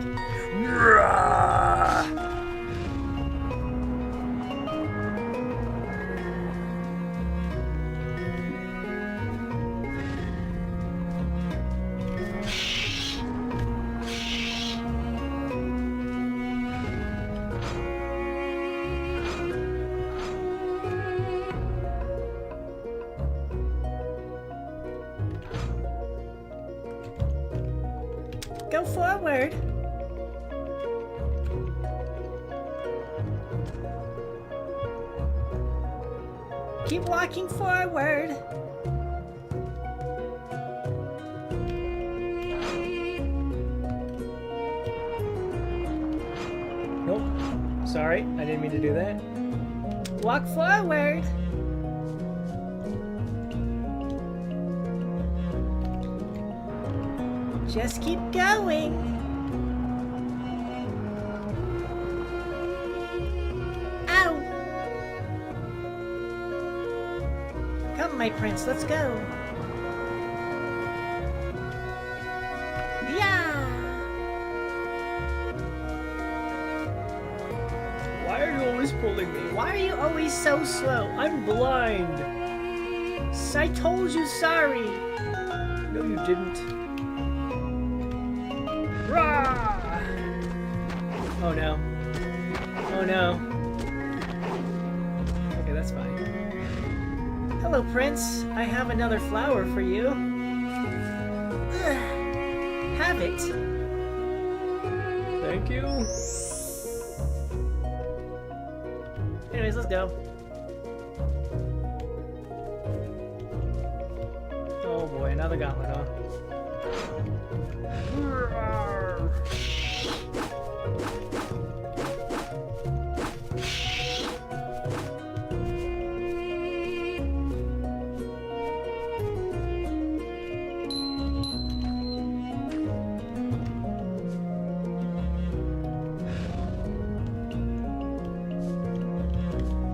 Go forward. Keep walking forward. Nope. Sorry, I didn't mean to do that. Walk forward. Just keep going. Ow! Come Come, my prince, let's go. Yeah! Why are you always pulling me? Why are you always so slow? I'm blind. I told you sorry. No, you didn't. Rah! Oh no. Oh no. Okay, that's fine. Hello, Prince. I have another flower for you. Have it. Thank you. Anyways, let's go. Oh boy, another gauntlet, huh?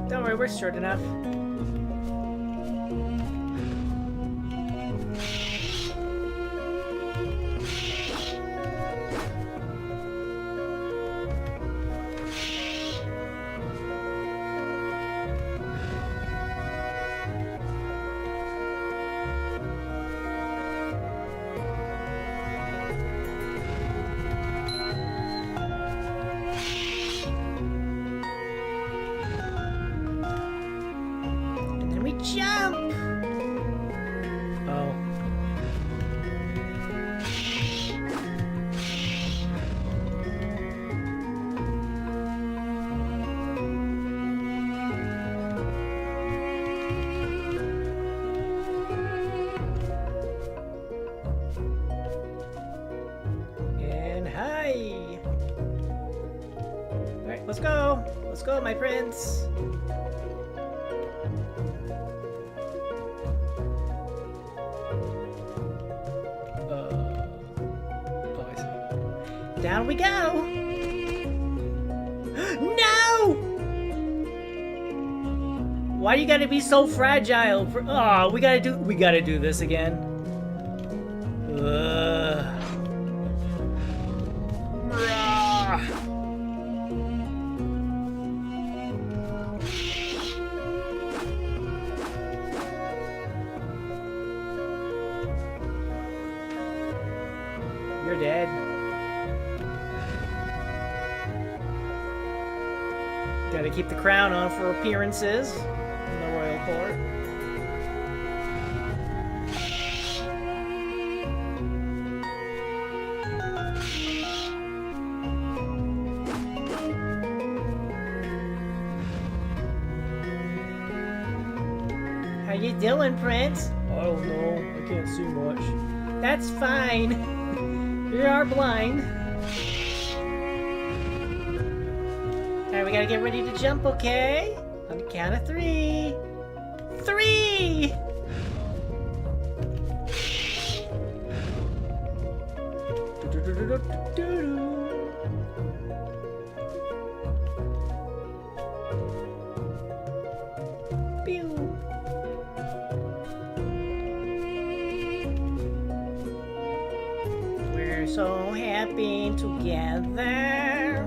Don't worry, we're short enough. Jump! Oh. And hi! Alright, let's go! Let's go, my prince! Down we go! No! Why you gotta be so fragile? Oh, we gotta do this again. Ugh. You're dead. Gotta keep the crown on for appearances in the royal court. How you doing, Prince? I don't know. I can't see much. That's fine. You are blind. Alright, we gotta get ready to jump, okay? On the count of 3. 3! Pew! We're so happy together.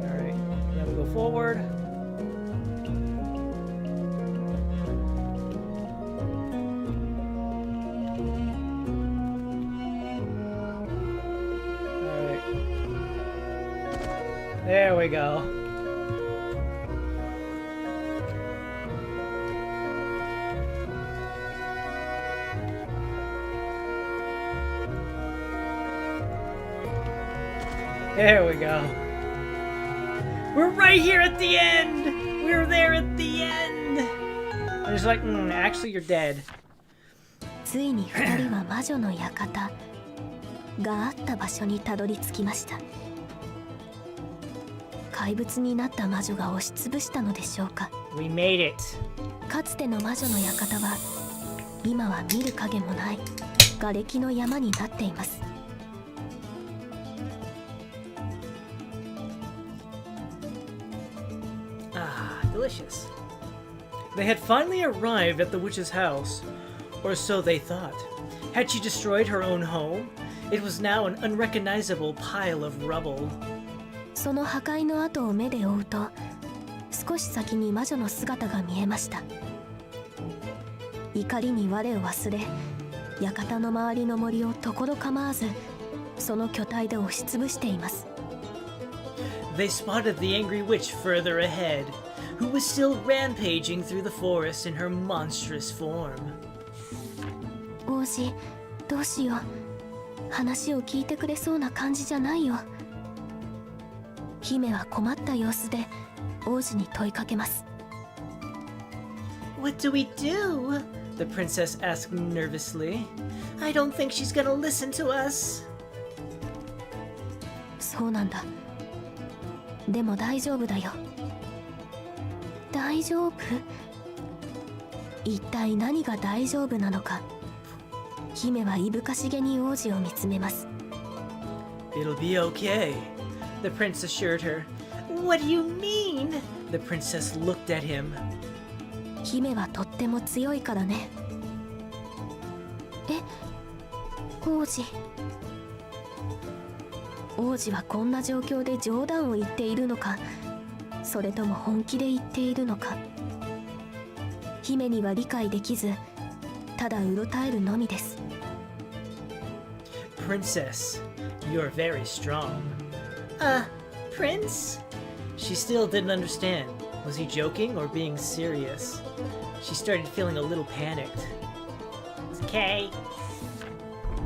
Alright, now we go forward. Alright. There we go. There we go. We're right here at the end! We're there at the end! And it's like, actually you're dead. ついに2人は魔女の館があった場所にたどり着きました。怪物になった魔女が押しつぶしたのでしょうか。 We made it. かつての魔女の館は今は見る影もない瓦礫の山になっています。Ah, delicious. They had finally arrived at the witch's house, or so they thought. Had she destroyed her own home? It was now an unrecognizable pile of rubble. その破壊の跡を目で追うと、少し先に魔女の姿が見えました。怒りに我を忘れ、館の周りの森を所構わず、その巨体で押しつぶしています。They spotted the angry witch further ahead, who was still rampaging through the forest in her monstrous form. 王子、どうしよう。話を聞いてくれそうな感じじゃないよ。姫は困った様子で王子に問いかけます。What do we do? The princess asked nervously. I don't think she's gonna listen to us. そうなんだ。でも大丈夫だよ。大丈夫？一体何が大丈夫なのか。姫はいぶかしげに王子を見つめます。It'll be okay, the prince assured her. What do you mean? The princess looked at him. 姫はとっても強いからね。王子。王子はこんな状況で冗談を言っているのか、それとも本気で言っているのか。姫には理解できず、ただうろたえるのみです。Princess, you're very strong. Prince? She still didn't understand. Was he joking or being serious? She started feeling a little panicked. Okay.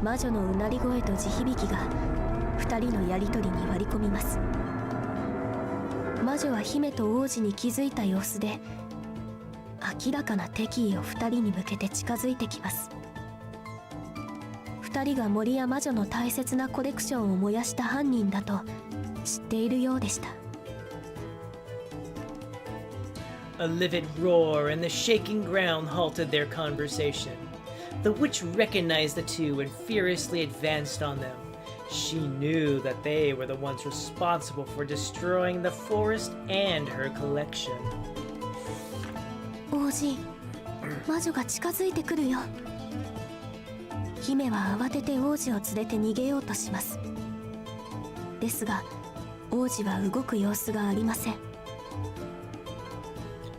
魔女のうなり声と地響きが二人のやりとりに割り込みます。魔女は姫と王子に気づいた様子で、明らかな敵意を二人に向けて近づいてきます。二人が森や魔女の大切なコレクションを燃やした犯人だと知っているようでした。A livid roar and the shaking ground halted their conversation. The witch recognized the two and furiously advanced on them. She knew that they were the ones responsible for destroying the forest and her collection. 王子、魔女が近づいてくるよ。姫は慌てて王子を連れて逃げようとします。ですが、王子は動く様子がありません。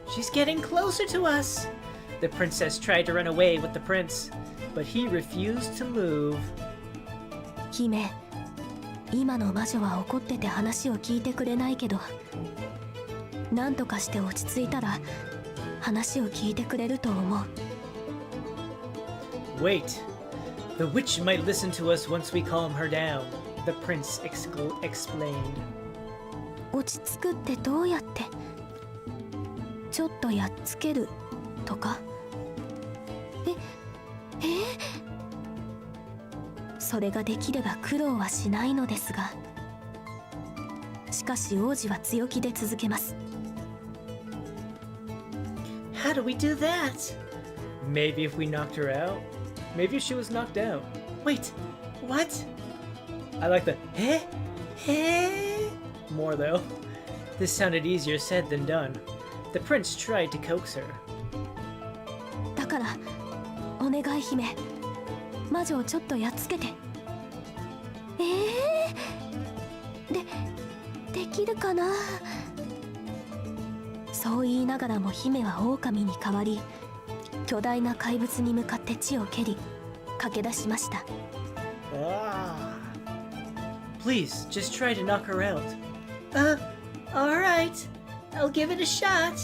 She's getting closer to us. The princess tried to run away with the prince, but he refused to move. 姫、今の魔女は怒ってて話を聞いてくれないけど、何とかして落ち着いたら話を聞いてくれると思う。Wait, the witch might listen to us once we calm her down, the prince explained. 落ち着くってどうやって？ちょっとやっつけるとか？それができれば苦労はしないのですが、しかし王子は強気で続けます。How do we do that? Maybe if we knocked her out? Maybe if she was knocked out. Wait, what? I like the more though. This sounded easier said than done. The prince tried to coax her. だから、お願い姫、魔女をちょっとやっつけて。できるかな。そう言いながらも姫は狼に変わり、巨大な怪物に向かって地を蹴り、駆け出しました。Please, just try to knock her out. Alright. I'll give it a shot.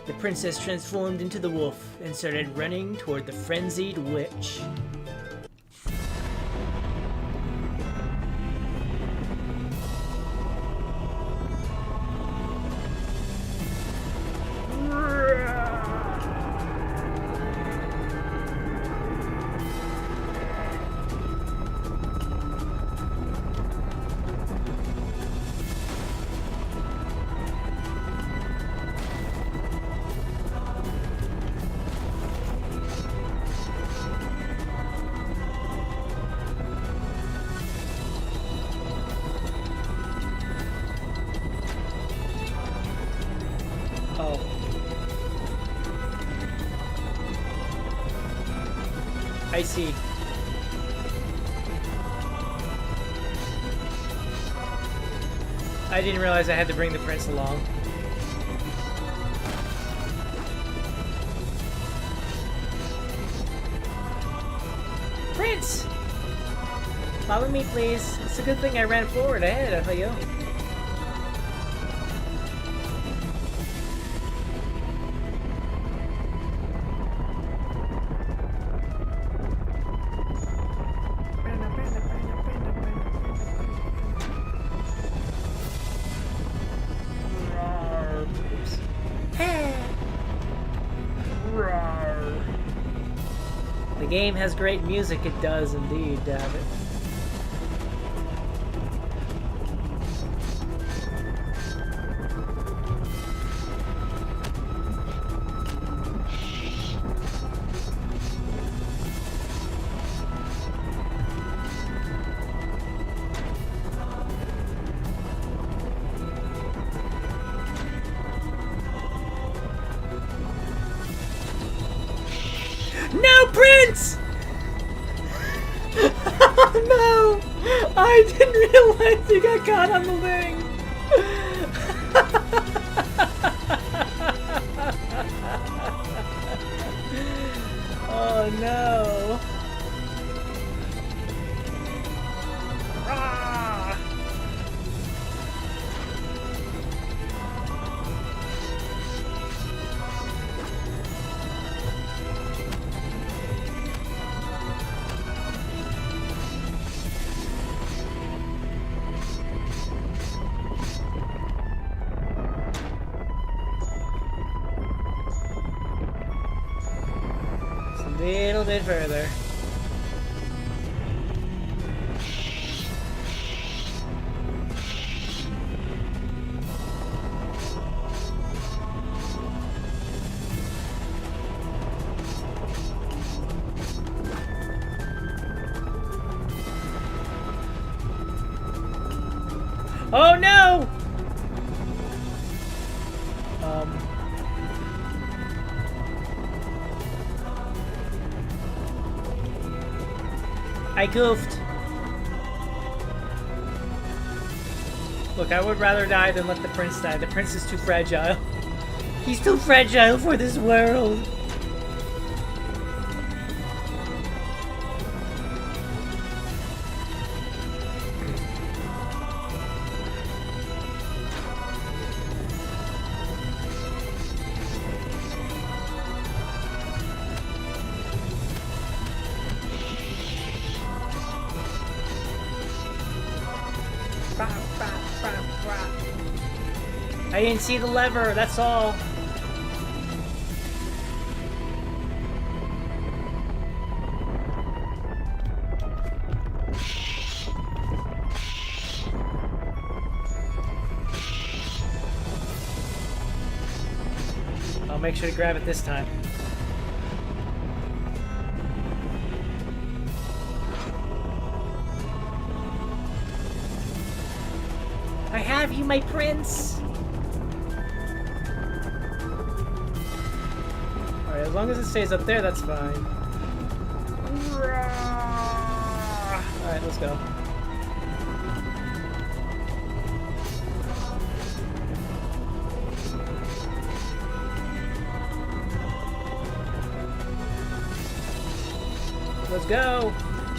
The princess transformed into the wolf and started running toward the frenzied witch. I see. I didn't realize I had to bring the prince along. Prince! Follow me, please. It's a good thing I ran forward ahead of you. The game has great music, it does indeed, damn it. No, Prince! No! I didn't realize you got caught on the thing! Oh no! Ah! A little bit further. Oh no! I goofed. Look, I would rather die than let the prince die. The prince is too fragile. He's too fragile for this world. I didn't see the lever, that's all. I'll make sure to grab it this time. I have you, my prince! Alright, as long as it stays up there, that's fine. Alright, let's go. Let's go!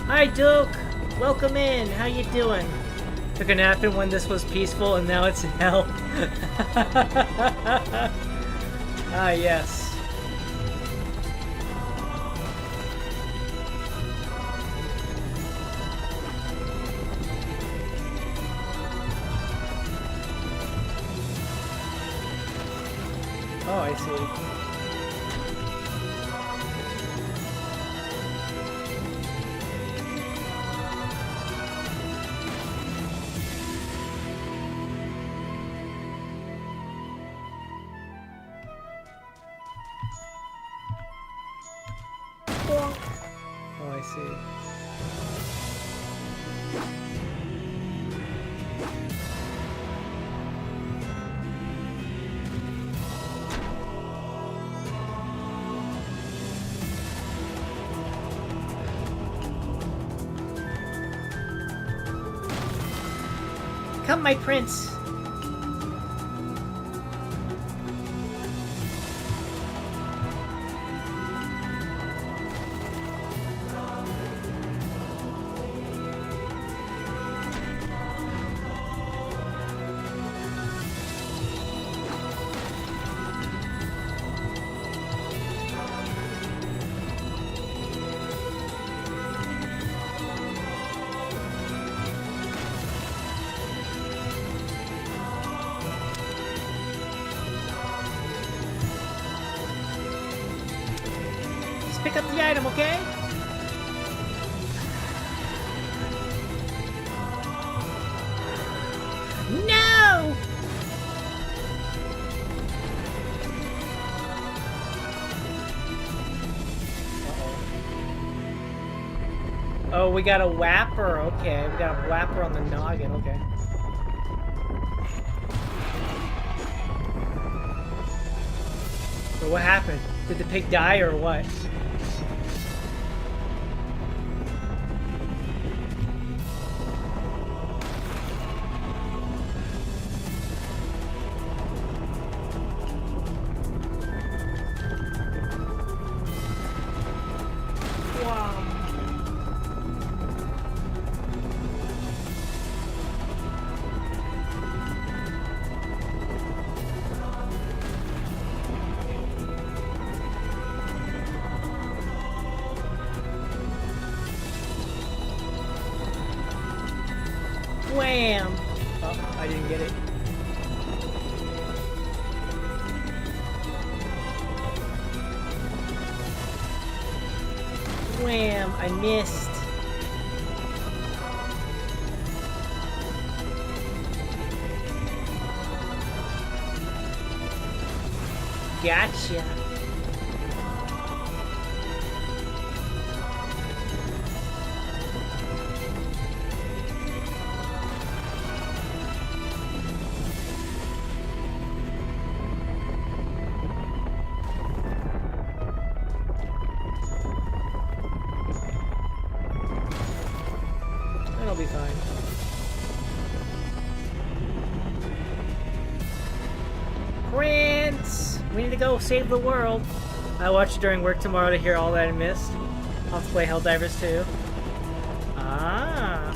Hi, Duke! Welcome in! How you doing? Took a nap in when this was peaceful and now it's in hell. Ah, yes. Oh, I see. Oh, I see. Come, my prince. Pick up the item, okay? No! Oh, we got a whapper. Okay, we got a whapper on the noggin. Okay. So what happened? Did the pig die or what? Wham! Oh, I didn't get it. Wham! I missed. Gotcha. That'll be fine. Prince! We need to go save the world. I watch it during work tomorrow to hear all that I missed. I'll have to play Helldivers too. Ah.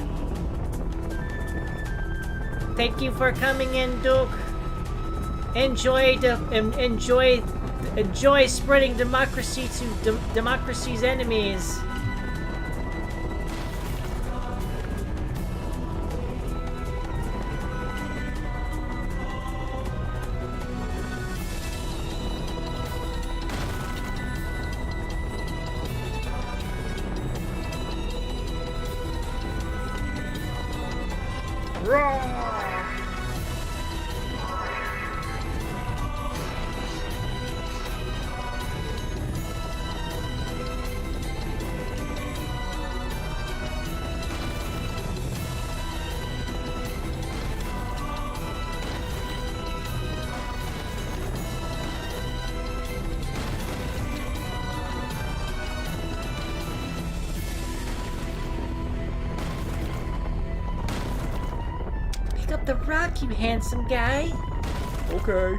Thank you for coming in, Duke. Enjoy spreading democracy to democracy's enemies. Pick up the rock, you handsome guy. Okay.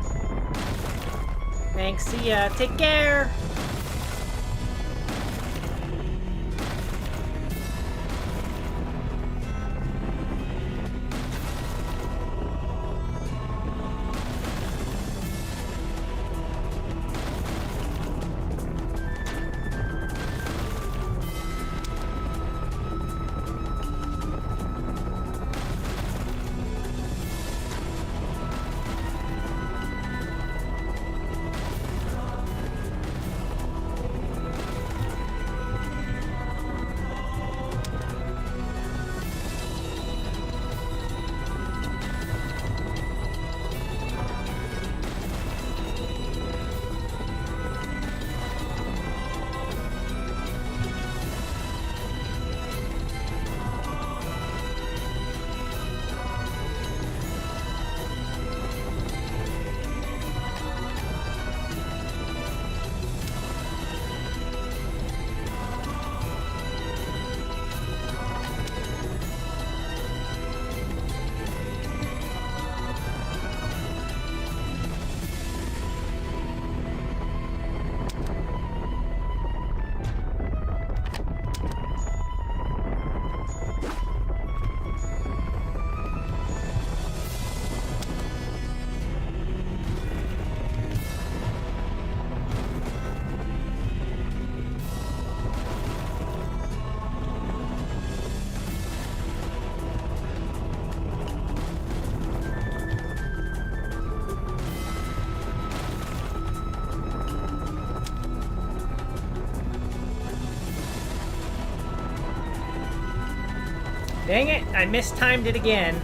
Thanks, see ya. Take care. Dang it, I mistimed it again.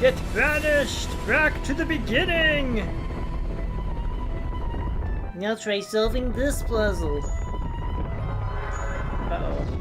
Get banished back to the beginning! Now try solving this puzzle. Uh-oh.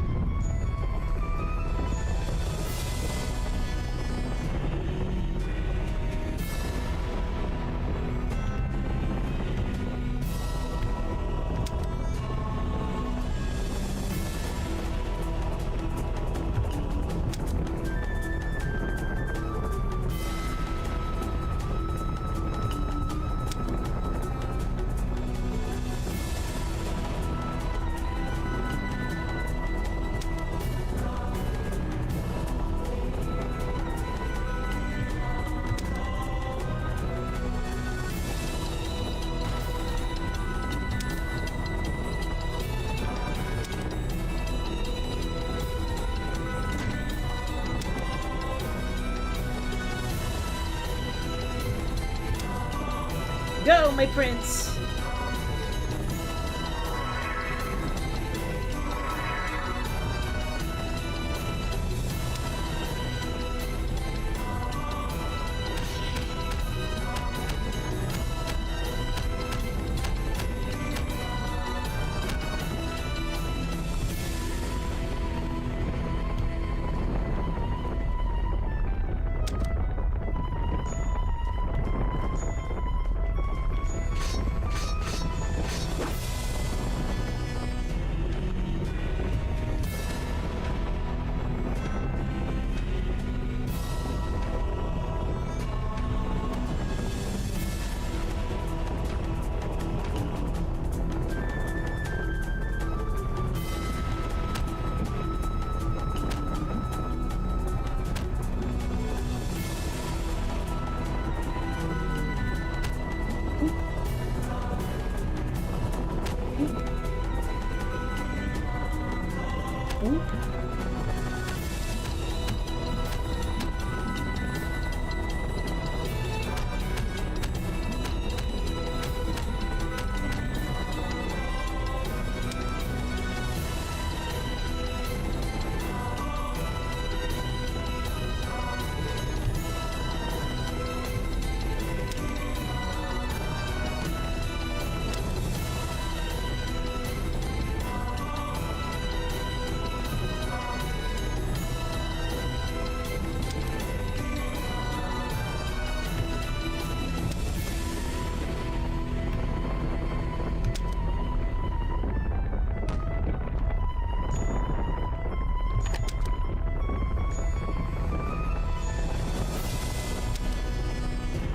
Go, my prince!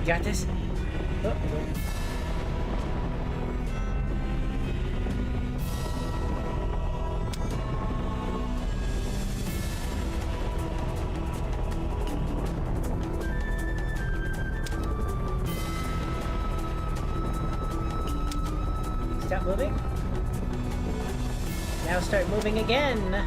Got this? Oh, stop moving. Now start moving again.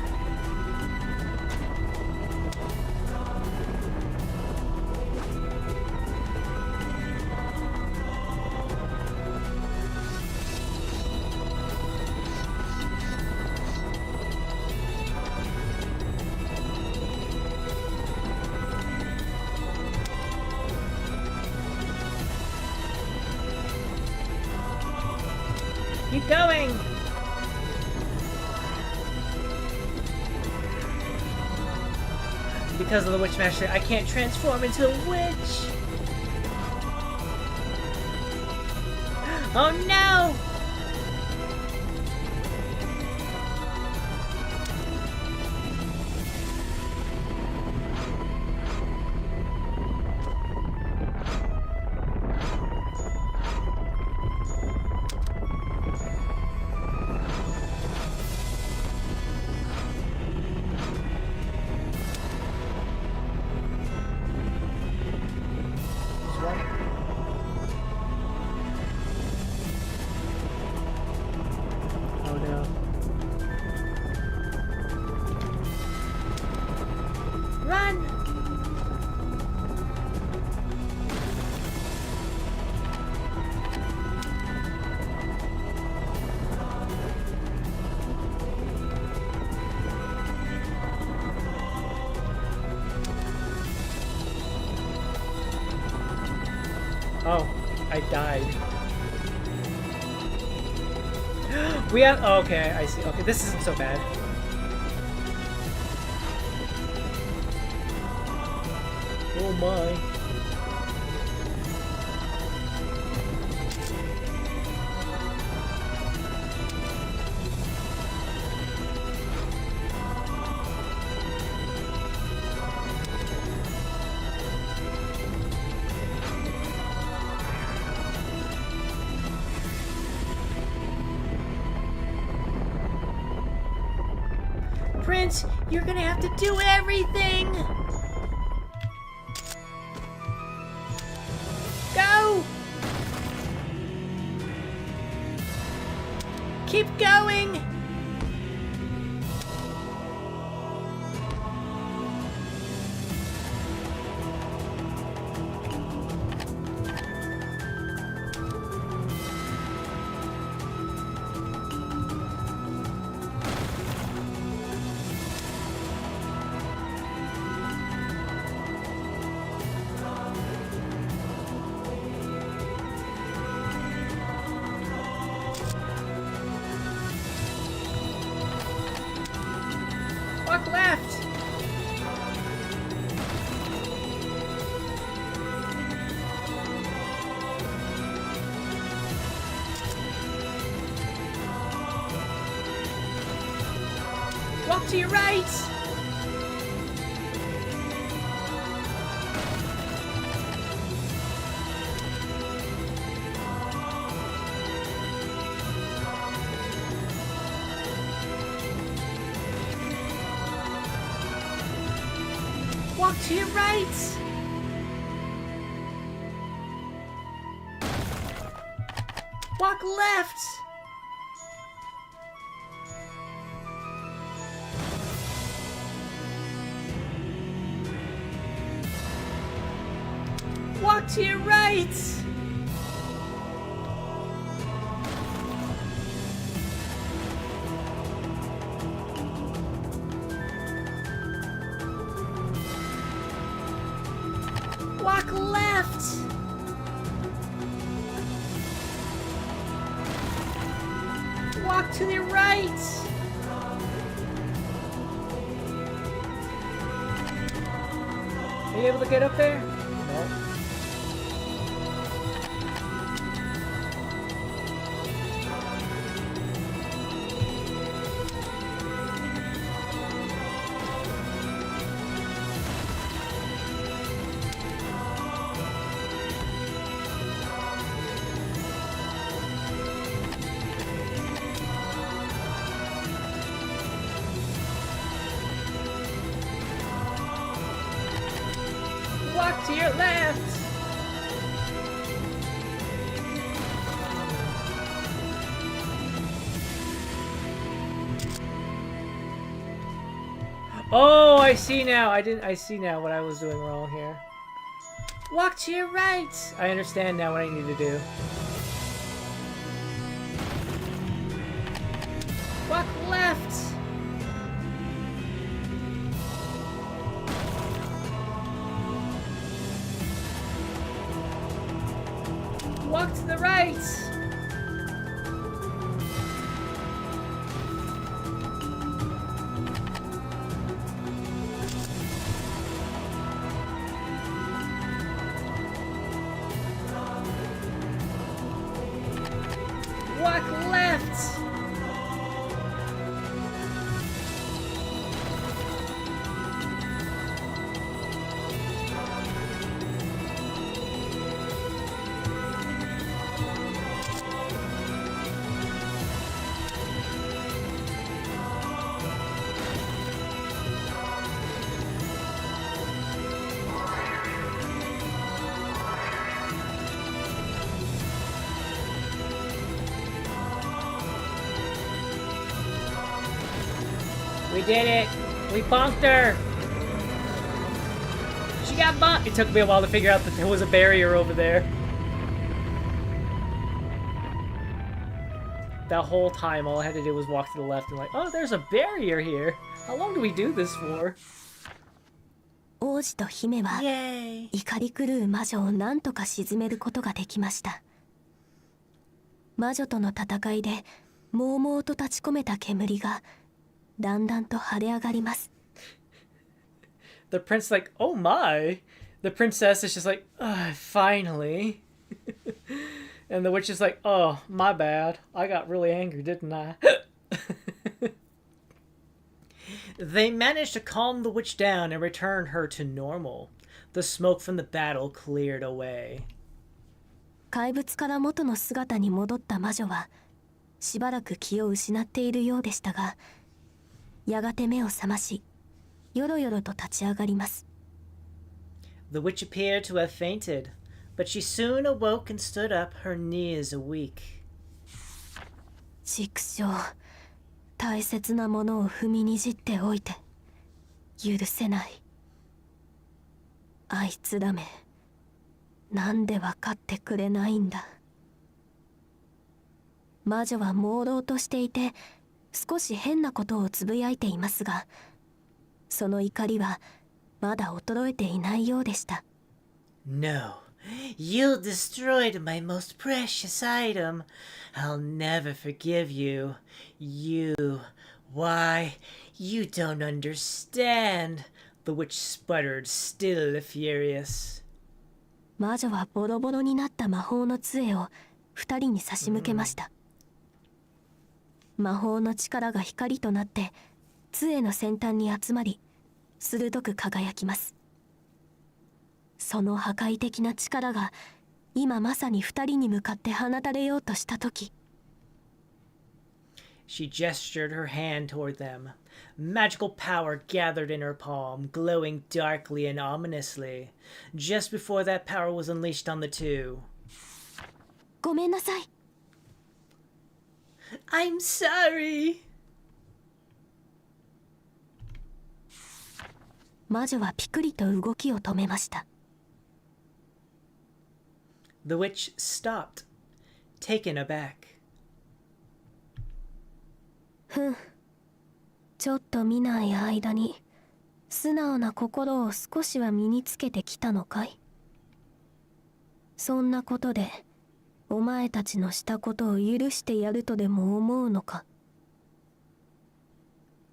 Keep going! Because of the Witch Master, I can't transform into a witch! Oh no! died. We have... Oh, okay, I see. Okay, this isn't so bad. Oh my. Prince, you're gonna have to do everything! Go! Keep going! Walk left! Walk to your right! Walk to your right! Walk left! Walk to your right! Walk left! Walk to the right! Are you able to get up there? No. Walk to your left! Oh, I see now. I see now what I was doing wrong here. Walk to your right! I understand now what I need to do. Walk left! Walk to the right! Walk left! We did it! We bunked her! She got bunked! It took me a while to figure out that there was a barrier over there. That whole time, all I had to do was walk to the left and like, oh, there's a barrier here! How long do we do this for? 王子と姫は Yay! 怒り狂う魔女を何とか鎮めることができました。魔女との戦いでもうもうと立ち込めた煙がだんだんと晴れ上がります。 The prince like, oh my. The princess is just like, finally. And the witch is like, oh, my bad. I got really angry, didn't I? They managed to calm the witch down and return her to normal. The smoke from the battle cleared away. 怪物から元の姿に戻った魔女はしばらく気を失っているようでしたが、やがて目を覚ましよろよろと立ち上がります。 The witch appeared to have fainted, but she soon awoke and stood up, her knees weak. 畜生、大切なものを踏みにじっておいて許せない。あいつらめ、なんで分かってくれないんだ。魔女は朦朧としていて少し変なことをつぶやいていますが、その怒りはまだ衰えていないようでした。 No, you destroyed my most precious item. I'll never forgive you. You, why, you don't understand. The witch sputtered, still furious. 魔女はボロボロになった魔法の杖を二人に差し向けました。魔法の力が光となって杖の先端に集まり鋭く輝きます。その破壊的な力が今まさに二人に向かって放たれようとしたとき、 She gestured her hand toward them. Magical power gathered in her palm, glowing darkly and ominously. Just before that power was unleashed on the two. ごめんなさい。 I'm sorry. 魔女はピクリと動きを止めました。 The witch stopped, taken aback. ふん、ちょっと見ない間に素直な心を少しは身につけてきたのかい。そんなことでお前たちのしたことを許してやるとでも思うのか。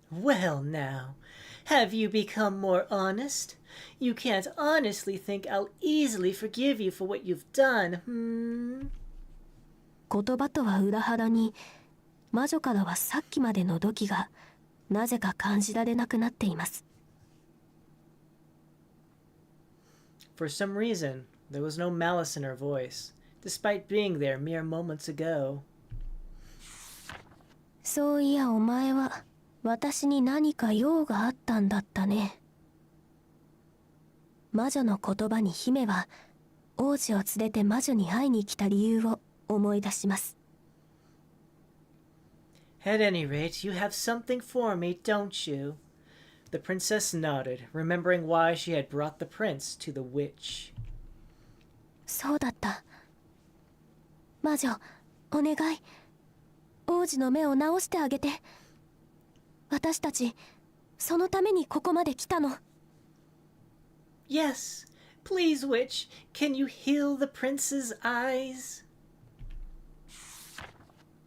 Well now, have you become more honest? You can't honestly think I'll easily forgive you for what you've done, hmm? 言葉とは裏腹に魔女からはさっきまでの怒気がなぜか感じられなくなっています。 For some reason, there was no malice in her voice, despite being there mere moments ago. そういやお前は私に何か用があったんだったね。魔女の言葉に姫は王子を連れて魔女に会いに来た理由を思い出します。 At any rate, you have something for me, don't you? The princess nodded, remembering why she had brought the prince to the witch. そうだった。魔女、お願い。王子の目を直してあげて。私たち、そのためにここまで来たの。 Yes, please, witch, can you heal the prince's eyes?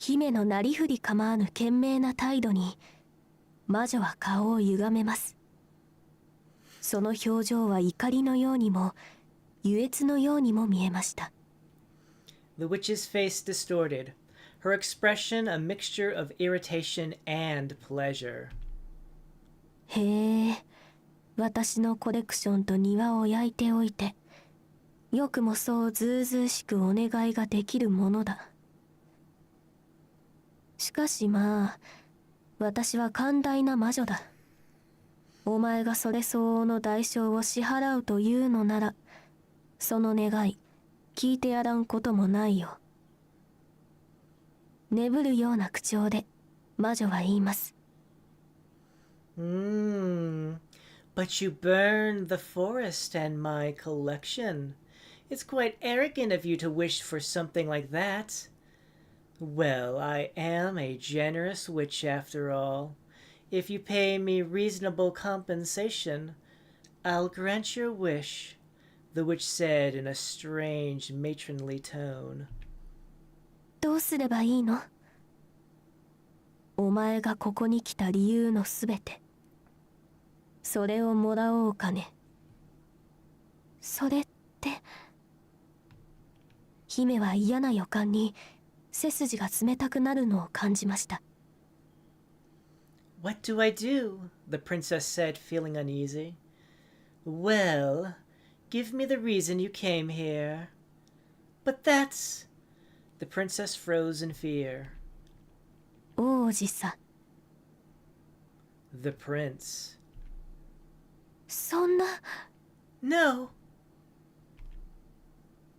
姫のなりふり構わぬ懸命な態度に魔女は顔を歪めます。その表情は怒りのようにも愉悦のようにも見えました。 The witch's face distorted, her expression a mixture of irritation and pleasure. へえ、私のコレクションと庭を焼いておいてよくもそうずうずうしくお願いができるものだ。しかしまあ、私は寛大な魔女だ。お前がそれ相応の代償を支払うというのなら、その願い、聞いてやらんこともないよ。眠るような口調で魔女は言います。But you burned the forest and my collection. It's quite arrogant of you to wish for something like that. Well, I am a generous witch after all. If you pay me reasonable compensation, I'll grant your wish, the witch said in a strange matronly tone. どうすればいいの？お前がここに来た理由のすべて。それをもらおうかね。それって。姫は嫌な予感に背筋が冷たくなるのを感じました。What do I do? The princess said, feeling uneasy. Well, give me the reason you came here. But that's... The princess froze in fear. 王子さ。The prince. そんな。No!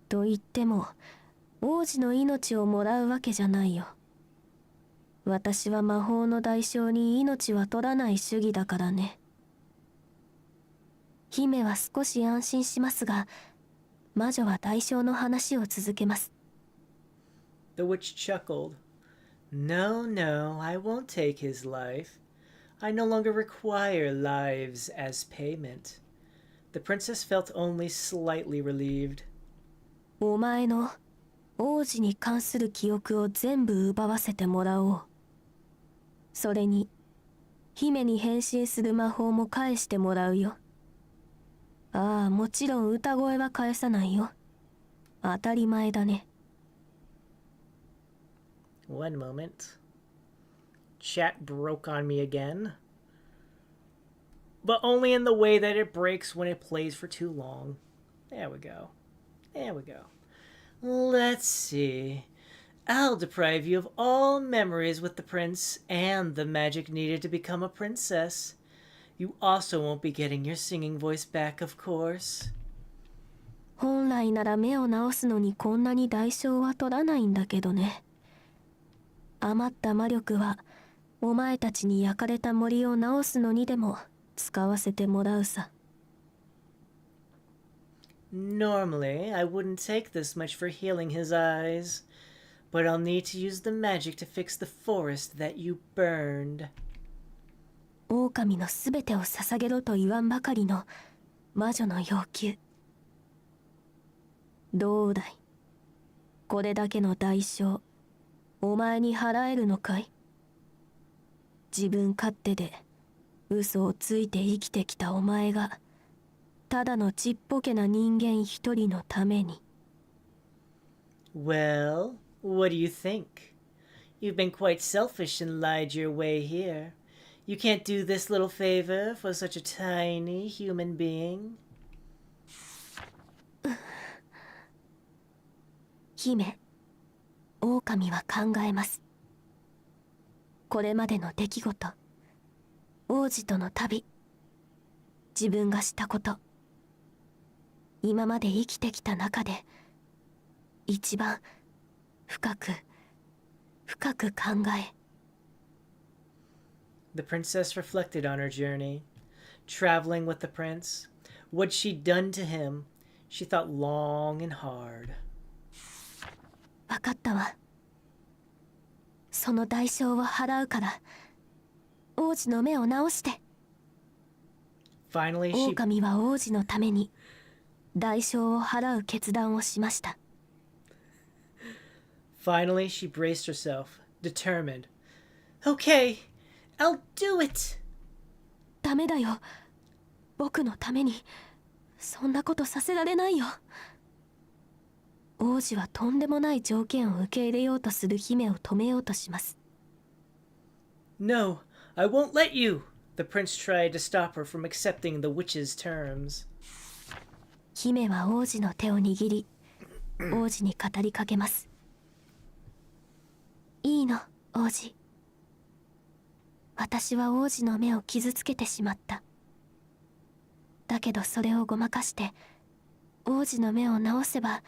と言っても、王子の命をもらうわけじゃないよ。私は魔法の代償に命は取らない主義だからね。姫は少し安心しますが、魔女は代償の話を続けます。The witch chuckled. No, no, I won't take his life. I no longer require lives as payment. The princess felt only slightly relieved. お前の王子に関する記憶を全部奪わせてもらおう。それに、姫に変身する魔法も返してもらうよ。ああ、もちろん歌声は返さないよ。当たり前だね。One moment. Chat broke on me again. But only in the way that it breaks when it plays for too long. There we go. There we go. Let's see. I'll deprive you of all memories with the prince and the magic needed to become a princess. You also won't be getting your singing voice back, of course. 本来なら目を直すのにこんなに代償は取らないんだけどね。余った魔力はお前たちに焼かれた森を直すのにでも使わせてもらうさ。Normally, I wouldn't take this much for healing his eyes, but I'll need to use the magic to fix the forest that you burned. 狼のすべてを捧げろと言わんばかりの魔女の要求。どうだい、これだけの代償、お前に払えるのかい？自分勝手で嘘をついて生きてきたお前が、ただのちっぽけな人間一人のために。Well, what do you think? You've been quite selfish and lied your way here. You can't do this little favor for such a tiny human being. 姫、狼は考えます。これまでの出来事、王子との旅、自分がしたこと、今まで生きてきた中で一番深く考え。The princess reflected on her journey, traveling with the prince. What she'd done to him, she thought long and hard. わかったわ。その代償を払うから、王子の目を直して。Finally, she... 狼は王子のために代償を払う決断をしました。Finally, she braced herself, determined. Okay, I'll do it! ダメだよ。僕のために、そんなことさせられないよ。王子はとんでもない条件を受け入れようとする姫を止めようとします。No, I won't let you! The prince tried to stop her from accepting the witch's terms. 姫は王子の手を握り、王子に語りかけます。いいの、王子。私は王子の目を傷つけてしまった。だけどそれをごまかして、王子の目を直せば、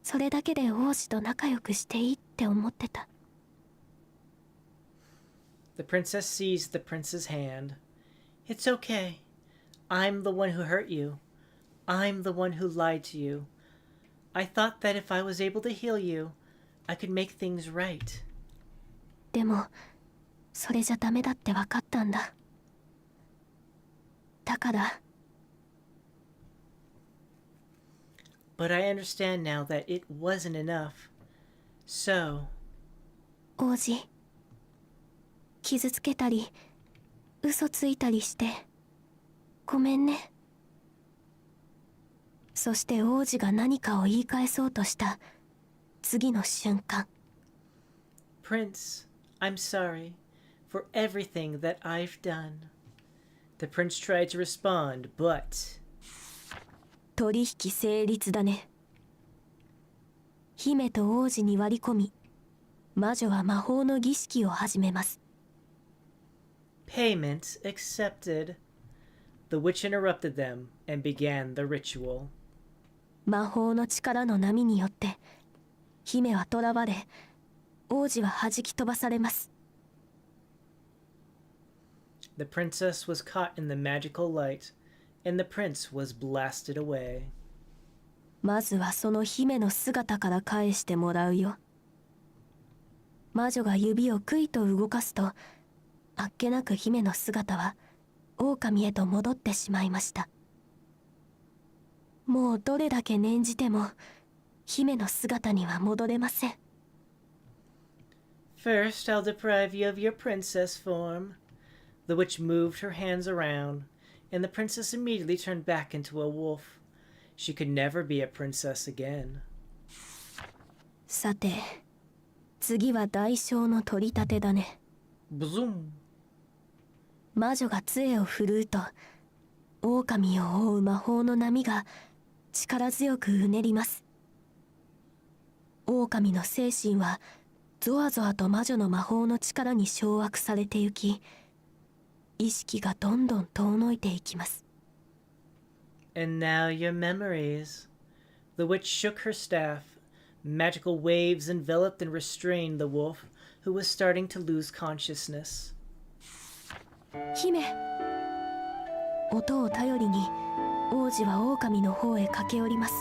それだけで王子と仲良くしていいって思ってた。The princess seized the prince's hand. It's okay. I'm the one who hurt you. I'm the one who lied to you. I thought that if I was able to heal you, I could make things right. でも、それじゃダメだって分かったんだ。だから。But I understand now that it wasn't enough. So, 王子、傷つけたり嘘ついたりしてごめんね。そして王子が何かを言い返そうとした次の瞬間、 Prince, I'm sorry for everything that I've done. The prince tried to respond, but... 取引成立だね。姫と王子に割り込み、魔女は魔法の儀式を始めます。 Payment accepted. The witch interrupted them and began the ritual. 魔法の力の波によって姫は囚われ、王子は弾き飛ばされます。 The princess was caught in the magical light, and the prince was blasted away. まずはその姫の姿から返してもらうよ。魔女が指をクイと動かすと、あっけなく姫の姿は狼へと戻ってしまいました。もうどれだけ念じても姫の姿には戻れません。 First, I'll deprive you of your princess form. The witch moved her hands around, and the princess immediately turned back into a wolf. She could never be a princess again. さて、次は代償の取り立てだね。 Boom. 魔女が杖を振るうと、狼を覆う魔法の波が力強くうねります。狼の精神はゾワゾワと魔女の魔法の力に掌握されてゆき、意識がどんどん遠のいていきます。 And now your memories. The witch shook her staff. Magical waves enveloped and restrained the wolf, who was starting to lose consciousness. 姫、音を頼りに王子は狼の方へ駆け寄ります。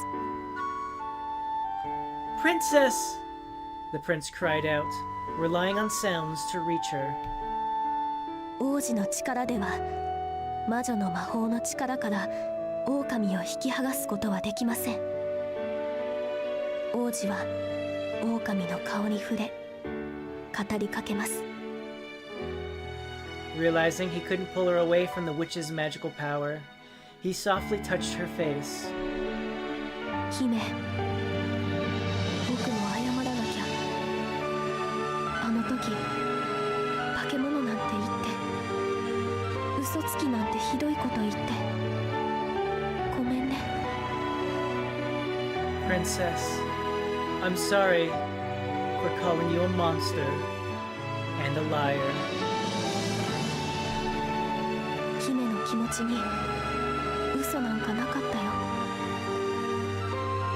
Princess! The prince cried out, relying on sounds to reach her. 王子の力では魔女の魔法の力から狼を引き剥がすことはできません。王子は狼の顔に触れ語りかけます。 Realizing he couldn't pull her away from the witch's magical power, he softly touched her face. 姫、僕も謝らなきゃ。あの時化け物なんて言って嘘つきなんてひどいこと言ってごめんね。 Princess, I'm sorry for calling you a monster and a liar. 姫の気持ちに嘘なんかなかったよ。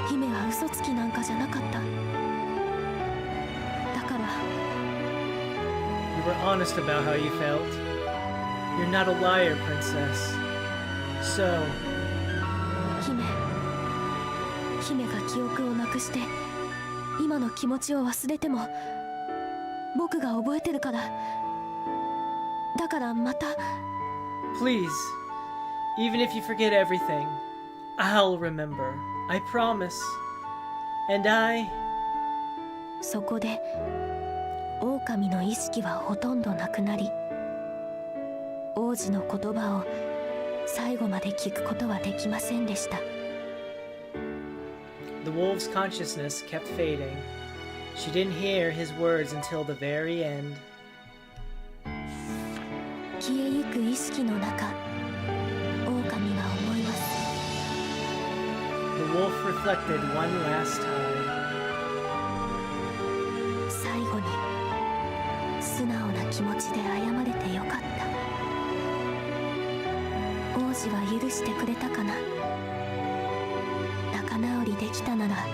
姫は嘘つきなんかじゃなかった。だから You were honest about how you felt. You're not a liar, princess. So, 姫が記憶をなくして今の気持ちを忘れても僕が覚えてるから。だからまた please, even if you forget everything, I'll remember. I promise. And I... そこで狼の意識はほとんどなくなり、王子の言葉を最後まで聞くことはできませんでした。 The wolf's consciousness kept fading. She didn't hear his words until the very end. 消えゆく意識の中、狼は思います。 The wolf reflected one last time. 最後に素直な気持ちで謝れてよかった。王子は許してくれたかな。仲直りできたなら改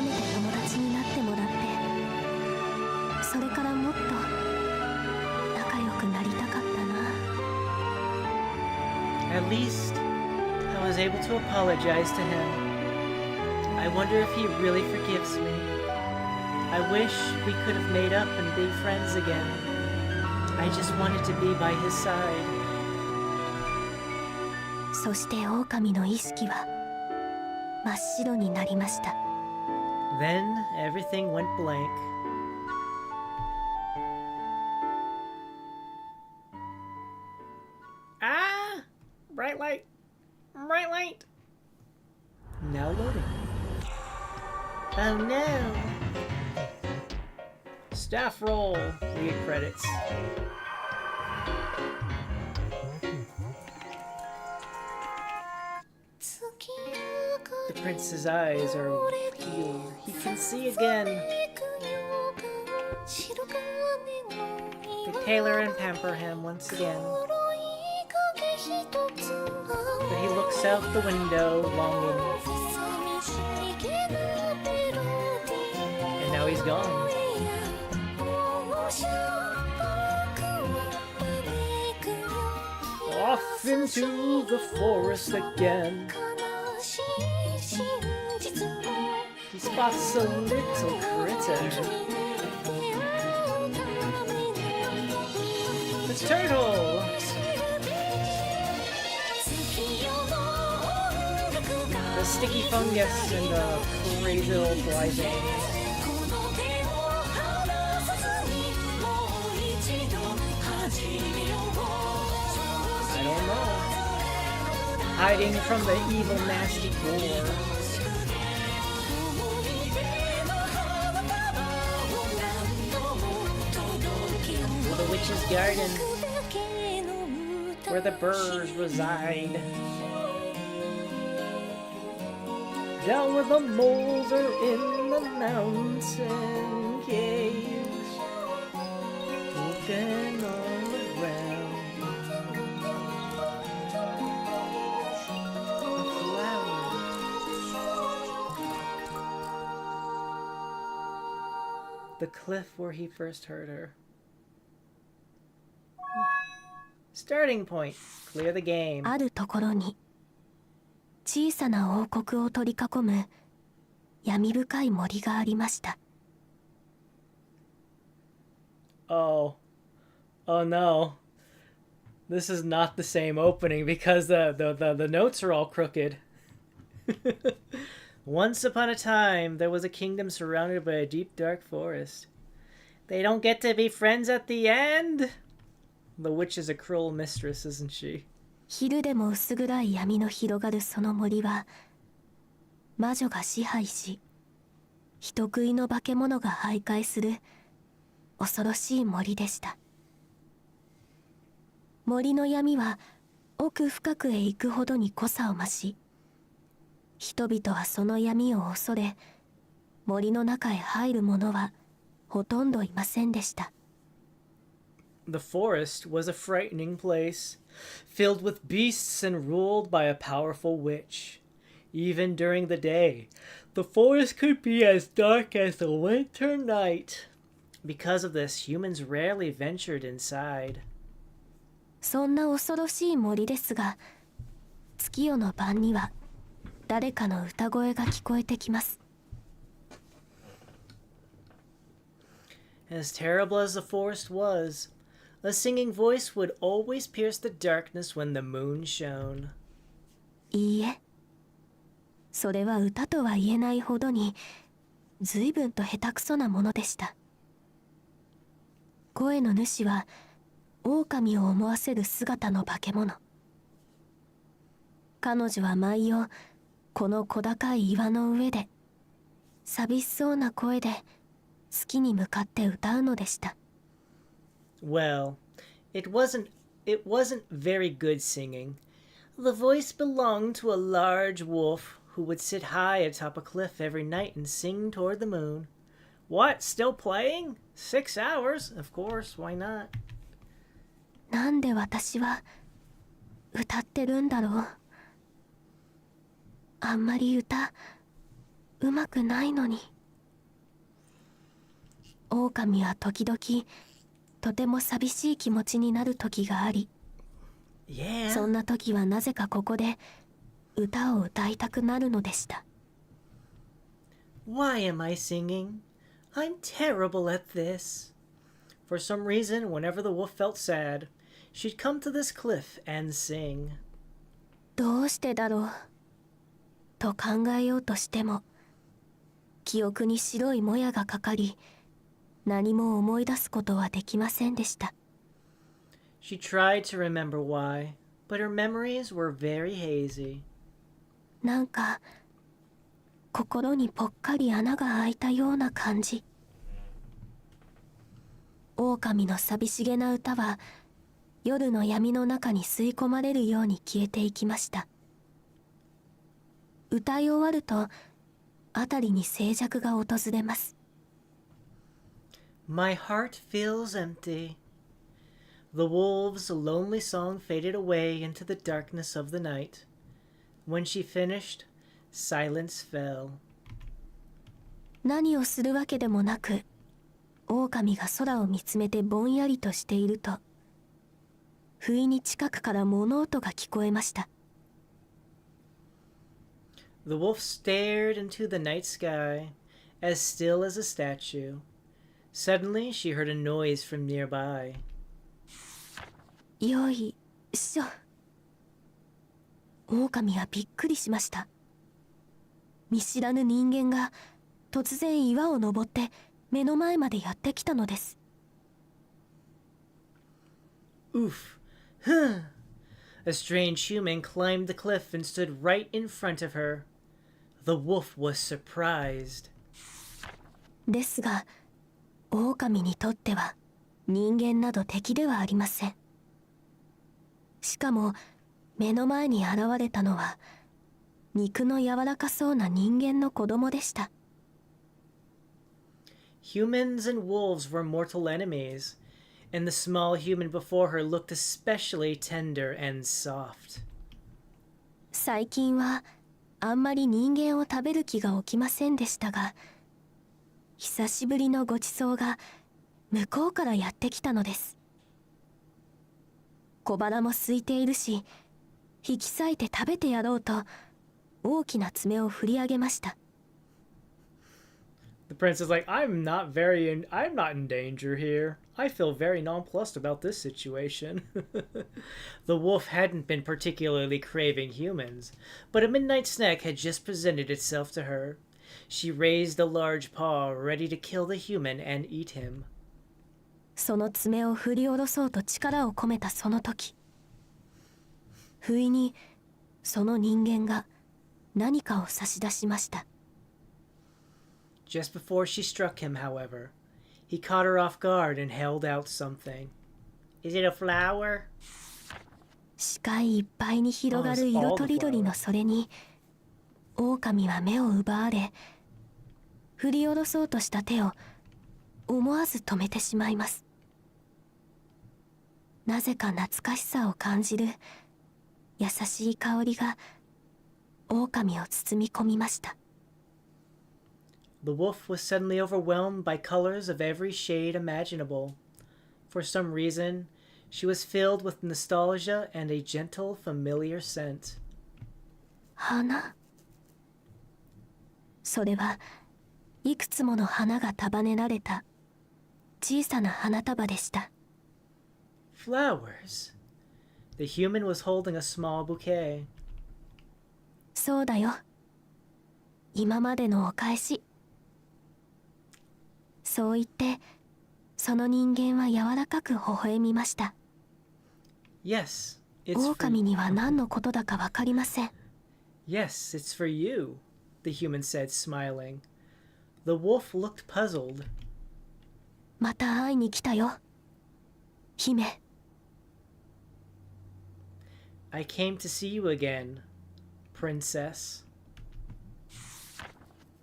めて友達になってもらって、それからもっと仲良くなりたかったな。 At least, I was able to apologize to him. I wonder if he really forgives me. I wish we could have made up and be friends again. I just wanted to be by his side. そして狼の意識は真っ白になりました。 Then everything went blank. Bright light. Bright light. Now loading. Oh no. Staff roll. Lead credits. The prince's eyes are peeled. He can see again. They tailor and pamper him once again. But he looks out the window, longing. And now he's gone. Off into the forest again. He spots a little critter. The turtle! The sticky fungus and the crazy little fly thing. I don't know. Hiding from the evil, nasty boar. The witch's garden, where the birds reside. Down where the moles are in the mountain caves, looking all around. A flower. The cliff where he first heard her. Starting point. Clear the game. あるところに小さな王国を取り囲む闇深い森がありました。 Oh no. This is not the same opening because the notes are all crooked. Once upon a time, there was a kingdom surrounded by a deep, dark forest. They don't get to be friends at the end? The witch is a cruel mistress, isn't she? 昼でも薄暗い闇の広がるその森は魔女が支配し、人食いの化け物が徘徊する恐ろしい森でした。森の闇は奥深くへ行くほどに濃さを増し、人々はその闇を恐れ、森の中へ入る者はほとんどいませんでした。The forest was a frightening place, filled with beasts and ruled by a powerful witch. Even during the day, the forest could be as dark as the winter night. Because of this, humans rarely ventured inside. そんな恐ろしい森ですが、月夜の晩には誰かの歌声が聞こえてきます。As terrible as the forest was, a singing voice would always pierce the darkness when the moon shone. いいえ、それは歌とは言えないほどに随分と下手くそなものでした。声の主は狼を思わせる姿の化け物。彼女は毎夜この小高い岩の上で寂しそうな声で月に向かって歌うのでした。Well, it wasn't very good singing. The voice belonged to a large wolf who would sit high atop a cliff every night and sing toward the moon. What? Still playing? 6 hours? Of course, why not? なんで私は歌ってるんだろう。あんまり歌うまくないのに。狼は時々とても寂しい気持ちになる時があり、そんな時はなぜかここで歌を歌いたくなるのでした。 Why am I singing? I'm terrible at this. For some reason, whenever the wolf felt sad, she'd come to this cliff and sing. どうしてだろうと考えようとしても、記憶に白いもやがかかり、何も思い出すことはできませんでした。 She tried to remember why, but her memories were very hazy. なんか心にぽっかり穴が開いたような感じ。狼の寂しげな歌は夜の闇の中に吸い込まれるように消えていきました。歌い終わると辺りに静寂が訪れます。My heart feels empty. The wolves' lonely song faded away into the darkness of the night. When she finished, silence fell. 何をするわけでもなく、狼が空を見つめてぼんやりとしていると、不意に近くから物音が聞こえました。The wolf stared into the night sky, as still as a statue. Suddenly, she heard a noise from nearby. よいしょ。狼はびっくりしました。見知らぬ人間が突然岩を登って目の前までやってきたのです。Oof. Huh. A strange human climbed the cliff and stood right in front of her. The wolf was surprised. ですが、狼にとっては人間など敵ではありません。しかも目の前に現れたのは肉の柔らかそうな人間の子供でした。Humans and wolves were mortal enemies, and the small human before her looked especially tender and soft. 最近はあんまり人間を食べる気が起きませんでしたが、久しぶりのごちそうが向こうからやってきたのです。小腹も空いているし、引き裂いて食べてやろうと大きな爪を振り上げました。The prince is like, I'm not in danger here. I feel very nonplussed about this situation. The wolf hadn't been particularly craving humans, but a midnight snack had just presented itself to her. She raised a large paw, ready to kill the human and eat him. その爪を振り下ろそうと力を込めたその時、不意にその人間が何かを差し出しました。Just before she struck him, however, he caught her off guard and held out something. Is it a flower? 視界いっぱいに広がる色とりどりのそれに、狼は目を奪われ、振り下ろそうとした手を思わず止めてしまいます。なぜか懐かしさを感じる優しい香りが狼を包み込みました。The wolf was suddenly overwhelmed by colors of every shade imaginable. For some reason, she was filled with nostalgia and a gentle, familiar scent. 花。それはいくつもの花が束ねられた小さな花束でした。Flowers. The human was holding a small bouquet. そうだよ。今までのお返し。そう言って、その人間は柔らかく微笑みました。Yes, it's for 狼には何のことだかわかりません。Yes, it's for you, the human said, smiling. The wolf looked puzzled. また会いに来たよ、姫。I came to see you again, princess.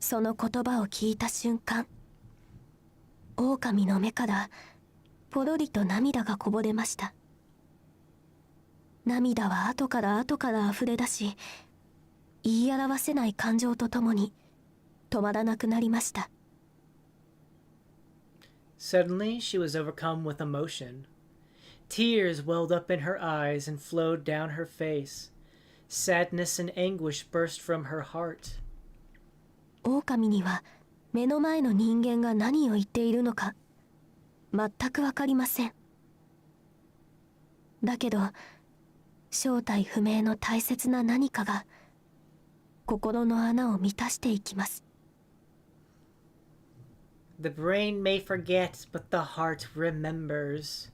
その言葉を聞いた瞬間、狼の目からポロリと涙がこぼれました。涙は後から溢れ出し、言い表せない感情とともに止まらなくなりました。Suddenly, she was overcome with emotion. Tears welled up in her eyes and flowed down her face. Sadness and anguish burst from her heart. 狼には目の前の人間が何を言っているのか全くわかりません。だけど正体不明の大切な何かが心の穴を満たしていきます。The brain may forget, but the heart remembers.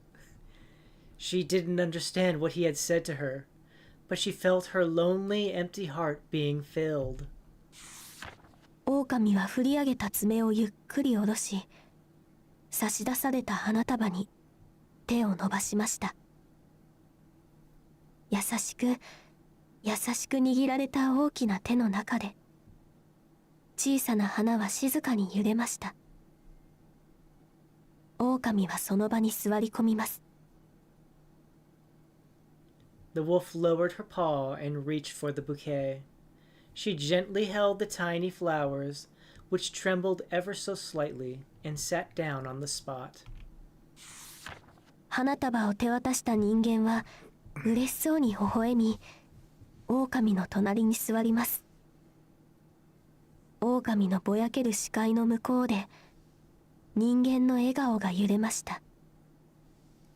She didn't understand what he had said to her, but she felt her lonely, empty heart being filled. 狼は振り上げた爪をゆっくり下ろし、差し出された花束に手を伸ばしました。優しく握られた大きな手の中で、小さな花は静かに揺れました。狼はその場に座り込みます。The wolf lowered her paw and reached for the bouquet. She gently held the tiny flowers, which trembled ever so slightly, and sat down on the spot. 花束を手渡した人間は嬉しそうに微笑み、狼の隣に座ります。狼のぼやける視界の向こうで、人間の笑顔が揺れました。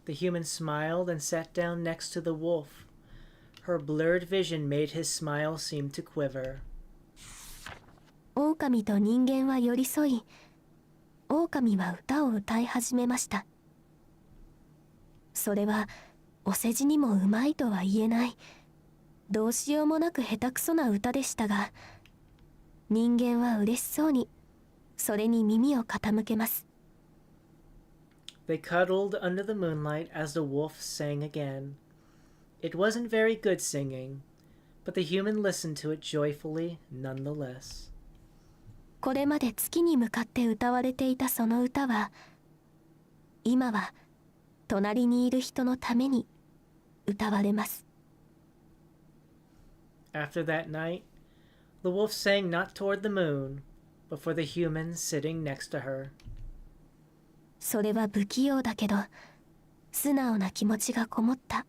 The human smiled and sat down next to the wolf. Her blurred vision made his smile seem to quiver. 狼と人間は寄り添い、狼は歌を歌い始めました。それはお世辞にもうまいとは言えない、どうしようもなく下手くそな歌でしたが、人間は嬉しそうにそれに耳を傾けます。They cuddled under the moonlight as the wolf sang again. It wasn't very good singing, but the human listened to it joyfully nonetheless. これまで月に向かって歌われていたその歌は、今は隣にいる人のために歌われます。After that night, the wolf sang not toward the moon, but for the human sitting next to her. それは不器用だけど、素直な気持ちがこもった、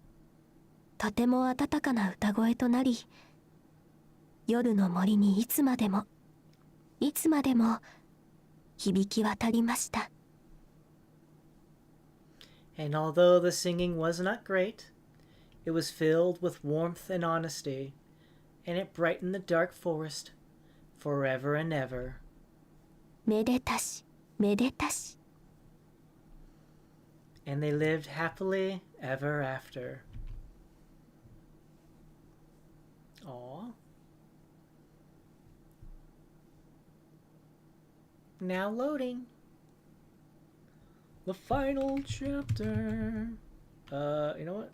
とても温かな歌声となり、夜の森にいつまでも響き渡りました。And although the singing was not great, it was filled with warmth and honesty, and it brightened the dark forest forever and ever. めでたしめでたし。And they lived happily ever after. Aww. Now loading. The final chapter. You know what?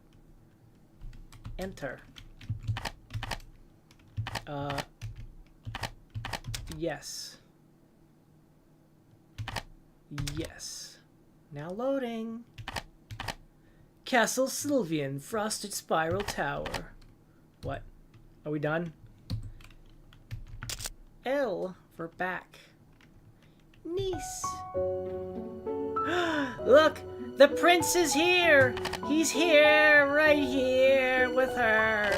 Enter. Yes. Yes. Now loading. Castle Sylvian, Frosted Spiral Tower. What? Are we done? L for back. Niece. Look! The prince is here! He's here, right here, with her.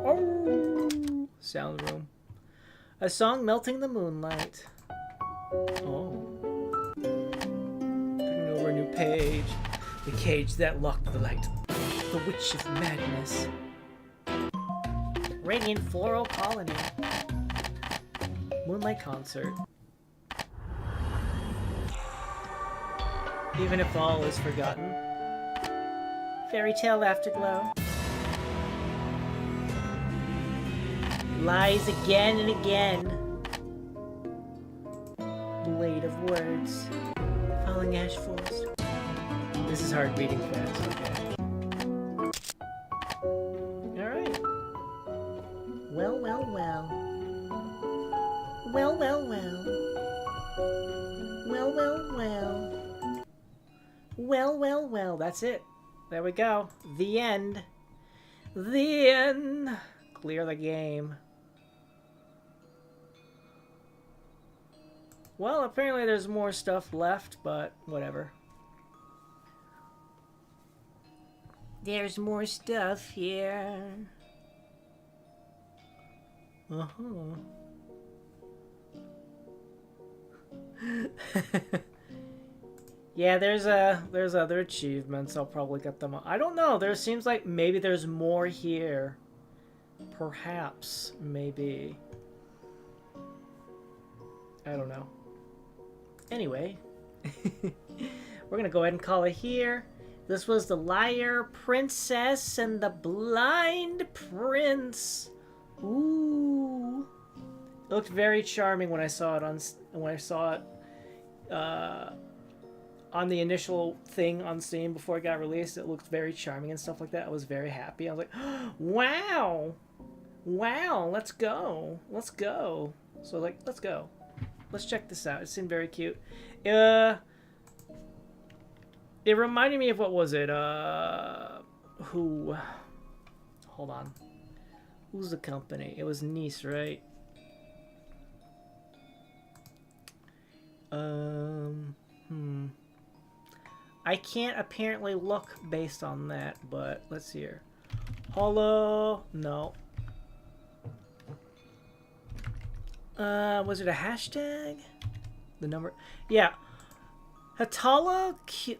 Oh! Sound room. A song melting the moonlight. Oh. Turning over a new page. The cage that locked the light. The Witch of Madness. Radiant Floral Colony. Moonlight Concert. Even if all is forgotten. Fairy Tale Afterglow. Lies again and again. Blade of Words. Falling Ash Forest. This is hard reading fast, okay. Alright. Well, well, well. Well, well, well. Well, well, well. Well, well, well. That's it. There we go. The end. The end. Clear the game. Well, apparently there's more stuff left, but whatever. There's more stuff here. Uh-huh. Yeah, there's other achievements. I'll probably get them. I don't know. There seems like maybe there's more here. Perhaps. Maybe. I don't know. Anyway. we're gonna go ahead and call it here. This was the Liar Princess and the Blind Prince. Ooh, it looked very charming when I saw it on the initial thing on Steam before it got released. It looked very charming and stuff like that. I was very happy. I was like, wow, let's go. So like, let's go. Let's check this out. It seemed very cute. It reminded me of, what was it? Hold on. Who's the company? It was Nice, right? I can't apparently look based on that, but let's see here. Holo, no. Was it a hashtag? The number? Yeah. Hatolnik,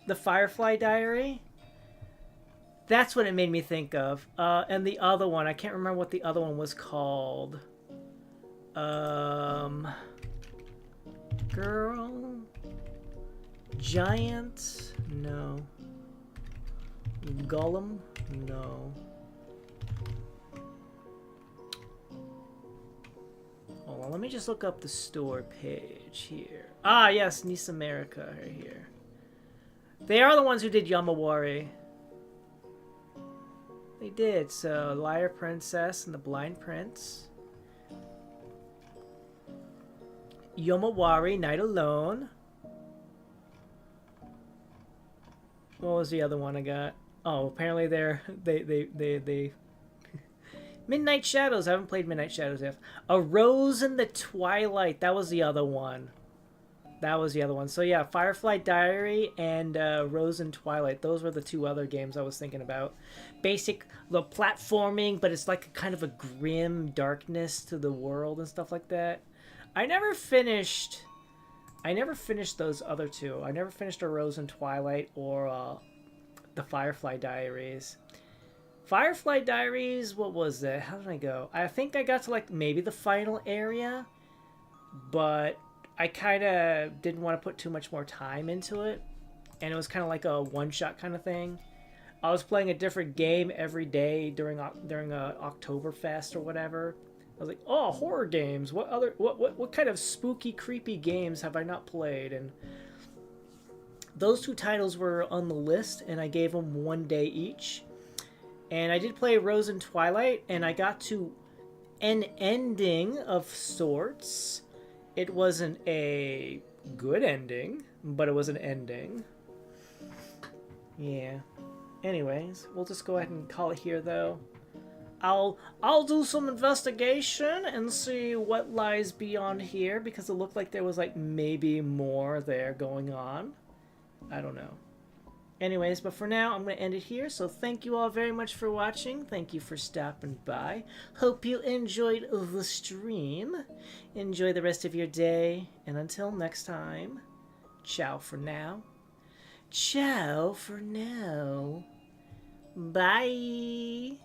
the Firefly Diary. That's what it made me think of. And the other one, I can't remember what the other one was called. Girl. Giant? No. Golem? No. Hold on, let me just look up the store page here. Ah, yes, Nice America right here. They are the ones who did Yamawari. They did. So, Liar Princess and the Blind Prince. Yomawari, Night Alone. What was the other one I got? Oh, apparently they Midnight Shadows. I haven't played Midnight Shadows yet. A Rose in the Twilight. That was the other one. So yeah, Firefly Diary and Rose in Twilight. Those were the two other games I was thinking about. Basic, the platforming, but it's like a kind of a grim darkness to the world and stuff like that. I never finished those other two. I never finished A Rose in Twilight or the Firefly Diaries. Firefly Diaries, what was that? How did I go? I think I got to like maybe the final area, but I kind of didn't want to put too much more time into it, and it was kind of like a one-shot kind of thing. I was playing a different game every day during a Oktoberfest or whatever. I was like, oh, horror games. What kind of spooky, creepy games have I not played? And those two titles were on the list, and I gave them 1 day each. And I did play Rose in Twilight, and I got to an ending of sorts. It wasn't a good ending, but it was an ending. Yeah. Anyways, we'll just go ahead and call it here, though. I'll do some investigation and see what lies beyond here, because it looked like there was like maybe more there going on. I don't know. Anyways, but for now, I'm going to end it here. So thank you all very much for watching. Thank you for stopping by. Hope you enjoyed the stream. Enjoy the rest of your day. And until next time, ciao for now. Ciao for now. Bye.